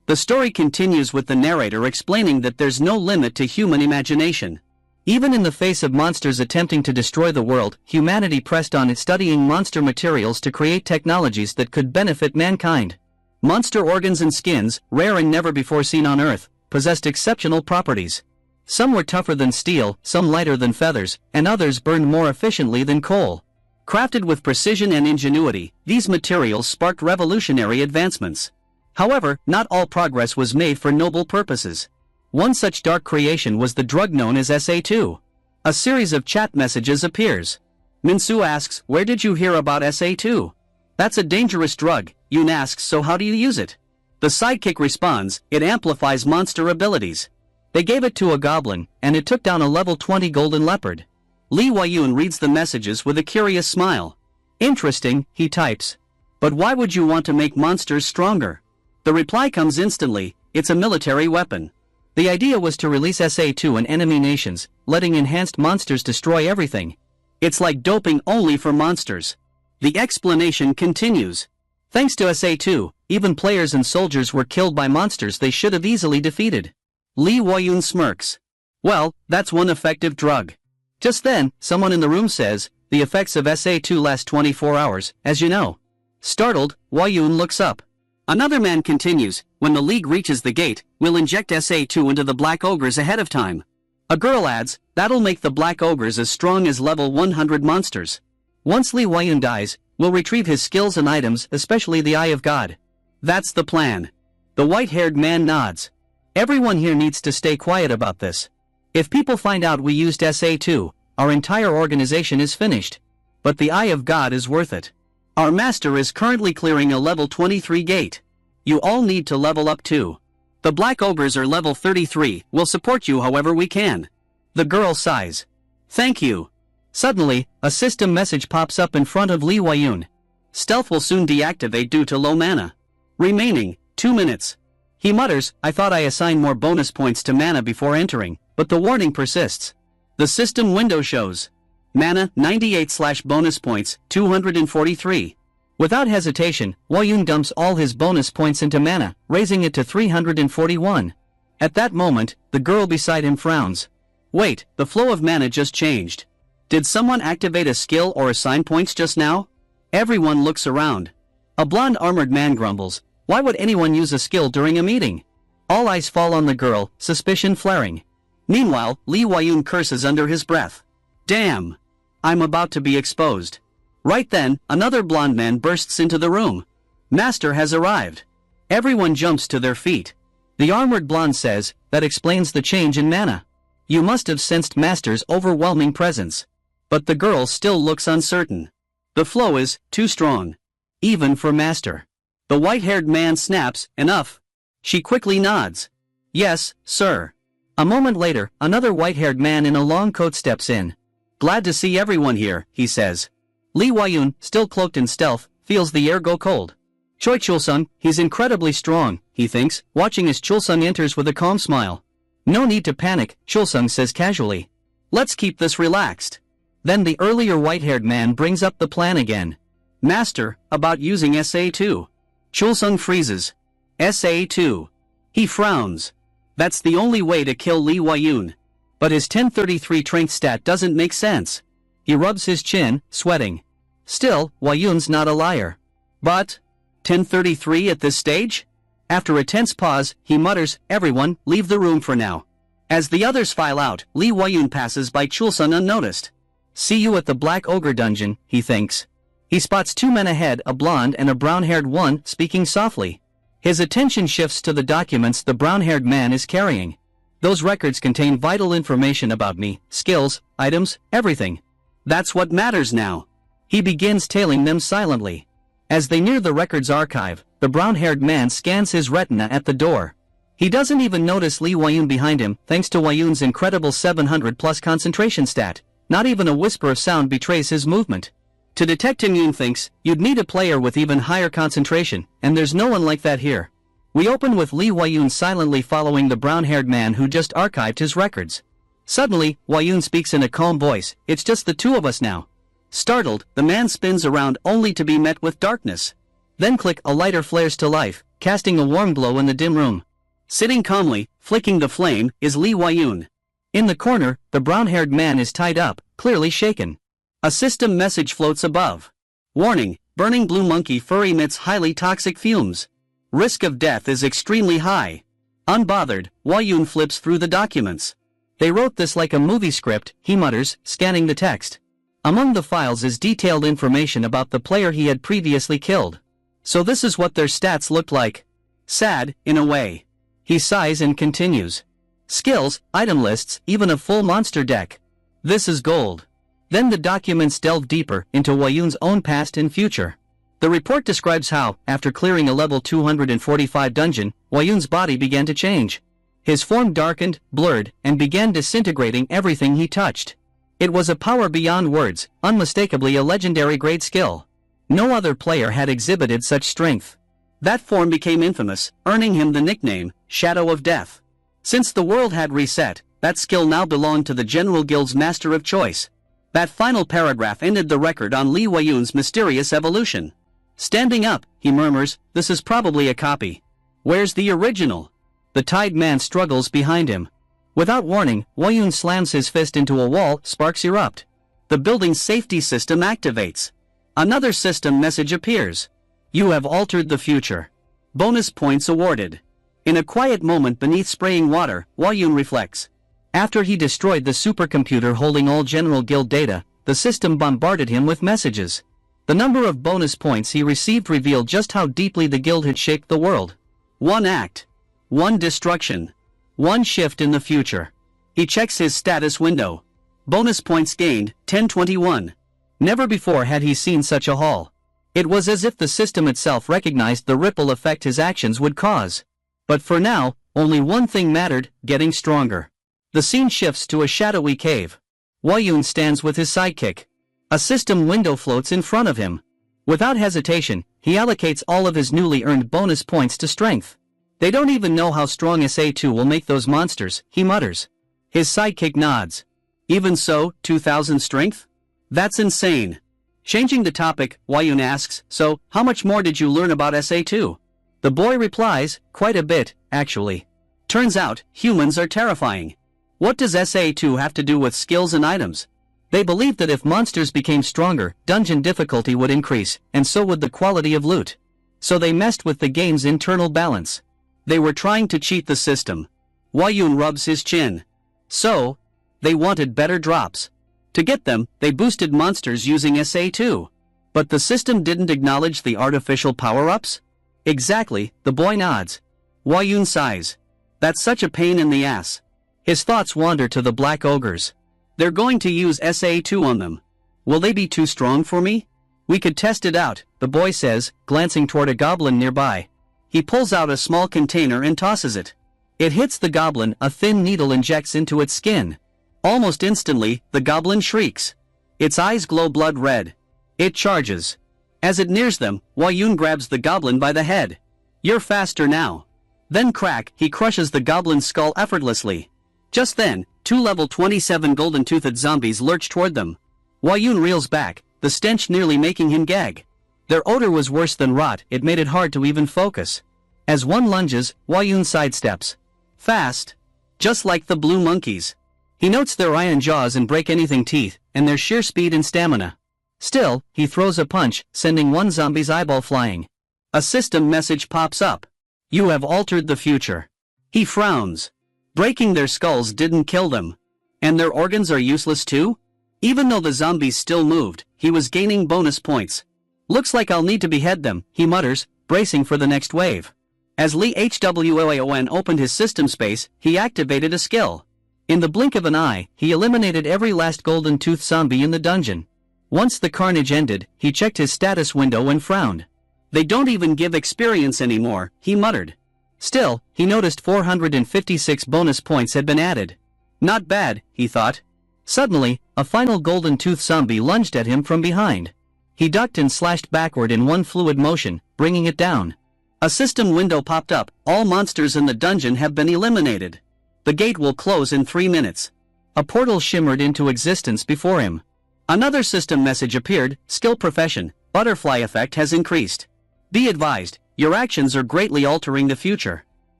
The story continues with the narrator explaining that there's no limit to human imagination. Even in the face of monsters attempting to destroy the world, humanity pressed on studying monster materials to create technologies that could benefit mankind. Monster organs and skins, rare and never before seen on Earth, possessed exceptional properties. Some were tougher than steel, some lighter than feathers, and others burned more efficiently than coal. Crafted with precision and ingenuity, these materials sparked revolutionary advancements. However, not all progress was made for noble purposes. One such dark creation was the drug known as SA2. A series of chat messages appears. Min-soo asks, where did you hear about SA2? That's a dangerous drug, Yoon asks, so how do you use it? The sidekick responds, it amplifies monster abilities. They gave it to a goblin, and it took down a level 20 golden leopard. Lee Wai-yoon reads the messages with a curious smile. Interesting, he types. But why would you want to make monsters stronger? The reply comes instantly, it's a military weapon. The idea was to release SA2 in enemy nations, letting enhanced monsters destroy everything. It's like doping only for monsters. The explanation continues. Thanks to SA2, even players and soldiers were killed by monsters they should have easily defeated. Lee Wai-yoon smirks. Well, that's one effective drug. Just then, someone in the room says, the effects of SA2 last 24 hours, as you know. Startled, Wai-yoon looks up. Another man continues, when the League reaches the gate, we'll inject SA2 into the Black Ogres ahead of time. A girl adds, "That'll make the black ogres as strong as level 100 monsters. Once Lee Wayun dies, we'll retrieve his skills and items, especially the Eye of God." "That's the plan." The white-haired man nods. "Everyone here needs to stay quiet about this. If people find out we used SA2, our entire organization is finished. But the Eye of God is worth it. Our master is currently clearing a level 23 gate. You all need to level up too. The black ogres are level 33, we'll support you however we can." The girl sighs. "Thank you." Suddenly, a system message pops up in front of Lee Wayun. "Stealth will soon deactivate due to low mana. Remaining, 2 minutes." He mutters, "I thought I assigned more bonus points to mana before entering, but the warning persists." The system window shows. Mana, 98/bonus points, 243. Without hesitation, Wayun dumps all his bonus points into mana, raising it to 341. At that moment, the girl beside him frowns. Wait, the flow of mana just changed. Did someone activate a skill or assign points just now? Everyone looks around. A blonde armored man grumbles, "Why would anyone use a skill during a meeting?" All eyes fall on the girl, suspicion flaring. Meanwhile, Lee Wayun curses under his breath. "Damn! I'm about to be exposed." Right then, another blonde man bursts into the room. "Master has arrived." Everyone jumps to their feet. The armored blonde says, "That explains the change in mana. You must have sensed Master's overwhelming presence." But the girl still looks uncertain. The flow is too strong. Even for Master. The white-haired man snaps, "Enough." She quickly nods. "Yes, sir." A moment later, another white-haired man in a long coat steps in. "Glad to see everyone here," he says. Lee Wayun, still cloaked in stealth, feels the air go cold. Choi Chulsung, he's incredibly strong, he thinks, watching as Chulsung enters with a calm smile. "No need to panic," Chulsung says casually. "Let's keep this relaxed." Then the earlier white-haired man brings up the plan again. "Master, about using SA2. Chulsung freezes. SA2. He frowns. That's the only way to kill Lee Wayun. But his 1033 strength stat doesn't make sense. He rubs his chin, sweating. Still, Wayun's not a liar. But 1033 at this stage? After a tense pause, he mutters, "Everyone, leave the room for now." As the others file out, Lee Wayun passes by Chulsung unnoticed. "See you at the Black Ogre dungeon," he thinks. He spots 2 men ahead, a blonde and a brown-haired one, speaking softly. His attention shifts to the documents the brown-haired man is carrying. Those records contain vital information about me, skills, items, everything. That's what matters now. He begins tailing them silently. As they near the records archive, the brown-haired man scans his retina at the door. He doesn't even notice Lee Wayun behind him, thanks to Wayun's incredible 700+ concentration stat. Not even a whisper of sound betrays his movement. To detect him, Yoon thinks, you'd need a player with even higher concentration, and there's no one like that here. We open with Lee Wayun silently following the brown-haired man who just archived his records. Suddenly, Wayun speaks in a calm voice, "It's just the two of us now." Startled, the man spins around only to be met with darkness. Then click, a lighter flares to life, casting a warm glow in the dim room. Sitting calmly, flicking the flame, is Lee Wayun. In the corner, the brown-haired man is tied up, clearly shaken. A system message floats above. Warning, burning blue monkey fur emits highly toxic fumes. Risk of death is extremely high. Unbothered, Wayun flips through the documents. They wrote this like a movie script, he mutters, scanning the text. Among the files is detailed information about the player he had previously killed. So this is what their stats looked like. Sad, in a way. He sighs and continues. Skills, item lists, even a full monster deck. This is gold. Then the documents delve deeper into Wayun's own past and future. The report describes how, after clearing a level 245 dungeon, Wayun's body began to change. His form darkened, blurred, and began disintegrating everything he touched. It was a power beyond words, unmistakably a legendary grade skill. No other player had exhibited such strength. That form became infamous, earning him the nickname, Shadow of Death. Since the world had reset, that skill now belonged to the General Guild's Master of Choice. That final paragraph ended the record on Lee Wayun's mysterious evolution. Standing up, he murmurs, "This is probably a copy. Where's the original?" The tied man struggles behind him. Without warning, Wayun slams his fist into a wall, sparks erupt. The building's safety system activates. Another system message appears. You have altered the future. Bonus points awarded. In a quiet moment beneath spraying water, Wayun reflects. After he destroyed the supercomputer holding all General Guild data, the system bombarded him with messages. The number of bonus points he received revealed just how deeply the guild had shaped the world. 1 act. 1 destruction. 1 shift in the future. He checks his status window. Bonus points gained, 1021. Never before had he seen such a haul. It was as if the system itself recognized the ripple effect his actions would cause. But for now, only one thing mattered, getting stronger. The scene shifts to a shadowy cave. Hwa-yoon stands with his sidekick. A system window floats in front of him. Without hesitation, he allocates all of his newly earned bonus points to strength. They don't even know how strong SA2 will make those monsters, he mutters. His sidekick nods. Even so, 2000 strength? That's insane. Changing the topic, Hwa-yoon asks, so, how much more did you learn about SA2? The boy replies, quite a bit, actually. Turns out, humans are terrifying. What does SA2 have to do with skills and items? They believed that if monsters became stronger, dungeon difficulty would increase, and so would the quality of loot. So they messed with the game's internal balance. They were trying to cheat the system. Hwa-yoon rubs his chin. So, they wanted better drops. To get them, they boosted monsters using SA2. But the system didn't acknowledge the artificial power-ups? Exactly, the boy nods. Hwa-yoon sighs. That's such a pain in the ass. His thoughts wander to the black ogres. They're going to use SA2 on them. Will they be too strong for me? We could test it out, the boy says, glancing toward a goblin nearby. He pulls out a small container and tosses it. It hits the goblin, a thin needle injects into its skin. Almost instantly, the goblin shrieks. Its eyes glow blood red. It charges. As it nears them, Hwa-yoon grabs the goblin by the head. You're faster now. Then crack, he crushes the goblin's skull effortlessly. Just then, 2 level 27 golden-toothed zombies lurch toward them. Hwa-yoon reels back, the stench nearly making him gag. Their odor was worse than rot, it made it hard to even focus. As one lunges, Hwa-yoon sidesteps. Fast. Just like the blue monkeys. He notes their iron jaws and break-anything teeth, and their sheer speed and stamina. Still, he throws a punch, sending one zombie's eyeball flying. A system message pops up. You have altered the future. He frowns. Breaking their skulls didn't kill them. And their organs are useless too? Even though the zombies still moved, he was gaining bonus points. Looks like I'll need to behead them, he mutters, bracing for the next wave. As Lee Hwaon opened his system space, he activated a skill. In the blink of an eye, he eliminated every last golden tooth zombie in the dungeon. Once the carnage ended, he checked his status window and frowned. They don't even give experience anymore, he muttered. Still, he noticed 456 bonus points had been added. Not bad, he thought. Suddenly, a final golden tooth zombie lunged at him from behind. He ducked and slashed backward in one fluid motion, bringing it down. A system window popped up, all monsters in the dungeon have been eliminated. The gate will close in 3 minutes. A portal shimmered into existence before him. Another system message appeared, skill profession, butterfly effect has increased. Be advised, your actions are greatly altering the future.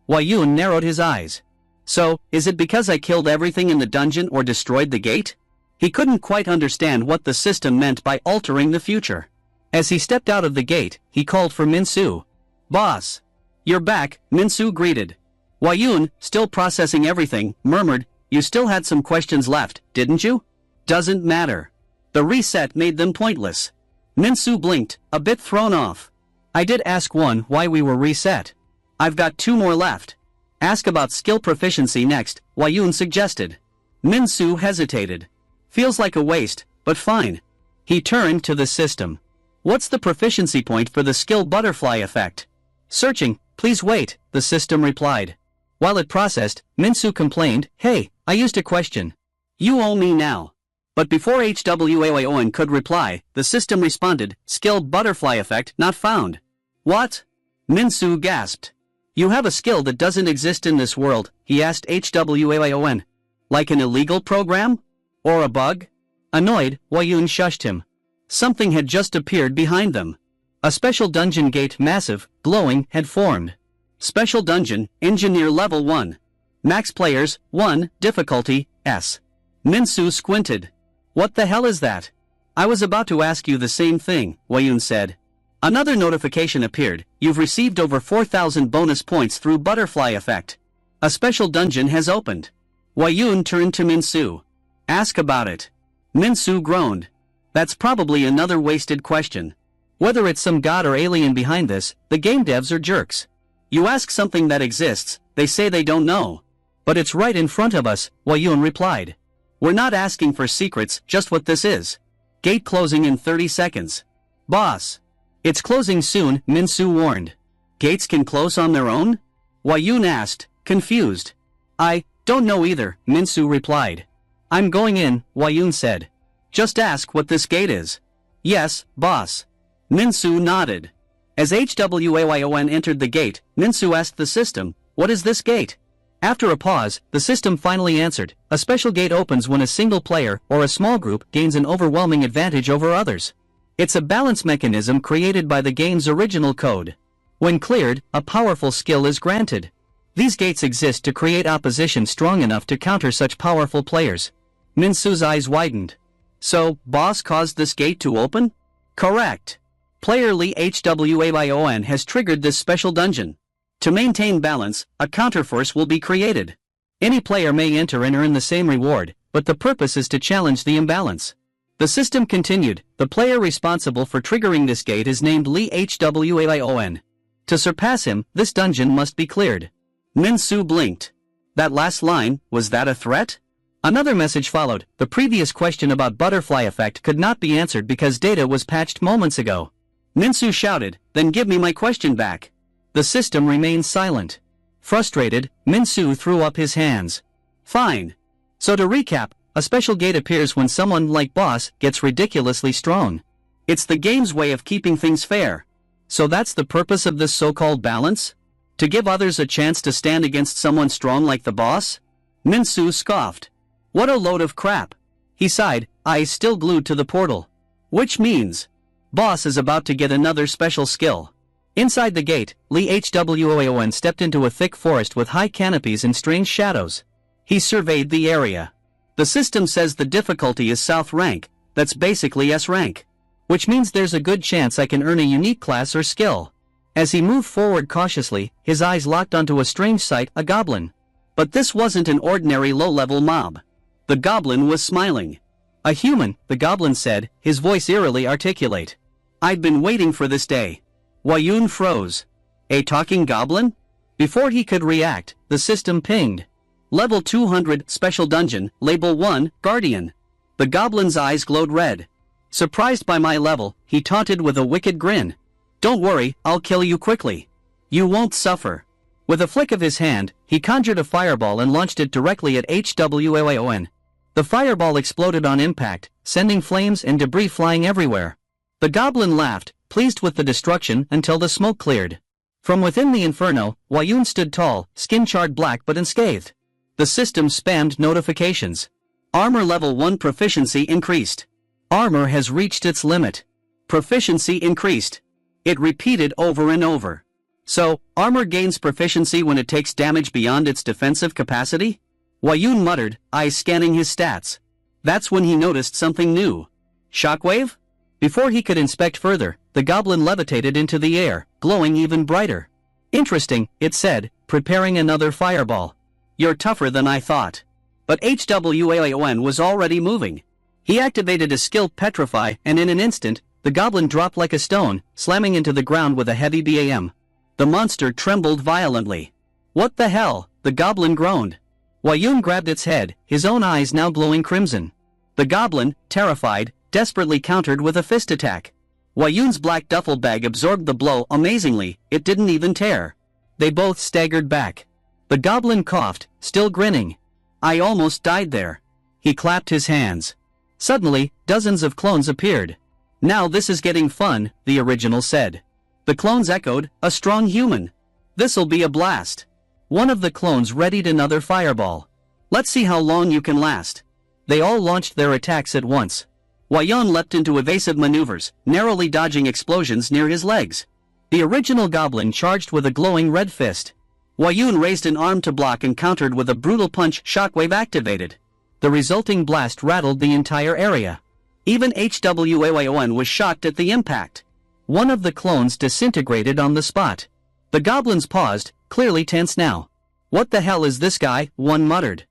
Hwa-yoon narrowed his eyes. So, is it because I killed everything in the dungeon or destroyed the gate? He couldn't quite understand what the system meant by altering the future. As he stepped out of the gate, he called for Min-soo. Boss. You're back, Min-soo greeted. Hwa-yoon, still processing everything, murmured, you still had some questions left, didn't you? Doesn't matter. The reset made them pointless. Min-soo blinked, a bit thrown off. I did ask one why we were reset. I've got 2 more left. Ask about skill proficiency next, Hwa-yoon suggested. Min-soo hesitated. Feels like a waste, but fine. He turned to the system. What's the proficiency point for the skill butterfly effect? Searching, please wait, the system replied. While it processed, Min-soo complained, hey, I used a question. You owe me now. But before Hwaon could reply, the system responded, skill butterfly effect not found. What? Min-soo gasped. You have a skill that doesn't exist in this world, he asked Hwaon. Like an illegal program? Or a bug? Annoyed, Hwa-yoon shushed him. Something had just appeared behind them. A special dungeon gate, massive, glowing, had formed. Special dungeon, engineer level 1. Max players, 1, difficulty, S. Min-soo squinted. What the hell is that? I was about to ask you the same thing, Hwa-yoon said. Another notification appeared, you've received over 4,000 bonus points through butterfly effect. A special dungeon has opened. Wayun turned to Minsu. Ask about it. Minsu groaned. That's probably another wasted question. Whether it's some god or alien behind this, the game devs are jerks. You ask something that exists, they say they don't know. But it's right in front of us, Wayun replied. We're not asking for secrets, just what this is. Gate closing in 30 seconds. Boss. It's closing soon, Minsu warned. Gates can close on their own? Wayun asked, confused. I don't know either, Minsu replied. I'm going in, Wayun said. Just ask what this gate is. Yes, boss. Minsu nodded. As Hwayon entered the gate, Minsu asked the system, what is this gate? After a pause, the system finally answered, a special gate opens when a single player or a small group gains an overwhelming advantage over others. It's a balance mechanism created by the game's original code. When cleared, a powerful skill is granted. These gates exist to create opposition strong enough to counter such powerful players. Minsu's eyes widened. So, boss caused this gate to open? Correct. Player Lee Hwayon has triggered this special dungeon. To maintain balance, a counterforce will be created. Any player may enter and earn the same reward, but the purpose is to challenge the imbalance. The system continued, the player responsible for triggering this gate is named Lee Hwayon. To surpass him, this dungeon must be cleared. Minsu blinked. That last line, was that a threat? Another message followed, the previous question about butterfly effect could not be answered because data was patched moments ago. Minsu shouted, then give me my question back. The system remained silent. Frustrated, Minsu threw up his hands. Fine. So to recap, a special gate appears when someone like boss gets ridiculously strong. It's the game's way of keeping things fair. So that's the purpose of this so-called balance? To give others a chance to stand against someone strong like the boss? Minsu scoffed. What a load of crap. He sighed, eyes still glued to the portal. Which means, boss is about to get another special skill. Inside the gate, Lee Hwayon stepped into a thick forest with high canopies and strange shadows. He surveyed the area. The system says the difficulty is South rank, that's basically S rank. Which means there's a good chance I can earn a unique class or skill. As he moved forward cautiously, his eyes locked onto a strange sight, a goblin. But this wasn't an ordinary low-level mob. The goblin was smiling. A human, the goblin said, his voice eerily articulate. I'd been waiting for this day. Wayun froze. A talking goblin? Before he could react, the system pinged. Level 200, Special Dungeon, Label 1, Guardian. The goblin's eyes glowed red. Surprised by my level, he taunted with a wicked grin. Don't worry, I'll kill you quickly. You won't suffer. With a flick of his hand, he conjured a fireball and launched it directly at Hwayon. The fireball exploded on impact, sending flames and debris flying everywhere. The goblin laughed, pleased with the destruction until the smoke cleared. From within the inferno, Wayun stood tall, skin charred black but unscathed. The system spammed notifications. Armor level 1 proficiency increased. Armor has reached its limit. Proficiency increased. It repeated over and over. So, armor gains proficiency when it takes damage beyond its defensive capacity? Wayun muttered, eyes scanning his stats. That's when he noticed something new. Shockwave? Before he could inspect further, the goblin levitated into the air, glowing even brighter. Interesting, it said, preparing another fireball. You're tougher than I thought. But Hwayon was already moving. He activated a skill Petrify and in an instant, the goblin dropped like a stone, slamming into the ground with a heavy BAM. The monster trembled violently. What the hell? The goblin groaned. Wayun grabbed its head, his own eyes now glowing crimson. The goblin, terrified, desperately countered with a fist attack. Wayun's black duffel bag absorbed the blow amazingly, it didn't even tear. They both staggered back. The goblin coughed, still grinning. I almost died there. He clapped his hands. Suddenly, dozens of clones appeared. Now this is getting fun, the original said. The clones echoed, a strong human. This'll be a blast. One of the clones readied another fireball. Let's see how long you can last. They all launched their attacks at once. Wayun leapt into evasive maneuvers, narrowly dodging explosions near his legs. The original goblin charged with a glowing red fist. Wayun raised an arm to block and countered with a brutal punch. Shockwave activated. The resulting blast rattled the entire area. Even Hwayon was shocked at the impact. One of the clones disintegrated on the spot. The goblins paused, clearly tense now. What the hell is this guy? One muttered.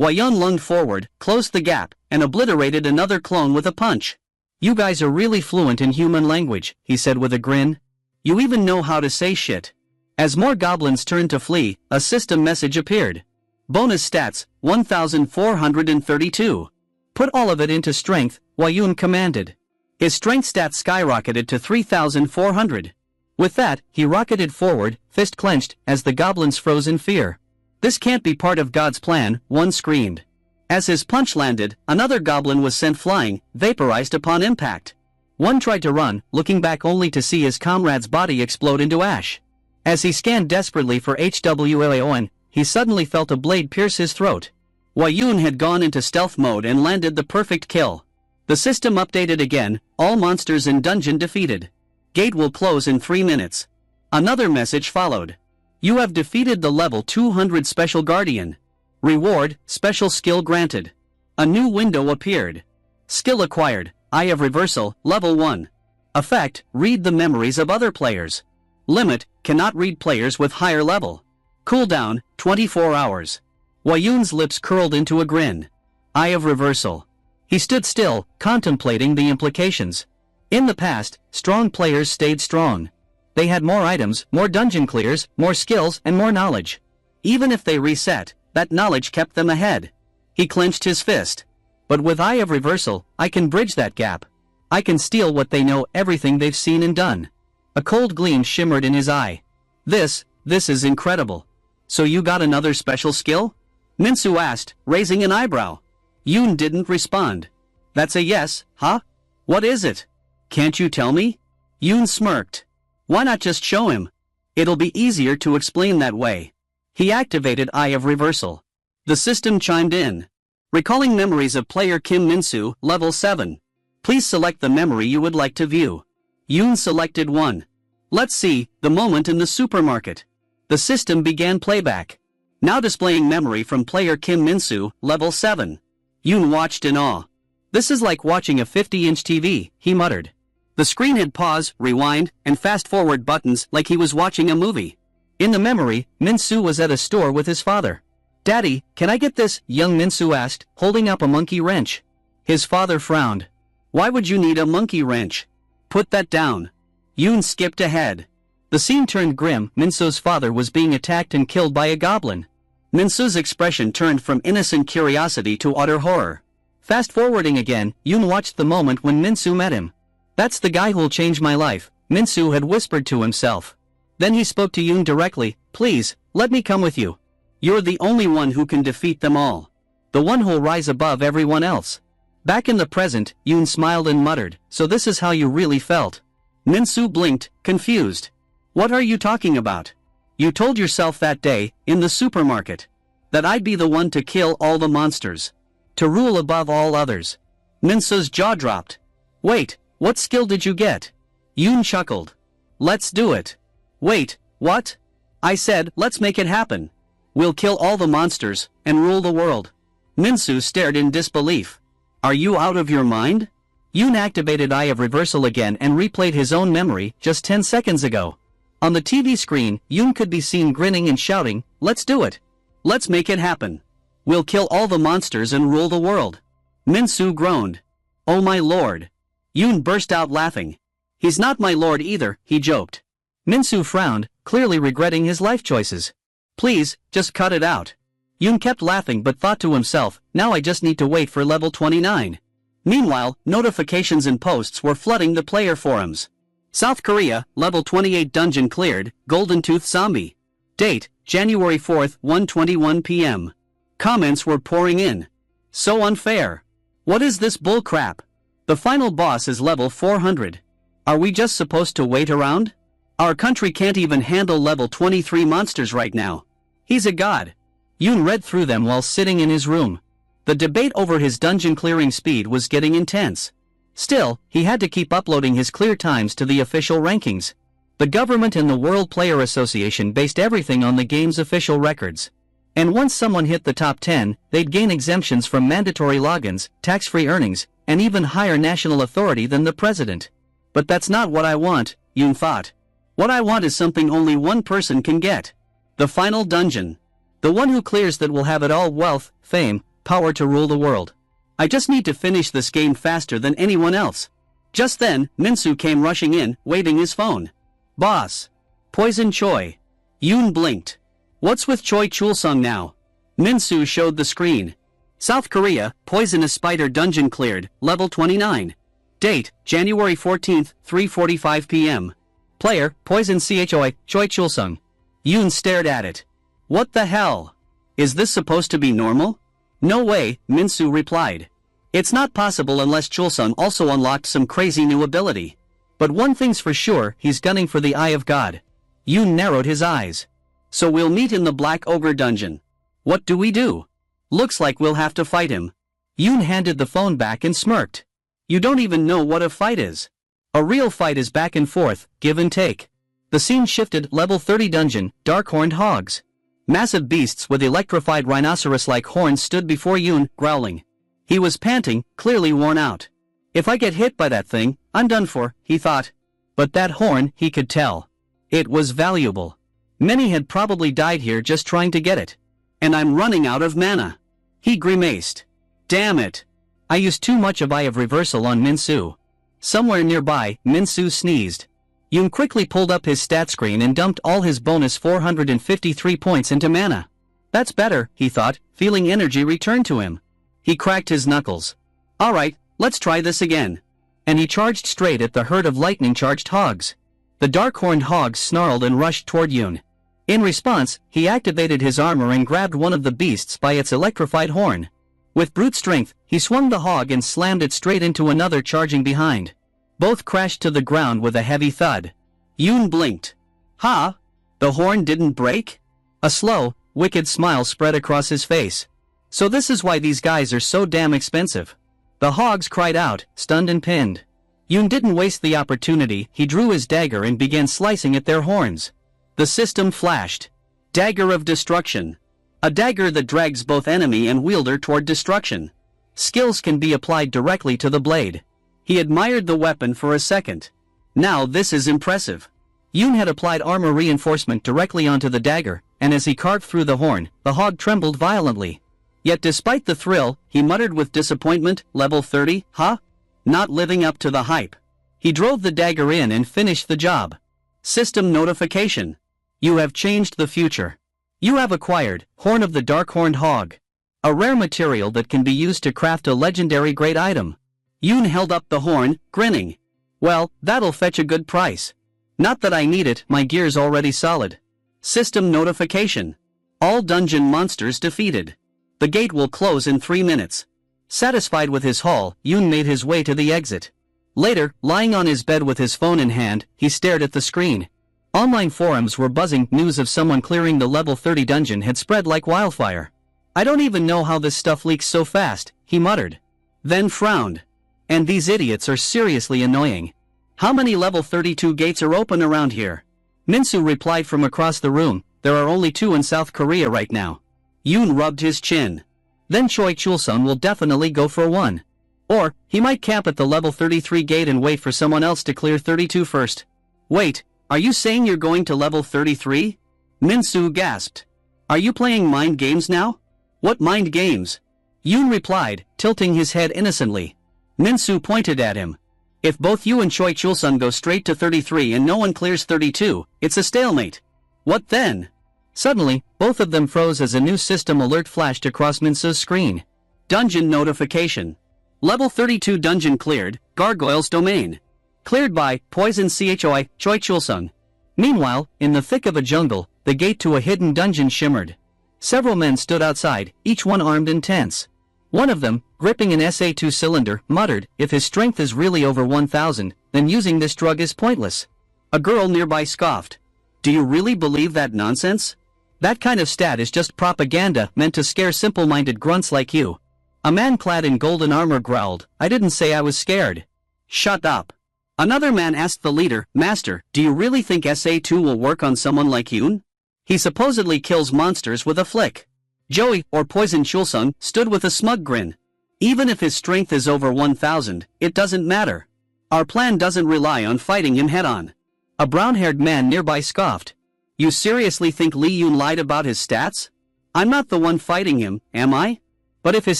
Yun lunged forward, closed the gap, and obliterated another clone with a punch. You guys are really fluent in human language, he said with a grin. You even know how to say shit. As more goblins turned to flee, a system message appeared. Bonus stats, 1432. Put all of it into strength, Yun commanded. His strength stats skyrocketed to 3400. With that, he rocketed forward, fist clenched, as the goblins froze in fear. This can't be part of God's plan, one screamed. As his punch landed, another goblin was sent flying, vaporized upon impact. One tried to run, looking back only to see his comrade's body explode into ash. As he scanned desperately for Hwaon, he suddenly felt a blade pierce his throat. Yun had gone into stealth mode and landed the perfect kill. The system updated again, all monsters in dungeon defeated. Gate will close in 3 minutes. Another message followed. You have defeated the level 200 Special Guardian. Reward, special skill granted. A new window appeared. Skill acquired, Eye of Reversal, level 1. Effect, read the memories of other players. Limit, cannot read players with higher level. Cooldown, 24 hours. Yun's lips curled into a grin. Eye of Reversal. He stood still, contemplating the implications. In the past, strong players stayed strong. They had more items, more dungeon clears, more skills, and more knowledge. Even if they reset, that knowledge kept them ahead. He clenched his fist. But with Eye of Reversal, I can bridge that gap. I can steal what they know, everything they've seen and done. A cold gleam shimmered in his eye. This is incredible. So you got another special skill? Minsu asked, raising an eyebrow. Yun didn't respond. That's a yes, huh? What is it? Can't you tell me? Yun smirked. Why not just show him? It'll be easier to explain that way. He activated Eye of Reversal. The system chimed in. Recalling memories of player Kim Minsu, level 7. Please select the memory you would like to view. Yun selected one. Let's see, the moment in the supermarket. The system began playback. Now displaying memory from player Kim Minsu, level 7. Yun watched in awe. This is like watching a 50-inch TV, he muttered. The screen had pause, rewind, and fast-forward buttons like he was watching a movie. In the memory, Minsu was at a store with his father. Daddy, can I get this? Young Minsu asked, holding up a monkey wrench. His father frowned. Why would you need a monkey wrench? Put that down. Yun skipped ahead. The scene turned grim. Minsu's father was being attacked and killed by a goblin. Minsu's expression turned from innocent curiosity to utter horror. Fast-forwarding again, Yun watched the moment when Minsu met him. That's the guy who'll change my life, Minsu had whispered to himself. Then he spoke to Yun directly. Please, let me come with you. You're the only one who can defeat them all. The one who'll rise above everyone else. Back in the present, Yun smiled and muttered, so this is how you really felt. Minsu blinked, confused. What are you talking about? You told yourself that day, in the supermarket, that I'd be the one to kill all the monsters. To rule above all others. Minsu's jaw dropped. Wait, what skill did you get? Yun chuckled. Let's do it. Wait, what? I said, let's make it happen. We'll kill all the monsters, and rule the world. Minsu stared in disbelief. Are you out of your mind? Yun activated Eye of Reversal again and replayed his own memory just 10 seconds ago. On the TV screen, Yun could be seen grinning and shouting, let's do it. Let's make it happen. We'll kill all the monsters and rule the world. Minsu groaned. Oh my lord. Yun burst out laughing. He's not my lord either, he joked. Minsu frowned, clearly regretting his life choices. Please, just cut it out. Yun kept laughing but thought to himself, now I just need to wait for level 29. Meanwhile, notifications and posts were flooding the player forums. South Korea, level 28 dungeon cleared, Golden Tooth Zombie. Date, January 4th, 1:21 p.m. Comments were pouring in. So unfair. What is this bull crap? The final boss is level 400. Are we just supposed to wait around? Our country can't even handle level 23 monsters right now. He's a god. Yun read through them while sitting in his room. The debate over his dungeon clearing speed was getting intense. Still, he had to keep uploading his clear times to the official rankings. The government and the World Player Association based everything on the game's official records. And once someone hit the top 10, they'd gain exemptions from mandatory logins, tax-free earnings, and even higher national authority than the president. But that's not what I want, Yun thought. What I want is something only one person can get. The final dungeon. The one who clears that will have it all: wealth, fame, power to rule the world. I just need to finish this game faster than anyone else. Just then, Minsu came rushing in, waving his phone. Boss. Poison Choi. Yoon blinked. What's with Choi Chulsung now? Minsu showed the screen. South Korea, Poisonous Spider Dungeon cleared, level 29. Date, January 14th, 3:45 p.m. Player, Poison Choi Chulsung. Yoon stared at it. What the hell? Is this supposed to be normal? No way, Minsu replied. It's not possible unless Chulsung also unlocked some crazy new ability. But one thing's for sure, he's gunning for the Eye of God. Yoon narrowed his eyes. So we'll meet in the Black Ogre dungeon. What do we do? Looks like we'll have to fight him. Yoon handed the phone back and smirked. You don't even know what a fight is. A real fight is back and forth, give and take. The scene shifted, level 30 dungeon, dark-horned hogs. Massive beasts with electrified rhinoceros-like horns stood before Yoon, growling. He was panting, clearly worn out. If I get hit by that thing, I'm done for, he thought. But that horn, he could tell. It was valuable. Many had probably died here just trying to get it. And I'm running out of mana. He grimaced. Damn it. I used too much of Eye of Reversal on Minsu. Somewhere nearby, Minsu sneezed. Yoon quickly pulled up his stat screen and dumped all his bonus 453 points into mana. That's better, he thought, feeling energy return to him. He cracked his knuckles. Alright, let's try this again. And he charged straight at the herd of lightning-charged hogs. The dark-horned hogs snarled and rushed toward Yoon. In response, he activated his armor and grabbed one of the beasts by its electrified horn. With brute strength, he swung the hog and slammed it straight into another charging behind. Both crashed to the ground with a heavy thud. Yoon blinked. Ha! The horn didn't break? A slow, wicked smile spread across his face. So this is why these guys are so damn expensive. The hogs cried out, stunned and pinned. Yoon didn't waste the opportunity, he drew his dagger and began slicing at their horns. The system flashed. Dagger of Destruction. A dagger that drags both enemy and wielder toward destruction. Skills can be applied directly to the blade. He admired the weapon for a second. Now this is impressive. Yoon had applied armor reinforcement directly onto the dagger, and as he carved through the horn, the hog trembled violently. Yet despite the thrill, he muttered with disappointment, level 30, huh? Not living up to the hype. He drove the dagger in and finished the job. System notification. You have changed the future. You have acquired, Horn of the Dark-Horned Hog. A rare material that can be used to craft a legendary great item. Yoon held up the horn, grinning. Well, that'll fetch a good price. Not that I need it, my gear's already solid. System notification. All dungeon monsters defeated. The gate will close in 3 minutes. Satisfied with his haul, Yoon made his way to the exit. Later, lying on his bed with his phone in hand, he stared at the screen. Online forums were buzzing, news of someone clearing the level 30 dungeon had spread like wildfire. I don't even know how this stuff leaks so fast, he muttered. Then frowned. And these idiots are seriously annoying. How many level 32 gates are open around here? Minsu replied from across the room, there are only 2 in South Korea right now. Yoon rubbed his chin. Then Choi Chulsung will definitely go for one. Or, he might camp at the level 33 gate and wait for someone else to clear 32 first. Wait, are you saying you're going to level 33? Minsu gasped. Are you playing mind games now? What mind games? Yoon replied, tilting his head innocently. Minsu pointed at him. If both you and Choi Chulsung go straight to 33 and no one clears 32, it's a stalemate. What then? Suddenly, both of them froze as a new system alert flashed across Minsu's screen. Dungeon notification. Level 32 dungeon cleared, Gargoyle's Domain. Cleared by Poison Choi Chulsung. Meanwhile, in the thick of a jungle, the gate to a hidden dungeon shimmered. Several men stood outside, each one armed and tense. One of them, gripping an SA2 cylinder, muttered, if his strength is really over 1,000, then using this drug is pointless. A girl nearby scoffed. Do you really believe that nonsense? That kind of stat is just propaganda meant to scare simple-minded grunts like you. A man clad in golden armor growled, I didn't say I was scared. Shut up. Another man asked the leader, Master, do you really think SA2 will work on someone like Yoon? He supposedly kills monsters with a flick. Joey, or Poison Chulsung, stood with a smug grin. Even if his strength is over 1,000, it doesn't matter. Our plan doesn't rely on fighting him head-on. A brown-haired man nearby scoffed. You seriously think Lee Yoon lied about his stats? I'm not the one fighting him, am I? But if his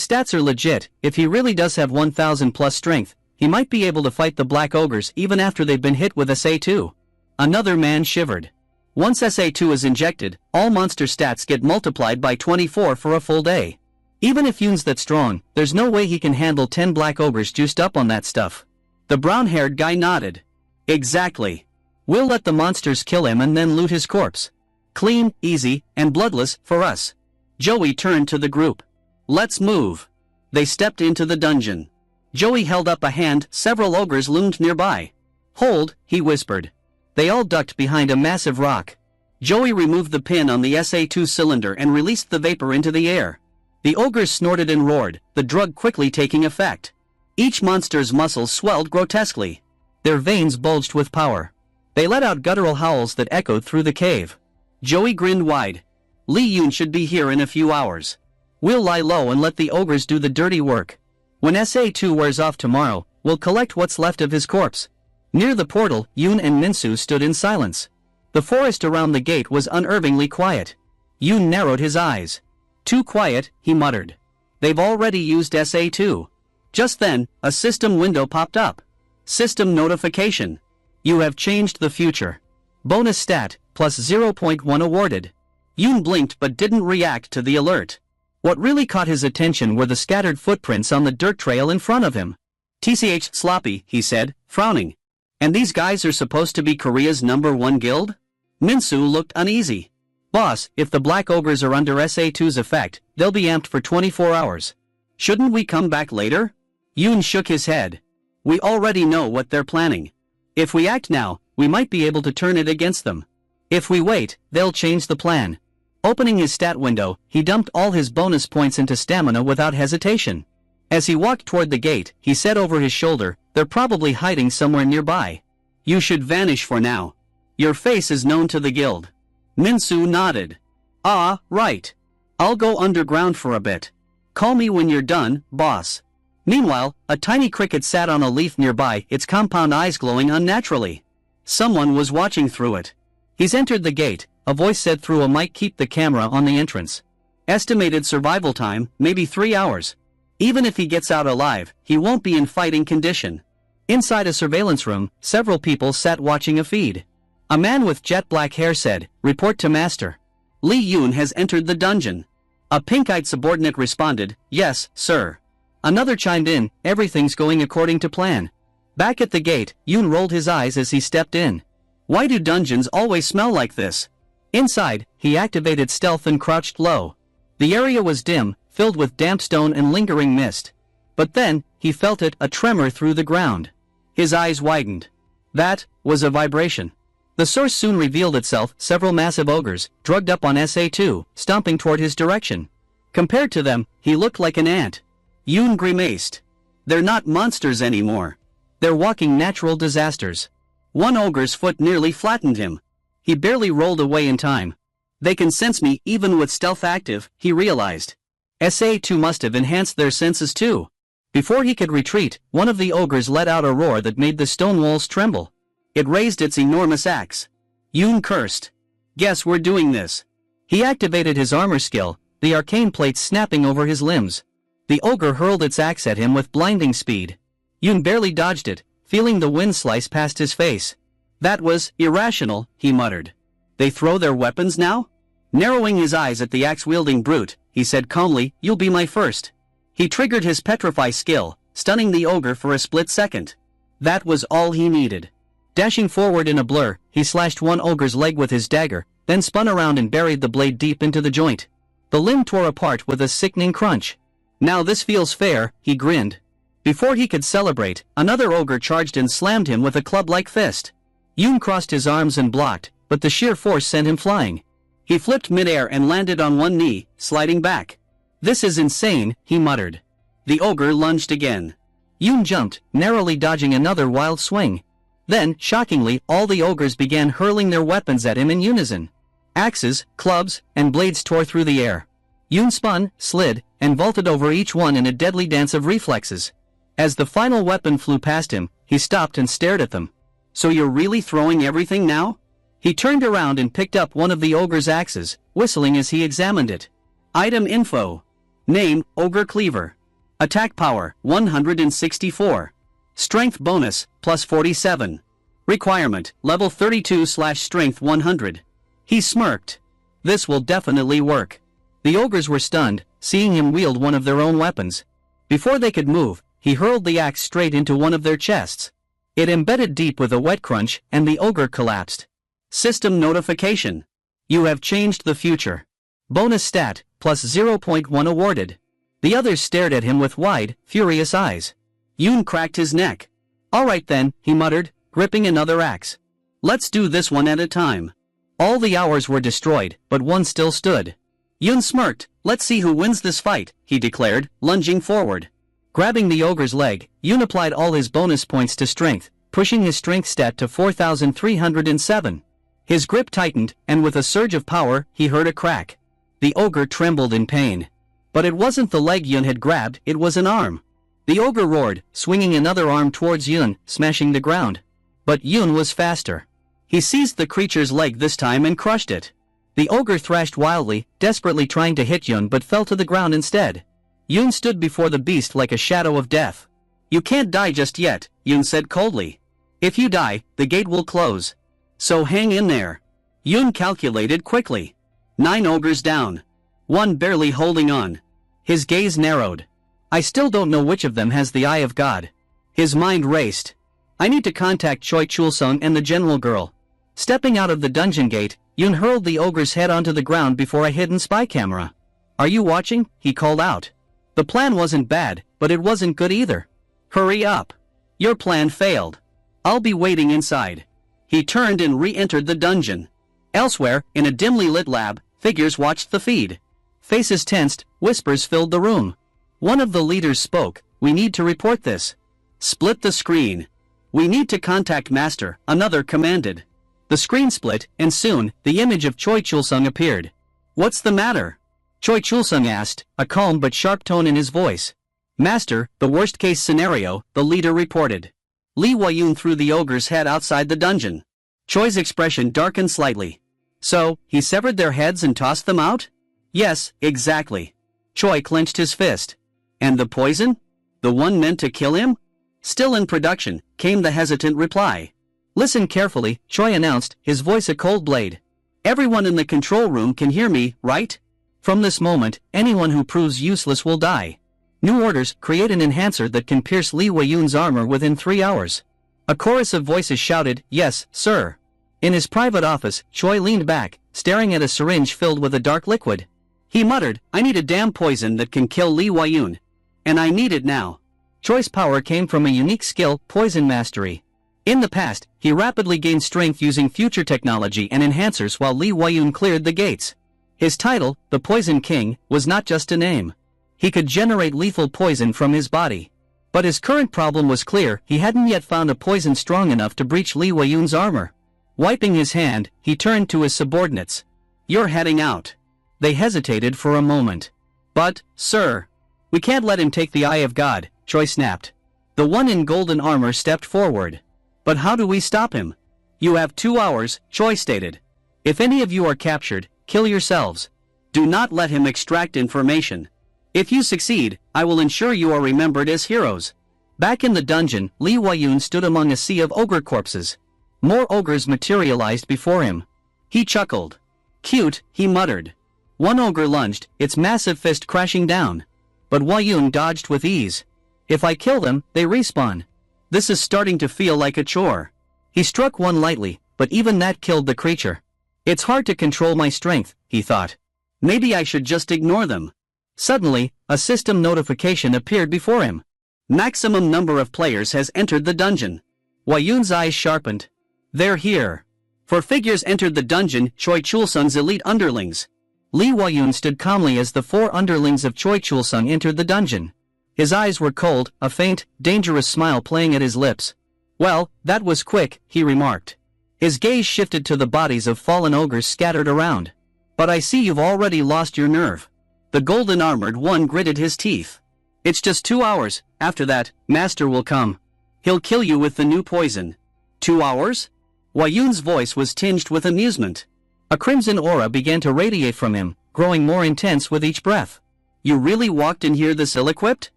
stats are legit, if he really does have 1000 plus strength, he might be able to fight the black ogres even after they've been hit with SA2. Another man shivered. Once SA2 is injected, all monster stats get multiplied by 24 for a full day. Even if Yoon's that strong, there's no way he can handle 10 black ogres juiced up on that stuff. The brown-haired guy nodded. Exactly. We'll let the monsters kill him and then loot his corpse. Clean, easy, and bloodless for us. Joey turned to the group. Let's move. They stepped into the dungeon. Joey held up a hand, several ogres loomed nearby. Hold, he whispered. They all ducked behind a massive rock. Joey removed the pin on the SA2 cylinder and released the vapor into the air. The ogres snorted and roared, the drug quickly taking effect. Each monster's muscles swelled grotesquely. Their veins bulged with power. They let out guttural howls that echoed through the cave. Joey grinned wide. Lee Yoon should be here in a few hours. We'll lie low and let the ogres do the dirty work. When SA2 wears off tomorrow, we'll collect what's left of his corpse. Near the portal, Yoon and Minsu stood in silence. The forest around the gate was unnervingly quiet. Yoon narrowed his eyes. Too quiet, he muttered. They've already used SA2. Just then, a system window popped up. System notification. You have changed the future. Bonus stat, plus 0.1 awarded. Yoon blinked but didn't react to the alert. What really caught his attention were the scattered footprints on the dirt trail in front of him. TCH sloppy, he said, frowning. And these guys are supposed to be Korea's #1 guild? Minsu looked uneasy. Boss, if the black ogres are under SA2's effect, they'll be amped for 24 hours. Shouldn't we come back later? Yoon shook his head. We already know what they're planning. If we act now, we might be able to turn it against them. If we wait, they'll change the plan. Opening his stat window, he dumped all his bonus points into stamina without hesitation. As he walked toward the gate, he said over his shoulder, they're probably hiding somewhere nearby. You should vanish for now. Your face is known to the guild. Minsu nodded. Ah, right. I'll go underground for a bit. Call me when you're done, boss. Meanwhile, a tiny cricket sat on a leaf nearby, its compound eyes glowing unnaturally. Someone was watching through it. He's entered the gate, a voice said through a mic. Keep the camera on the entrance. Estimated survival time, maybe 3 hours. Even if he gets out alive, he won't be in fighting condition. Inside a surveillance room, several people sat watching a feed. A man with jet black hair said, report to master. Lee Yoon has entered the dungeon. A pink-eyed subordinate responded, yes, sir. Another chimed in, everything's going according to plan. Back at the gate, Yoon rolled his eyes as he stepped in. Why do dungeons always smell like this? Inside, he activated stealth and crouched low. The area was dim, filled with damp stone and lingering mist. But then, he felt it, a tremor through the ground. His eyes widened. That was a vibration. The source soon revealed itself, several massive ogres, drugged up on SA2, stomping toward his direction. Compared to them, he looked like an ant. Yoon grimaced. They're not monsters anymore. They're walking natural disasters. One ogre's foot nearly flattened him. He barely rolled away in time. They can sense me even with stealth active, he realized. SA2 must have enhanced their senses too. Before he could retreat, one of the ogres let out a roar that made the stone walls tremble. It raised its enormous axe. Yoon cursed. Guess we're doing this. He activated his armor skill, the arcane plates snapping over his limbs. The ogre hurled its axe at him with blinding speed. Yoon barely dodged it, feeling the wind slice past his face. That was irrational, he muttered. They throw their weapons now? Narrowing his eyes at the axe-wielding brute, he said calmly, you'll be my first. He triggered his petrify skill, stunning the ogre for a split second. That was all he needed. Dashing forward in a blur, he slashed one ogre's leg with his dagger, then spun around and buried the blade deep into the joint. The limb tore apart with a sickening crunch. Now this feels fair, he grinned. Before he could celebrate, another ogre charged and slammed him with a club-like fist. Yoon crossed his arms and blocked, but the sheer force sent him flying. He flipped midair and landed on one knee, sliding back. This is insane, he muttered. The ogre lunged again. Yoon jumped, narrowly dodging another wild swing. Then, shockingly, all the ogres began hurling their weapons at him in unison. Axes, clubs, and blades tore through the air. Yoon spun, slid, and vaulted over each one in a deadly dance of reflexes. As the final weapon flew past him, he stopped and stared at them. So you're really throwing everything now? He turned around and picked up one of the ogre's axes, whistling as he examined it. Item info. Name, Ogre Cleaver. Attack power, 164. Strength bonus, plus 47. Requirement, level 32/strength 100. He smirked. This will definitely work. The ogres were stunned, seeing him wield one of their own weapons. Before they could move, he hurled the axe straight into one of their chests. It embedded deep with a wet crunch, and the ogre collapsed. System notification. You have changed the future. Bonus stat, plus 0.1 awarded. The others stared at him with wide, furious eyes. Yoon cracked his neck. Alright then, he muttered, gripping another axe. Let's do this one at a time. All the hours were destroyed, but one still stood. Yoon smirked. Let's see who wins this fight, he declared, lunging forward. Grabbing the ogre's leg, Yoon applied all his bonus points to strength, pushing his strength stat to 4,307. His grip tightened, and with a surge of power, he heard a crack. The ogre trembled in pain. But it wasn't the leg Yoon had grabbed, it was an arm. The ogre roared, swinging another arm towards Yoon, smashing the ground. But Yoon was faster. He seized the creature's leg this time and crushed it. The ogre thrashed wildly, desperately trying to hit Yoon but fell to the ground instead. Yoon stood before the beast like a shadow of death. You can't die just yet, Yoon said coldly. If you die, the gate will close. So hang in there. Yoon calculated quickly. 9 ogres down. One barely holding on. His gaze narrowed. I still don't know which of them has the eye of God. His mind raced. I need to contact Choi Chulsung and the general girl. Stepping out of the dungeon gate, Yoon hurled the ogre's head onto the ground before a hidden spy camera. Are you watching? He called out. The plan wasn't bad, but it wasn't good either. Hurry up. Your plan failed. I'll be waiting inside. He turned and re-entered the dungeon. Elsewhere, in a dimly lit lab, figures watched the feed. Faces tensed, whispers filled the room. One of the leaders spoke. We need to report this. Split the screen. We need to contact Master, another commanded. The screen split, and soon, the image of Choi Chulsung appeared. What's the matter? Choi Chulsung asked, a calm but sharp tone in his voice. Master, the worst-case scenario, the leader reported. Lee Wayun threw the ogre's head outside the dungeon. Choi's expression darkened slightly. So, he severed their heads and tossed them out? Yes, exactly. Choi clenched his fist. And the poison? The one meant to kill him? Still in production, came the hesitant reply. Listen carefully, Choi announced, his voice a cold blade. Everyone in the control room can hear me, right? From this moment, anyone who proves useless will die. New orders, create an enhancer that can pierce Lee Wayun's armor within 3 hours. A chorus of voices shouted, yes, sir. In his private office, Choi leaned back, staring at a syringe filled with a dark liquid. He muttered, I need a damn poison that can kill Lee Wayun. And I need it now. Choi's power came from a unique skill, poison mastery. In the past, he rapidly gained strength using future technology and enhancers while Lee Wayun cleared the gates. His title, the Poison King, was not just a name. He could generate lethal poison from his body. But his current problem was clear, he hadn't yet found a poison strong enough to breach Lee Wayun's armor. Wiping his hand, he turned to his subordinates. You're heading out. They hesitated for a moment. But, sir, we can't let him take the eye of God, Choi snapped. The one in golden armor stepped forward. But how do we stop him? You have 2 hours, Choi stated. If any of you are captured, kill yourselves. Do not let him extract information. If you succeed, I will ensure you are remembered as heroes. Back in the dungeon, Lee Wayun stood among a sea of ogre corpses. More ogres materialized before him. He chuckled. Cute, he muttered. One ogre lunged, its massive fist crashing down. But Wayun dodged with ease. If I kill them, they respawn. This is starting to feel like a chore. He struck one lightly, but even that killed the creature. It's hard to control my strength, he thought. Maybe I should just ignore them. Suddenly, a system notification appeared before him. Maximum number of players has entered the dungeon. Wayun's eyes sharpened. They're here. 4 figures entered the dungeon, Choi Chulsung's elite underlings. Lee Wayun stood calmly as the 4 underlings of Choi Chulsung entered the dungeon. His eyes were cold, a faint, dangerous smile playing at his lips. Well, that was quick, he remarked. His gaze shifted to the bodies of fallen ogres scattered around. But I see you've already lost your nerve. The golden-armored one gritted his teeth. It's just 2 hours, after that, Master will come. He'll kill you with the new poison. 2 hours? Wayun's voice was tinged with amusement. A crimson aura began to radiate from him, growing more intense with each breath. You really walked in here this ill-equipped?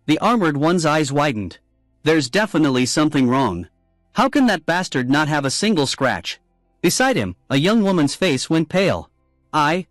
The armored one's eyes widened. There's definitely something wrong. How can that bastard not have a single scratch? Beside him, a young woman's face went pale. I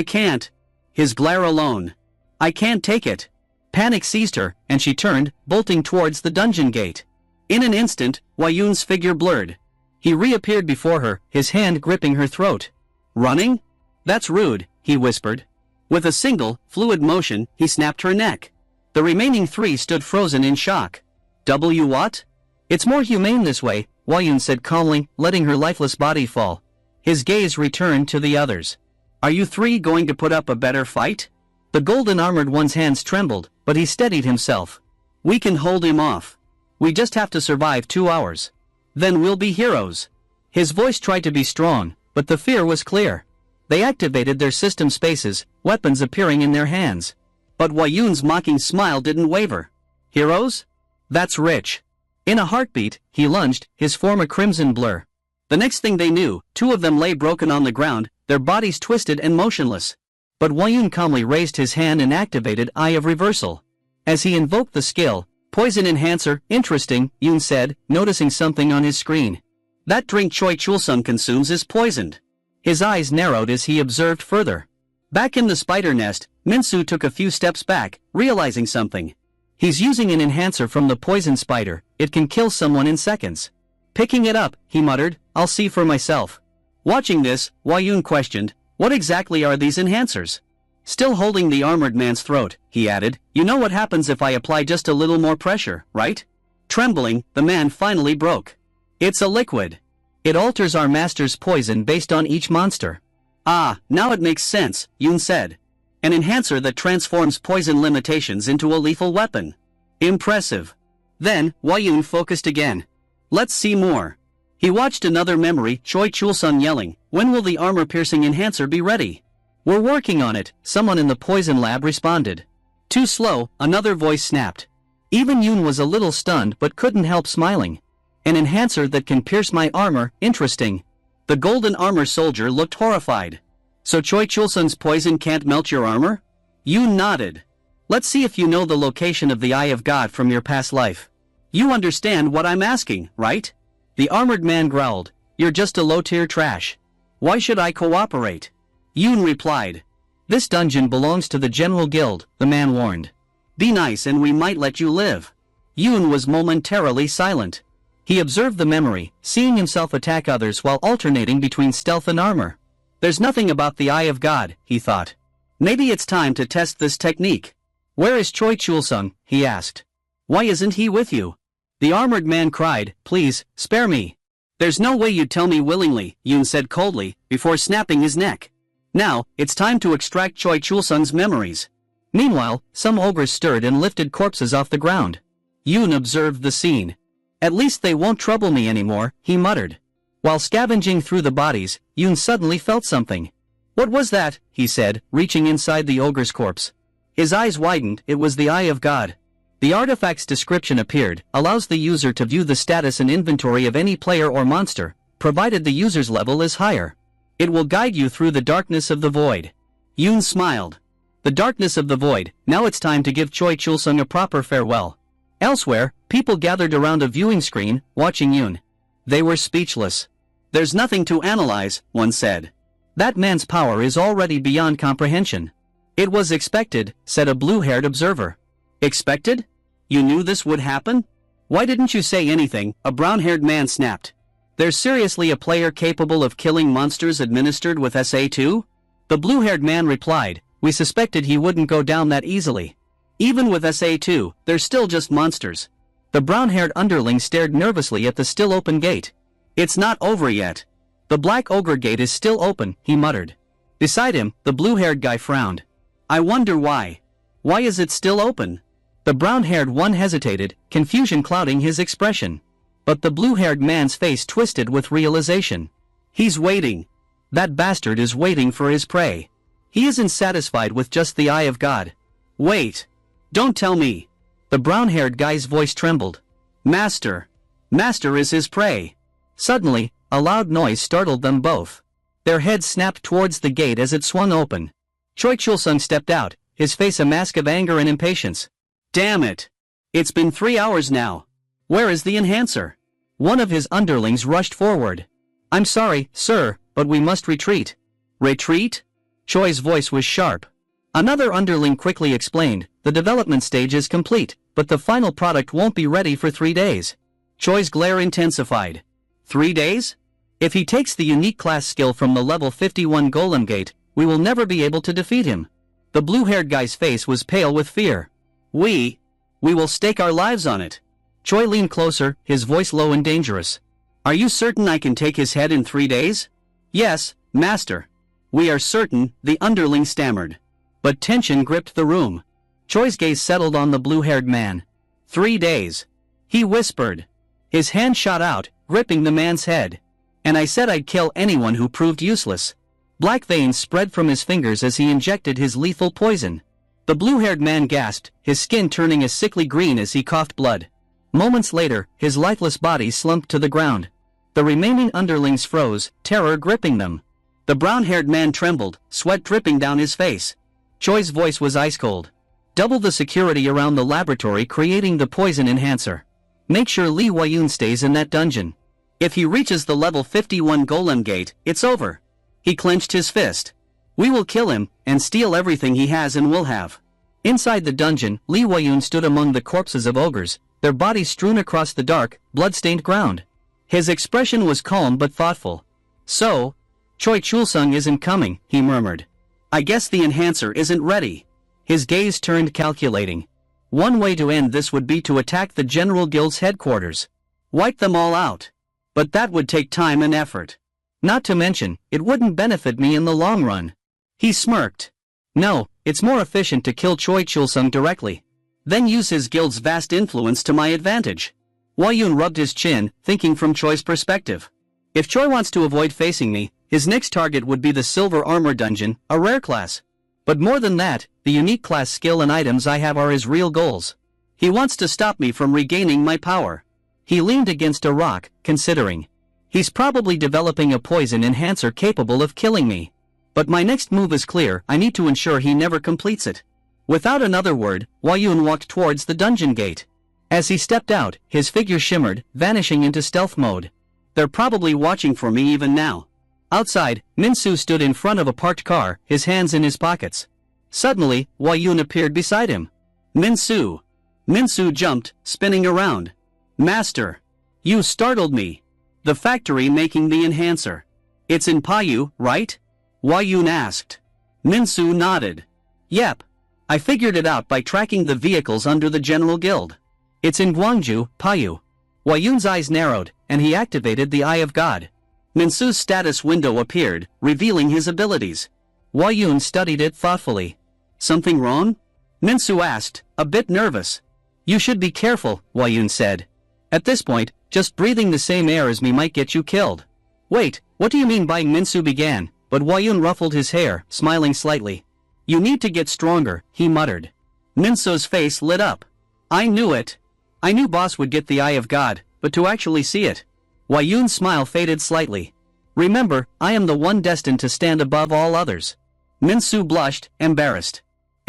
can't. His glare alone. I can't take it. Panic seized her, and she turned, bolting towards the dungeon gate. In an instant, Wayun's figure blurred. He reappeared before her, his hand gripping her throat. Running? That's rude, he whispered. With a single, fluid motion, he snapped her neck. The remaining three stood frozen in shock. What? It's more humane this way, Wayun said calmly, letting her lifeless body fall. His gaze returned to the others. Are you three going to put up a better fight? The golden armored one's hands trembled, but he steadied himself. We can hold him off. We just have to survive 2 hours. Then we'll be heroes. His voice tried to be strong, but the fear was clear. They activated their system spaces, weapons appearing in their hands. But Wayun's mocking smile didn't waver. Heroes? That's rich. In a heartbeat, he lunged, his form a crimson blur. The next thing they knew, 2 of them lay broken on the ground, their bodies twisted and motionless. But Wayun calmly raised his hand and activated Eye of Reversal. As he invoked the skill, Poison Enhancer, interesting, Yoon said, noticing something on his screen. That drink Choi Chulsung consumes is poisoned. His eyes narrowed as he observed further. Back in the spider nest, Minsu took a few steps back, realizing something. He's using an enhancer from the poison spider, it can kill someone in seconds. Picking it up, he muttered, I'll see for myself. Watching this, Wayun questioned, what exactly are these enhancers? Still holding the armored man's throat, he added, you know what happens if I apply just a little more pressure, right? Trembling, the man finally broke. It's a liquid. It alters our master's poison based on each monster. Ah, now it makes sense, Yoon said. An enhancer that transforms poison limitations into a lethal weapon. Impressive. Then, Wayun focused again. Let's see more. He watched another memory, Choi Chulsung yelling, when will the armor-piercing enhancer be ready? We're working on it, someone in the poison lab responded. Too slow, another voice snapped. Even Yoon was a little stunned but couldn't help smiling. An enhancer that can pierce my armor, interesting. The golden armor soldier looked horrified. So Choi Chulsung's poison can't melt your armor? Yoon nodded. Let's see if you know the location of the Eye of God from your past life. You understand what I'm asking, right? The armored man growled, you're just a low-tier trash. Why should I cooperate? Yoon replied. This dungeon belongs to the General Guild, the man warned. Be nice and we might let you live. Yoon was momentarily silent. He observed the memory, seeing himself attack others while alternating between stealth and armor. There's nothing about the Eye of God, he thought. Maybe it's time to test this technique. Where is Choi Chulsung? He asked. Why isn't he with you? The armored man cried, please, spare me. There's no way you'd tell me willingly, Yoon said coldly, before snapping his neck. Now, it's time to extract Choi Chulsung's memories. Meanwhile, some ogres stirred and lifted corpses off the ground. Yoon observed the scene. At least they won't trouble me anymore, he muttered. While scavenging through the bodies, Yoon suddenly felt something. What was that? He said, reaching inside the ogre's corpse. His eyes widened, it was the Eye of God. The artifact's description appeared, allows the user to view the status and inventory of any player or monster, provided the user's level is higher. It will guide you through the darkness of the void. Yoon smiled. The darkness of the void, now it's time to give Choi Chulsung a proper farewell. Elsewhere, people gathered around a viewing screen, watching Yoon. They were speechless. There's nothing to analyze, one said. That man's power is already beyond comprehension. It was expected, said a blue-haired observer. Expected? You knew this would happen? Why didn't you say anything? A brown-haired man snapped. There's seriously a player capable of killing monsters administered with SA2? The blue-haired man replied, we suspected he wouldn't go down that easily. Even with SA2, they're still just monsters. The brown-haired underling stared nervously at the still open gate. It's not over yet. The black ogre gate is still open, he muttered. Beside him, the blue-haired guy frowned. I wonder why. Why is it still open? The brown-haired one hesitated, confusion clouding his expression. But the blue-haired man's face twisted with realization. He's waiting. That bastard is waiting for his prey. He isn't satisfied with just the Eye of God. Wait. Don't tell me. The brown-haired guy's voice trembled. Master. Master is his prey. Suddenly, a loud noise startled them both. Their heads snapped towards the gate as it swung open. Choi Chulsung stepped out, his face a mask of anger and impatience. Damn it! It's been 3 hours now. Where is the enhancer? One of his underlings rushed forward. I'm sorry, sir, but we must retreat. Retreat? Choi's voice was sharp. Another underling quickly explained, the development stage is complete, but the final product won't be ready for 3 days. Choi's glare intensified. 3 days? If he takes the unique class skill from the level 51 Golem Gate, we will never be able to defeat him. The blue-haired guy's face was pale with fear. We will stake our lives on it. Choi leaned closer, his voice low and dangerous. Are you certain I can take his head in 3 days? Yes, master. We are certain, the underling stammered. But tension gripped the room. Choi's gaze settled on the blue-haired man. 3 days. He whispered. His hand shot out, gripping the man's head. And I said I'd kill anyone who proved useless. Black veins spread from his fingers as he injected his lethal poison. The blue-haired man gasped, his skin turning a sickly green as he coughed blood. Moments later, his lifeless body slumped to the ground. The remaining underlings froze, terror gripping them. The brown-haired man trembled, sweat dripping down his face. Choi's voice was ice-cold. Double the security around the laboratory creating the poison enhancer. Make sure Lee Wayun stays in that dungeon. If he reaches the level 51 Golem Gate, it's over. He clenched his fist. We will kill him, and steal everything he has and will have. Inside the dungeon, Lee Wayun stood among the corpses of ogres, their bodies strewn across the dark, blood-stained ground. His expression was calm but thoughtful. So, Choi Chulsung isn't coming, he murmured. I guess the enhancer isn't ready. His gaze turned calculating. One way to end this would be to attack the General Guild's headquarters. Wipe them all out. But that would take time and effort. Not to mention, it wouldn't benefit me in the long run. He smirked. No, it's more efficient to kill Choi Chulsung directly. Then use his guild's vast influence to my advantage. Wayun rubbed his chin, thinking from Choi's perspective. If Choi wants to avoid facing me, his next target would be the Silver Armor Dungeon, a rare class. But more than that, the unique class skill and items I have are his real goals. He wants to stop me from regaining my power. He leaned against a rock, considering. He's probably developing a poison enhancer capable of killing me. But my next move is clear, I need to ensure he never completes it. Without another word, Wayun walked towards the dungeon gate. As he stepped out, his figure shimmered, vanishing into stealth mode. They're probably watching for me even now. Outside, Minsu stood in front of a parked car, his hands in his pockets. Suddenly, Wayun appeared beside him. Minsu. Minsu jumped, spinning around. Master. You startled me. The factory making the enhancer. It's in Payu, right? Wayun asked. Minsu nodded. Yep. I figured it out by tracking the vehicles under the General Guild. It's in Gwangju, Payu. Wayun's eyes narrowed, and he activated the Eye of God. Minsu's status window appeared, revealing his abilities. Wayun studied it thoughtfully. Something wrong? Minsu asked, a bit nervous. You should be careful, Wayun said. At this point, just breathing the same air as me might get you killed. Wait, what do you mean by Minsu began, but Wayun ruffled his hair, smiling slightly. You need to get stronger, he muttered. Minsu's face lit up. I knew it. I knew boss would get the Eye of God, but to actually see it. Wayun's smile faded slightly. Remember, I am the one destined to stand above all others. Minsu blushed, embarrassed.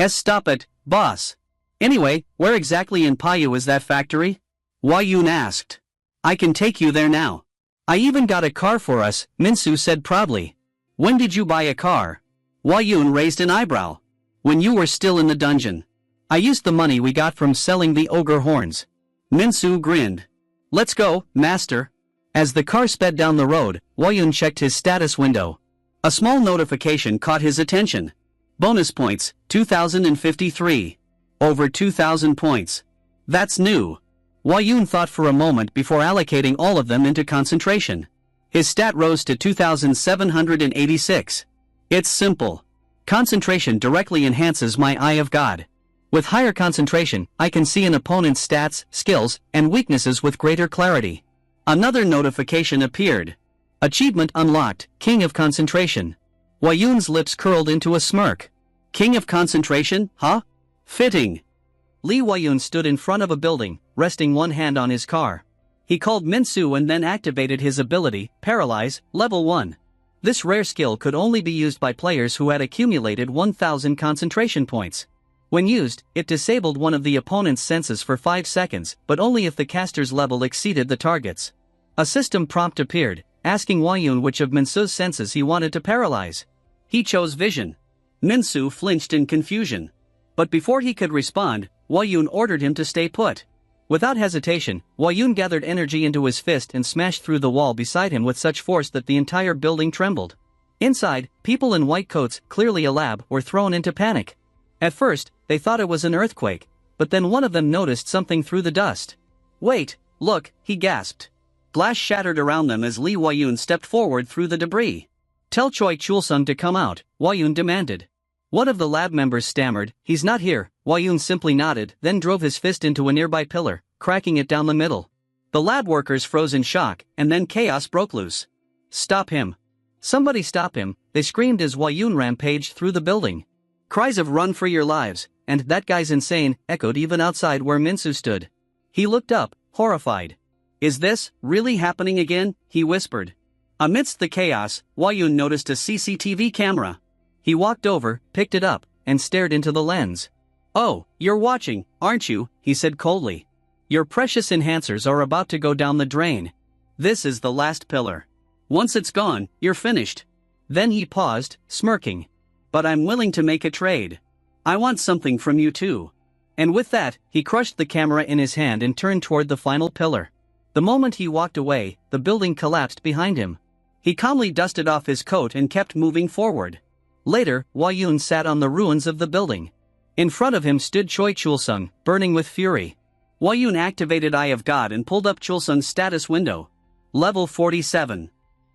Stop it, boss. Anyway, where exactly in Payu is that factory? Wayun asked. I can take you there now. I even got a car for us, Minsu said proudly. When did you buy a car? Wayun raised an eyebrow. When you were still in the dungeon. I used the money we got from selling the ogre horns. Minsu grinned. Let's go, master. As the car sped down the road, Wayun checked his status window. A small notification caught his attention. Bonus points, 2053. Over 2,000 points. That's new. Wayun thought for a moment before allocating all of them into concentration. His stat rose to 2,786. It's simple. Concentration directly enhances my Eye of God. With higher concentration, I can see an opponent's stats, skills, and weaknesses with greater clarity. Another notification appeared. Achievement unlocked, King of Concentration. Wayun's lips curled into a smirk. King of Concentration, huh? Fitting. Lee Wayun stood in front of a building, resting one hand on his car. He called Minsu and then activated his ability, Paralyze, level 1. This rare skill could only be used by players who had accumulated 1,000 concentration points. When used, it disabled one of the opponent's senses for 5 seconds, but only if the caster's level exceeded the target's. A system prompt appeared, asking Hwa-yoon which of Minsu's senses he wanted to paralyze. He chose vision. Minsu flinched in confusion. But before he could respond, Hwa-yoon ordered him to stay put. Without hesitation, Hwa-yoon gathered energy into his fist and smashed through the wall beside him with such force that the entire building trembled. Inside, people in white coats, clearly a lab, were thrown into panic. At first, they thought it was an earthquake, but then one of them noticed something through the dust. "Wait, look," he gasped. Glass shattered around them as Lee Hwa-yoon stepped forward through the debris. "Tell Choi Chul-sung to come out," Hwa-yoon demanded. One of the lab members stammered, "He's not here." Hwa-yoon simply nodded, then drove his fist into a nearby pillar, cracking it down the middle. The lab workers froze in shock, and then chaos broke loose. "Stop him! Somebody stop him!" they screamed as Hwa-yoon rampaged through the building. Cries of "Run for your lives," and "That guy's insane," echoed even outside where Minsu stood. He looked up, horrified. "Is this really happening again?" he whispered. Amidst the chaos, Hwa-yoon noticed a CCTV camera. He walked over, picked it up, and stared into the lens. "Oh, you're watching, aren't you?" he said coldly. "Your precious enhancers are about to go down the drain. This is the last pillar. Once it's gone, you're finished." Then he paused, smirking. "But I'm willing to make a trade. I want something from you too." And with that, he crushed the camera in his hand and turned toward the final pillar. The moment he walked away, the building collapsed behind him. He calmly dusted off his coat and kept moving forward. Later, Hwa-yoon sat on the ruins of the building. In front of him stood Choi Chul-sung, burning with fury. Hwa-yoon activated Eye of God and pulled up Chul-sung's status window. Level 47.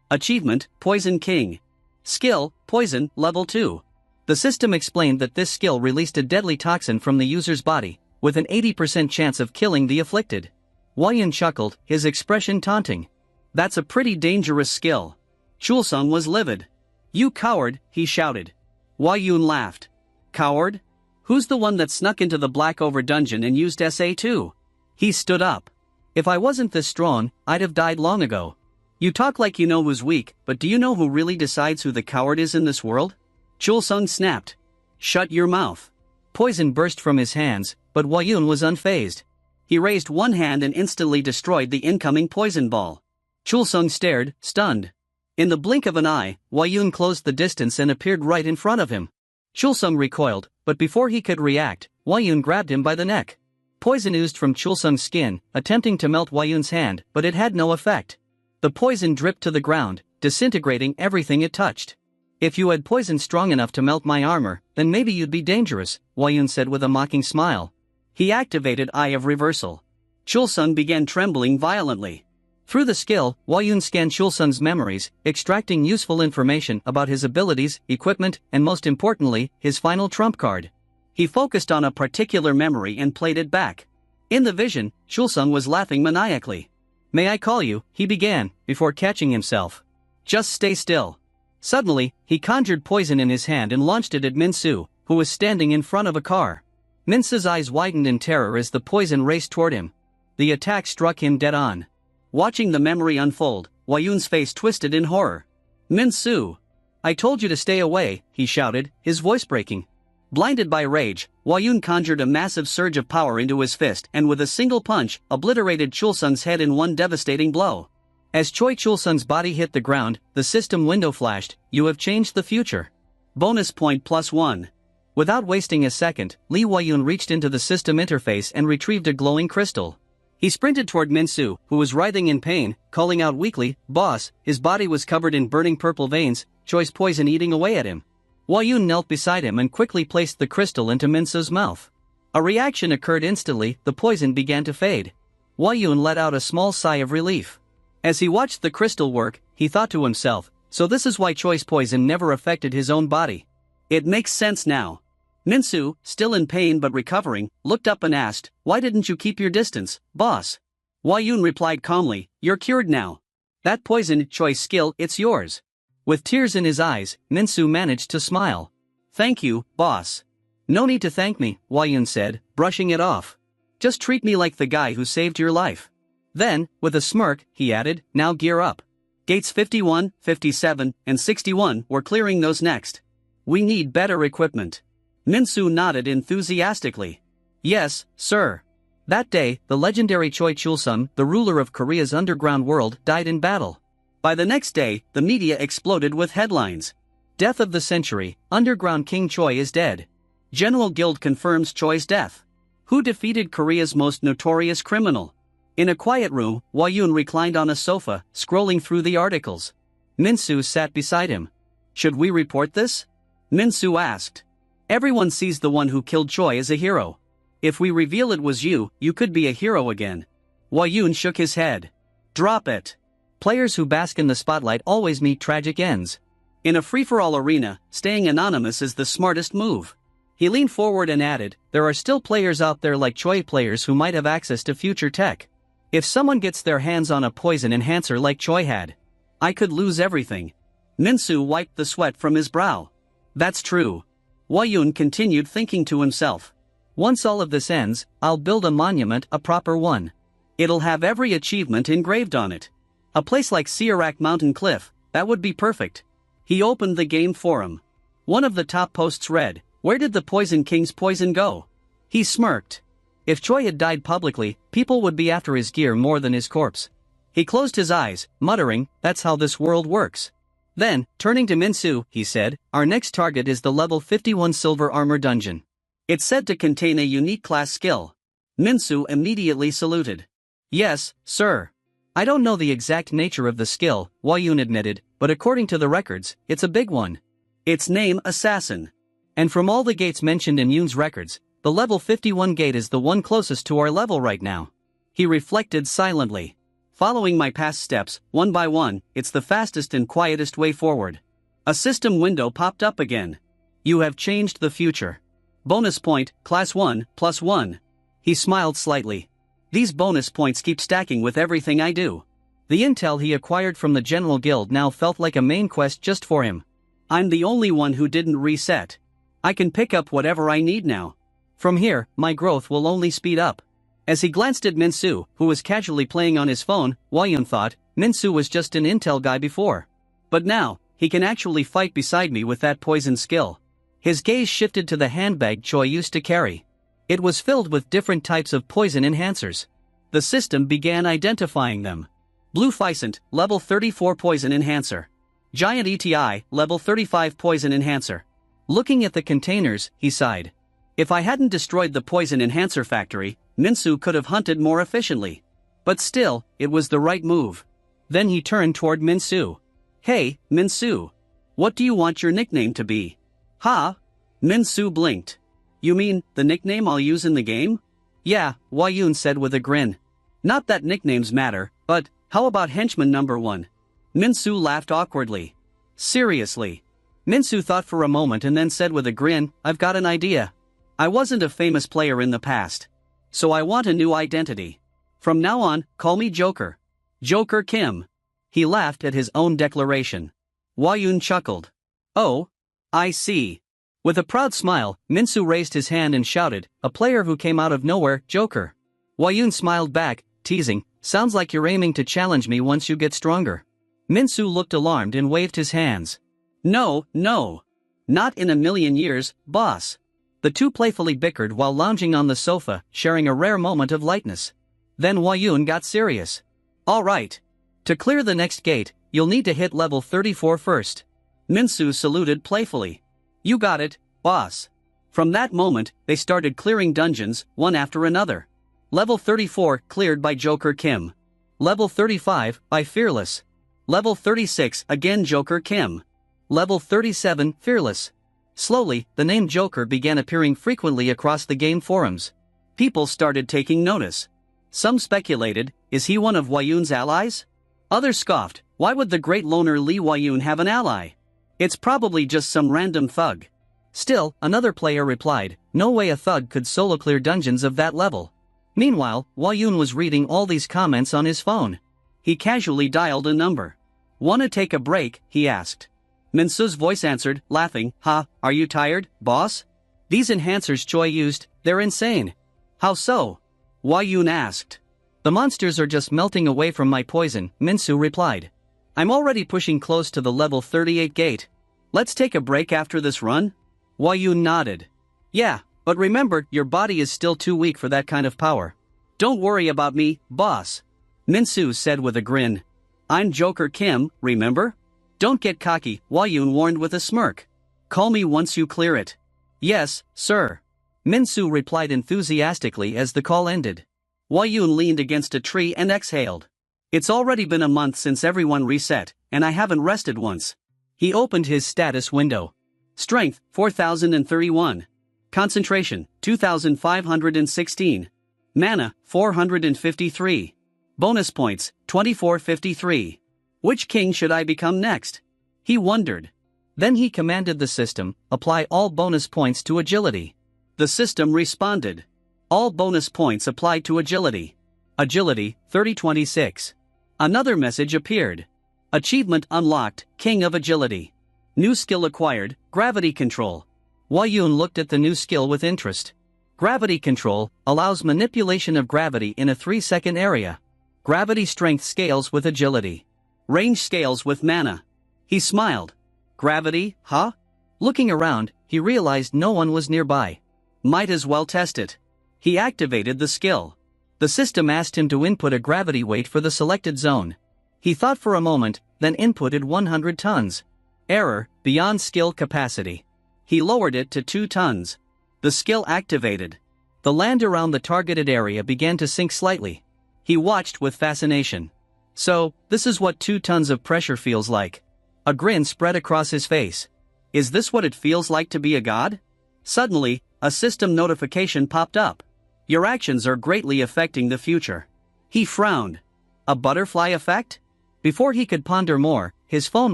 Achievement, Poison King. Skill, Poison, Level 2. The system explained that this skill released a deadly toxin from the user's body, with an 80% chance of killing the afflicted. Hwa-yoon chuckled, his expression taunting. "That's a pretty dangerous skill." Chul-sung was livid. "You coward," he shouted. Hwa-yoon laughed. "Coward? Who's the one that snuck into the Black Over dungeon and used SA2? He stood up. "If I wasn't this strong, I'd have died long ago." "You talk like you know who's weak, but do you know who really decides who the coward is in this world?" Chul-sung snapped. "Shut your mouth." Poison burst from his hands, but Hwa-yoon was unfazed. He raised one hand and instantly destroyed the incoming poison ball. Chul-sung stared, stunned. In the blink of an eye, Hwa-yoon closed the distance and appeared right in front of him. Chul-sung recoiled, but before he could react, Hwa-yoon grabbed him by the neck. Poison oozed from Chul-sung's skin, attempting to melt Hwa-yoon's hand, but it had no effect. The poison dripped to the ground, disintegrating everything it touched. "If you had poison strong enough to melt my armor, then maybe you'd be dangerous," Hwa-yoon said with a mocking smile. He activated Eye of Reversal. Chul-sung began trembling violently. Through the skill, Hwa-yoon scanned Chul-sung's memories, extracting useful information about his abilities, equipment, and most importantly, his final trump card. He focused on a particular memory and played it back. In the vision, Chul-sung was laughing maniacally. "May I call you?" he began, before catching himself. "Just stay still." Suddenly, he conjured poison in his hand and launched it at Minsu, who was standing in front of a car. Minsu's eyes widened in terror as the poison raced toward him. The attack struck him dead on. Watching the memory unfold, Hwa-yoon's face twisted in horror. "Minsu! I told you to stay away," he shouted, his voice breaking. Blinded by rage, Hwa-yoon conjured a massive surge of power into his fist and with a single punch, obliterated Chul-sung's head in one devastating blow. As Choi Chul-sung's body hit the ground, the system window flashed, "You have changed the future. Bonus point +1. Without wasting a second, Lee Hwa-yoon reached into the system interface and retrieved a glowing crystal. He sprinted toward Minsu, who was writhing in pain, calling out weakly, "Boss." His body was covered in burning purple veins, Choi's poison eating away at him. Hwa-yoon knelt beside him and quickly placed the crystal into Minsu's mouth. A reaction occurred instantly, the poison began to fade. Hwa-yoon let out a small sigh of relief. As he watched the crystal work, he thought to himself, so this is why Choi's poison never affected his own body. It makes sense now. Minsu, still in pain but recovering, looked up and asked, "Why didn't you keep your distance, boss?" Hwa-yoon replied calmly, "You're cured now. That poison, Choi's skill, it's yours." With tears in his eyes, Minsu managed to smile. "Thank you, boss." "No need to thank me," Hwa-yoon said, brushing it off. "Just treat me like the guy who saved your life." Then, with a smirk, he added, "Now gear up. Gates 51, 57, and 61, we're clearing those next. We need better equipment." Minsu nodded enthusiastically. Yes, sir. That day, the legendary Choi Chulsung, the ruler of Korea's underground world, died in battle. By the next day, the media exploded with headlines. Death of the century, underground king Choi is dead. General Guild confirms Choi's death. Who defeated Korea's most notorious criminal? In a quiet room, Hwa-yoon reclined on a sofa, scrolling through the articles. Minsu sat beside him. Should we report this? Minsu asked. Everyone sees the one who killed Choi as a hero. If we reveal it was you, you could be a hero again. Hwa-yoon shook his head. Drop it. Players who bask in the spotlight always meet tragic ends. In a free-for-all arena, staying anonymous is the smartest move. He leaned forward and added, there are still players out there like Choi players who might have access to future tech. If someone gets their hands on a poison enhancer like Choi had, I could lose everything. Minsu wiped the sweat from his brow. That's true. Hwa-yoon continued thinking to himself. Once all of this ends, I'll build a monument, a proper one. It'll have every achievement engraved on it. A place like Siarak Mountain Cliff, that would be perfect. He opened the game forum. One of the top posts read, where did the Poison King's poison go? He smirked. If Choi had died publicly, people would be after his gear more than his corpse. He closed his eyes, muttering, that's how this world works. Then, turning to Minsu, he said, our next target is the level 51 Silver Armor Dungeon. It's said to contain a unique class skill. Minsu immediately saluted. Yes, sir. I don't know the exact nature of the skill, Hwa-yoon admitted, but according to the records, it's a big one. Its name Assassin. And from all the gates mentioned in Yoon's records, the level 51 gate is the one closest to our level right now. He reflected silently. Following my past steps, one by one, it's the fastest and quietest way forward. A system window popped up again. You have changed the future. Bonus point, class 1, +1. He smiled slightly. These bonus points keep stacking with everything I do. The intel he acquired from the General Guild now felt like a main quest just for him. I'm the only one who didn't reset. I can pick up whatever I need now. From here, my growth will only speed up. As he glanced at Minsu, who was casually playing on his phone, Hwa-yoon thought, Minsu was just an intel guy before. But now, he can actually fight beside me with that poison skill. His gaze shifted to the handbag Choi used to carry. It was filled with different types of poison enhancers. The system began identifying them. Blue Phycent, level 34 poison enhancer. Giant ETI, level 35 poison enhancer. Looking at the containers, he sighed. If I hadn't destroyed the poison enhancer factory, Minsu could have hunted more efficiently. But still, it was the right move. Then he turned toward Minsu. Hey, Minsu. What do you want your nickname to be? Ha? Minsu blinked. You mean, the nickname I'll use in the game? Yeah, Hwa-yoon said with a grin. Not that nicknames matter, but, how about henchman number 1? Minsu laughed awkwardly. Seriously. Minsu thought for a moment and then said with a grin, I've got an idea. I wasn't a famous player in the past. So I want a new identity. From now on, call me Joker. Joker Kim. He laughed at his own declaration. Hwa-yoon chuckled. Oh. I see. With a proud smile, Minsu raised his hand and shouted, a player who came out of nowhere, Joker. Hwa-yoon smiled back, teasing, sounds like you're aiming to challenge me once you get stronger. Minsu looked alarmed and waved his hands. No, no. Not in a million years, boss. The two playfully bickered while lounging on the sofa, sharing a rare moment of lightness. Then Hwa-yoon got serious. All right. To clear the next gate, you'll need to hit level 34 first. Minsu saluted playfully. You got it, boss. From that moment, they started clearing dungeons, one after another. Level 34 cleared by Joker Kim. Level 35 by Fearless. Level 36 again Joker Kim. Level 37 Fearless. Slowly, the name Joker began appearing frequently across the game forums. People started taking notice. Some speculated, is he one of Hwa-yoon's allies? Others scoffed, why would the great loner Lee Hwa-yoon have an ally? It's probably just some random thug. Still, another player replied, no way a thug could solo clear dungeons of that level. Meanwhile, Hwa-yoon was reading all these comments on his phone. He casually dialed a number. Wanna take a break, he asked. Minsu's voice answered, laughing, ha, are you tired, boss? These enhancers Choi used, they're insane. How so? Hwa-yoon asked. The monsters are just melting away from my poison, Minsu replied. I'm already pushing close to the level 38 gate. Let's take a break after this run? Hwa-yoon nodded. Yeah, but remember, your body is still too weak for that kind of power. Don't worry about me, boss. Minsu said with a grin. I'm Joker Kim, remember? Don't get cocky, Wayun warned with a smirk. Call me once you clear it. Yes, sir. Minsu replied enthusiastically as the call ended. Wayun leaned against a tree and exhaled. It's already been a month since everyone reset, and I haven't rested once. He opened his status window. Strength, 4031. Concentration, 2516. Mana, 453. Bonus points, 2453. Which king should I become next? He wondered. Then he commanded the system, apply all bonus points to agility. The system responded. All bonus points applied to agility. Agility, 3026. Another message appeared. Achievement unlocked, King of Agility. New skill acquired, Gravity Control. Wayun looked at the new skill with interest. Gravity Control allows manipulation of gravity in a 3-second area. Gravity strength scales with agility. Range scales with mana. He smiled. Gravity, huh? Looking around, he realized no one was nearby. Might as well test it. He activated the skill. The system asked him to input a gravity weight for the selected zone. He thought for a moment, then inputted 100 tons. Error, beyond skill capacity. He lowered it to 2 tons. The skill activated. The land around the targeted area began to sink slightly. He watched with fascination. So, this is what 2 tons of pressure feels like. A grin spread across his face. Is this what it feels like to be a god? Suddenly, a system notification popped up. Your actions are greatly affecting the future. He frowned. A butterfly effect? Before he could ponder more, his phone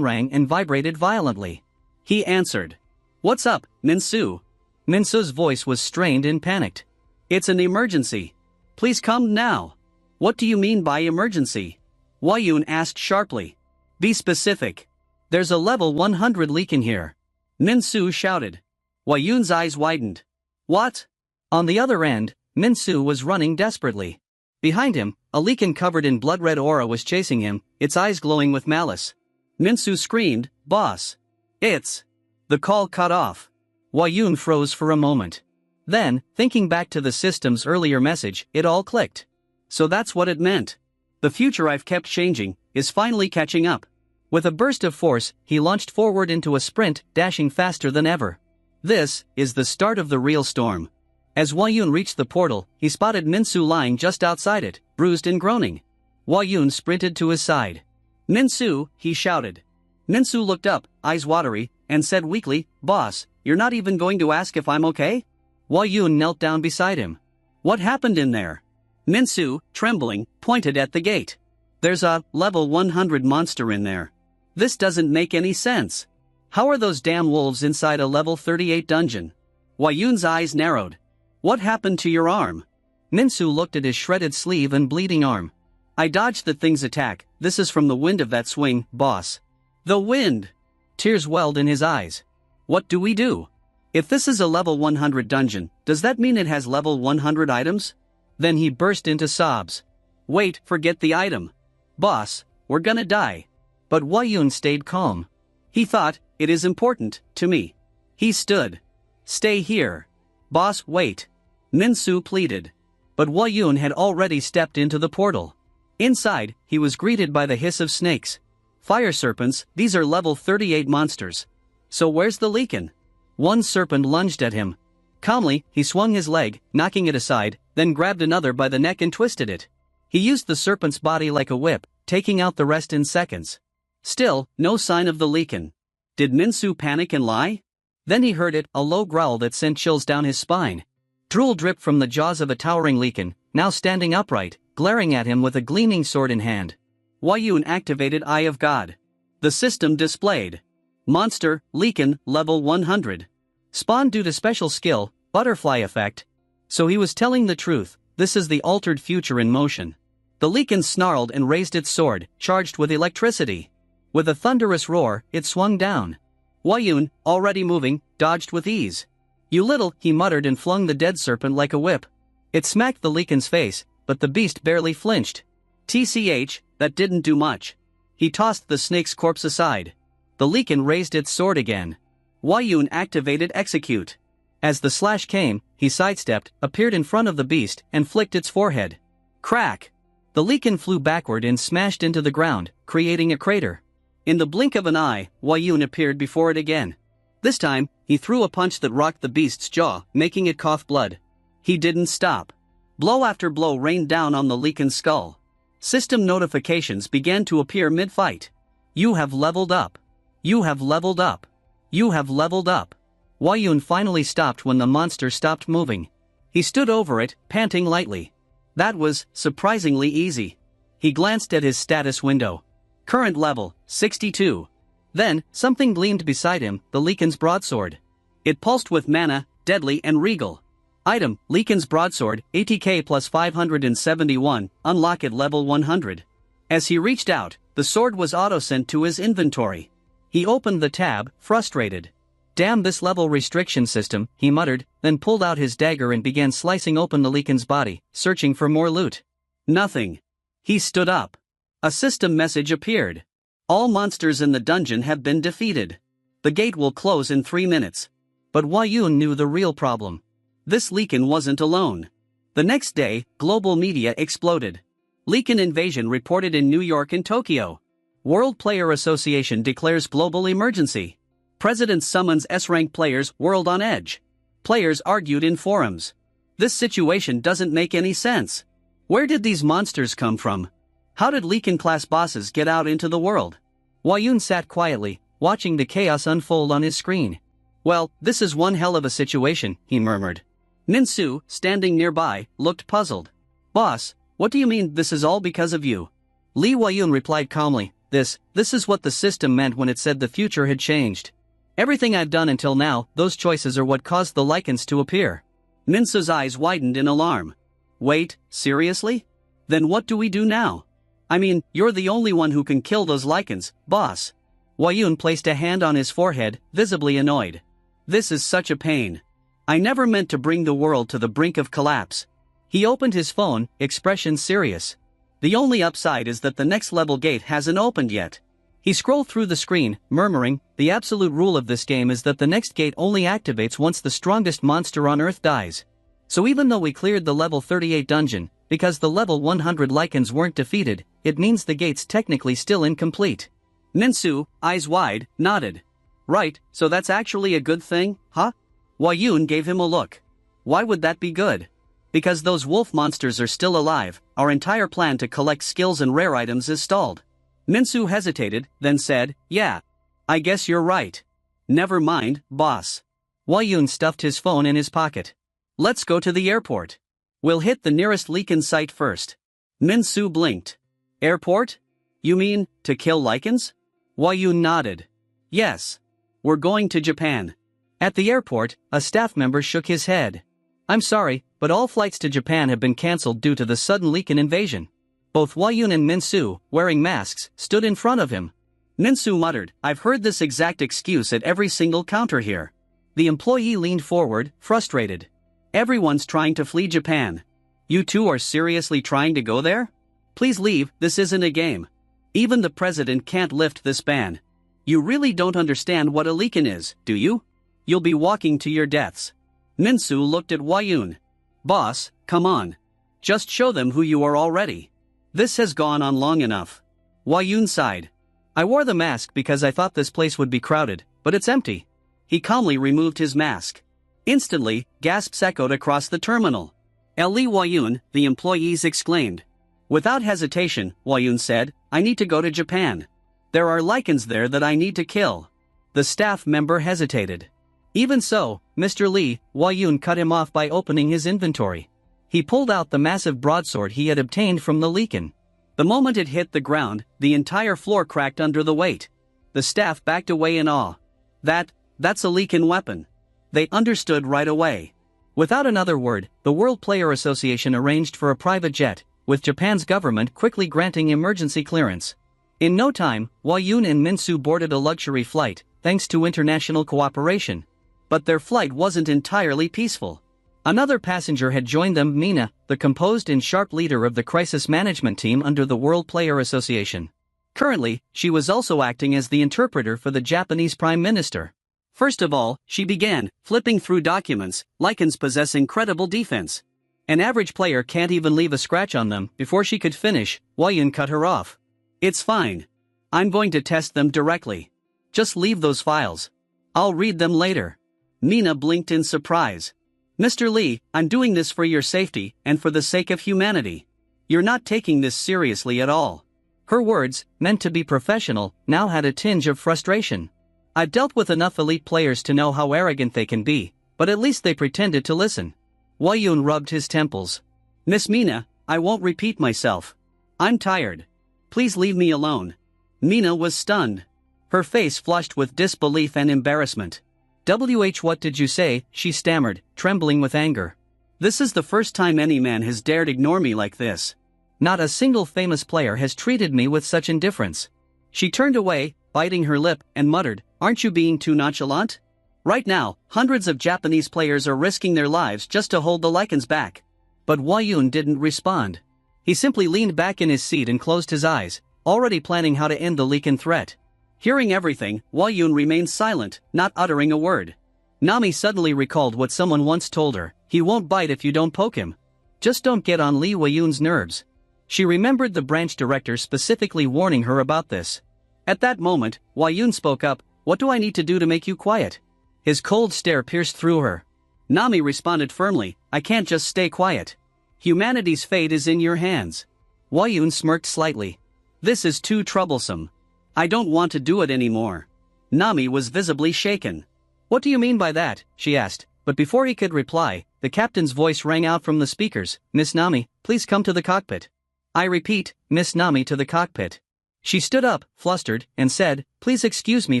rang and vibrated violently. He answered. What's up, Minsu? Minsu's voice was strained and panicked. It's an emergency. Please come now. What do you mean by emergency? Wayun asked sharply. Be specific. There's a level 100 leak in here. Minsu shouted. Wayun's eyes widened. What? On the other end, Minsu was running desperately. Behind him, a leakin covered in blood-red aura was chasing him, its eyes glowing with malice. Minsu screamed, Boss! It's... The call cut off. Wayun froze for a moment. Then, thinking back to the system's earlier message, it all clicked. So that's what it meant. The future I've kept changing is finally catching up. With a burst of force, he launched forward into a sprint, dashing faster than ever. This is the start of the real storm. As Wayun reached the portal, he spotted Minsu lying just outside it, bruised and groaning. Wayun sprinted to his side. Minsu, he shouted. Minsu looked up, eyes watery, and said weakly, Boss, you're not even going to ask if I'm okay? Wayun knelt down beside him. What happened in there? Minsu, trembling, pointed at the gate. There's a level 100 monster in there. This doesn't make any sense. How are those damn wolves inside a level 38 dungeon? Wayun's eyes narrowed. What happened to your arm? Minsu looked at his shredded sleeve and bleeding arm. I dodged the thing's attack, this is from the wind of that swing, boss. The wind! Tears welled in his eyes. What do we do? If this is a level 100 dungeon, does that mean it has level 100 items? Then he burst into sobs. Wait, forget the item. Boss, we're gonna die. But Wayun stayed calm. He thought, it is important, to me. He stood. Stay here. Boss, wait. Minsu pleaded. But Wayun had already stepped into the portal. Inside, he was greeted by the hiss of snakes. Fire serpents, these are level 38 monsters. So where's the leakin? One serpent lunged at him. Calmly, he swung his leg, knocking it aside, then grabbed another by the neck and twisted it. He used the serpent's body like a whip, taking out the rest in seconds. Still, no sign of the leakin. Did Minsu panic and lie? Then he heard it, a low growl that sent chills down his spine. Drool dripped from the jaws of a towering leakin, now standing upright, glaring at him with a gleaming sword in hand. Wayun activated Eye of God. The system displayed. Monster, leakin, level 100. Spawned due to special skill, butterfly effect. So he was telling the truth, this is the altered future in motion. The leakin snarled and raised its sword, charged with electricity. With a thunderous roar, it swung down. Wayun, already moving, dodged with ease. You little, he muttered and flung the dead serpent like a whip. It smacked the leakin's face, but the beast barely flinched. TCH, that didn't do much. He tossed the snake's corpse aside. The leakin raised its sword again. Wayun activated Execute. As the slash came, he sidestepped, appeared in front of the beast, and flicked its forehead. Crack! The lichen flew backward and smashed into the ground, creating a crater. In the blink of an eye, Wayun appeared before it again. This time, he threw a punch that rocked the beast's jaw, making it cough blood. He didn't stop. Blow after blow rained down on the lichen's skull. System notifications began to appear mid-fight. You have leveled up. You have leveled up. You have leveled up. Wayun finally stopped when the monster stopped moving. He stood over it, panting lightly. That was surprisingly easy. He glanced at his status window. Current level, 62. Then, something gleamed beside him, the lichen's broadsword. It pulsed with mana, deadly and regal. Item, lichen's broadsword, ATK plus 571, unlock at level 100. As he reached out, the sword was auto-sent to his inventory. He opened the tab, frustrated. Damn this level restriction system, he muttered, then pulled out his dagger and began slicing open the lichen's body, searching for more loot. Nothing. He stood up. A system message appeared. All monsters in the dungeon have been defeated. The gate will close in 3 minutes. But Wayun knew the real problem. This lichen wasn't alone. The next day, global media exploded. Lichen invasion reported in New York and Tokyo. World Player Association declares global emergency. President summons S-rank players, world on edge. Players argued in forums. This situation doesn't make any sense. Where did these monsters come from? How did Lichen-class bosses get out into the world? Wayun sat quietly, watching the chaos unfold on his screen. Well, this is one hell of a situation, he murmured. Ninsu, standing nearby, looked puzzled. Boss, what do you mean this is all because of you? Lee Wayun replied calmly, This is what the system meant when it said the future had changed. Everything I've done until now, those choices are what caused the lichens to appear. Ninsu's eyes widened in alarm. Wait, seriously? Then what do we do now? I mean, you're the only one who can kill those lichens, boss. Wayun placed a hand on his forehead, visibly annoyed. This is such a pain. I never meant to bring the world to the brink of collapse. He opened his phone, expression serious. The only upside is that the next level gate hasn't opened yet. He scrolled through the screen, murmuring, the absolute rule of this game is that the next gate only activates once the strongest monster on Earth dies. So even though we cleared the level 38 dungeon, because the level 100 lichens weren't defeated, it means the gate's technically still incomplete. Ninsu, eyes wide, nodded. Right, so that's actually a good thing, huh? Wayun gave him a look. Why would that be good? Because those wolf monsters are still alive, our entire plan to collect skills and rare items is stalled. Ninsu hesitated, then said, yeah. I guess you're right. Never mind, boss. Wayun stuffed his phone in his pocket. Let's go to the airport. We'll hit the nearest lichen site first. Ninsu blinked. Airport? You mean, to kill lichens? Wayun nodded. Yes. We're going to Japan. At the airport, a staff member shook his head. I'm sorry, but all flights to Japan have been cancelled due to the sudden lichen invasion. Both Wayun and Ninsu, wearing masks, stood in front of him. Ninsu muttered, I've heard this exact excuse at every single counter here. The employee leaned forward, frustrated. Everyone's trying to flee Japan. You two are seriously trying to go there? Please leave, this isn't a game. Even the president can't lift this ban. You really don't understand what a lichen is, do you? You'll be walking to your deaths. Ninsu looked at Wayun. Boss, come on. Just show them who you are already. This has gone on long enough. Wayun sighed. I wore the mask because I thought this place would be crowded, but it's empty. He calmly removed his mask. Instantly, gasps echoed across the terminal. Li Wayun, the employees exclaimed. Without hesitation, Wayun said, I need to go to Japan. There are lichens there that I need to kill. The staff member hesitated. Even so, Mr. Lee, Wayun cut him off by opening his inventory. He pulled out the massive broadsword he had obtained from the lichen. The moment it hit the ground, the entire floor cracked under the weight. The staff backed away in awe. That's a lichen weapon. They understood right away. Without another word, the World Player Association arranged for a private jet, with Japan's government quickly granting emergency clearance. In no time, Wayun and Ninsu boarded a luxury flight, thanks to international cooperation. But their flight wasn't entirely peaceful. Another passenger had joined them, Mina, the composed and sharp leader of the crisis management team under the World Player Association. Currently, she was also acting as the interpreter for the Japanese Prime Minister. First of all, she began, flipping through documents. Lichens possess incredible defense. An average player can't even leave a scratch on them. Before she could finish, Wayun cut her off. It's fine. I'm going to test them directly. Just leave those files. I'll read them later. Mina blinked in surprise. Mr. Lee, I'm doing this for your safety, and for the sake of humanity. You're not taking this seriously at all. Her words, meant to be professional, now had a tinge of frustration. I've dealt with enough elite players to know how arrogant they can be, but at least they pretended to listen. Wayun rubbed his temples. Miss Mina, I won't repeat myself. I'm tired. Please leave me alone. Mina was stunned. Her face flushed with disbelief and embarrassment. What did you say? She stammered, trembling with anger. This is the first time any man has dared ignore me like this. Not a single famous player has treated me with such indifference. She turned away, biting her lip, and muttered, Aren't you being too nonchalant? Right now, hundreds of Japanese players are risking their lives just to hold the lichens back. But Wayun didn't respond. He simply leaned back in his seat and closed his eyes, already planning how to end the lichen threat. Hearing everything, Wayun remained silent, not uttering a word. Nami suddenly recalled what someone once told her, he won't bite if you don't poke him. Just don't get on Lee Wayun's nerves. She remembered the branch director specifically warning her about this. At that moment, Wayun spoke up, What do I need to do to make you quiet? His cold stare pierced through her. Nami responded firmly, I can't just stay quiet. Humanity's fate is in your hands. Wayun smirked slightly. This is too troublesome. I don't want to do it anymore. Nami was visibly shaken. What do you mean by that? She asked, but before he could reply, the captain's voice rang out from the speakers, Miss Nami, please come to the cockpit. I repeat, Miss Nami to the cockpit. She stood up, flustered, and said, Please excuse me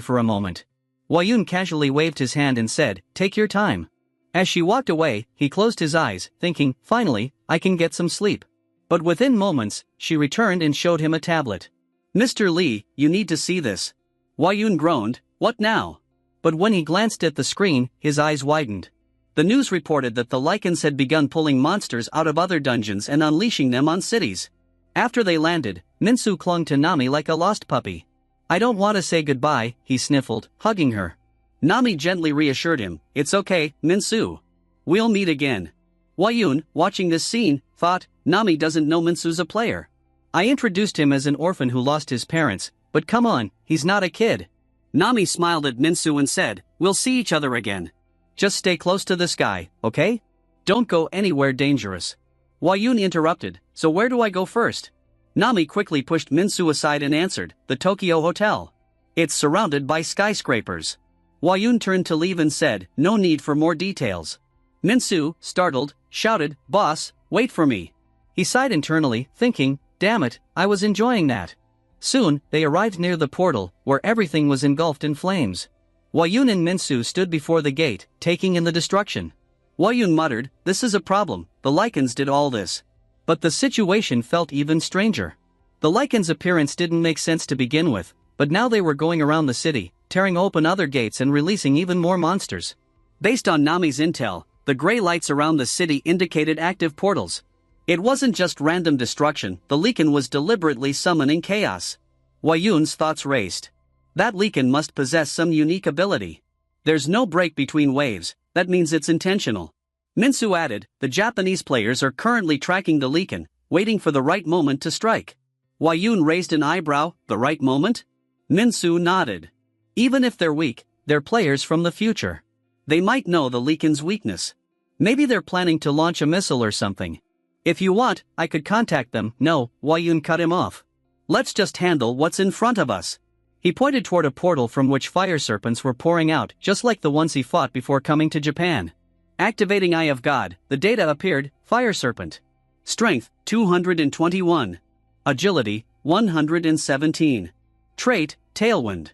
for a moment. Wayun casually waved his hand and said, Take your time. As she walked away, he closed his eyes, thinking, Finally, I can get some sleep. But within moments, she returned and showed him a tablet. Mr. Lee, you need to see this. Wayun groaned, What now? But when he glanced at the screen, his eyes widened. The news reported that the lichens had begun pulling monsters out of other dungeons and unleashing them on cities. After they landed, Minsu clung to Nami like a lost puppy. I don't want to say goodbye, he sniffled, hugging her. Nami gently reassured him, It's okay, Minsu. We'll meet again. Wayun, watching this scene, thought, Nami doesn't know Minsu's a player. I introduced him as an orphan who lost his parents, but come on, he's not a kid. Nami smiled at Minsu and said, We'll see each other again. Just stay close to this guy, okay? Don't go anywhere dangerous. Wayun interrupted, So where do I go first? Nami quickly pushed Minsu aside and answered, The Tokyo Hotel. It's surrounded by skyscrapers. Wayun turned to leave and said, No need for more details. Minsu, startled, shouted, Boss, wait for me. He sighed internally, thinking, Damn it, I was enjoying that. Soon, they arrived near the portal, where everything was engulfed in flames. Wayun and Minsu stood before the gate, taking in the destruction. Wayun muttered, This is a problem, the lichens did all this. But the situation felt even stranger. The lichens' appearance didn't make sense to begin with, but now they were going around the city, tearing open other gates and releasing even more monsters. Based on Nami's intel, the gray lights around the city indicated active portals. It wasn't just random destruction, the lichen was deliberately summoning chaos. Wayun's thoughts raced. That lichen must possess some unique ability. There's no break between waves, that means it's intentional. Minsu added, The Japanese players are currently tracking the lichen, waiting for the right moment to strike. Wayun raised an eyebrow, the right moment? Minsu nodded. Even if they're weak, they're players from the future. They might know the lichen's weakness. Maybe they're planning to launch a missile or something. If you want, I could contact them. No, Wayun cut him off. Let's just handle what's in front of us. He pointed toward a portal from which fire serpents were pouring out, just like the ones he fought before coming to Japan. Activating Eye of God, the data appeared, Fire Serpent. Strength, 221. Agility, 117. Trait, Tailwind.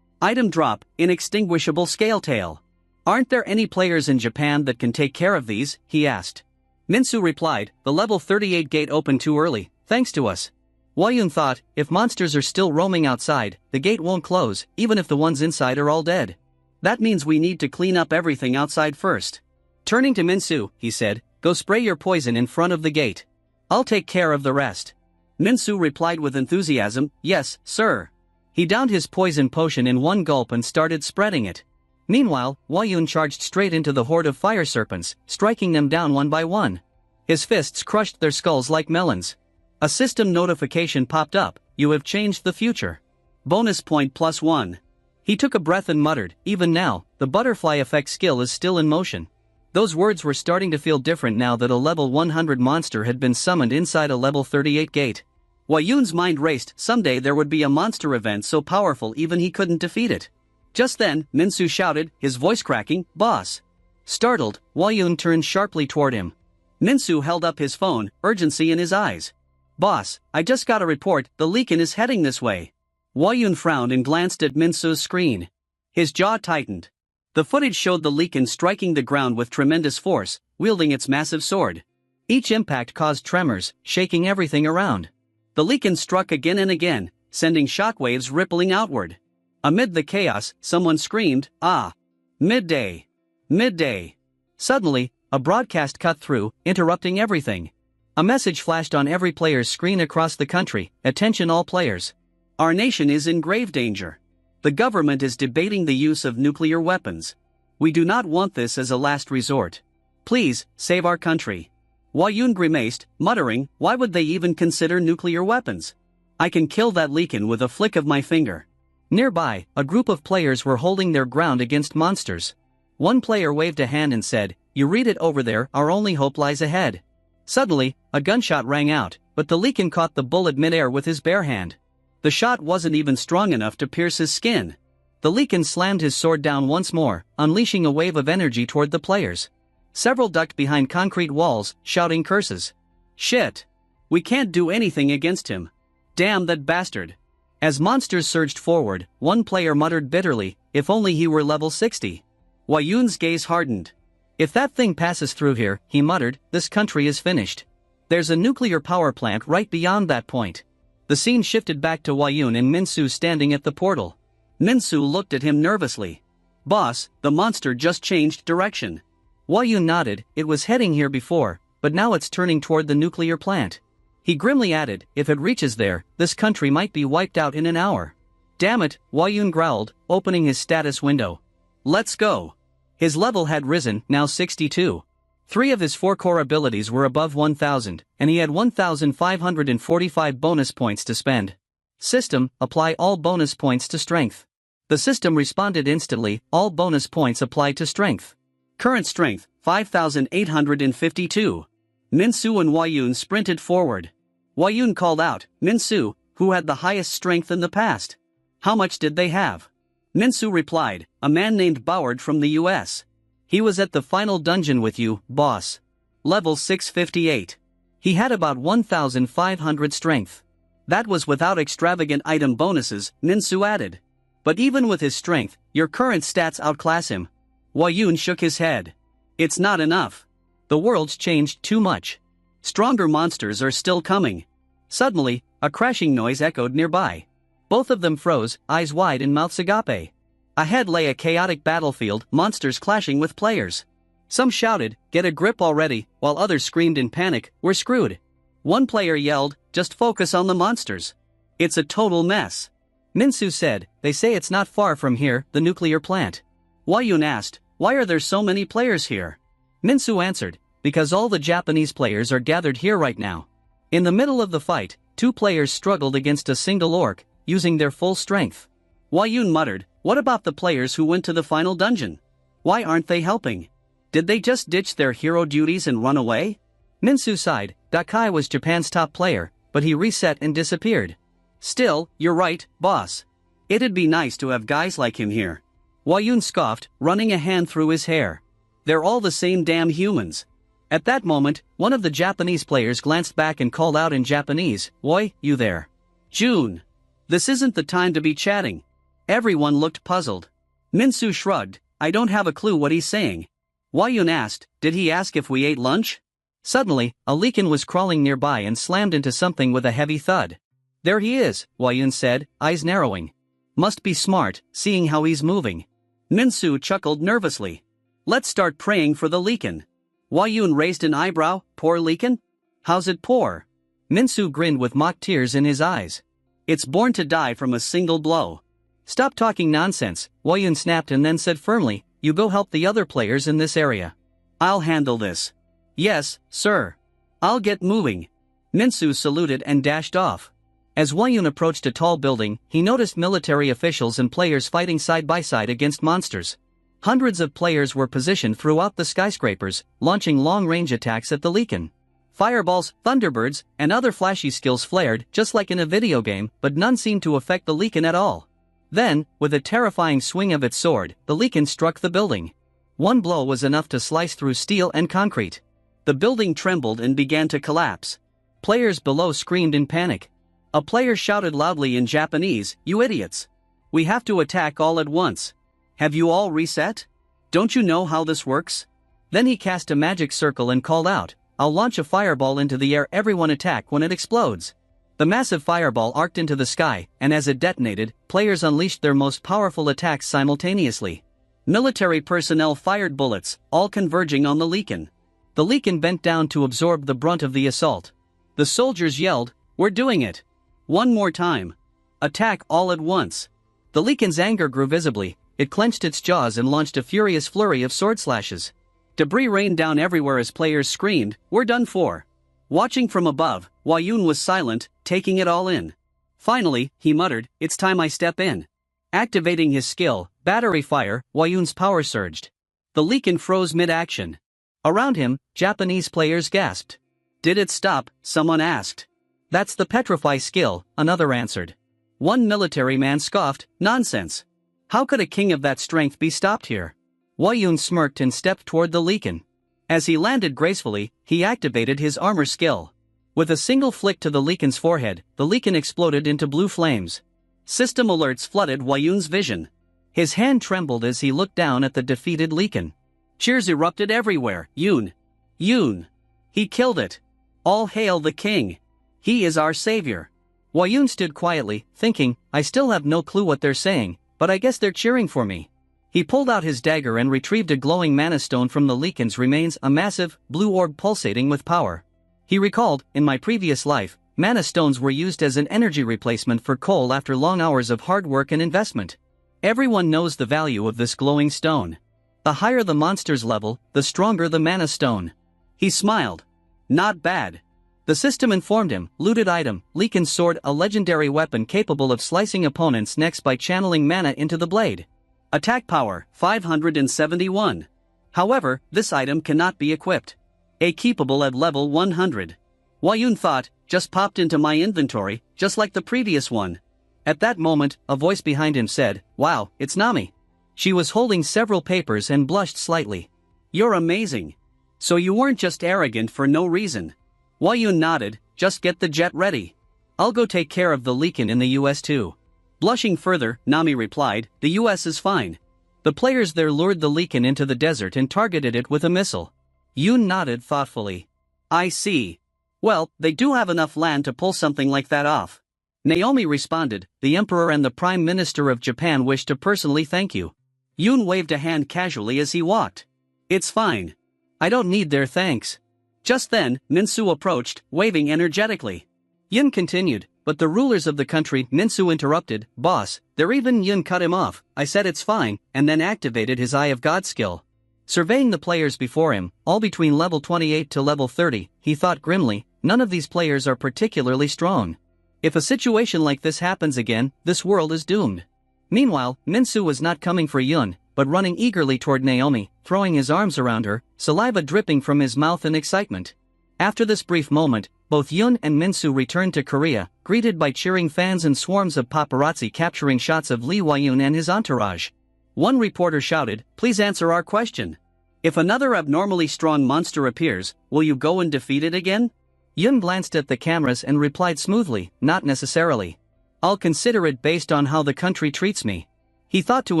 Item drop, Inextinguishable Scale Tail. Aren't there any players in Japan that can take care of these? He asked. Minsu replied, The level 38 gate opened too early, thanks to us. Wayun thought, if monsters are still roaming outside, the gate won't close, even if the ones inside are all dead. That means we need to clean up everything outside first. Turning to Minsu, he said, Go spray your poison in front of the gate. I'll take care of the rest. Minsu replied with enthusiasm, Yes, sir. He downed his poison potion in one gulp and started spreading it. Meanwhile, Huayun charged straight into the horde of fire serpents, striking them down one by one. His fists crushed their skulls like melons. A system notification popped up, "You have changed the future. Bonus point +1. He took a breath and muttered, "Even now, the butterfly effect skill is still in motion." Those words were starting to feel different now that a level 100 monster had been summoned inside a level 38 gate. Huayun's mind raced. Someday there would be a monster event so powerful even he couldn't defeat it. Just then, Minsu shouted, his voice cracking, "Boss!" Startled, Huayun turned sharply toward him. Minsu held up his phone, urgency in his eyes. "Boss, I just got a report, the Leakin is heading this way." Huayun frowned and glanced at Minsu's screen. His jaw tightened. The footage showed the Leakin striking the ground with tremendous force, wielding its massive sword. Each impact caused tremors, shaking everything around. The Leakin struck again and again, sending shockwaves rippling outward. Amid the chaos, someone screamed, "Ah! Midday! Midday!" Suddenly, a broadcast cut through, interrupting everything. A message flashed on every player's screen across the country, "Attention all players. Our nation is in grave danger. The government is debating the use of nuclear weapons. We do not want this as a last resort. Please, save our country." Huayun grimaced, muttering, "Why would they even consider nuclear weapons? I can kill that Leakin with a flick of my finger." Nearby, a group of players were holding their ground against monsters. One player waved a hand and said, "You read it over there, our only hope lies ahead." Suddenly, a gunshot rang out, but the Leakin caught the bullet midair with his bare hand. The shot wasn't even strong enough to pierce his skin. The Leakin slammed his sword down once more, unleashing a wave of energy toward the players. Several ducked behind concrete walls, shouting curses. "Shit! We can't do anything against him. Damn that bastard." As monsters surged forward, one player muttered bitterly, "If only he were level 60. Huayun's gaze hardened. "If that thing passes through here," he muttered, "this country is finished. There's a nuclear power plant right beyond that point." The scene shifted back to Huayun and Minsu standing at the portal. Minsu looked at him nervously. "Boss, the monster just changed direction." Huayun nodded, "It was heading here before, but now it's turning toward the nuclear plant." He grimly added, "If it reaches there, this country might be wiped out in an hour." "Damn it," Huayun growled, opening his status window. "Let's go." His level had risen, now 62. 3 of his 4 core abilities were above 1000, and he had 1545 bonus points to spend. System, apply all bonus points to strength. The system responded instantly, all bonus points applied to strength. Current strength, 5852. Minsu and Huayun sprinted forward. Huayun called out, "Minsu, who had the highest strength in the past? How much did they have?" Minsu replied, "A man named Boward from the US. He was at the final dungeon with you, boss. Level 658. He had about 1500 strength. That was without extravagant item bonuses," Minsu added. "But even with his strength, your current stats outclass him." Huayun shook his head. "It's not enough. The world's changed too much. Stronger monsters are still coming." Suddenly, a crashing noise echoed nearby. Both of them froze, eyes wide and mouths agape. Ahead lay a chaotic battlefield, monsters clashing with players. Some shouted, "Get a grip already," while others screamed in panic, "We're screwed." One player yelled, "Just focus on the monsters. It's a total mess." Minsu said, "They say it's not far from here, the nuclear plant." Huayun asked, "Why are there so many players here?" Minsu answered, "Because all the Japanese players are gathered here right now." In the middle of the fight, 2 players struggled against a single orc, using their full strength. Huayun muttered, "What about the players who went to the final dungeon? Why aren't they helping? Did they just ditch their hero duties and run away?" Minsu sighed. Dakai was Japan's top player, but he reset and disappeared. "Still, you're right, boss. It'd be nice to have guys like him here." Huayun scoffed, running a hand through his hair. "They're all the same damn humans." At that moment, one of the Japanese players glanced back and called out in Japanese, "Oi, you there. June. This isn't the time to be chatting." Everyone looked puzzled. Minsu shrugged, "I don't have a clue what he's saying." Huayun asked, "Did he ask if we ate lunch?" Suddenly, a Leakin was crawling nearby and slammed into something with a heavy thud. "There he is," Huayun said, eyes narrowing. "Must be smart, seeing how he's moving." Minsu chuckled nervously. "Let's start praying for the Leakin." Huayun raised an eyebrow, "Poor Leakin? How's it poor?" Minsu grinned with mock tears in his eyes. "It's born to die from a single blow." Stop talking nonsense, Huayun snapped and then said firmly, you go help the other players in this area. I'll handle this. Yes, sir. I'll get moving. Minsu saluted and dashed off. As Huayun approached a tall building, he noticed military officials and players fighting side by side against monsters. Hundreds of players were positioned throughout the skyscrapers, launching long-range attacks at the Leakin. Fireballs, thunderbirds, and other flashy skills flared just like in a video game, but none seemed to affect the Leakin at all. Then, with a terrifying swing of its sword, the Leakin struck the building. One blow was enough to slice through steel and concrete. The building trembled and began to collapse. Players below screamed in panic. A player shouted loudly in Japanese, "You idiots! We have to attack all at once. Have you all reset? Don't you know how this works?" Then he cast a magic circle and called out, "I'll launch a fireball into the air, everyone attack when it explodes." The massive fireball arced into the sky, and as it detonated, players unleashed their most powerful attacks simultaneously. Military personnel fired bullets, all converging on the Leakin. The Leakin bent down to absorb the brunt of the assault. The soldiers yelled, "We're doing it! One more time! Attack all at once!" The Leakin's anger grew visibly. It clenched its jaws and launched a furious flurry of sword slashes. Debris rained down everywhere as players screamed, "We're done for!" Watching from above, Huayun was silent, taking it all in. Finally, he muttered, "It's time I step in." Activating his skill, Battery Fire, Huayun's power surged. The Leakin froze mid-action. Around him, Japanese players gasped. "Did it stop?" someone asked. "That's the Petrify skill," another answered. One military man scoffed, "Nonsense. How could a king of that strength be stopped here?" Huayun smirked and stepped toward the Leakin. As he landed gracefully, he activated his armor skill. With a single flick to the Leakin's forehead, the Leakin exploded into blue flames. System alerts flooded Huayun's vision. His hand trembled as he looked down at the defeated Leakin. Cheers erupted everywhere. Yun! Yun! He killed it! All hail the king! He is our savior! Huayun stood quietly, thinking, I still have no clue what they're saying, but I guess they're cheering for me. He pulled out his dagger and retrieved a glowing mana stone from the Leakin's remains, a massive, blue orb pulsating with power. He recalled, in my previous life, mana stones were used as an energy replacement for coal after long hours of hard work and investment. Everyone knows the value of this glowing stone. The higher the monster's level, the stronger the mana stone. He smiled. Not bad. The system informed him, looted item, Leakin's sword, a legendary weapon capable of slicing opponents' necks by channeling mana into the blade. Attack power, 571. However, this item cannot be equipped. Keepable at level 100. Huayun thought, just popped into my inventory, just like the previous one. At that moment, a voice behind him said, "Wow, it's Nami." She was holding several papers and blushed slightly. "You're amazing. So you weren't just arrogant for no reason." Huayun nodded, "Just get the jet ready. I'll go take care of the Leakin in the US too." Blushing further, Nami replied, "The US is fine." The players there lured the Leakin into the desert and targeted it with a missile. Yun nodded thoughtfully. "I see. Well, they do have enough land to pull something like that off." Naomi responded, "The Emperor and the Prime Minister of Japan wish to personally thank you." Yun waved a hand casually as he walked. "It's fine. I don't need their thanks." Just then, Minsu approached, waving energetically. Yun continued, "But the rulers of the country," Minsu interrupted, "Boss, they're even." Yun cut him off. "I said it's fine," and then activated his Eye of God skill. Surveying the players before him, all between level 28 to level 30, he thought grimly, none of these players are particularly strong. If a situation like this happens again, this world is doomed. Meanwhile, Minsu was not coming for Yun, but running eagerly toward Naomi, throwing his arms around her, saliva dripping from his mouth in excitement. After this brief moment, both Yun and Minsu returned to Korea, greeted by cheering fans and swarms of paparazzi capturing shots of Lee Huayun and his entourage. One reporter shouted, "Please answer our question. If another abnormally strong monster appears, will you go and defeat it again?" Yun glanced at the cameras and replied smoothly, "Not necessarily. I'll consider it based on how the country treats me." He thought to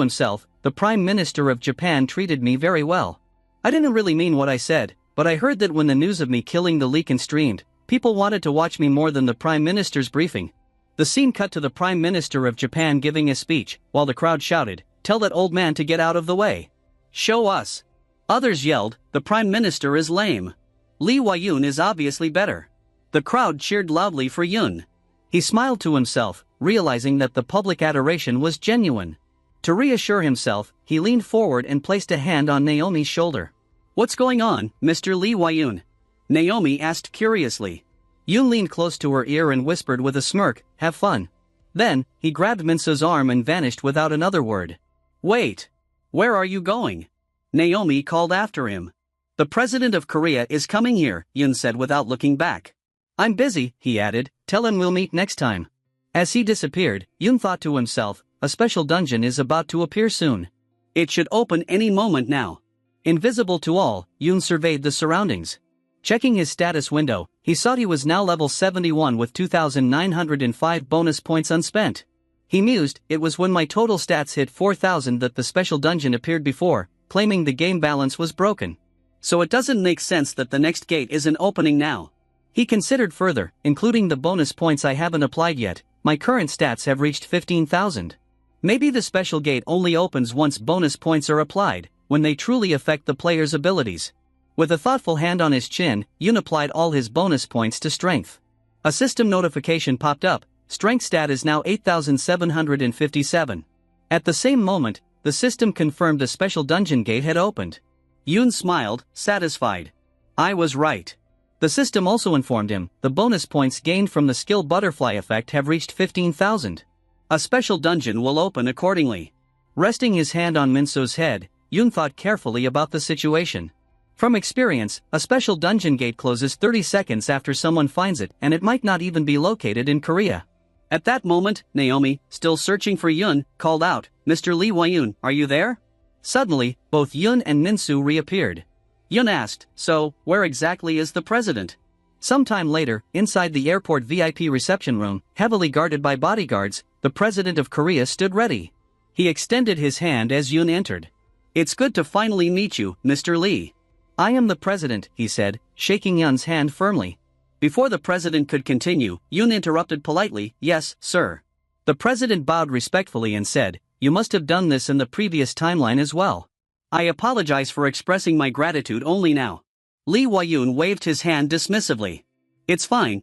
himself, "The Prime Minister of Japan treated me very well. I didn't really mean what I said, but I heard that when the news of me killing the Leakin streamed, people wanted to watch me more than the Prime Minister's briefing." The scene cut to the Prime Minister of Japan giving a speech, while the crowd shouted, "Tell that old man to get out of the way." "Show us." Others yelled, "The Prime Minister is lame. Lee Huayun is obviously better." The crowd cheered loudly for Yun. He smiled to himself, realizing that the public adoration was genuine. To reassure himself, he leaned forward and placed a hand on Naomi's shoulder. "What's going on, Mr. Lee Wayun?" Naomi asked curiously. Yoon leaned close to her ear and whispered with a smirk, "Have fun." Then, he grabbed Minso's arm and vanished without another word. "Wait. Where are you going?" Naomi called after him. "The president of Korea is coming here," Yoon said without looking back. "I'm busy," he added, "tell him we'll meet next time." As he disappeared, Yoon thought to himself, a special dungeon is about to appear soon. It should open any moment now. Invisible to all, Yoon surveyed the surroundings. Checking his status window, he saw he was now level 71 with 2,905 bonus points unspent. He mused, it was when my total stats hit 4,000 that the special dungeon appeared before, claiming the game balance was broken. So it doesn't make sense that the next gate isn't opening now. He considered further, including the bonus points I haven't applied yet, my current stats have reached 15,000. Maybe the special gate only opens once bonus points are applied, when they truly affect the player's abilities. With a thoughtful hand on his chin, Yoon applied all his bonus points to strength. A system notification popped up, strength stat is now 8,757. At the same moment, the system confirmed the special dungeon gate had opened. Yoon smiled, satisfied. I was right. The system also informed him, the bonus points gained from the skill butterfly effect have reached 15,000. A special dungeon will open accordingly. Resting his hand on Minso's head, Yoon thought carefully about the situation. From experience, a special dungeon gate closes 30 seconds after someone finds it and it might not even be located in Korea. At that moment, Naomi, still searching for Yoon, called out, "Mr. Lee Wayun, are you there?" Suddenly, both Yoon and Minsu reappeared. Yoon asked, "So, where exactly is the president?" Sometime later, inside the airport VIP reception room, heavily guarded by bodyguards, the president of Korea stood ready. He extended his hand as Yoon entered. "It's good to finally meet you, Mr. Lee." "I am the president," he said, shaking Yoon's hand firmly. Before the president could continue, Yoon interrupted politely, "Yes, sir." The president bowed respectfully and said, "You must have done this in the previous timeline as well." "I apologize for expressing my gratitude only now." Lee Wayun waved his hand dismissively. It's fine.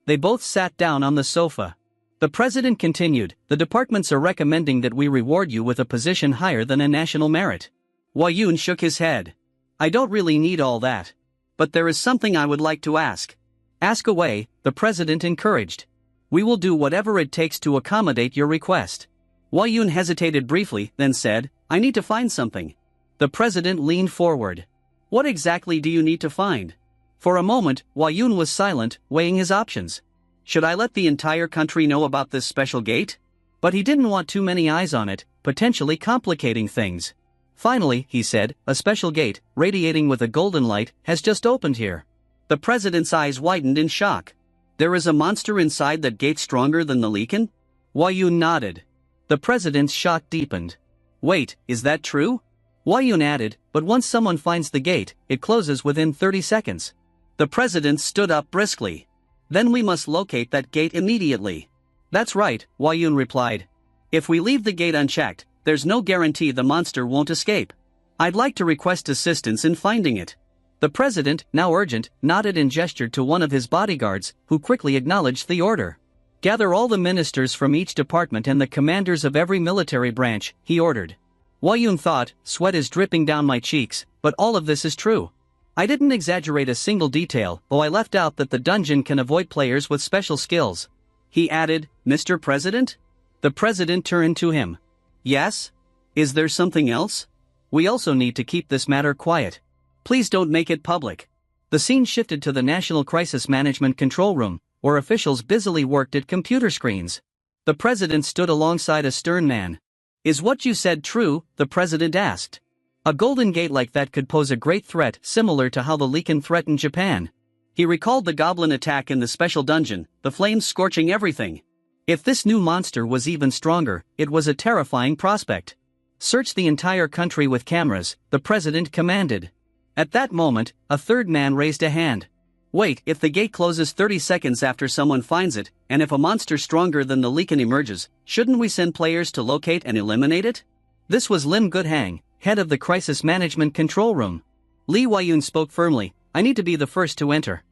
They both sat down on the sofa. The president continued, "The departments are recommending that we reward you with a position higher than a national merit." Wayun shook his head. "I don't really need all that. But there is something I would like to ask." "Ask away," the president encouraged. "We will do whatever it takes to accommodate your request." Wayun hesitated briefly, then said, "I need to find something." The president leaned forward. "What exactly do you need to find?" For a moment, Wayun was silent, weighing his options. Should I let the entire country know about this special gate? But he didn't want too many eyes on it, potentially complicating things. Finally, he said, "A special gate, radiating with a golden light, has just opened here." The president's eyes widened in shock. "There is a monster inside that gate stronger than the Leakin?" Wayun nodded. The president's shock deepened. "Wait, is that true?" Wayun added, "But once someone finds the gate, it closes within 30 seconds. The president stood up briskly. "Then we must locate that gate immediately." "That's right," Wayun replied. "If we leave the gate unchecked, there's no guarantee the monster won't escape. I'd like to request assistance in finding it." The president, now urgent, nodded and gestured to one of his bodyguards, who quickly acknowledged the order. "Gather all the ministers from each department and the commanders of every military branch," he ordered. Wayun thought, "Sweat is dripping down my cheeks, but all of this is true. I didn't exaggerate a single detail, though I left out that the dungeon can avoid players with special skills." He added, "Mr. President?" The president turned to him. "Yes? Is there something else?" "We also need to keep this matter quiet. Please don't make it public." The scene shifted to the National Crisis Management Control Room, where officials busily worked at computer screens. The president stood alongside a stern man. "Is what you said true?" the president asked. "A golden gate like that could pose a great threat, similar to how the Leakin threatened Japan." He recalled the goblin attack in the special dungeon, the flames scorching everything. If this new monster was even stronger, it was a terrifying prospect. "Search the entire country with cameras," the president commanded. At that moment, a third man raised a hand. "Wait, if the gate closes 30 seconds after someone finds it, and if a monster stronger than the Leakin emerges, shouldn't we send players to locate and eliminate it?" This was Lim Goodhang, head of the Crisis Management Control Room. Lee Wayun spoke firmly, "I need to be the first to enter."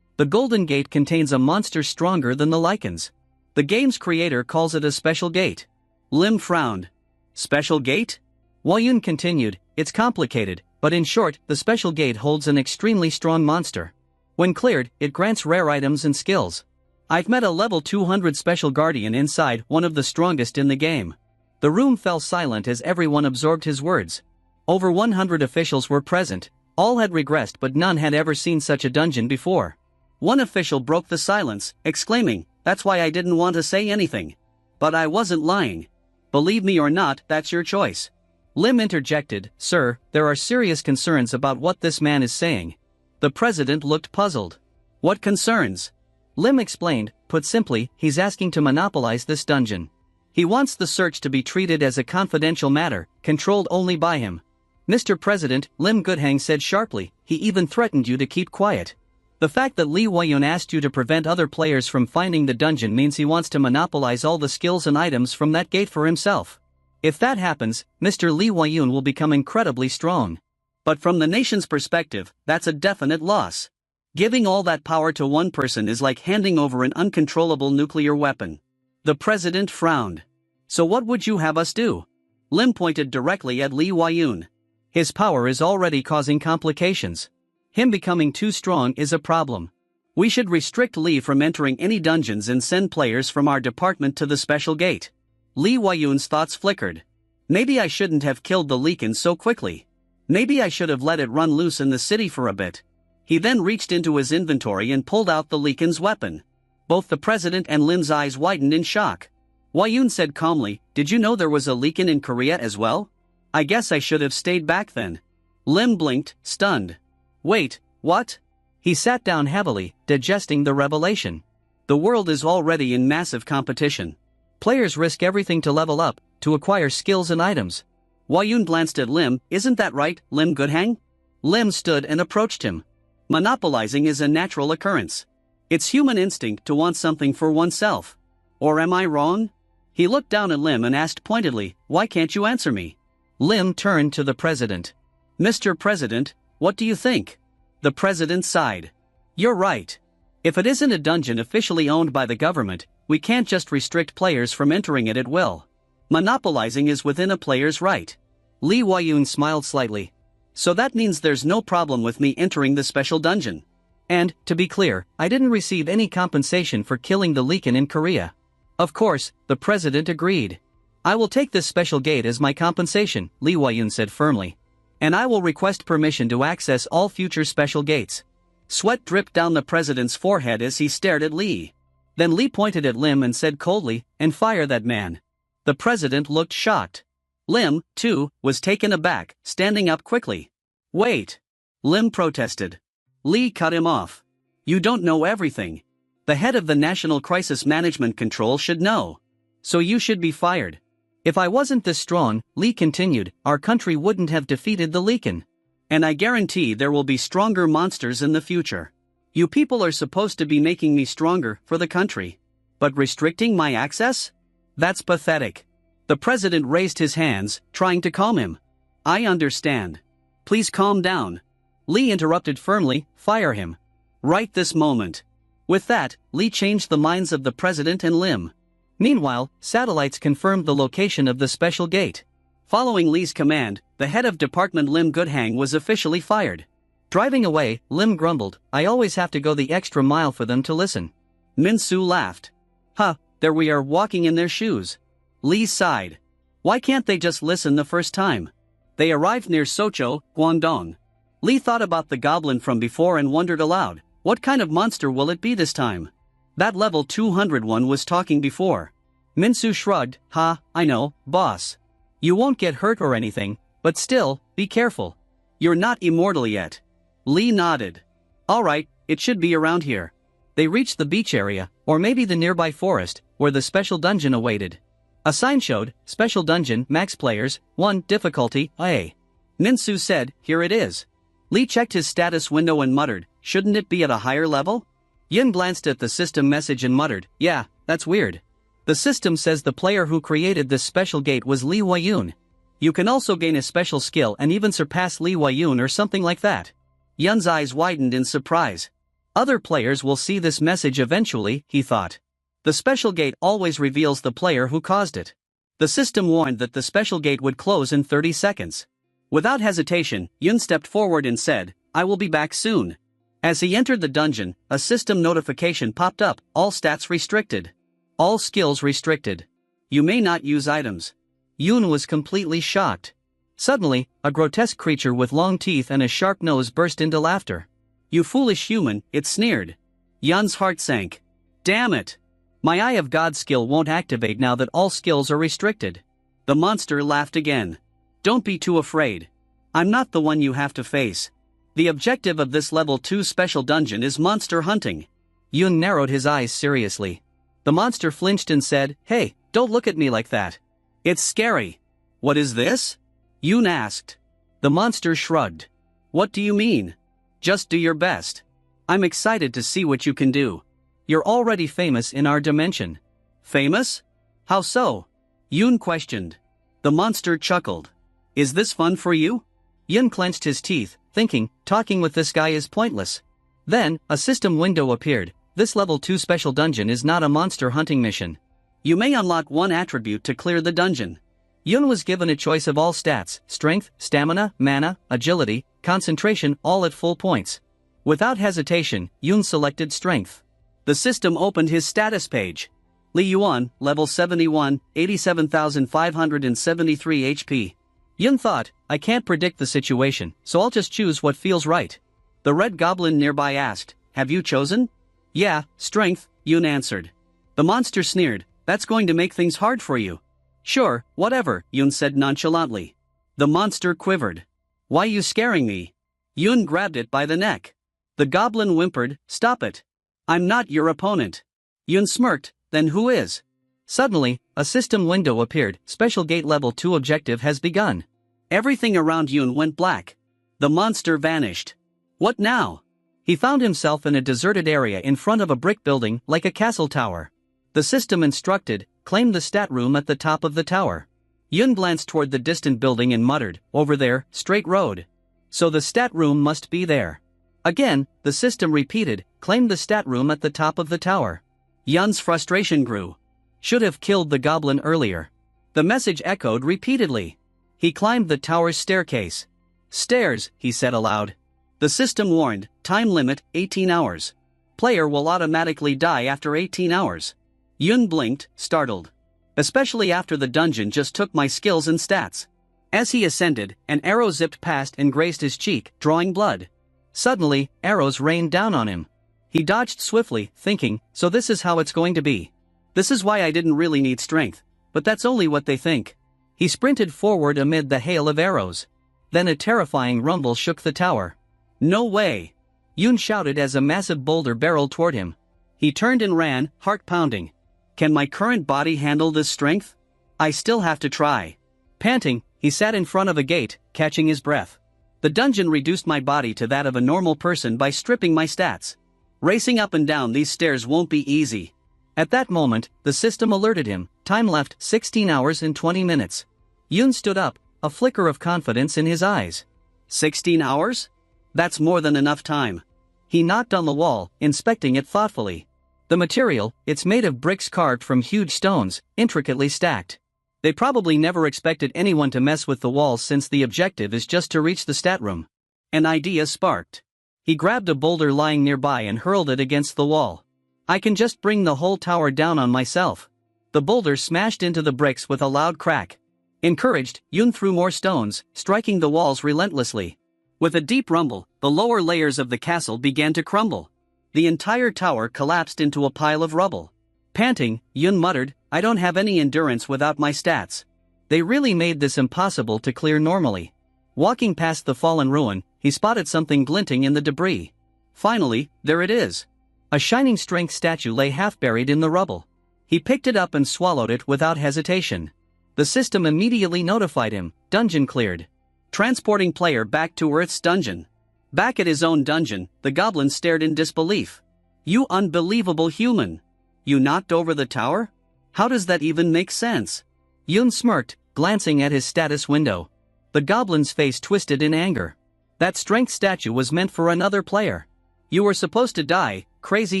The Golden Gate contains a monster stronger than the lichens. The game's creator calls it a special gate. Lim frowned. Special gate? Wayun continued, it's complicated, but in short, the special gate holds an extremely strong monster. When cleared, it grants rare items and skills. I've met a level 200 special guardian inside, one of the strongest in the game. The room fell silent as everyone absorbed his words. Over 100 officials were present, all had regressed but none had ever seen such a dungeon before. One official broke the silence, exclaiming, "That's why I didn't want to say anything. But I wasn't lying. Believe me or not, that's your choice." Lim interjected, "Sir, there are serious concerns about what this man is saying." The president looked puzzled. "What concerns?" Lim explained, "Put simply, he's asking to monopolize this dungeon. He wants the search to be treated as a confidential matter, controlled only by him." "Mr. President," Lim Goodhang said sharply, "he even threatened you to keep quiet. The fact that Li Huayun asked you to prevent other players from finding the dungeon means he wants to monopolize all the skills and items from that gate for himself. If that happens, Mr. Li Huayun will become incredibly strong. But from the nation's perspective, that's a definite loss. Giving all that power to one person is like handing over an uncontrollable nuclear weapon." The president frowned. "So what would you have us do?" Lim pointed directly at Li Huayun. "His power is already causing complications. Him becoming too strong is a problem. We should restrict Li from entering any dungeons and send players from our department to the special gate." Li Huayun's thoughts flickered. "Maybe I shouldn't have killed the Leakin so quickly. Maybe I should have let it run loose in the city for a bit." He then reached into his inventory and pulled out the Leakin's weapon. Both the president and Lim's eyes widened in shock. Huayun said calmly, "Did you know there was a Leakin in Korea as well? I guess I should have stayed back then." Lim blinked, stunned. "Wait, what?" He sat down heavily, digesting the revelation. The world is already in massive competition. Players risk everything to level up, to acquire skills and items. Huayun glanced at Lim. "Isn't that right, Lim Goodhang?" Lim stood and approached him. "Monopolizing is a natural occurrence. It's human instinct to want something for oneself. Or am I wrong?" He looked down at Lim and asked pointedly, "Why can't you answer me?" Lim turned to the president. "Mr. President, what do you think?" The president sighed. "You're right. If it isn't a dungeon officially owned by the government, we can't just restrict players from entering it at will. Monopolizing is within a player's right." Li Huayun smiled slightly. "So that means there's no problem with me entering the special dungeon. And, to be clear, I didn't receive any compensation for killing the Leakin in Korea." "Of course," the president agreed. "I will take this special gate as my compensation," Li Huayun said firmly. "And I will request permission to access all future special gates." Sweat dripped down the president's forehead as he stared at Li. Then Li pointed at Lim and said coldly, "And fire that man." The president looked shocked. Lim, too, was taken aback, standing up quickly. "Wait!" Lim protested. Li cut him off. "You don't know everything. The head of the National Crisis Management Control should know. So you should be fired." "If I wasn't this strong," Li continued, "our country wouldn't have defeated the Leakin. And I guarantee there will be stronger monsters in the future. You people are supposed to be making me stronger for the country. But restricting my access? That's pathetic." The president raised his hands, trying to calm him. "I understand. Please calm down." Li interrupted firmly, "Fire him. Right this moment." With that, Li changed the minds of the president and Lim. Meanwhile, satellites confirmed the location of the special gate. Following Li's command, the head of department Lim Goodhang was officially fired. Driving away, Lim grumbled, "I always have to go the extra mile for them to listen." Min-soo laughed. "Huh, there we are walking in their shoes." Li sighed. "Why can't they just listen the first time?" They arrived near Socho, Guangdong. Li thought about the goblin from before and wondered aloud, what kind of monster will it be this time? That level 201 was talking before. Min-soo shrugged, "Ha, I know, boss. You won't get hurt or anything, but still, be careful. You're not immortal yet." Li nodded. "All right, it should be around here." They reached the beach area, or maybe the nearby forest, where the special dungeon awaited. A sign showed, "Special Dungeon, Max Players, 1, Difficulty, A." Min-soo said, "Here it is." Li checked his status window and muttered, "Shouldn't it be at a higher level?" Yin glanced at the system message and muttered, "Yeah, that's weird. The system says the player who created this special gate was Li Huayun. You can also gain a special skill and even surpass Li Huayun or something like that." Yun's eyes widened in surprise. Other players will see this message eventually, he thought. The special gate always reveals the player who caused it. The system warned that the special gate would close in 30 seconds. Without hesitation, Yun stepped forward and said, "I will be back soon." As he entered the dungeon, a system notification popped up, "All stats restricted. All skills restricted. You may not use items." Yun was completely shocked. Suddenly, a grotesque creature with long teeth and a sharp nose burst into laughter. "You foolish human," it sneered. Yun's heart sank. Damn it! My Eye of God skill won't activate now that all skills are restricted. The monster laughed again. "Don't be too afraid. I'm not the one you have to face. The objective of this level 2 special dungeon is monster hunting." Yun narrowed his eyes seriously. The monster flinched and said, "Hey, don't look at me like that. It's scary." "What is this?" Yun asked. The monster shrugged. "What do you mean? Just do your best. I'm excited to see what you can do. You're already famous in our dimension." "Famous? How so?" Yun questioned. The monster chuckled. "Is this fun for you?" Yun clenched his teeth, thinking, talking with this guy is pointless. Then, a system window appeared. This level 2 special dungeon is not a monster hunting mission. You may unlock one attribute to clear the dungeon. Yun was given a choice of all stats: strength, stamina, mana, agility, concentration, all at full points. Without hesitation, Yun selected strength. The system opened his status page. Li Yuan, level 71, 87,573 HP. Yun thought, I can't predict the situation, so I'll just choose what feels right. The red goblin nearby asked, "Have you chosen?" "Yeah, strength," Yun answered. The monster sneered, "That's going to make things hard for you." "Sure, whatever," Yun said nonchalantly. The monster quivered. "Why you scaring me?" Yun grabbed it by the neck. The goblin whimpered, "Stop it. I'm not your opponent." Yun smirked, "Then who is?" Suddenly, a system window appeared. Special gate level 2 objective has begun. Everything around Yun went black. The monster vanished. What now? He found himself in a deserted area in front of a brick building, like a castle tower. The system instructed, "Claim the stat room at the top of the tower." Yun glanced toward the distant building and muttered, "Over there, straight road. So the stat room must be there." Again, the system repeated, "Claim the stat room at the top of the tower." Yun's frustration grew. Should have killed the goblin earlier. The message echoed repeatedly. He climbed the tower's staircase. "Stairs," he said aloud. The system warned, "Time limit, 18 hours. Player will automatically die after 18 hours. Yun blinked, startled. Especially after the dungeon just took my skills and stats. As he ascended, an arrow zipped past and grazed his cheek, drawing blood. Suddenly, arrows rained down on him. He dodged swiftly, thinking, so this is how it's going to be. This is why I didn't really need strength, but that's only what they think. He sprinted forward amid the hail of arrows. Then a terrifying rumble shook the tower. "No way!" Yun shouted as a massive boulder barreled toward him. He turned and ran, heart pounding. Can my current body handle this strength? I still have to try. Panting, he sat in front of a gate, catching his breath. The dungeon reduced my body to that of a normal person by stripping my stats. Racing up and down these stairs won't be easy. At that moment, the system alerted him, time left 16 hours and 20 minutes. Yun stood up, a flicker of confidence in his eyes. 16 hours? That's more than enough time. He knocked on the wall, inspecting it thoughtfully. The material, it's made of bricks carved from huge stones, intricately stacked. They probably never expected anyone to mess with the walls since the objective is just to reach the stat room. An idea sparked. He grabbed a boulder lying nearby and hurled it against the wall. I can just bring the whole tower down on myself. The boulder smashed into the bricks with a loud crack. Encouraged, Yun threw more stones, striking the walls relentlessly. With a deep rumble, the lower layers of the castle began to crumble. The entire tower collapsed into a pile of rubble. Panting, Yun muttered, I don't have any endurance without my stats. They really made this impossible to clear normally. Walking past the fallen ruin, he spotted something glinting in the debris. Finally, there it is. A shining strength statue lay half buried in the rubble. He picked it up and swallowed it without hesitation. The system immediately notified him, dungeon cleared. Transporting player back to Earth's dungeon. Back at his own dungeon, the goblin stared in disbelief. You unbelievable human! You knocked over the tower? How does that even make sense? Yun smirked, glancing at his status window. The goblin's face twisted in anger. That strength statue was meant for another player. You were supposed to die, crazy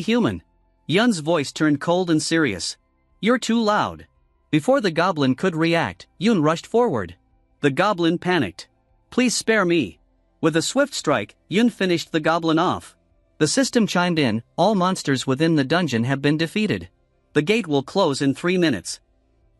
human. Yun's voice turned cold and serious. You're too loud. Before the goblin could react, Yun rushed forward. The goblin panicked. Please spare me. With a swift strike, Yun finished the goblin off. The system chimed in, all monsters within the dungeon have been defeated. The gate will close in 3 minutes.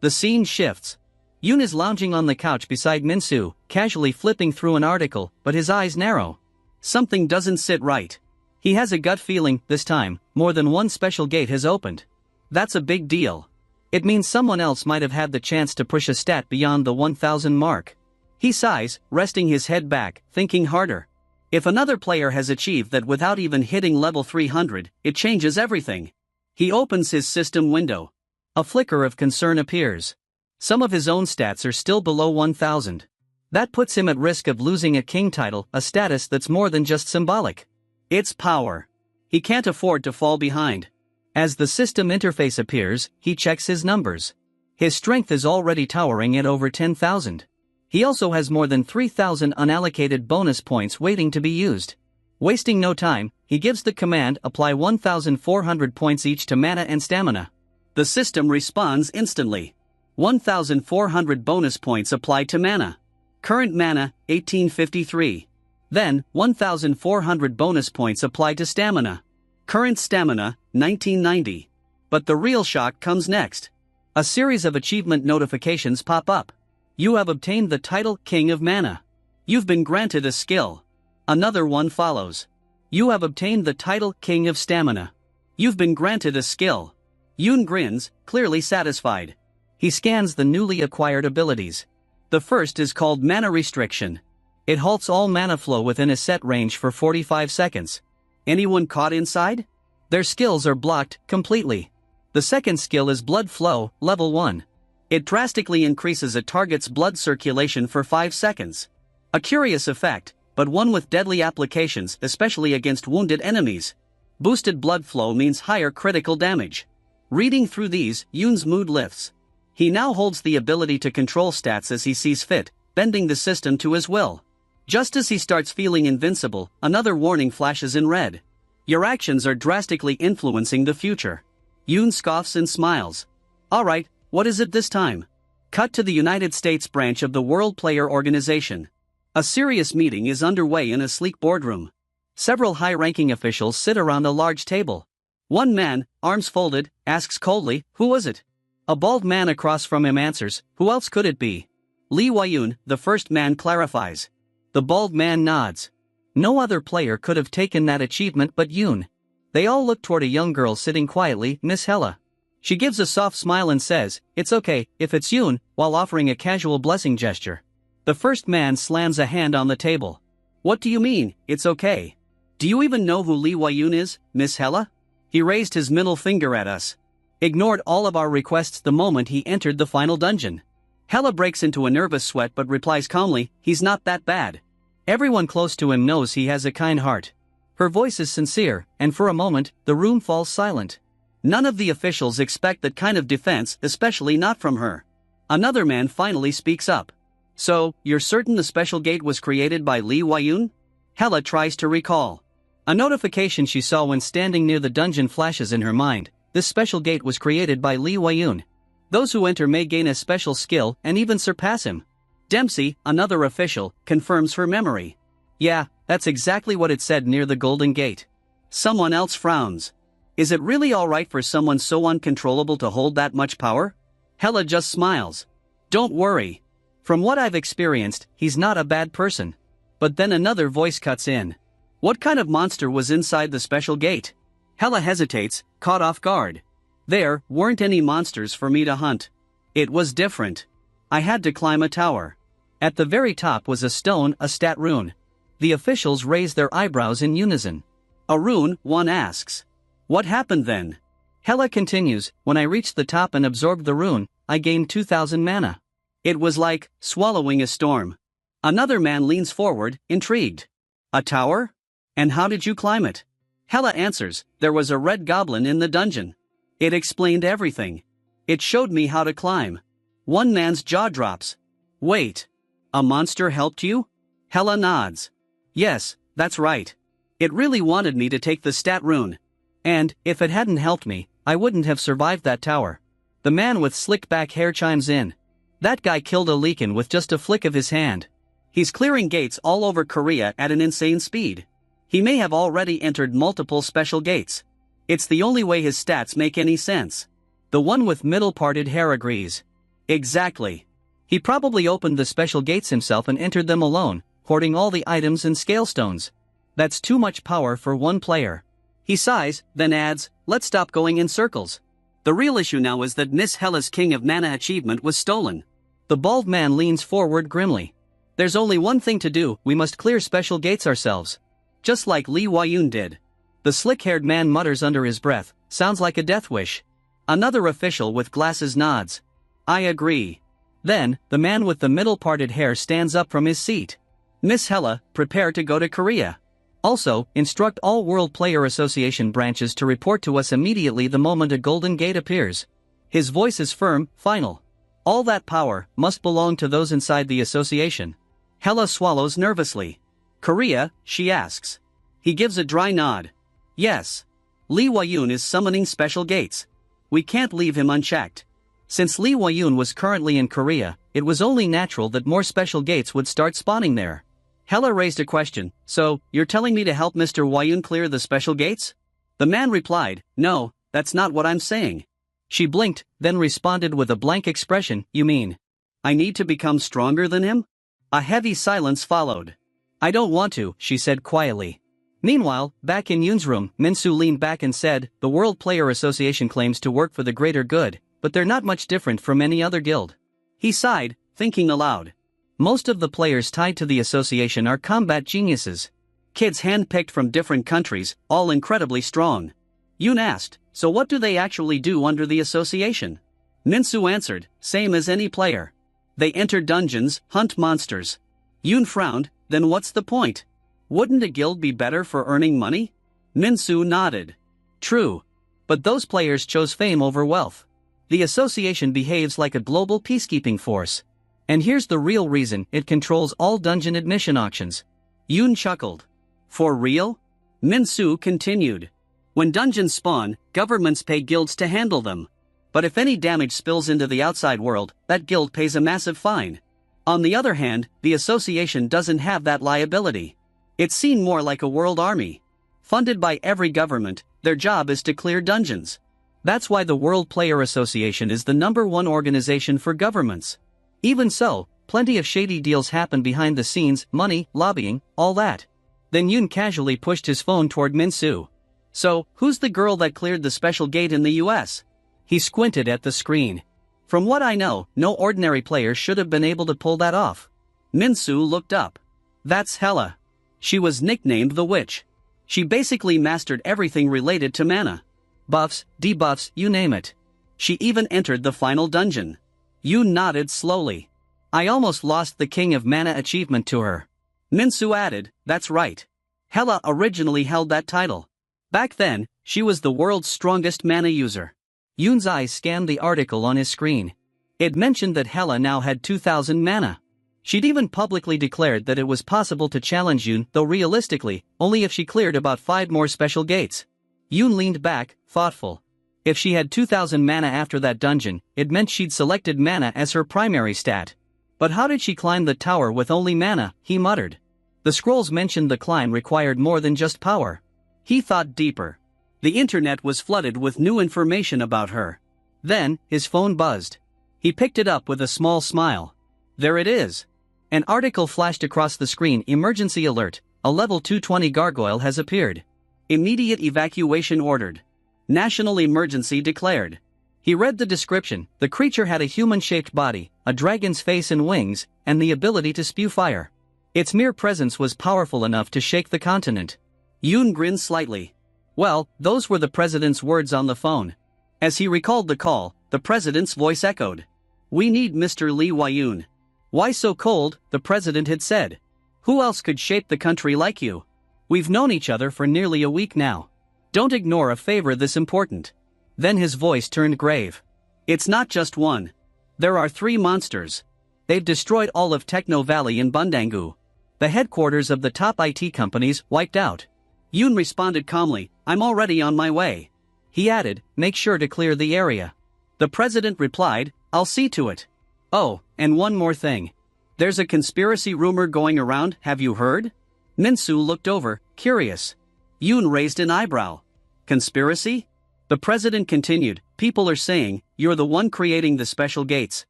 The scene shifts. Yun is lounging on the couch beside Minsu, casually flipping through an article, but his eyes narrow. Something doesn't sit right. He has a gut feeling, this time, more than one special gate has opened. That's a big deal. It means someone else might have had the chance to push a stat beyond the 1000 mark. He sighs, resting his head back, thinking harder. If another player has achieved that without even hitting level 300, it changes everything. He opens his system window. A flicker of concern appears. Some of his own stats are still below 1000. That puts him at risk of losing a king title, a status that's more than just symbolic. It's power. He can't afford to fall behind. As the system interface appears, he checks his numbers. His strength is already towering at over 10,000. He also has more than 3,000 unallocated bonus points waiting to be used. Wasting no time, he gives the command apply 1,400 points each to mana and stamina. The system responds instantly. 1,400 bonus points applied to mana. Current mana, 1853. Then, 1,400 bonus points applied to stamina. Current stamina, 1990. But the real shock comes next. A series of achievement notifications pop up. You have obtained the title King of Mana. You've been granted a skill. Another one follows. You have obtained the title King of Stamina. You've been granted a skill. Yun grins, clearly satisfied. He scans the newly acquired abilities. The first is called Mana Restriction. It halts all mana flow within a set range for 45 seconds. Anyone caught inside? Their skills are blocked completely. The second skill is Blood Flow, level 1. It drastically increases a target's blood circulation for 5 seconds. A curious effect, but one with deadly applications, especially against wounded enemies. Boosted blood flow means higher critical damage. Reading through these, Yun's mood lifts. He now holds the ability to control stats as he sees fit, bending the system to his will. Just as he starts feeling invincible, another warning flashes in red. Your actions are drastically influencing the future. Yun scoffs and smiles. Alright, what is it this time? Cut to the United States branch of the World Player Organization. A serious meeting is underway in a sleek boardroom. Several high-ranking officials sit around a large table. One man, arms folded, asks coldly, "Who was it?" A bald man across from him answers, "Who else could it be?" Li Huayun, the first man, clarifies. The bald man nods. No other player could have taken that achievement but Yun. They all look toward a young girl sitting quietly, Miss Hella. She gives a soft smile and says, "It's okay, if it's Yun," while offering a casual blessing gesture. The first man slams a hand on the table. "What do you mean, it's okay? Do you even know who Li Huayun is, Miss Hella?" He raised his middle finger at us. Ignored all of our requests the moment he entered the final dungeon. Hella breaks into a nervous sweat but replies calmly, "He's not that bad. Everyone close to him knows he has a kind heart." Her voice is sincere, and for a moment, the room falls silent. None of the officials expect that kind of defense, especially not from her. Another man finally speaks up. "So, you're certain the special gate was created by Li Huayun?" Hella tries to recall. A notification she saw when standing near the dungeon flashes in her mind. This special gate was created by Li Huayun. Those who enter may gain a special skill and even surpass him. Dempsey, another official, confirms her memory. Yeah, that's exactly what it said near the Golden Gate. Someone else frowns. Is it really alright for someone so uncontrollable to hold that much power? Hella just smiles. Don't worry. From what I've experienced, he's not a bad person. But then another voice cuts in. What kind of monster was inside the special gate? Hella hesitates, caught off guard. There weren't any monsters for me to hunt. It was different. I had to climb a tower. At the very top was a stone, a stat rune. The officials raised their eyebrows in unison. A rune, one asks. What happened then? Hella continues, when I reached the top and absorbed the rune, I gained 2,000 mana. It was like swallowing a storm. Another man leans forward, intrigued. A tower? And how did you climb it? Hella answers, there was a red goblin in the dungeon. It explained everything. It showed me how to climb. One man's jaw drops. Wait. A monster helped you? Hella nods. Yes, that's right. It really wanted me to take the stat rune. And, if it hadn't helped me, I wouldn't have survived that tower. The man with slicked back hair chimes in. That guy killed a Leakin with just a flick of his hand. He's clearing gates all over Korea at an insane speed. He may have already entered multiple special gates. It's the only way his stats make any sense. The one with middle-parted hair agrees. Exactly. He probably opened the special gates himself and entered them alone, hoarding all the items and scale stones. That's too much power for one player. He sighs, then adds, let's stop going in circles. The real issue now is that Miss Hella's King of Mana achievement was stolen. The bald man leans forward grimly. There's only one thing to do, we must clear special gates ourselves. Just like Lee Wayun did. The slick-haired man mutters under his breath, sounds like a death wish. Another official with glasses nods. I agree. Then, the man with the middle-parted hair stands up from his seat. Miss Hella, prepare to go to Korea. Also, instruct all World Player Association branches to report to us immediately the moment a golden gate appears. His voice is firm, final. All that power must belong to those inside the association. Hella swallows nervously. Korea, she asks. He gives a dry nod. Yes. Lee Wayun is summoning special gates. We can't leave him unchecked. Since Lee Wayun was currently in Korea, it was only natural that more special gates would start spawning there. Hella raised a question, so, you're telling me to help Mr. Wayun clear the special gates? The man replied, no, that's not what I'm saying. She blinked, then responded with a blank expression, you mean? I need to become stronger than him? A heavy silence followed. I don't want to, she said quietly. Meanwhile, back in Yoon's room, Minsu leaned back and said, the World Player Association claims to work for the greater good, but they're not much different from any other guild. He sighed, thinking aloud. Most of the players tied to the association are combat geniuses. Kids handpicked from different countries, all incredibly strong. Yoon asked, so what do they actually do under the association? Minsu answered, same as any player. They enter dungeons, hunt monsters. Yoon frowned, then what's the point? Wouldn't a guild be better for earning money? Minsu nodded. True. But those players chose fame over wealth. The association behaves like a global peacekeeping force. And here's the real reason, it controls all dungeon admission auctions. Yoon chuckled. For real? Minsu continued. When dungeons spawn, governments pay guilds to handle them. But if any damage spills into the outside world, that guild pays a massive fine. On the other hand, the association doesn't have that liability. It's seen more like a world army. Funded by every government, their job is to clear dungeons. That's why the World Player Association is the #1 organization for governments. Even so, plenty of shady deals happen behind the scenes, money, lobbying, all that. Then Yoon casually pushed his phone toward Minsu. So, who's the girl that cleared the special gate in the US? He squinted at the screen. From what I know, no ordinary player should have been able to pull that off. Minsu looked up. That's Hella. She was nicknamed the Witch. She basically mastered everything related to mana. Buffs, debuffs, you name it. She even entered the final dungeon. Yoon nodded slowly. I almost lost the King of Mana achievement to her. Minsu added, that's right. Hella originally held that title. Back then, she was the world's strongest mana user. Yoon's eyes scanned the article on his screen. It mentioned that Hella now had 2,000 mana. She'd even publicly declared that it was possible to challenge Yoon, though realistically, only if she cleared about 5 more special gates. Yoon leaned back, thoughtful. If she had 2,000 mana after that dungeon, it meant she'd selected mana as her primary stat. But how did she climb the tower with only mana, he muttered. The scrolls mentioned the climb required more than just power. He thought deeper. The internet was flooded with new information about her. Then, his phone buzzed. He picked it up with a small smile. There it is. An article flashed across the screen. Emergency alert, a level 220 gargoyle has appeared. Immediate evacuation ordered. National emergency declared. He read the description. The creature had a human-shaped body, a dragon's face and wings, and the ability to spew fire. Its mere presence was powerful enough to shake the continent. Yoon grinned slightly. Well, those were the president's words on the phone. As he recalled the call, the president's voice echoed. We need Mr. Lee Wayun. Why so cold, the president had said. Who else could shape the country like you? We've known each other for nearly a week now. Don't ignore a favor this important. Then his voice turned grave. It's not just one. There are 3 monsters. They've destroyed all of Techno Valley in Bundangu. The headquarters of the top IT companies wiped out. Yoon responded calmly, I'm already on my way. He added, make sure to clear the area. The president replied, I'll see to it. Oh, and one more thing. There's a conspiracy rumor going around, have you heard? Minsu looked over, curious. Yoon raised an eyebrow. Conspiracy? The president continued, people are saying, you're the one creating the special gates.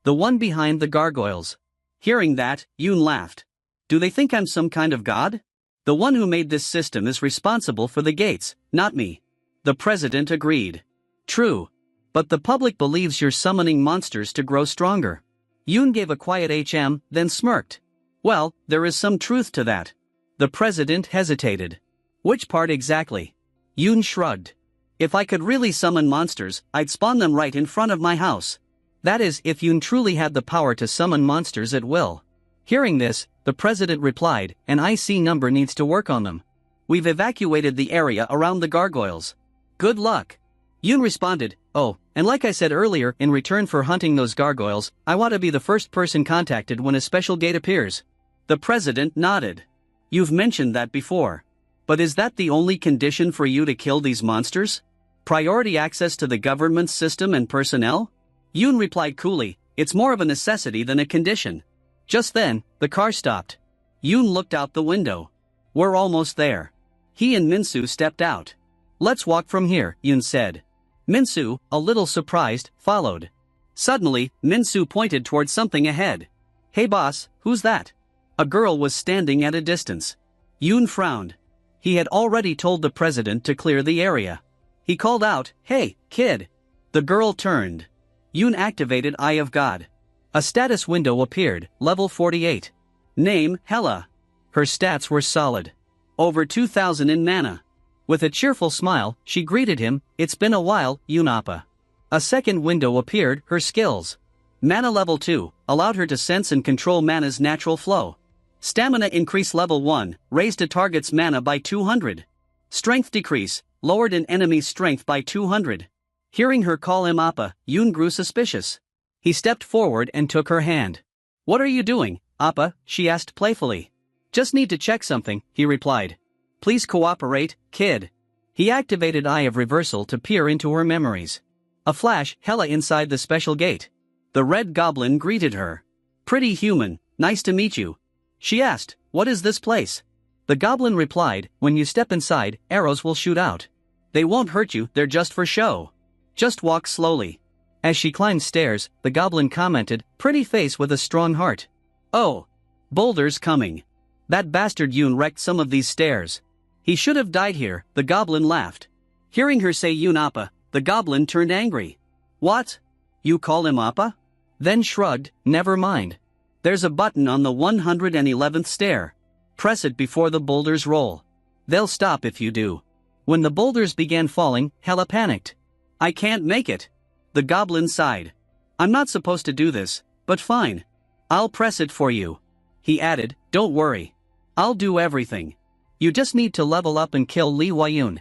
The one behind the gargoyles. Hearing that, Yoon laughed. Do they think I'm some kind of god? The one who made this system is responsible for the gates, not me. The president agreed. True. But the public believes you're summoning monsters to grow stronger. Yoon gave a quiet HM, then smirked. Well, there is some truth to that. The president hesitated. Which part exactly? Yoon shrugged. If I could really summon monsters, I'd spawn them right in front of my house. That is, if Yoon truly had the power to summon monsters at will. Hearing this, the president replied, an IC number needs to work on them. We've evacuated the area around the gargoyles. Good luck. Yoon responded, oh, and like I said earlier, in return for hunting those gargoyles, I want to be the first person contacted when a special gate appears. The president nodded. You've mentioned that before. But is that the only condition for you to kill these monsters? Priority access to the government system and personnel? Yoon replied coolly, it's more of a necessity than a condition. Just then, the car stopped. Yoon looked out the window. We're almost there. He and Minsu stepped out. Let's walk from here, Yoon said. Minsu, a little surprised, followed. Suddenly, Minsu pointed toward something ahead. Hey boss, who's that? A girl was standing at a distance. Yoon frowned. He had already told the president to clear the area. He called out, hey, kid. The girl turned. Yoon activated Eye of God. A status window appeared, level 48. Name, Hella. Her stats were solid. Over 2,000 in mana. With a cheerful smile, she greeted him, it's been a while, Yoon Appa. A second window appeared, her skills. Mana level 2, allowed her to sense and control mana's natural flow. Stamina increase level 1, raised a target's mana by 200. Strength decrease, lowered an enemy's strength by 200. Hearing her call him Appa, Yoon grew suspicious. He stepped forward and took her hand. What are you doing, Appa? She asked playfully. Just need to check something, he replied. Please cooperate, kid. He activated Eye of Reversal to peer into her memories. A flash, Hella inside the special gate. The red goblin greeted her. Pretty human, nice to meet you. She asked, what is this place? The goblin replied, when you step inside, arrows will shoot out. They won't hurt you, they're just for show. Just walk slowly. As she climbed stairs, the goblin commented, pretty face with a strong heart. Oh. Boulders coming. That bastard Yoon wrecked some of these stairs. He should have died here, the goblin laughed. Hearing her say Yoon Appa, the goblin turned angry. What? You call him Appa? Then shrugged, never mind. There's a button on the 111th stair. Press it before the boulders roll. They'll stop if you do. When the boulders began falling, Hella panicked. I can't make it. The goblin sighed. I'm not supposed to do this, but fine. I'll press it for you. He added, don't worry. I'll do everything. You just need to level up and kill Lee Wayun.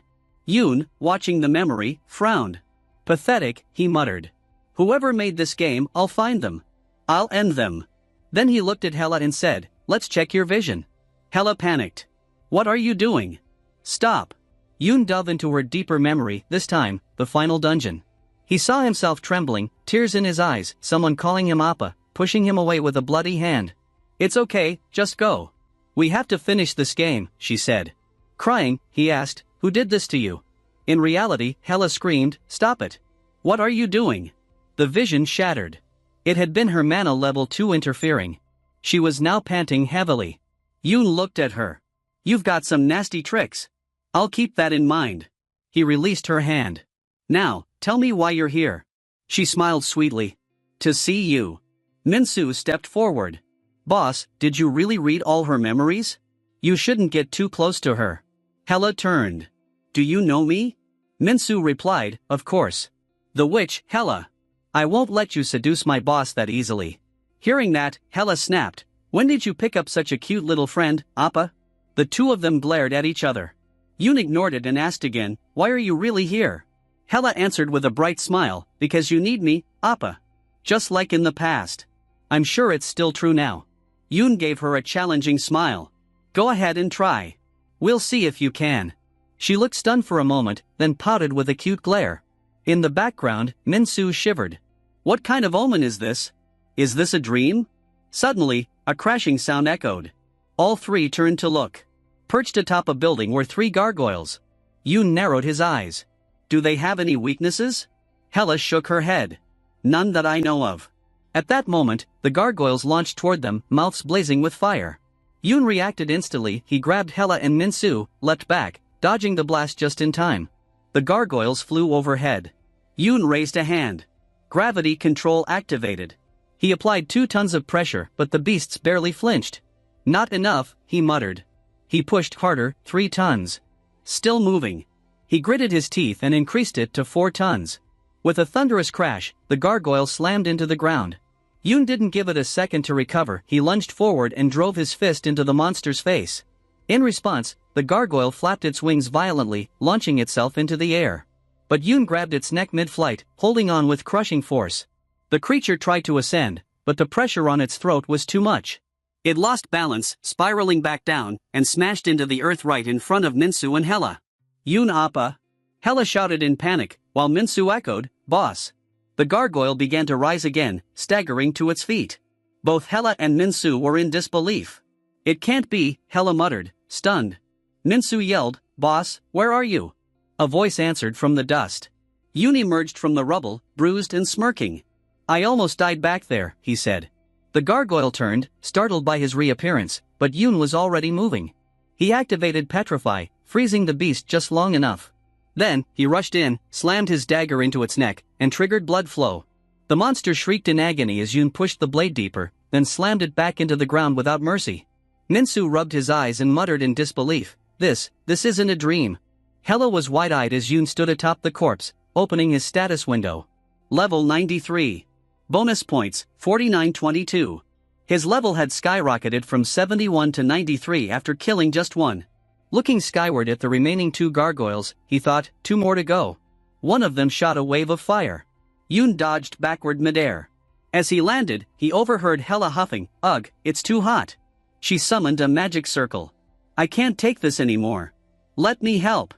Yoon, watching the memory, frowned. Pathetic, he muttered. Whoever made this game, I'll find them. I'll end them. Then he looked at Hella and said, let's check your vision. Hella panicked. What are you doing? Stop. Yoon dove into her deeper memory, this time, the final dungeon. He saw himself trembling, tears in his eyes, someone calling him Appa, pushing him away with a bloody hand. It's okay, just go. We have to finish this game, she said. Crying, he asked, who did this to you? In reality, Hella screamed, stop it. What are you doing? The vision shattered. It had been her mana level 2 interfering. She was now panting heavily. Yoon looked at her. You've got some nasty tricks. I'll keep that in mind. He released her hand. Now, tell me why you're here. She smiled sweetly. To see you. Minsu stepped forward. Boss, did you really read all her memories? You shouldn't get too close to her. Hella turned. Do you know me? Minsu replied, of course. The witch, Hella. I won't let you seduce my boss that easily. Hearing that, Hella snapped. When did you pick up such a cute little friend, Appa? The two of them glared at each other. Yoon ignored it and asked again, why are you really here? Hella answered with a bright smile, because you need me, Appa. Just like in the past. I'm sure it's still true now. Yoon gave her a challenging smile. Go ahead and try. We'll see if you can. She looked stunned for a moment, then pouted with a cute glare. In the background, Minsu shivered. What kind of omen is this? Is this a dream? Suddenly, a crashing sound echoed. All three turned to look. Perched atop a building were three gargoyles. Yoon narrowed his eyes. Do they have any weaknesses? Hella shook her head. None that I know of. At that moment, the gargoyles launched toward them, mouths blazing with fire. Yoon reacted instantly. He grabbed Hella and Minsu, leapt back, dodging the blast just in time. The gargoyles flew overhead. Yoon raised a hand. Gravity control activated. He applied 2 tons of pressure, but the beasts barely flinched. Not enough, he muttered. He pushed harder, 3 tons. Still moving. He gritted his teeth and increased it to 4 tons. With a thunderous crash, the gargoyle slammed into the ground. Yoon didn't give it a second to recover. He lunged forward and drove his fist into the monster's face. In response, the gargoyle flapped its wings violently, launching itself into the air. But Yoon grabbed its neck mid-flight, holding on with crushing force. The creature tried to ascend, but the pressure on its throat was too much. It lost balance, spiraling back down, and smashed into the earth right in front of Minsu and Hella. Yoon appa! Hella shouted in panic, while Minsu echoed, "Boss!" The gargoyle began to rise again, staggering to its feet. Both Hella and Minsu were in disbelief. It can't be, Hella muttered, stunned. Minsu yelled, "Boss, where are you?" A voice answered from the dust. Yoon emerged from the rubble, bruised and smirking. "I almost died back there," he said. The gargoyle turned, startled by his reappearance, but Yoon was already moving. He activated Petrify, freezing the beast just long enough. Then, he rushed in, slammed his dagger into its neck, and triggered blood flow. The monster shrieked in agony as Yoon pushed the blade deeper, then slammed it back into the ground without mercy. Minsu rubbed his eyes and muttered in disbelief, This isn't a dream." Hella was wide-eyed as Yoon stood atop the corpse, opening his status window. Level 93. Bonus points, 4922. His level had skyrocketed from 71 to 93 after killing just one. Looking skyward at the remaining 2 gargoyles, he thought, 2 more to go. One of them shot a wave of fire. Yoon dodged backward midair. As he landed, he overheard Hella huffing, "Ugh, it's too hot." She summoned a magic circle. "I can't take this anymore. Let me help."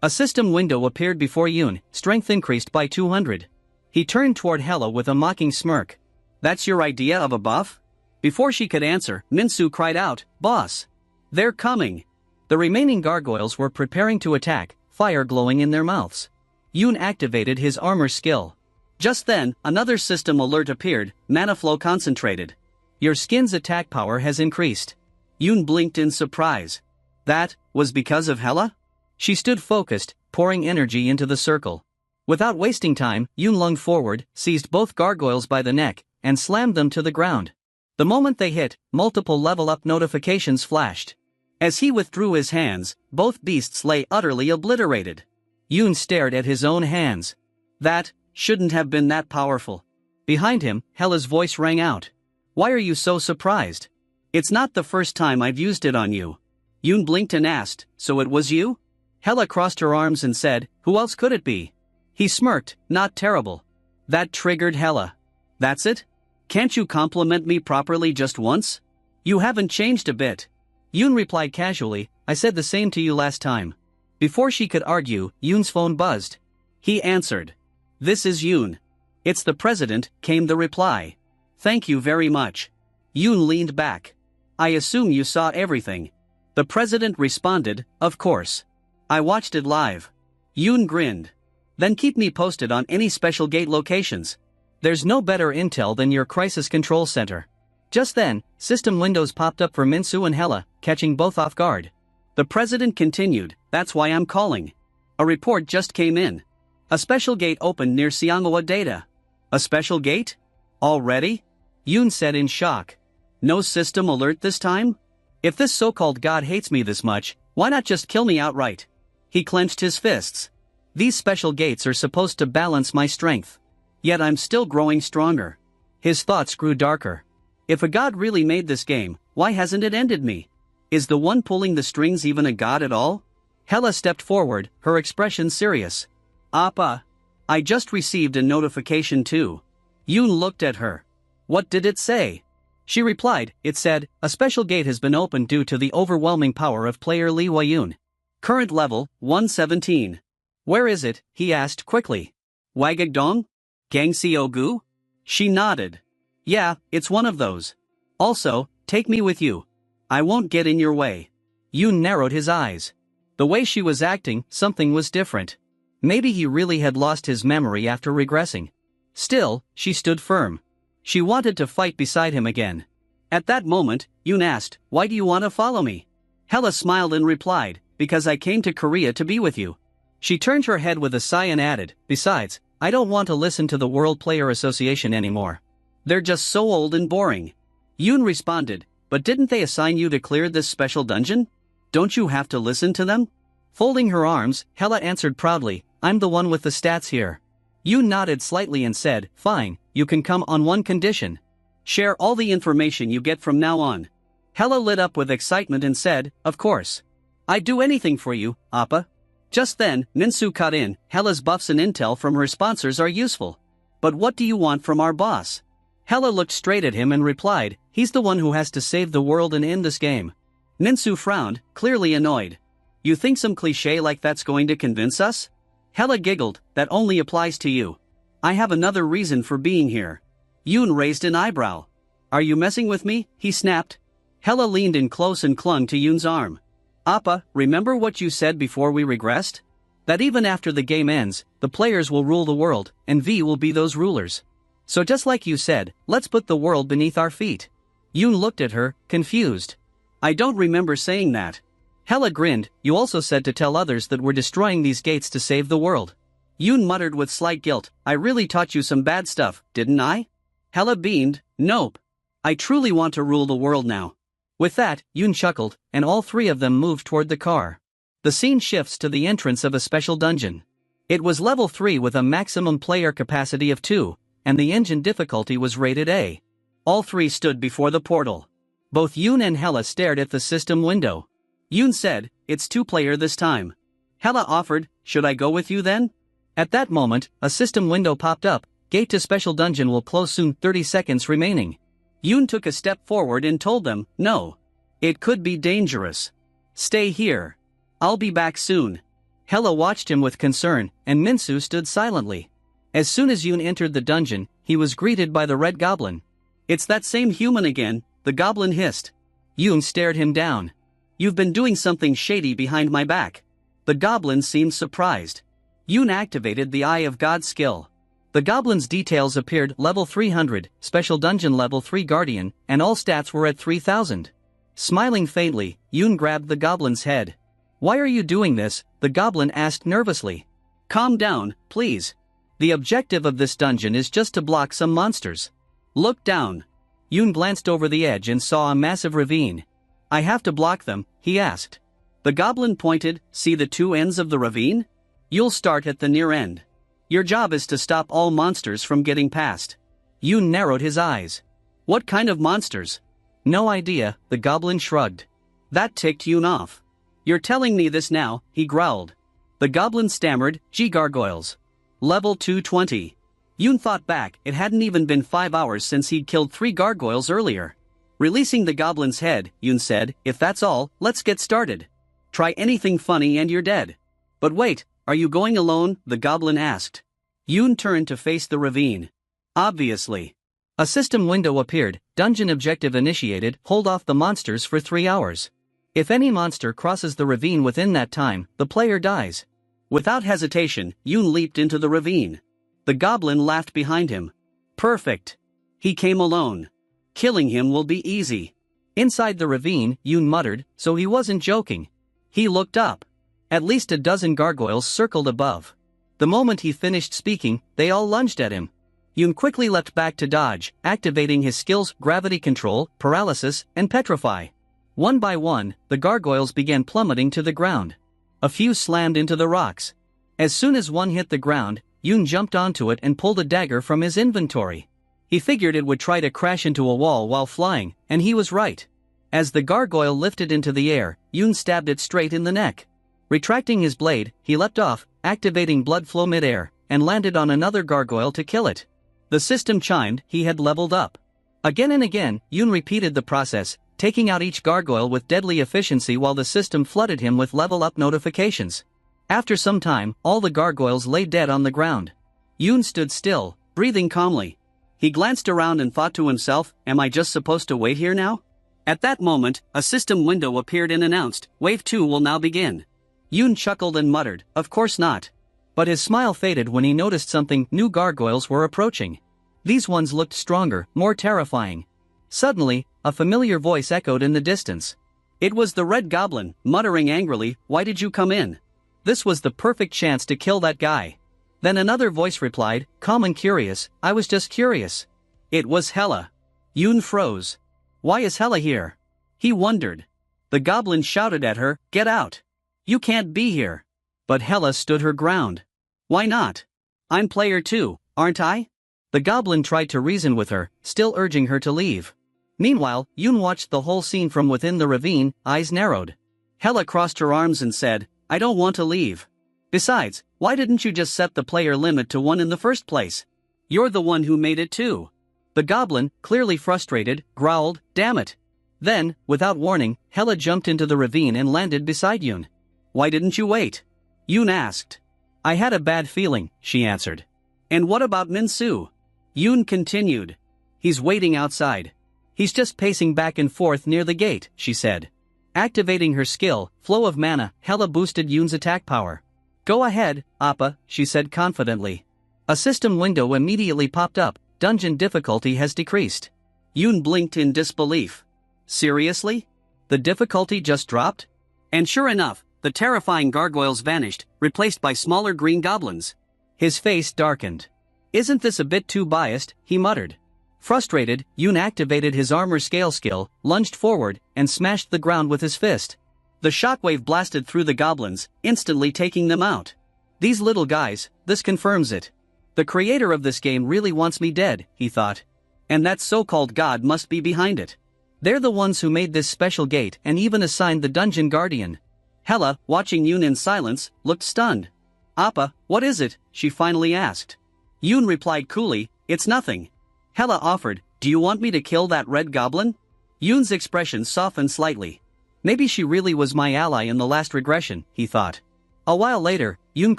A system window appeared before Yoon, strength increased by 200. He turned toward Hella with a mocking smirk. "That's your idea of a buff?" Before she could answer, Minsu cried out, "Boss! They're coming!" The remaining gargoyles were preparing to attack, fire glowing in their mouths. Yoon activated his armor skill. Just then, another system alert appeared, mana flow concentrated. "Your skin's attack power has increased." Yoon blinked in surprise. That was because of Hella? She stood focused, pouring energy into the circle. Without wasting time, Yoon lunged forward, seized both gargoyles by the neck, and slammed them to the ground. The moment they hit, multiple level-up notifications flashed. As he withdrew his hands, both beasts lay utterly obliterated. Yoon stared at his own hands. That shouldn't have been that powerful. Behind him, Hella's voice rang out. "Why are you so surprised?" "It's not the first time I've used it on you." Yoon blinked and asked, "So it was you?" Hella crossed her arms and said, "Who else could it be?" He smirked, "Not terrible." That triggered Hella. "That's it? Can't you compliment me properly just once? You haven't changed a bit." Yoon replied casually, "I said the same to you last time." Before she could argue, Yoon's phone buzzed. He answered. "This is Yoon." "It's the president," came the reply. "Thank you very much." Yoon leaned back. "I assume you saw everything." The president responded, "Of course. I watched it live." Yoon grinned. "Then keep me posted on any special gate locations. There's no better intel than your crisis control center." Just then, system windows popped up for Minsu and Hella, catching both off guard. The president continued, "That's why I'm calling. A report just came in. A special gate opened near Siangwa Data." "A special gate? Already?" Yoon said in shock. "No system alert this time? If this so-called god hates me this much, why not just kill me outright?" He clenched his fists. "These special gates are supposed to balance my strength. Yet I'm still growing stronger." His thoughts grew darker. If a god really made this game, why hasn't it ended me? Is the one pulling the strings even a god at all? Hella stepped forward, her expression serious. "Appa. I just received a notification too." Yoon looked at her. "What did it say?" She replied, it said, a special gate has been opened due to the overwhelming power of player Li Weiyun. Current level, 117. Where is it? He asked quickly. Wagagdong? Gangxiogu? She nodded. Yeah, it's one of those. Also, take me with you. I won't get in your way. Yoon narrowed his eyes. The way she was acting, something was different. Maybe he really had lost his memory after regressing. Still, she stood firm. She wanted to fight beside him again. At that moment, Yoon asked, why do you want to follow me? Hella smiled and replied, because I came to Korea to be with you. She turned her head with a sigh and added, besides, I don't want to listen to the World Player Association anymore. They're just so old and boring. Yoon responded, but didn't they assign you to clear this special dungeon? Don't you have to listen to them? Folding her arms, Hella answered proudly, I'm the one with the stats here. Yoon nodded slightly and said, fine, you can come on one condition. Share all the information you get from now on. Hella lit up with excitement and said, of course. I'd do anything for you, Appa. Just then, Minsu cut in, Hella's buffs and intel from her sponsors are useful. But what do you want from our boss? Hella looked straight at him and replied, he's the one who has to save the world and end this game. Minsu frowned, clearly annoyed. You think some cliché like that's going to convince us? Hella giggled, that only applies to you. I have another reason for being here. Yoon raised an eyebrow. Are you messing with me? He snapped. Hella leaned in close and clung to Yoon's arm. Appa, remember what you said before we regressed? That even after the game ends, the players will rule the world, and V will be those rulers. So just like you said, let's put the world beneath our feet. Yoon looked at her, confused. I don't remember saying that. Hella grinned, you also said to tell others that we're destroying these gates to save the world. Yoon muttered with slight guilt, I really taught you some bad stuff, didn't I? Hella beamed, nope. I truly want to rule the world now. With that, Yoon chuckled, and all three of them moved toward the car. The scene shifts to the entrance of a special dungeon. It was level 3 with a maximum player capacity of 2, and the engine difficulty was rated A. All three stood before the portal. Both Yoon and Hella stared at the system window. Yoon said, it's 2-player this time. Hella offered, should I go with you then? At that moment, a system window popped up, gate to special dungeon will close soon, 30 seconds remaining. Yoon took a step forward and told them, no. It could be dangerous. Stay here. I'll be back soon. Hella watched him with concern, and Minsu stood silently. As soon as Yoon entered the dungeon, he was greeted by the Red Goblin. It's that same human again, the goblin hissed. Yoon stared him down. You've been doing something shady behind my back. The goblin seemed surprised. Yoon activated the Eye of God skill. The goblin's details appeared level 300, special dungeon level 3 guardian, and all stats were at 3000. Smiling faintly, Yoon grabbed the goblin's head. Why are you doing this? The goblin asked nervously. Calm down, please. The objective of this dungeon is just to block some monsters. Look down. Yoon glanced over the edge and saw a massive ravine. I have to block them, he asked. The goblin pointed, see the two ends of the ravine? You'll start at the near end. Your job is to stop all monsters from getting past. Yoon narrowed his eyes. What kind of monsters? No idea, the goblin shrugged. That ticked Yoon off. You're telling me this now, he growled. The goblin stammered, G gargoyles. Level 220. Yoon thought back, it hadn't even been 5 hours since he'd killed 3 gargoyles earlier. Releasing the goblin's head, Yoon said, if that's all, let's get started. Try anything funny and you're dead. But wait, are you going alone? The goblin asked. Yoon turned to face the ravine. Obviously. A system window appeared, dungeon objective initiated, hold off the monsters for 3 hours. If any monster crosses the ravine within that time, the player dies. Without hesitation, Yoon leaped into the ravine. The goblin laughed behind him. Perfect. He came alone. Killing him will be easy. Inside the ravine, Yoon muttered, so he wasn't joking. He looked up. At least a dozen gargoyles circled above. The moment he finished speaking, they all lunged at him. Yoon quickly leapt back to dodge, activating his skills Gravity Control, Paralysis, and Petrify. One by one, the gargoyles began plummeting to the ground. A few slammed into the rocks. As soon as one hit the ground, Yoon jumped onto it and pulled a dagger from his inventory. He figured it would try to crash into a wall while flying, and he was right. As the gargoyle lifted into the air, Yoon stabbed it straight in the neck. Retracting his blade, he leapt off, activating blood flow mid-air, and landed on another gargoyle to kill it. The system chimed, he had leveled up. Again and again, Yoon repeated the process, taking out each gargoyle with deadly efficiency while the system flooded him with level-up notifications. After some time, all the gargoyles lay dead on the ground. Yoon stood still, breathing calmly. He glanced around and thought to himself, am I just supposed to wait here now? At that moment, a system window appeared and announced, Wave 2 will now begin. Yoon chuckled and muttered, of course not. But his smile faded when he noticed something. New gargoyles were approaching. These ones looked stronger, more terrifying. Suddenly, a familiar voice echoed in the distance. It was the Red Goblin, muttering angrily, why did you come in? This was the perfect chance to kill that guy. Then another voice replied, calm and curious, I was just curious. It was Hela. Yoon froze. Why is Hela here? He wondered. The goblin shouted at her, get out. You can't be here. But Hela stood her ground. Why not? I'm player 2, aren't I? The goblin tried to reason with her, still urging her to leave. Meanwhile, Yoon watched the whole scene from within the ravine, eyes narrowed. Hela crossed her arms and said, I don't want to leave. Besides, why didn't you just set the player limit to 1 in the first place? You're the one who made it too. The goblin, clearly frustrated, growled, damn it. Then, without warning, Hela jumped into the ravine and landed beside Yoon. Why didn't you wait? Yoon asked. I had a bad feeling, she answered. And what about Min-soo? Yoon continued. He's waiting outside. He's just pacing back and forth near the gate, she said. Activating her skill, Flow of Mana, Hela boosted Yoon's attack power. Go ahead, Appa, she said confidently. A system window immediately popped up, dungeon difficulty has decreased. Yoon blinked in disbelief. Seriously? The difficulty just dropped? And sure enough, the terrifying gargoyles vanished, replaced by smaller green goblins. His face darkened. Isn't this a bit too biased, he muttered. Frustrated, Yoon activated his armor scale skill, lunged forward, and smashed the ground with his fist. The shockwave blasted through the goblins, instantly taking them out. These little guys, this confirms it. The creator of this game really wants me dead, he thought. And that so-called god must be behind it. They're the ones who made this special gate and even assigned the dungeon guardian. Hela, watching Yoon in silence, looked stunned. Appa, what is it? She finally asked. Yoon replied coolly, it's nothing. Hela offered, do you want me to kill that red goblin? Yoon's expression softened slightly. Maybe she really was my ally in the last regression, he thought. A while later, Yoon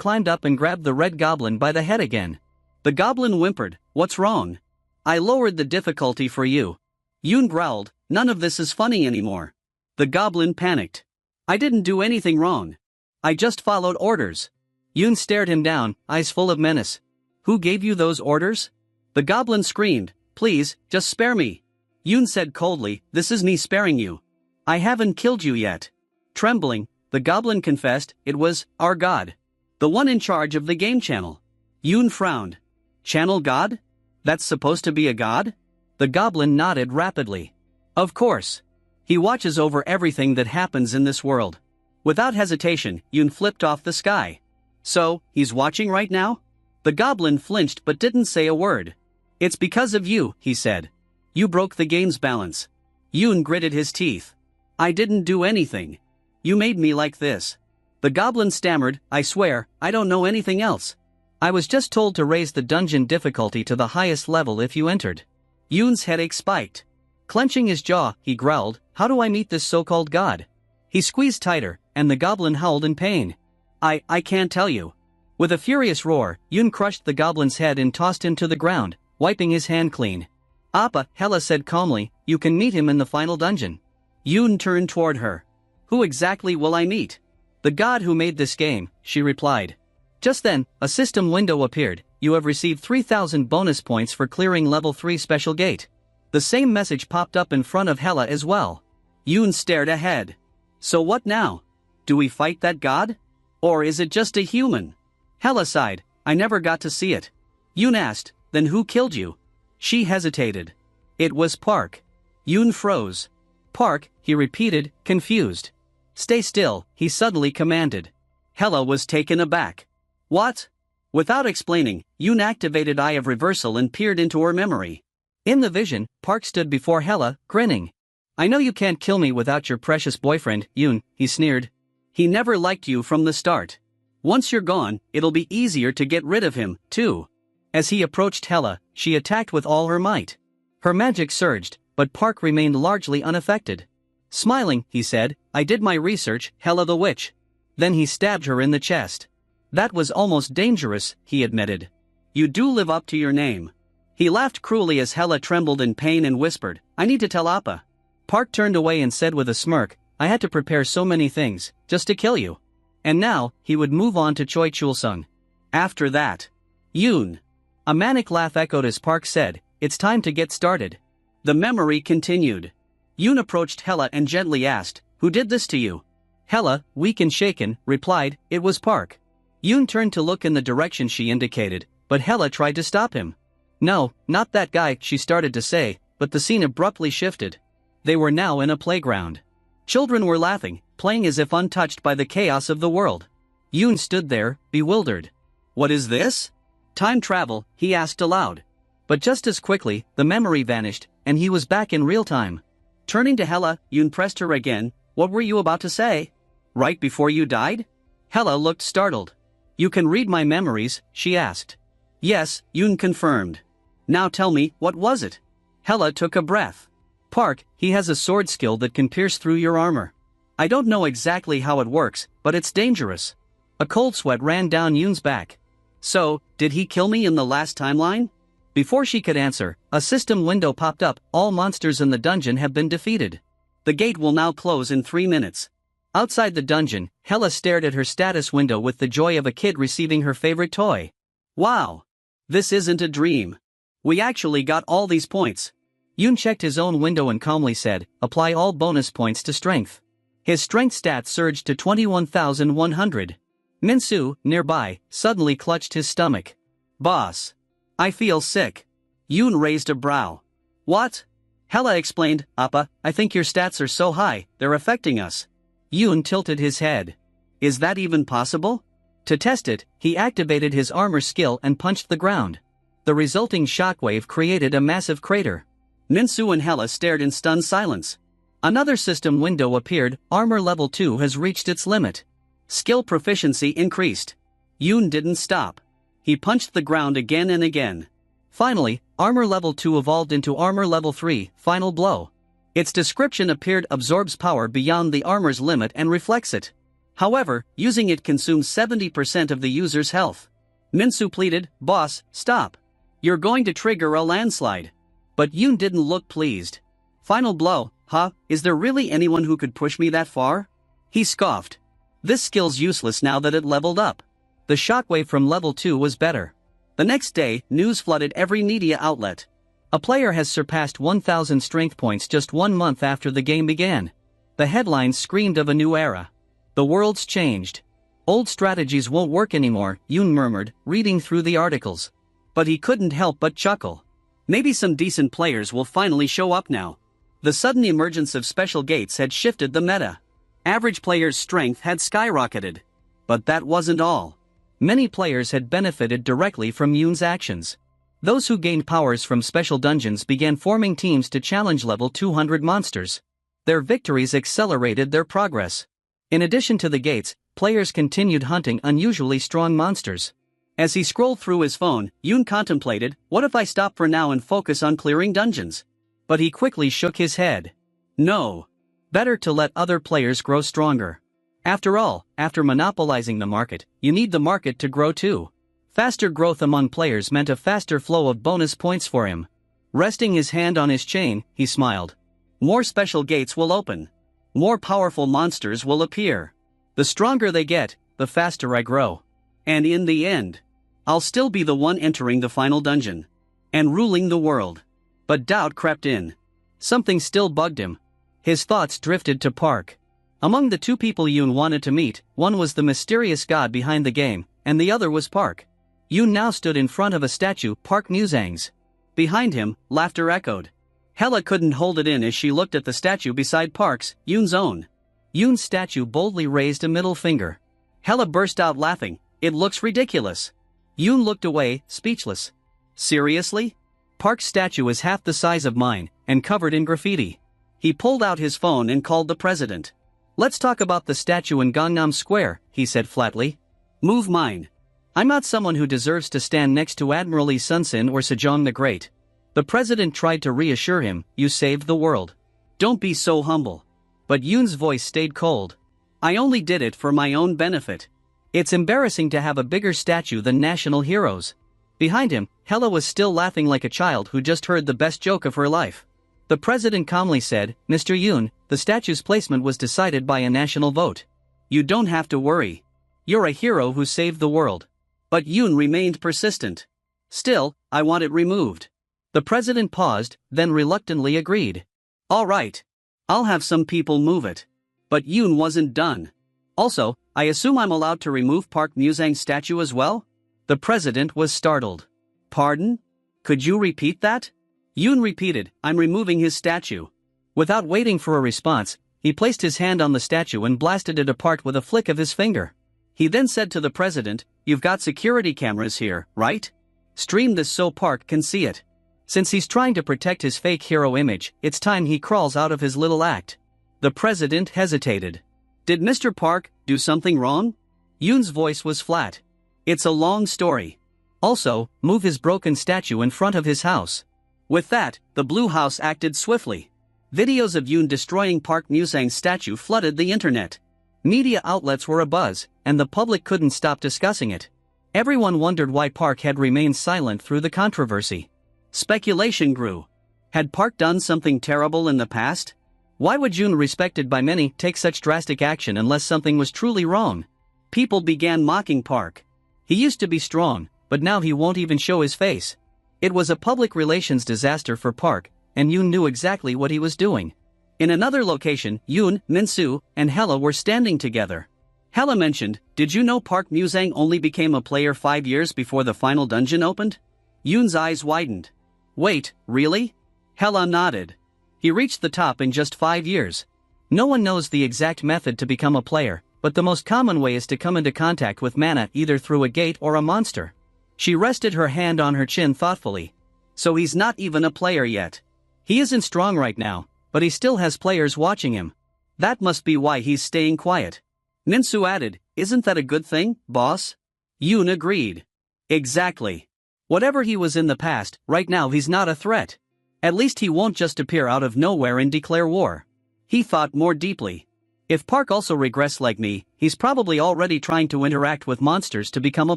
climbed up and grabbed the red goblin by the head again. The goblin whimpered, what's wrong? I lowered the difficulty for you. Yoon growled, none of this is funny anymore. The goblin panicked. I didn't do anything wrong. I just followed orders. Yoon stared him down, eyes full of menace. Who gave you those orders? The goblin screamed, please, just spare me. Yoon said coldly, this is me sparing you. I haven't killed you yet. Trembling, the goblin confessed, it was our god. The one in charge of the game channel. Yoon frowned. Channel god? That's supposed to be a god? The goblin nodded rapidly. Of course. He watches over everything that happens in this world. Without hesitation, Yoon flipped off the sky. So, he's watching right now? The goblin flinched but didn't say a word. It's because of you, he said. You broke the game's balance. Yoon gritted his teeth. I didn't do anything. You made me like this. The goblin stammered, I swear, I don't know anything else. I was just told to raise the dungeon difficulty to the highest level if you entered. Yoon's headache spiked. Clenching his jaw, he growled, how do I meet this so-called god? He squeezed tighter, and the goblin howled in pain. I can't tell you. With a furious roar, Yoon crushed the goblin's head and tossed him to the ground, wiping his hand clean. Appa, Hela said calmly, you can meet him in the final dungeon. Yoon turned toward her. Who exactly will I meet? The god who made this game, she replied. Just then, a system window appeared, you have received 3,000 bonus points for clearing level 3 special gate. The same message popped up in front of Hela as well. Yoon stared ahead. So what now? Do we fight that god? Or is it just a human? Hela sighed, I never got to see it. Yoon asked, then who killed you? She hesitated. It was Park. Yoon froze. Park, he repeated, confused. Stay still, he suddenly commanded. Hela was taken aback. What? Without explaining, Yoon activated Eye of Reversal and peered into her memory. In the vision, Park stood before Hela, grinning. I know you can't kill me without your precious boyfriend, Yoon, he sneered. He never liked you from the start. Once you're gone, it'll be easier to get rid of him, too. As he approached Hela, she attacked with all her might. Her magic surged, but Park remained largely unaffected. Smiling, he said, "I did my research, Hella the witch." Then he stabbed her in the chest. "That was almost dangerous," he admitted. "You do live up to your name." He laughed cruelly as Hella trembled in pain and whispered, "I need to tell Appa." Park turned away and said with a smirk, "I had to prepare so many things, just to kill you." And now, he would move on to Choi Chul-sung. After that, Yoon. A manic laugh echoed as Park said, "It's time to get started." The memory continued. Yoon approached Hella and gently asked, "Who did this to you?" Hella, weak and shaken, replied, "It was Park." Yoon turned to look in the direction she indicated, but Hella tried to stop him. "No, not that guy," she started to say, but the scene abruptly shifted. They were now in a playground. Children were laughing, playing as if untouched by the chaos of the world. Yoon stood there, bewildered. "What is this? Time travel?" he asked aloud. But just as quickly, the memory vanished, and he was back in real time. Turning to Hella, Yoon pressed her again. "What were you about to say? Right before you died?" Hella looked startled. "You can read my memories?" she asked. "Yes," Yoon confirmed. "Now tell me, what was it?" Hella took a breath. "Park, he has a sword skill that can pierce through your armor. I don't know exactly how it works, but it's dangerous." A cold sweat ran down Yoon's back. "So, did he kill me in the last timeline?" Before she could answer, a system window popped up. "All monsters in the dungeon have been defeated. The gate will now close in 3 minutes. Outside the dungeon, Hella stared at her status window with the joy of a kid receiving her favorite toy. "Wow! This isn't a dream. We actually got all these points." Yoon checked his own window and calmly said, "Apply all bonus points to strength." His strength stat surged to 21,100. Minsu, nearby, suddenly clutched his stomach. "Boss, I feel sick." Yoon raised a brow. "What?" Hella explained, "Appa, I think your stats are so high, they're affecting us." Yoon tilted his head. "Is that even possible?" To test it, he activated his armor skill and punched the ground. The resulting shockwave created a massive crater. Minsu and Hella stared in stunned silence. Another system window appeared. Armor level 2 has reached its limit. Skill proficiency increased. Yoon didn't stop. He punched the ground again and again. Finally, armor level 2 evolved into armor level 3, final blow. Its description appeared: absorbs power beyond the armor's limit and reflects it. However, using it consumes 70% of the user's health. Minsu pleaded, "Boss, stop. You're going to trigger a landslide." But Yoon didn't look pleased. "Final blow, huh? Is there really anyone who could push me that far?" He scoffed. "This skill's useless now that it leveled up." The shockwave from level 2 was better. The next day, news flooded every media outlet. A player has surpassed 1,000 strength points just 1 month after the game began. The headlines screamed of a new era. The world's changed. Old strategies won't work anymore, Yoon murmured, reading through the articles. But he couldn't help but chuckle. Maybe some decent players will finally show up now. The sudden emergence of special gates had shifted the meta. Average players' strength had skyrocketed. But that wasn't all. Many players had benefited directly from Yoon's actions. Those who gained powers from special dungeons began forming teams to challenge level 200 monsters. Their victories accelerated their progress. In addition to the gates, players continued hunting unusually strong monsters. As he scrolled through his phone, Yoon contemplated, what if I stop for now and focus on clearing dungeons? But he quickly shook his head. No. Better to let other players grow stronger. After all, after monopolizing the market, you need the market to grow too. Faster growth among players meant a faster flow of bonus points for him. Resting his hand on his chain, he smiled. More special gates will open. More powerful monsters will appear. The stronger they get, the faster I grow. And in the end, I'll still be the one entering the final dungeon. And ruling the world. But doubt crept in. Something still bugged him. His thoughts drifted to Park. Among the two people Yoon wanted to meet, one was the mysterious god behind the game, and the other was Park. Yoon now stood in front of a statue, Park Musang's. Behind him, laughter echoed. Hella couldn't hold it in as she looked at the statue beside Park's, Yoon's own. Yoon's statue boldly raised a middle finger. Hella burst out laughing. It looks ridiculous. Yoon looked away, speechless. Seriously? Park's statue is half the size of mine, and covered in graffiti. He pulled out his phone and called the president. Let's talk about the statue in Gangnam Square, he said flatly. Move mine. I'm not someone who deserves to stand next to Admiral Lee Sun-sin or Sejong the Great. The president tried to reassure him, "You saved the world. Don't be so humble." But Yoon's voice stayed cold. "I only did it for my own benefit." It's embarrassing to have a bigger statue than national heroes. Behind him, Hella was still laughing like a child who just heard the best joke of her life. The president calmly said, "Mr. Yoon, the statue's placement was decided by a national vote. You don't have to worry. You're a hero who saved the world." But Yoon remained persistent. "Still, I want it removed." The president paused, then reluctantly agreed. "All right. I'll have some people move it." But Yoon wasn't done. "Also, I assume I'm allowed to remove Park Musang's statue as well?" The president was startled. "Pardon? Could you repeat that?" Yoon repeated, "I'm removing his statue." Without waiting for a response, he placed his hand on the statue and blasted it apart with a flick of his finger. He then said to the president, "You've got security cameras here, right? Stream this so Park can see it." Since he's trying to protect his fake hero image, it's time he crawls out of his little act. The president hesitated. "Did Mr. Park do something wrong?" Yoon's voice was flat. "It's a long story." "Also, move his broken statue in front of his house." With that, the Blue House acted swiftly. Videos of Yoon destroying Park Musang's statue flooded the internet. Media outlets were abuzz, and the public couldn't stop discussing it. Everyone wondered why Park had remained silent through the controversy. Speculation grew. Had Park done something terrible in the past? Why would Yoon, respected by many, take such drastic action unless something was truly wrong? People began mocking Park. He used to be strong, but now he won't even show his face. It was a public relations disaster for Park, and Yoon knew exactly what he was doing. In another location, Yoon, Minsu, and Hella were standing together. Hella mentioned, "Did you know Park Musang only became a player 5 years before the final dungeon opened?" Yoon's eyes widened. "Wait, really?" Hella nodded. "He reached the top in just 5 years. No one knows the exact method to become a player, but the most common way is to come into contact with mana either through a gate or a monster." She rested her hand on her chin thoughtfully. "So he's not even a player yet." "He isn't strong right now, but he still has players watching him." "That must be why he's staying quiet." Minsu added, "Isn't that a good thing, boss?" Yoon agreed. "Exactly. Whatever he was in the past, right now he's not a threat. At least he won't just appear out of nowhere and declare war." He thought more deeply. "If Park also regressed like me, he's probably already trying to interact with monsters to become a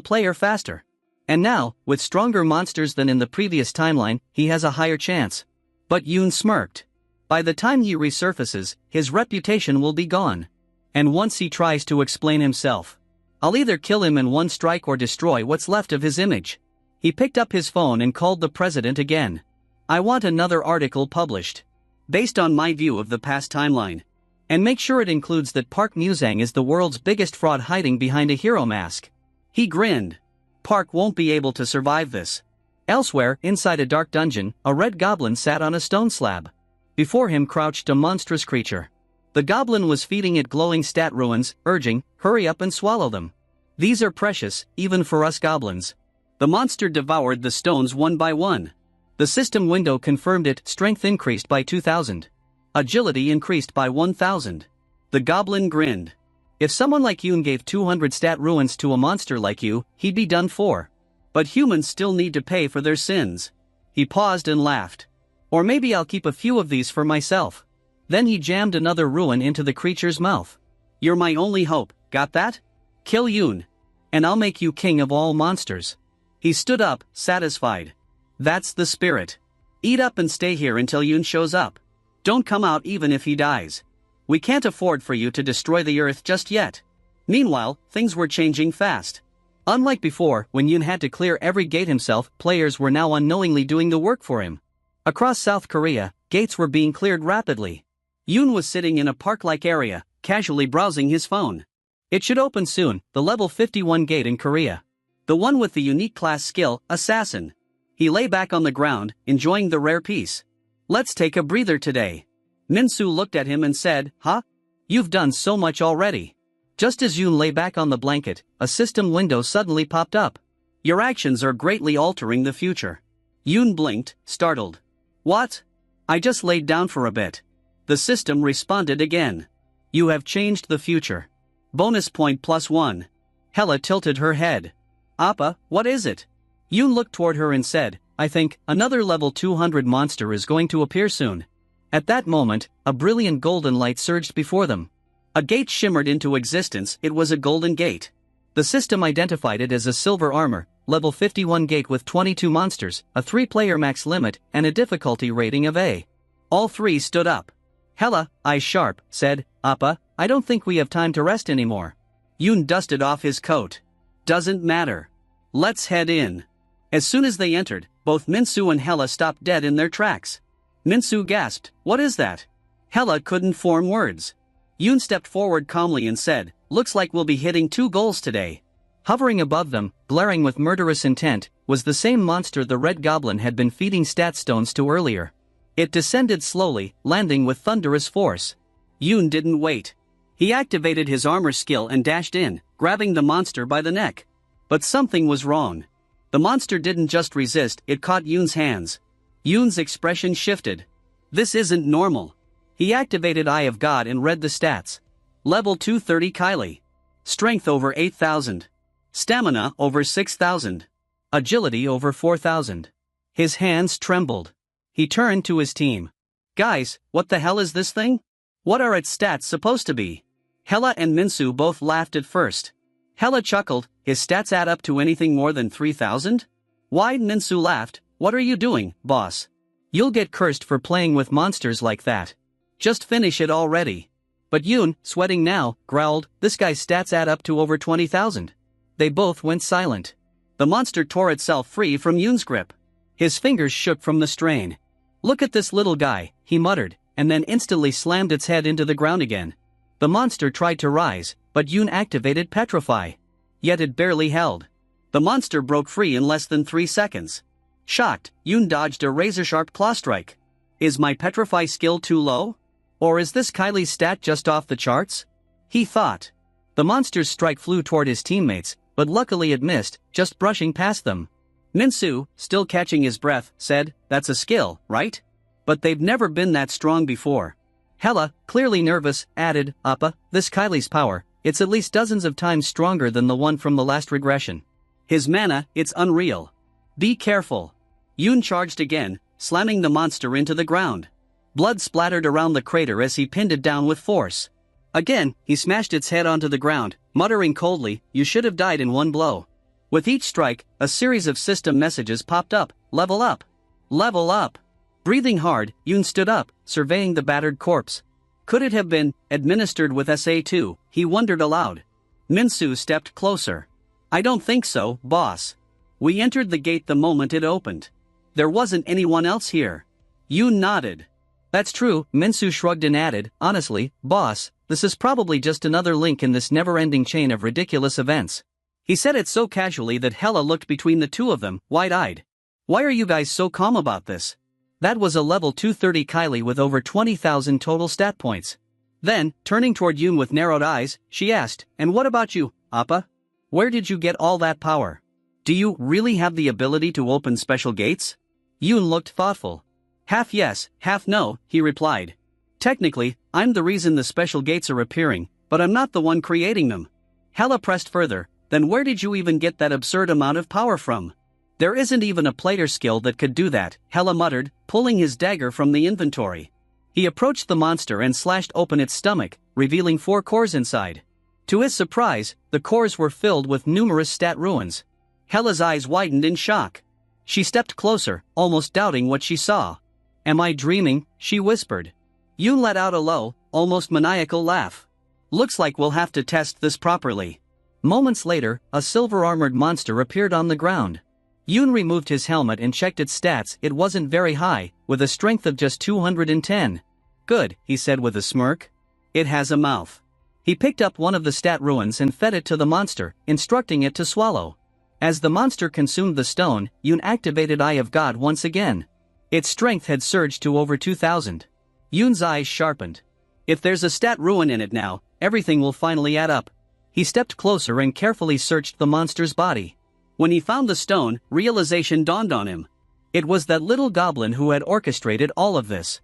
player faster. And now, with stronger monsters than in the previous timeline, he has a higher chance." But Yoon smirked. "By the time he resurfaces, his reputation will be gone. And once he tries to explain himself, I'll either kill him in one strike or destroy what's left of his image." He picked up his phone and called the president again. "I want another article published, based on my view of the past timeline. And make sure it includes that Park Musang is the world's biggest fraud hiding behind a hero mask." He grinned. "Park won't be able to survive this." Elsewhere, inside a dark dungeon, a red goblin sat on a stone slab. Before him crouched a monstrous creature. The goblin was feeding it glowing stat ruins, urging, "Hurry up and swallow them. These are precious, even for us goblins." The monster devoured the stones one by one. The system window confirmed it. Strength increased by 2,000. Agility increased by 1,000. The goblin grinned. "If someone like Yoon gave 200 stat ruins to a monster like you, he'd be done for." "But humans still need to pay for their sins." He paused and laughed. "Or maybe I'll keep a few of these for myself." Then he jammed another ruin into the creature's mouth. "You're my only hope, got that? Kill Yoon, and I'll make you king of all monsters." He stood up, satisfied. "That's the spirit. Eat up and stay here until Yoon shows up. Don't come out even if he dies. We can't afford for you to destroy the earth just yet." Meanwhile, things were changing fast. Unlike before, when Yoon had to clear every gate himself, players were now unknowingly doing the work for him. Across South Korea, gates were being cleared rapidly. Yoon was sitting in a park-like area, casually browsing his phone. It should open soon, the level 51 gate in Korea. The one with the unique class skill, Assassin. He lay back on the ground, enjoying the rare piece. "Let's take a breather today." Minsu looked at him and said, "Huh? You've done so much already." Just as Yoon lay back on the blanket, a system window suddenly popped up. "Your actions are greatly altering the future." Yoon blinked, startled. "What?" "I just laid down for a bit." The system responded again. "You have changed the future. Bonus point +1. Hella tilted her head. "Appa, what is it?" Yoon looked toward her and said, I think, another level 200 monster is going to appear soon. At that moment, a brilliant golden light surged before them. A gate shimmered into existence. It was a golden gate. The system identified it as a silver armor, level 51 gate with 22 monsters, a 3-player max limit, and a difficulty rating of A. All three stood up. Hella, eyes sharp, said, Appa, I don't think we have time to rest anymore. Yoon dusted off his coat. Doesn't matter. Let's head in. As soon as they entered, both Minsu and Hella stopped dead in their tracks. Minsu gasped, what is that? Hella couldn't form words. Yoon stepped forward calmly and said, looks like we'll be hitting 2 goals today. Hovering above them, glaring with murderous intent, was the same monster the Red Goblin had been feeding stat stones to earlier. It descended slowly, landing with thunderous force. Yoon didn't wait. He activated his armor skill and dashed in, grabbing the monster by the neck. But something was wrong. The monster didn't just resist, it caught Yoon's hands. Yoon's expression shifted. This isn't normal. He activated Eye of God and read the stats. Level 230 Kylie. Strength over 8,000. Stamina over 6,000. Agility over 4,000. His hands trembled. He turned to his team. Guys, what the hell is this thing? What are its stats supposed to be? Hella and Minsu both laughed at first. Hella chuckled, his stats add up to anything more than 3,000? Why? Minsu laughed, what are you doing, boss? You'll get cursed for playing with monsters like that. Just finish it already. But Yoon, sweating now, growled, this guy's stats add up to over 20,000. They both went silent. The monster tore itself free from Yoon's grip. His fingers shook from the strain. Look at this little guy, he muttered, and then instantly slammed its head into the ground again. The monster tried to rise, but Yoon activated Petrify. Yet it barely held. The monster broke free in less than 3 seconds. Shocked, Yoon dodged a razor-sharp claw strike. Is my Petrify skill too low? Or is this Kylie's stat just off the charts? He thought. The monster's strike flew toward his teammates, but luckily it missed, just brushing past them. Minsu, still catching his breath, said, that's a skill, right? But they've never been that strong before. Hella, clearly nervous, added, Appa, this Kylie's power, it's at least dozens of times stronger than the one from the last regression. His mana, it's unreal. Be careful. Yoon charged again, slamming the monster into the ground. Blood splattered around the crater as he pinned it down with force. Again, he smashed its head onto the ground, muttering coldly, you should have died in one blow. With each strike, a series of system messages popped up, level up. Level up. Breathing hard, Yoon stood up, surveying the battered corpse. Could it have been administered with SA2, he wondered aloud. Minsu stepped closer. I don't think so, boss. We entered the gate the moment it opened. There wasn't anyone else here. Yoon nodded. That's true, Minsu shrugged and added, honestly, boss, this is probably just another link in this never-ending chain of ridiculous events. He said it so casually that Hella looked between the two of them, wide-eyed. Why are you guys so calm about this? That was a level 230 Kylie with over 20,000 total stat points. Then, turning toward Yoon with narrowed eyes, she asked, and what about you, Appa? Where did you get all that power? Do you really have the ability to open special gates? Yoon looked thoughtful. Half yes, half no, he replied. Technically, I'm the reason the special gates are appearing, but I'm not the one creating them. Hella pressed further, then where did you even get that absurd amount of power from? There isn't even a player skill that could do that, Hella muttered, pulling his dagger from the inventory. He approached the monster and slashed open its stomach, revealing 4 cores inside. To his surprise, the cores were filled with numerous stat ruins. Hella's eyes widened in shock. She stepped closer, almost doubting what she saw. Am I dreaming? She whispered. Yoon let out a low, almost maniacal laugh. Looks like we'll have to test this properly. Moments later, a silver-armored monster appeared on the ground. Yoon removed his helmet and checked its stats. It wasn't very high, with a strength of just 210. Good, he said with a smirk. It has a mouth. He picked up one of the stat ruins and fed it to the monster, instructing it to swallow. As the monster consumed the stone, Yoon activated Eye of God once again. Its strength had surged to over 2,000. Yoon's eyes sharpened. If there's a stat ruin in it now, everything will finally add up. He stepped closer and carefully searched the monster's body. When he found the stone, realization dawned on him. It was that little goblin who had orchestrated all of this.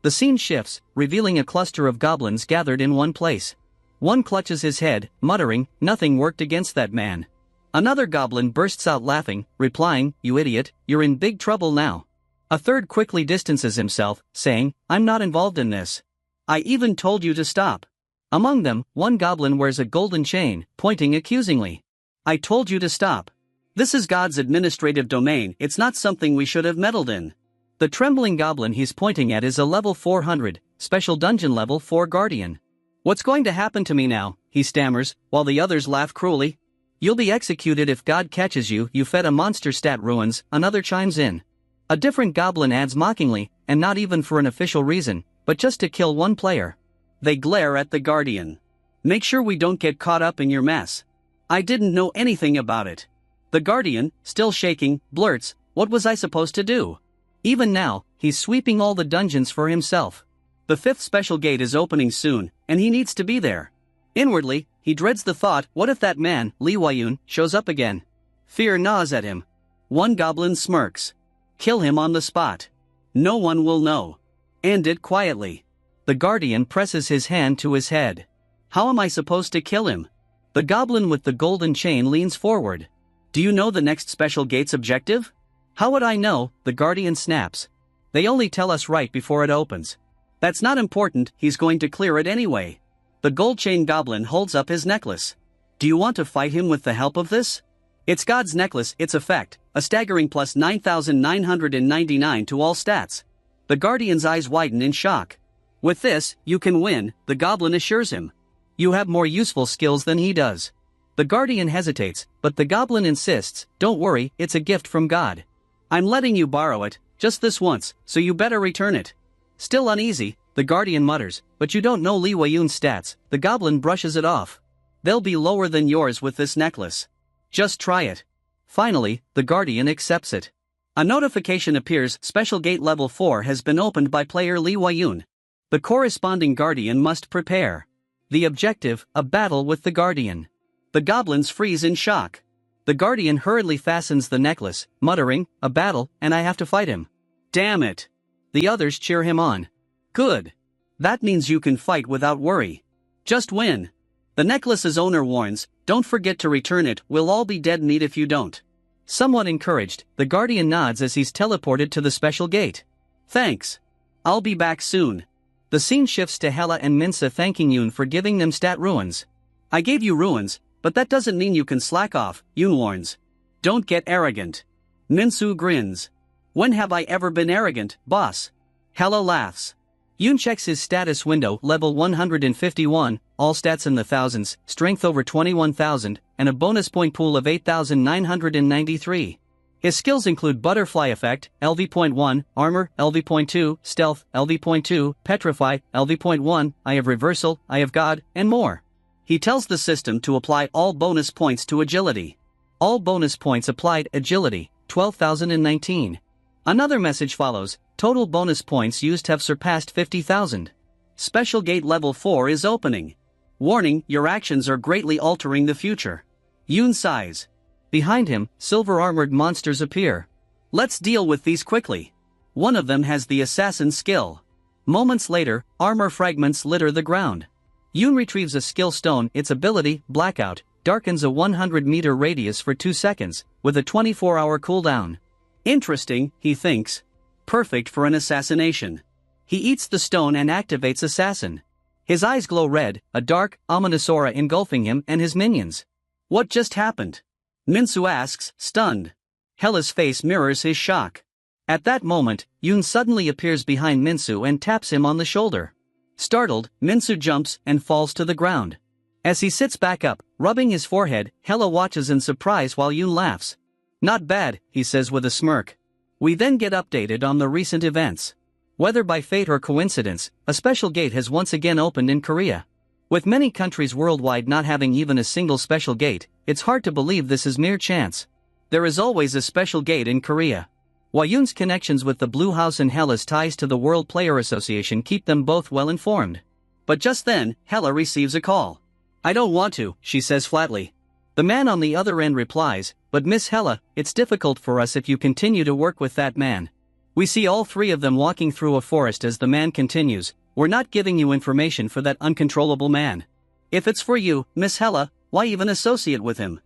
The scene shifts, revealing a cluster of goblins gathered in one place. One clutches his head, muttering, nothing worked against that man. Another goblin bursts out laughing, replying, "You idiot, you're in big trouble now." A third quickly distances himself, saying, "I'm not involved in this. I even told you to stop." Among them, one goblin wears a golden chain, pointing accusingly. "I told you to stop. This is God's administrative domain, it's not something we should have meddled in." The trembling goblin he's pointing at is a level 400, special dungeon level 4 guardian. "What's going to happen to me now?" he stammers, while the others laugh cruelly. "You'll be executed if God catches you, you fed a monster stat ruins," another chimes in. A different goblin adds mockingly, and not even for an official reason, but just to kill one player. They glare at the guardian. "Make sure we don't get caught up in your mess. I didn't know anything about it." The guardian, still shaking, blurts, "What was I supposed to do?" Even now, he's sweeping all the dungeons for himself. The 5th special gate is opening soon, and he needs to be there. Inwardly, he dreads the thought, what if that man, Li Huayun, shows up again? Fear gnaws at him. One goblin smirks. "Kill him on the spot. No one will know. End it quietly." The guardian presses his hand to his head. "How am I supposed to kill him?" The goblin with the golden chain leans forward. "Do you know the next special gate's objective?" "How would I know?" the guardian snaps. "They only tell us right before it opens." "That's not important, he's going to clear it anyway." The gold chain goblin holds up his necklace. "Do you want to fight him with the help of this?" It's God's necklace, its effect, a staggering plus 9,999 to all stats. The guardian's eyes widen in shock. "With this, you can win," the goblin assures him. "You have more useful skills than he does." The guardian hesitates, but the goblin insists, "Don't worry, it's a gift from God. I'm letting you borrow it, just this once, so you better return it." Still uneasy, the guardian mutters, "But you don't know Li Huayun's stats." The goblin brushes it off. "They'll be lower than yours with this necklace. Just try it." Finally, the guardian accepts it. A notification appears, special gate level 4 has been opened by player Li Huayun. The corresponding guardian must prepare. The objective, a battle with the guardian. The goblins freeze in shock. The guardian hurriedly fastens the necklace, muttering, "A battle, and I have to fight him. Damn it." The others cheer him on. "Good. That means you can fight without worry. Just win." The necklace's owner warns, "Don't forget to return it, we'll all be dead meat if you don't." Somewhat encouraged, the guardian nods as he's teleported to the special gate. "Thanks. I'll be back soon." The scene shifts to Hela and Minsa thanking Yoon for giving them stat ruins. "I gave you ruins, but that doesn't mean you can slack off," Yoon warns. "Don't get arrogant." Minsu grins. "When have I ever been arrogant, boss?" Hela laughs. Yoon checks his status window, level 151, all stats in the thousands, strength over 21,000, and a bonus point pool of 8,993. His skills include Butterfly Effect, LV.1, Armor, LV.2, Stealth, LV.2, Petrify, LV.1, Eye of Reversal, Eye of God, and more. He tells the system to apply all bonus points to Agility. All bonus points applied, Agility, 12,019. Another message follows, total bonus points used have surpassed 50,000. Special gate level 4 is opening. Warning, your actions are greatly altering the future. Yoon sighs. Behind him, silver-armored monsters appear. Let's deal with these quickly. One of them has the assassin skill. Moments later, armor fragments litter the ground. Yoon retrieves a skill stone, its ability, Blackout, darkens a 100-meter radius for 2 seconds, with a 24-hour cooldown. Interesting, he thinks. Perfect for an assassination. He eats the stone and activates Assassin. His eyes glow red, a dark, ominous aura engulfing him and his minions. What just happened? Minsu asks, stunned. Hela's face mirrors his shock. At that moment, Yoon suddenly appears behind Minsu and taps him on the shoulder. Startled, Minsu jumps and falls to the ground. As he sits back up, rubbing his forehead, Hela watches in surprise while Yoon laughs. Not bad, he says with a smirk. We then get updated on the recent events. Whether by fate or coincidence, a special gate has once again opened in Korea. With many countries worldwide not having even a single special gate, it's hard to believe this is mere chance. There is always a special gate in Korea. Yoon's connections with the Blue House and Hela's ties to the World Player Association keep them both well informed. But just then, Hela receives a call. I don't want to, she says flatly. The man on the other end replies, but Miss Hela, it's difficult for us if you continue to work with that man. We see all three of them walking through a forest as the man continues, we're not giving you information for that uncontrollable man. If it's for you, Miss Hela, why even associate with him?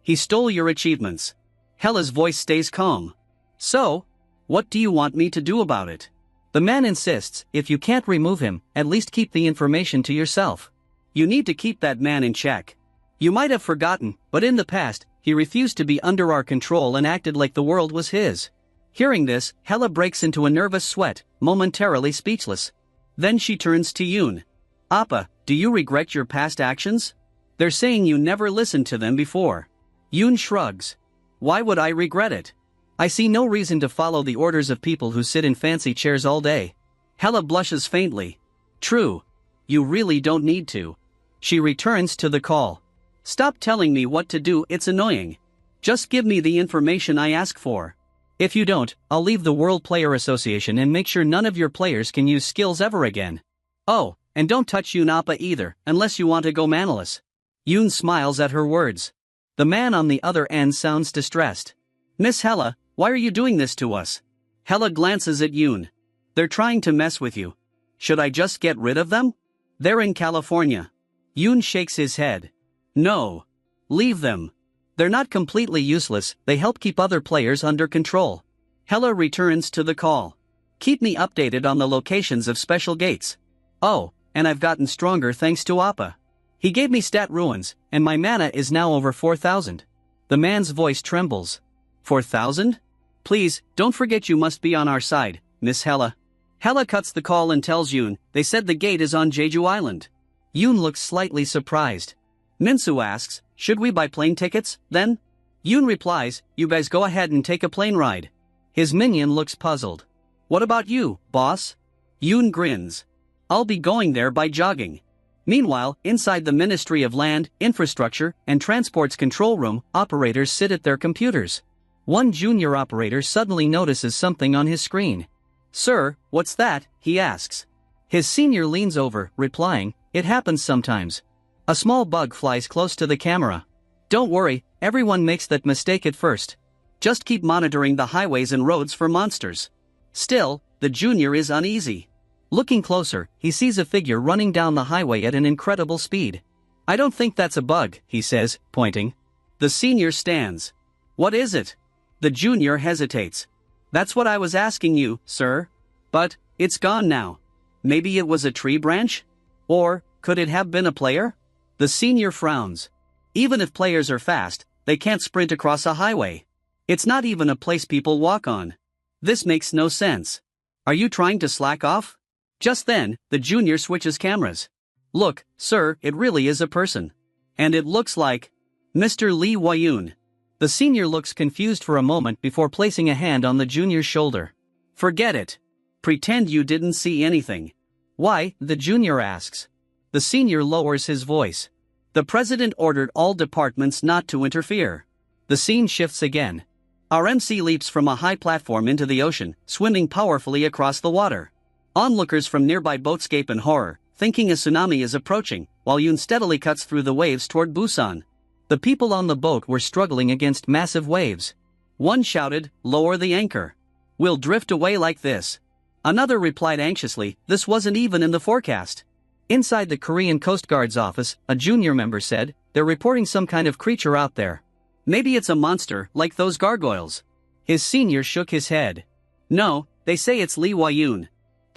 He stole your achievements. Hella's voice stays calm. So? What do you want me to do about it? The man insists, if you can't remove him, at least keep the information to yourself. You need to keep that man in check. You might have forgotten, but in the past, he refused to be under our control and acted like the world was his. Hearing this, Hella breaks into a nervous sweat, momentarily speechless. Then she turns to Yoon. Appa, do you regret your past actions? They're saying you never listened to them before. Yoon shrugs. Why would I regret it? I see no reason to follow the orders of people who sit in fancy chairs all day. Hella blushes faintly. True. You really don't need to. She returns to the call. Stop telling me what to do, it's annoying. Just give me the information I ask for. If you don't, I'll leave the World Player Association and make sure none of your players can use skills ever again. Oh, and don't touch Yoon Appa either, unless you want to go manless. Yoon smiles at her words. The man on the other end sounds distressed. Miss Hella, why are you doing this to us? Hella glances at Yoon. They're trying to mess with you. Should I just get rid of them? They're in California. Yoon shakes his head. No. Leave them. They're not completely useless, they help keep other players under control. Hella returns to the call. Keep me updated on the locations of special gates. Oh, and I've gotten stronger thanks to Appa. He gave me stat ruins, and my mana is now over 4,000. The man's voice trembles. 4,000? Please, don't forget you must be on our side, Miss Hella. Hella cuts the call and tells Yoon, they said the gate is on Jeju Island. Yoon looks slightly surprised. Minsu asks, should we buy plane tickets, then? Yoon replies, you guys go ahead and take a plane ride. His minion looks puzzled. What about you, boss? Yoon grins. I'll be going there by jogging. Meanwhile, inside the Ministry of Land, Infrastructure, and Transport's control room, operators sit at their computers. One junior operator suddenly notices something on his screen. Sir, what's that? He asks. His senior leans over, replying, it happens sometimes. A small bug flies close to the camera. Don't worry, everyone makes that mistake at first. Just keep monitoring the highways and roads for monsters. Still, the junior is uneasy. Looking closer, he sees a figure running down the highway at an incredible speed. I don't think that's a bug, he says, pointing. The senior stands. What is it? The junior hesitates. That's what I was asking you, sir. But, it's gone now. Maybe it was a tree branch? Or, could it have been a player? The senior frowns. Even if players are fast, they can't sprint across a highway. It's not even a place people walk on. This makes no sense. Are you trying to slack off? Just then, the junior switches cameras. Look, sir, it really is a person. And it looks like Mr. Lee Wayun. The senior looks confused for a moment before placing a hand on the junior's shoulder. Forget it. Pretend you didn't see anything. Why? The junior asks. The senior lowers his voice. The president ordered all departments not to interfere. The scene shifts again. Our MC leaps from a high platform into the ocean, swimming powerfully across the water. Onlookers from nearby boats gape in horror, thinking a tsunami is approaching, while Yoon steadily cuts through the waves toward Busan. The people on the boat were struggling against massive waves. One shouted, lower the anchor. We'll drift away like this. Another replied anxiously, this wasn't even in the forecast. Inside the Korean Coast Guard's office, a junior member said, they're reporting some kind of creature out there. Maybe it's a monster, like those gargoyles. His senior shook his head. No, they say it's Lee Wayun.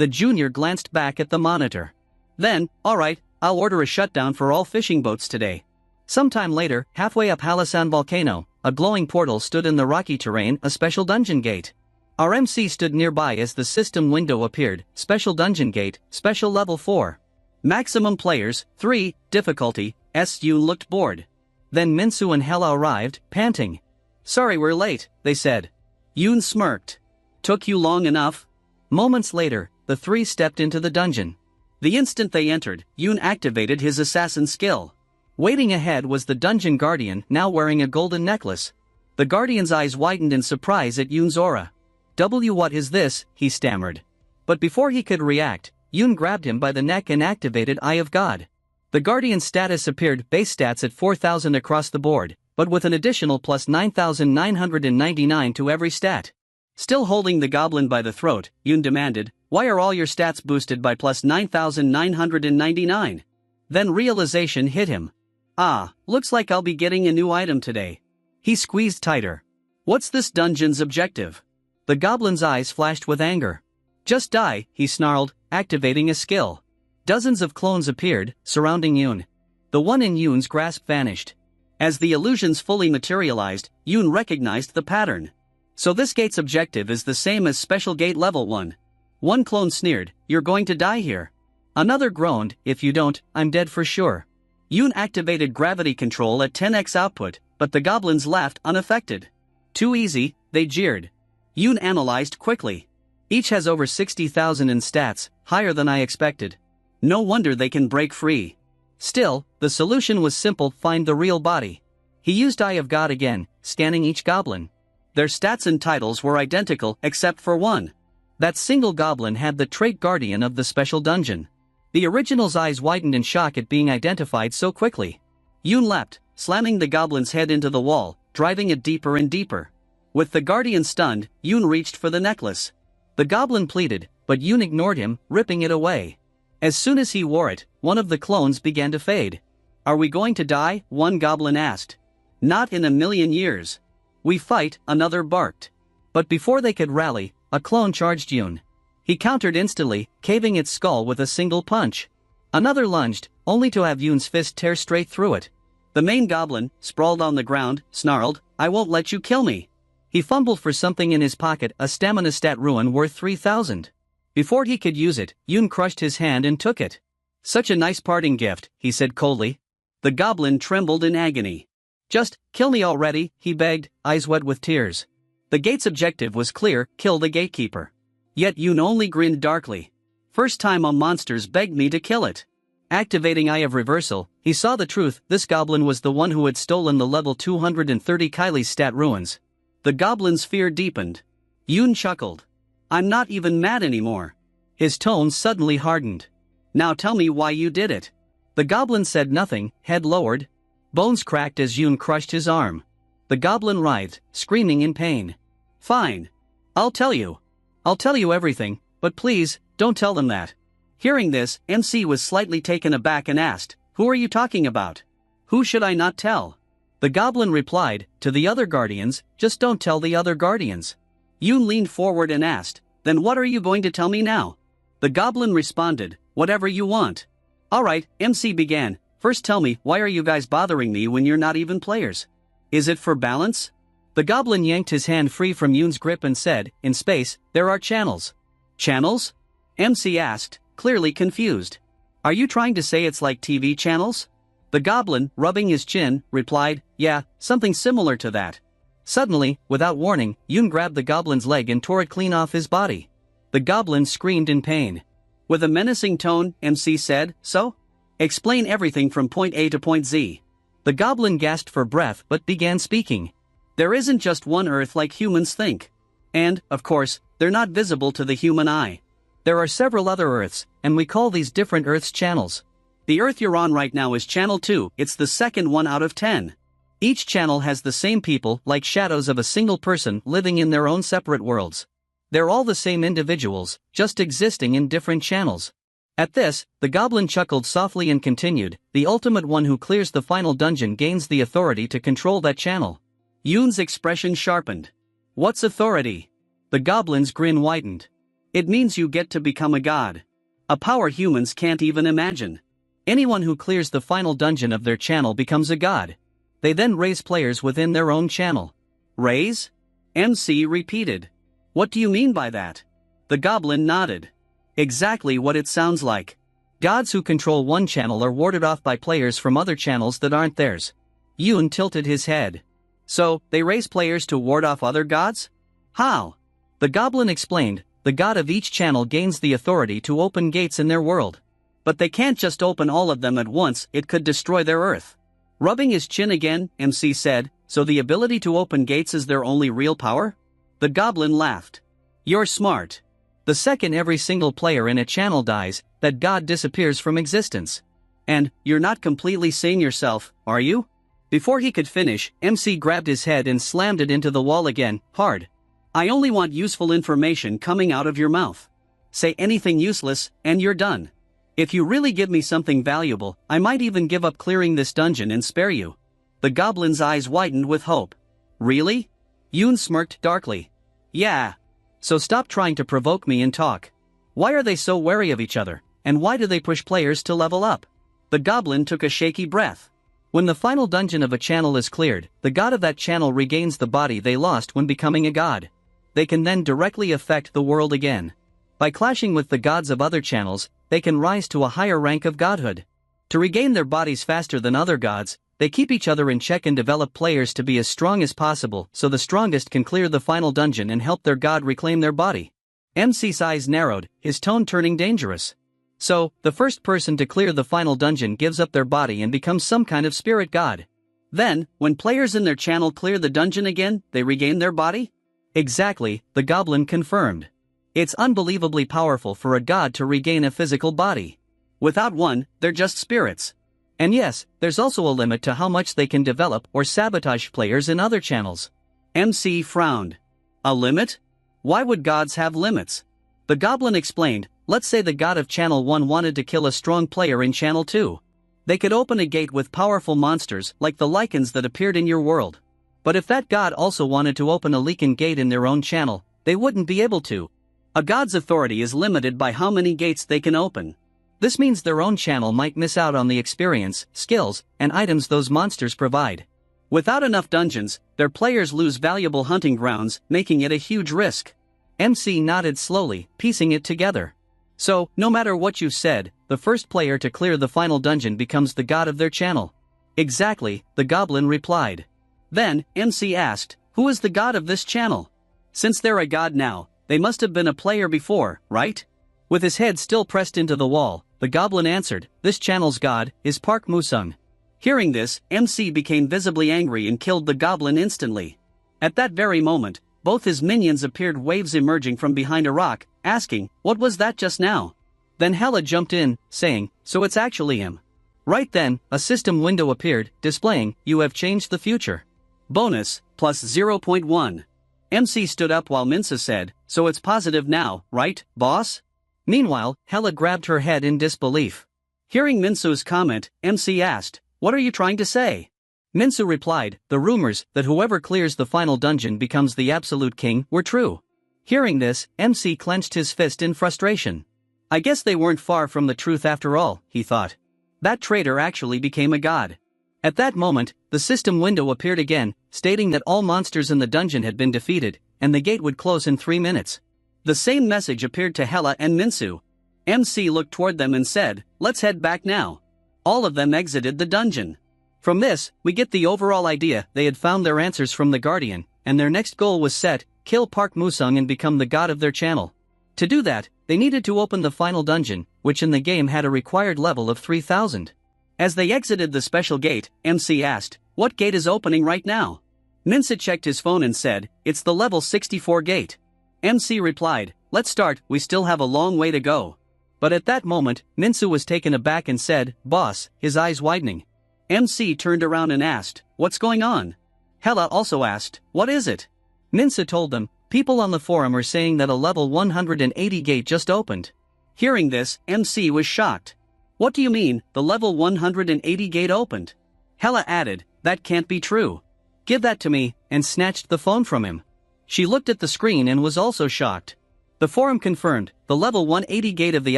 The junior glanced back at the monitor. Then, alright, I'll order a shutdown for all fishing boats today. Sometime later, halfway up Halasan Volcano, a glowing portal stood in the rocky terrain, a special dungeon gate. Our MC stood nearby as the system window appeared, special dungeon gate, special level 4. Maximum players, 3, difficulty, Yoon looked bored. Then Minsu and Hella arrived, panting. Sorry we're late, they said. Yoon smirked. Took you long enough? Moments later, the three stepped into the dungeon. The instant they entered, Yoon activated his assassin skill. Waiting ahead was the dungeon guardian, now wearing a golden necklace. The guardian's eyes widened in surprise at Yoon's aura. What is this? He stammered. But before he could react, Yoon grabbed him by the neck and activated Eye of God. The Guardian's status appeared, base stats at 4,000 across the board, but with an additional plus 9,999 to every stat. Still holding the goblin by the throat, Yoon demanded, why are all your stats boosted by plus 9,999? Then realization hit him. Ah, looks like I'll be getting a new item today. He squeezed tighter. What's this dungeon's objective? The goblin's eyes flashed with anger. Just die, he snarled, activating a skill. Dozens of clones appeared, surrounding Yoon. The one in Yoon's grasp vanished. As the illusions fully materialized, Yoon recognized the pattern. So this gate's objective is the same as Special Gate Level 1. One clone sneered, "You're going to die here." Another groaned, "If you don't, I'm dead for sure." Yoon activated gravity control at 10x output, but the goblins laughed unaffected. "Too easy," they jeered. Yoon analyzed quickly. "Each has over 60,000 in stats, higher than I expected. No wonder they can break free." Still, the solution was simple: find the real body. He used Eye of God again, scanning each goblin. Their stats and titles were identical except for one. That single goblin had the trait Guardian of the special dungeon. The original's eyes widened in shock at being identified so quickly. Yoon leapt, slamming the goblin's head into the wall, driving it deeper and deeper. With the Guardian stunned, Yoon reached for the necklace. The goblin pleaded, but Yoon ignored him, ripping it away. As soon as he wore it, one of the clones began to fade. "Are we going to die?" one goblin asked. "Not in a million years." "We fight," another barked. But before they could rally, a clone charged Yoon. He countered instantly, caving its skull with a single punch. Another lunged, only to have Yoon's fist tear straight through it. The main goblin, sprawled on the ground, snarled, "I won't let you kill me." He fumbled for something in his pocket, a stamina stat ruin worth 3,000. Before he could use it, Yoon crushed his hand and took it. "Such a nice parting gift," he said coldly. The goblin trembled in agony. "Just kill me already," he begged, eyes wet with tears. The gate's objective was clear: kill the gatekeeper. Yet Yoon only grinned darkly. "First time a monster's begged me to kill it." Activating Eye of Reversal, he saw the truth: this goblin was the one who had stolen the level 230 Kylie's stat ruins. The goblin's fear deepened. Yoon chuckled. "I'm not even mad anymore." His tone suddenly hardened. "Now tell me why you did it." The goblin said nothing, head lowered. Bones cracked as Yoon crushed his arm. The goblin writhed, screaming in pain. "Fine. I'll tell you. I'll tell you everything, but please, don't tell them that." Hearing this, MC was slightly taken aback and asked, "Who are you talking about? Who should I not tell?" The goblin replied, "To the other guardians, just don't tell the other guardians." Yoon leaned forward and asked, "Then what are you going to tell me now?" The goblin responded, "Whatever you want." "Alright," MC began, "first tell me, why are you guys bothering me when you're not even players? Is it for balance?" The goblin yanked his hand free from Yoon's grip and said, "In space, there are channels." "Channels?" MC asked, clearly confused. "Are you trying to say it's like TV channels?" The goblin, rubbing his chin, replied, "Yeah, something similar to that." Suddenly, without warning, Yoon grabbed the goblin's leg and tore it clean off his body. The goblin screamed in pain. With a menacing tone, MC said, "So? Explain everything from point A to point Z." The goblin gasped for breath but began speaking. "There isn't just one Earth like humans think. And, of course, they're not visible to the human eye. There are several other Earths, and we call these different Earths channels. The Earth you're on right now is Channel 2, it's the second one out of 10. Each channel has the same people, like shadows of a single person living in their own separate worlds. They're all the same individuals, just existing in different channels." At this, the goblin chuckled softly and continued, "The ultimate one who clears the final dungeon gains the authority to control that channel." Yoon's expression sharpened. "What's authority?" The goblin's grin widened. "It means you get to become a god. A power humans can't even imagine. Anyone who clears the final dungeon of their channel becomes a god. They then raise players within their own channel." "Raise?" MC repeated. "What do you mean by that?" The goblin nodded. "Exactly what it sounds like. Gods who control one channel are warded off by players from other channels that aren't theirs." Yoon tilted his head. "So, they raise players to ward off other gods? How?" The goblin explained, "The god of each channel gains the authority to open gates in their world. But they can't just open all of them at once, it could destroy their Earth." Rubbing his chin again, MC said, "So the ability to open gates is their only real power?" The goblin laughed. "You're smart. The second every single player in a channel dies, that god disappears from existence." "And, you're not completely sane yourself, are you?" Before he could finish, MC grabbed his head and slammed it into the wall again, hard. "I only want useful information coming out of your mouth. Say anything useless, and you're done. If you really give me something valuable, I might even give up clearing this dungeon and spare you." The goblin's eyes widened with hope. Really? Yoon smirked darkly. Yeah. So stop trying to provoke me and talk. Why are they so wary of each other, and why do they push players to level up? The goblin took a shaky breath. When the final dungeon of a channel is cleared, the god of that channel regains the body they lost when becoming a god. They can then directly affect the world again. By clashing with the gods of other channels, they can rise to a higher rank of godhood. To regain their bodies faster than other gods, they keep each other in check and develop players to be as strong as possible so the strongest can clear the final dungeon and help their god reclaim their body. MC's eyes narrowed, his tone turning dangerous. So, the first person to clear the final dungeon gives up their body and becomes some kind of spirit god. Then, when players in their channel clear the dungeon again, they regain their body? Exactly, the goblin confirmed. It's unbelievably powerful for a god to regain a physical body. Without one, they're just spirits. And yes, there's also a limit to how much they can develop or sabotage players in other channels. MC frowned. A limit? Why would gods have limits? The goblin explained, let's say the god of Channel 1 wanted to kill a strong player in Channel 2. They could open a gate with powerful monsters like the lichens that appeared in your world. But if that god also wanted to open a lichen gate in their own channel, they wouldn't be able to. A god's authority is limited by how many gates they can open. This means their own channel might miss out on the experience, skills, and items those monsters provide. Without enough dungeons, their players lose valuable hunting grounds, making it a huge risk. MC nodded slowly, piecing it together. So, no matter what you've said, the first player to clear the final dungeon becomes the god of their channel. Exactly, the goblin replied. Then, MC asked, who is the god of this channel? Since they're a god now, they must have been a player before, right? With his head still pressed into the wall, the goblin answered, this channel's god is Park Musung. Hearing this, MC became visibly angry and killed the goblin instantly. At that very moment, both his minions appeared, waves emerging from behind a rock, asking, what was that just now? Then Hella jumped in, saying, so it's actually him. Right then, a system window appeared, displaying, you have changed the future. Bonus, plus 0.1. MC stood up while Minsa said, so it's positive now, right, boss? Meanwhile, Hella grabbed her head in disbelief. Hearing Minsu's comment, MC asked, what are you trying to say? Minsu replied, the rumors that whoever clears the final dungeon becomes the absolute king were true. Hearing this, MC clenched his fist in frustration. I guess they weren't far from the truth after all, he thought. That traitor actually became a god. At that moment, the system window appeared again, stating that all monsters in the dungeon had been defeated, and the gate would close in 3 minutes. The same message appeared to Hella and Minsu. MC looked toward them and said, let's head back now. All of them exited the dungeon. From this, we get the overall idea they had found their answers from the Guardian, and their next goal was set, kill Park Musung and become the god of their channel. To do that, they needed to open the final dungeon, which in the game had a required level of 3000. As they exited the special gate, MC asked, what gate is opening right now? Minsa checked his phone and said, it's the level 64 gate. MC replied, let's start, we still have a long way to go. But at that moment, Minsu was taken aback and said, boss, his eyes widening. MC turned around and asked, what's going on? Hella also asked, what is it? Minsa told them, people on the forum are saying that a level 180 gate just opened. Hearing this, MC was shocked. What do you mean, the level 180 gate opened? Hella added, that can't be true. Give that to me, and snatched the phone from him. She looked at the screen and was also shocked. The forum confirmed, the level 180 gate of the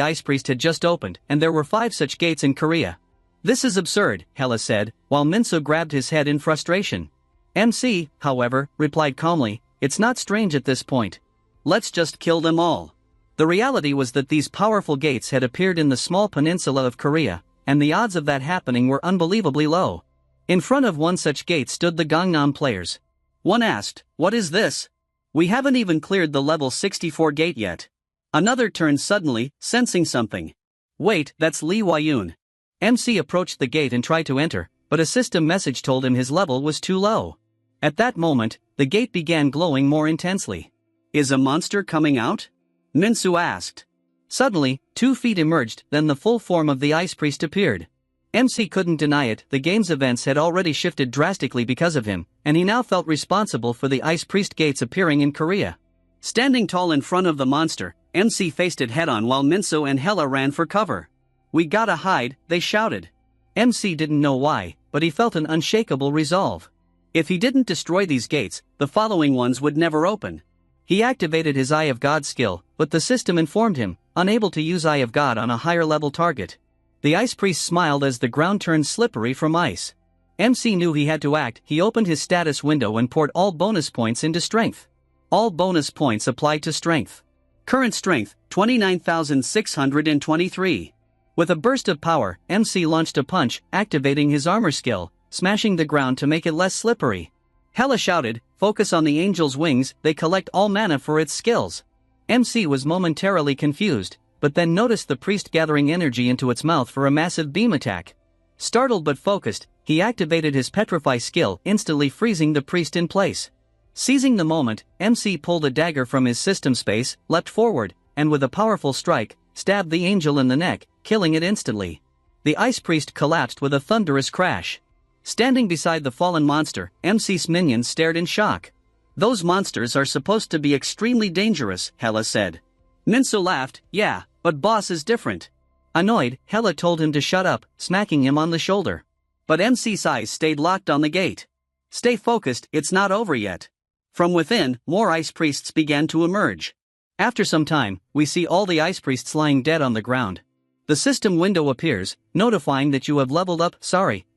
Ice Priest had just opened, and there were 5 such gates in Korea. This is absurd, Hella said, while Minso grabbed his head in frustration. MC, however, replied calmly, it's not strange at this point. Let's just kill them all. The reality was that these powerful gates had appeared in the small peninsula of Korea, and the odds of that happening were unbelievably low. In front of one such gate stood the Gangnam players. One asked, what is this? We haven't even cleared the level 64 gate yet. Another turned suddenly, sensing something. Wait, that's Lee Wayun. MC approached the gate and tried to enter, but a system message told him his level was too low. At that moment, the gate began glowing more intensely. Is a monster coming out? Minsu asked. Suddenly, 2 feet emerged, then the full form of the Ice Priest appeared. MC couldn't deny it, the game's events had already shifted drastically because of him, and he now felt responsible for the Ice Priest gates appearing in Korea. Standing tall in front of the monster, MC faced it head-on while Minso and Hella ran for cover. We gotta hide, they shouted. MC didn't know why, but he felt an unshakable resolve. If he didn't destroy these gates, the following ones would never open. He activated his Eye of God skill, but the system informed him, unable to use Eye of God on a higher level target. The Ice Priest smiled as the ground turned slippery from ice. MC knew he had to act. He opened his status window and poured all bonus points into strength. All bonus points applied to strength. Current strength, 29,623. With a burst of power, MC launched a punch, activating his armor skill, smashing the ground to make it less slippery. Hela shouted, "Focus on the angel's wings, they collect all mana for its skills." MC was momentarily confused, but then noticed the priest gathering energy into its mouth for a massive beam attack. Startled but focused, he activated his Petrify skill, instantly freezing the priest in place. Seizing the moment, MC pulled a dagger from his system space, leapt forward, and with a powerful strike, stabbed the angel in the neck, killing it instantly. The Ice Priest collapsed with a thunderous crash. Standing beside the fallen monster, MC's minions stared in shock. "Those monsters are supposed to be extremely dangerous," Hela said. Minso laughed, "Yeah, but boss is different." Annoyed, Hela told him to shut up, smacking him on the shoulder. But MC's eyes stayed locked on the gate. "Stay focused, it's not over yet." From within, more Ice Priests began to emerge. After some time, we see all the Ice Priests lying dead on the ground. The system window appears, notifying that you have leveled up,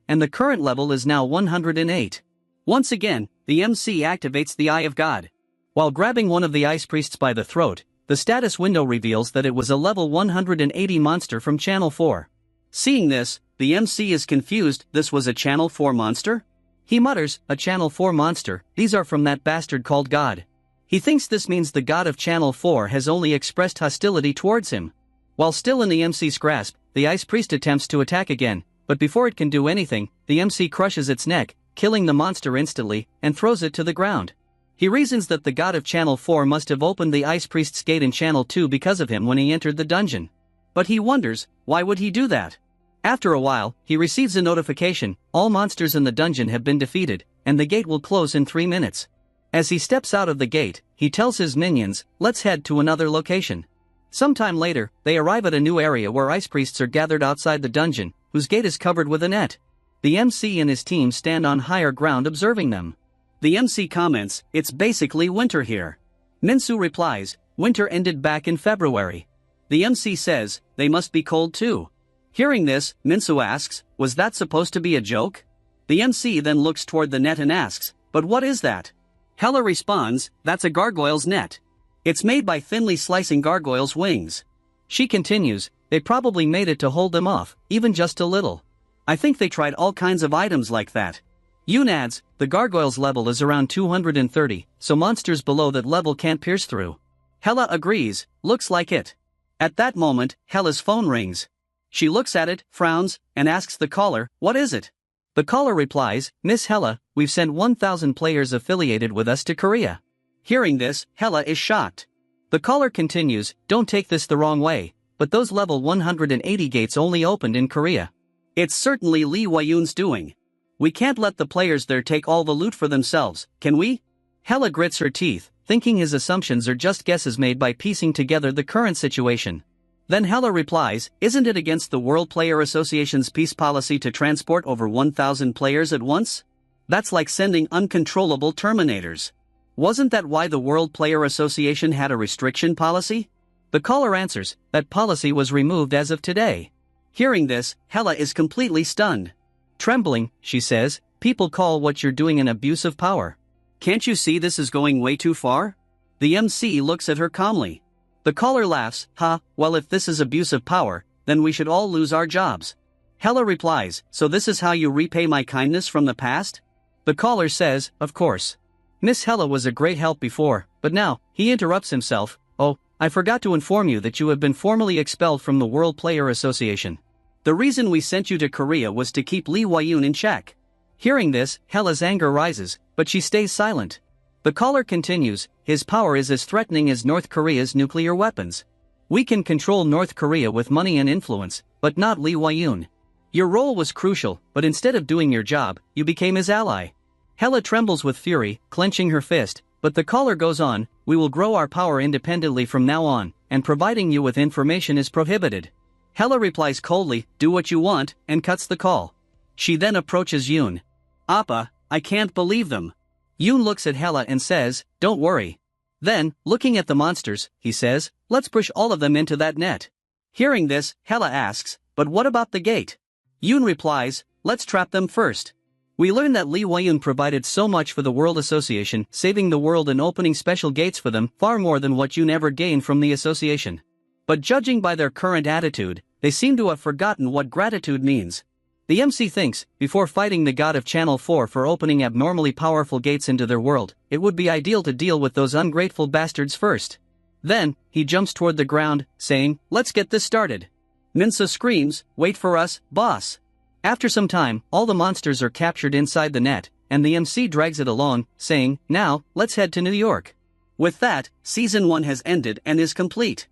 and the current level is now 108. Once again, the MC activates the Eye of God. While grabbing one of the Ice Priests by the throat, the status window reveals that it was a level 180 monster from Channel 4. Seeing this, the MC is confused. This was a Channel 4 monster? He mutters, "A Channel 4 monster, these are from that bastard called God." He thinks this means the god of Channel 4 has only expressed hostility towards him. While still in the MC's grasp, the Ice Priest attempts to attack again, but before it can do anything, the MC crushes its neck, killing the monster instantly, and throws it to the ground. He reasons that the god of Channel 4 must have opened the Ice Priest's gate in Channel 2 because of him when he entered the dungeon. But he wonders, why would he do that? After a while, he receives a notification, all monsters in the dungeon have been defeated, and the gate will close in 3 minutes. As he steps out of the gate, he tells his minions, "Let's head to another location." Sometime later, they arrive at a new area where Ice Priests are gathered outside the dungeon, whose gate is covered with a net. The MC and his team stand on higher ground observing them. The MC comments, "It's basically winter here." Minsu replies, "Winter ended back in February." The MC says, "They must be cold too." Hearing this, Minsu asks, "Was that supposed to be a joke?" The MC then looks toward the net and asks, "But what is that?" Hela responds, "That's a gargoyle's net. It's made by thinly slicing gargoyles' wings." She continues, "They probably made it to hold them off, even just a little. I think they tried all kinds of items like that." Yoon adds, "The gargoyle's level is around 230, so monsters below that level can't pierce through." Hela agrees, "Looks like it." At that moment, Hela's phone rings. She looks at it, frowns, and asks the caller, "What is it?" The caller replies, "Miss Hela, we've sent 1,000 players affiliated with us to Korea." Hearing this, Hela is shocked. The caller continues, "Don't take this the wrong way, but those level 180 gates only opened in Korea. It's certainly Lee Wayun's doing. We can't let the players there take all the loot for themselves, can we?" Hela grits her teeth, thinking his assumptions are just guesses made by piecing together the current situation. Then Hela replies, "Isn't it against the World Player Association's peace policy to transport over 1,000 players at once? That's like sending uncontrollable Terminators. Wasn't that why the World Player Association had a restriction policy?" The caller answers, "That policy was removed as of today." Hearing this, Hela is completely stunned. Trembling, she says, "People call what you're doing an abuse of power. Can't you see this is going way too far?" The MC looks at her calmly. The caller laughs, "Well, if this is abuse of power, then we should all lose our jobs." Hela replies, "So this is how you repay my kindness from the past?" The caller says, "Of course. Miss Hela was a great help before, but now," he interrupts himself, "Oh, I forgot to inform you that you have been formally expelled from the World Player Association. The reason we sent you to Korea was to keep Lee Wayun in check." Hearing this, Hela's anger rises, but she stays silent. The caller continues, "His power is as threatening as North Korea's nuclear weapons. We can control North Korea with money and influence, but not Lee Wayun. Your role was crucial, but instead of doing your job, you became his ally." Hela trembles with fury, clenching her fist, but the caller goes on, "We will grow our power independently from now on, and providing you with information is prohibited." Hela replies coldly, "Do what you want," and cuts the call. She then approaches Yoon. "Appa, I can't believe them. Yoon looks at Hella and says, don't worry. Then, looking at the monsters, he says, let's push all of them into that net. Hearing this, Hella asks, but what about the gate? Yoon replies, let's trap them first. We learn that Lee Wayun provided so much for the World Association, saving the world and opening special gates for them, far more than what Yoon ever gained from the association. But judging by their current attitude, they seem to have forgotten what gratitude means. The MC thinks, before fighting the god of Channel 4 for opening abnormally powerful gates into their world, it would be ideal to deal with those ungrateful bastards first. Then, he jumps toward the ground, saying, let's get this started. Minsa screams, wait for us, boss. After some time, all the monsters are captured inside the net, and the MC drags it along, saying, now, let's head to New York. With that, Season 1 has ended and is complete.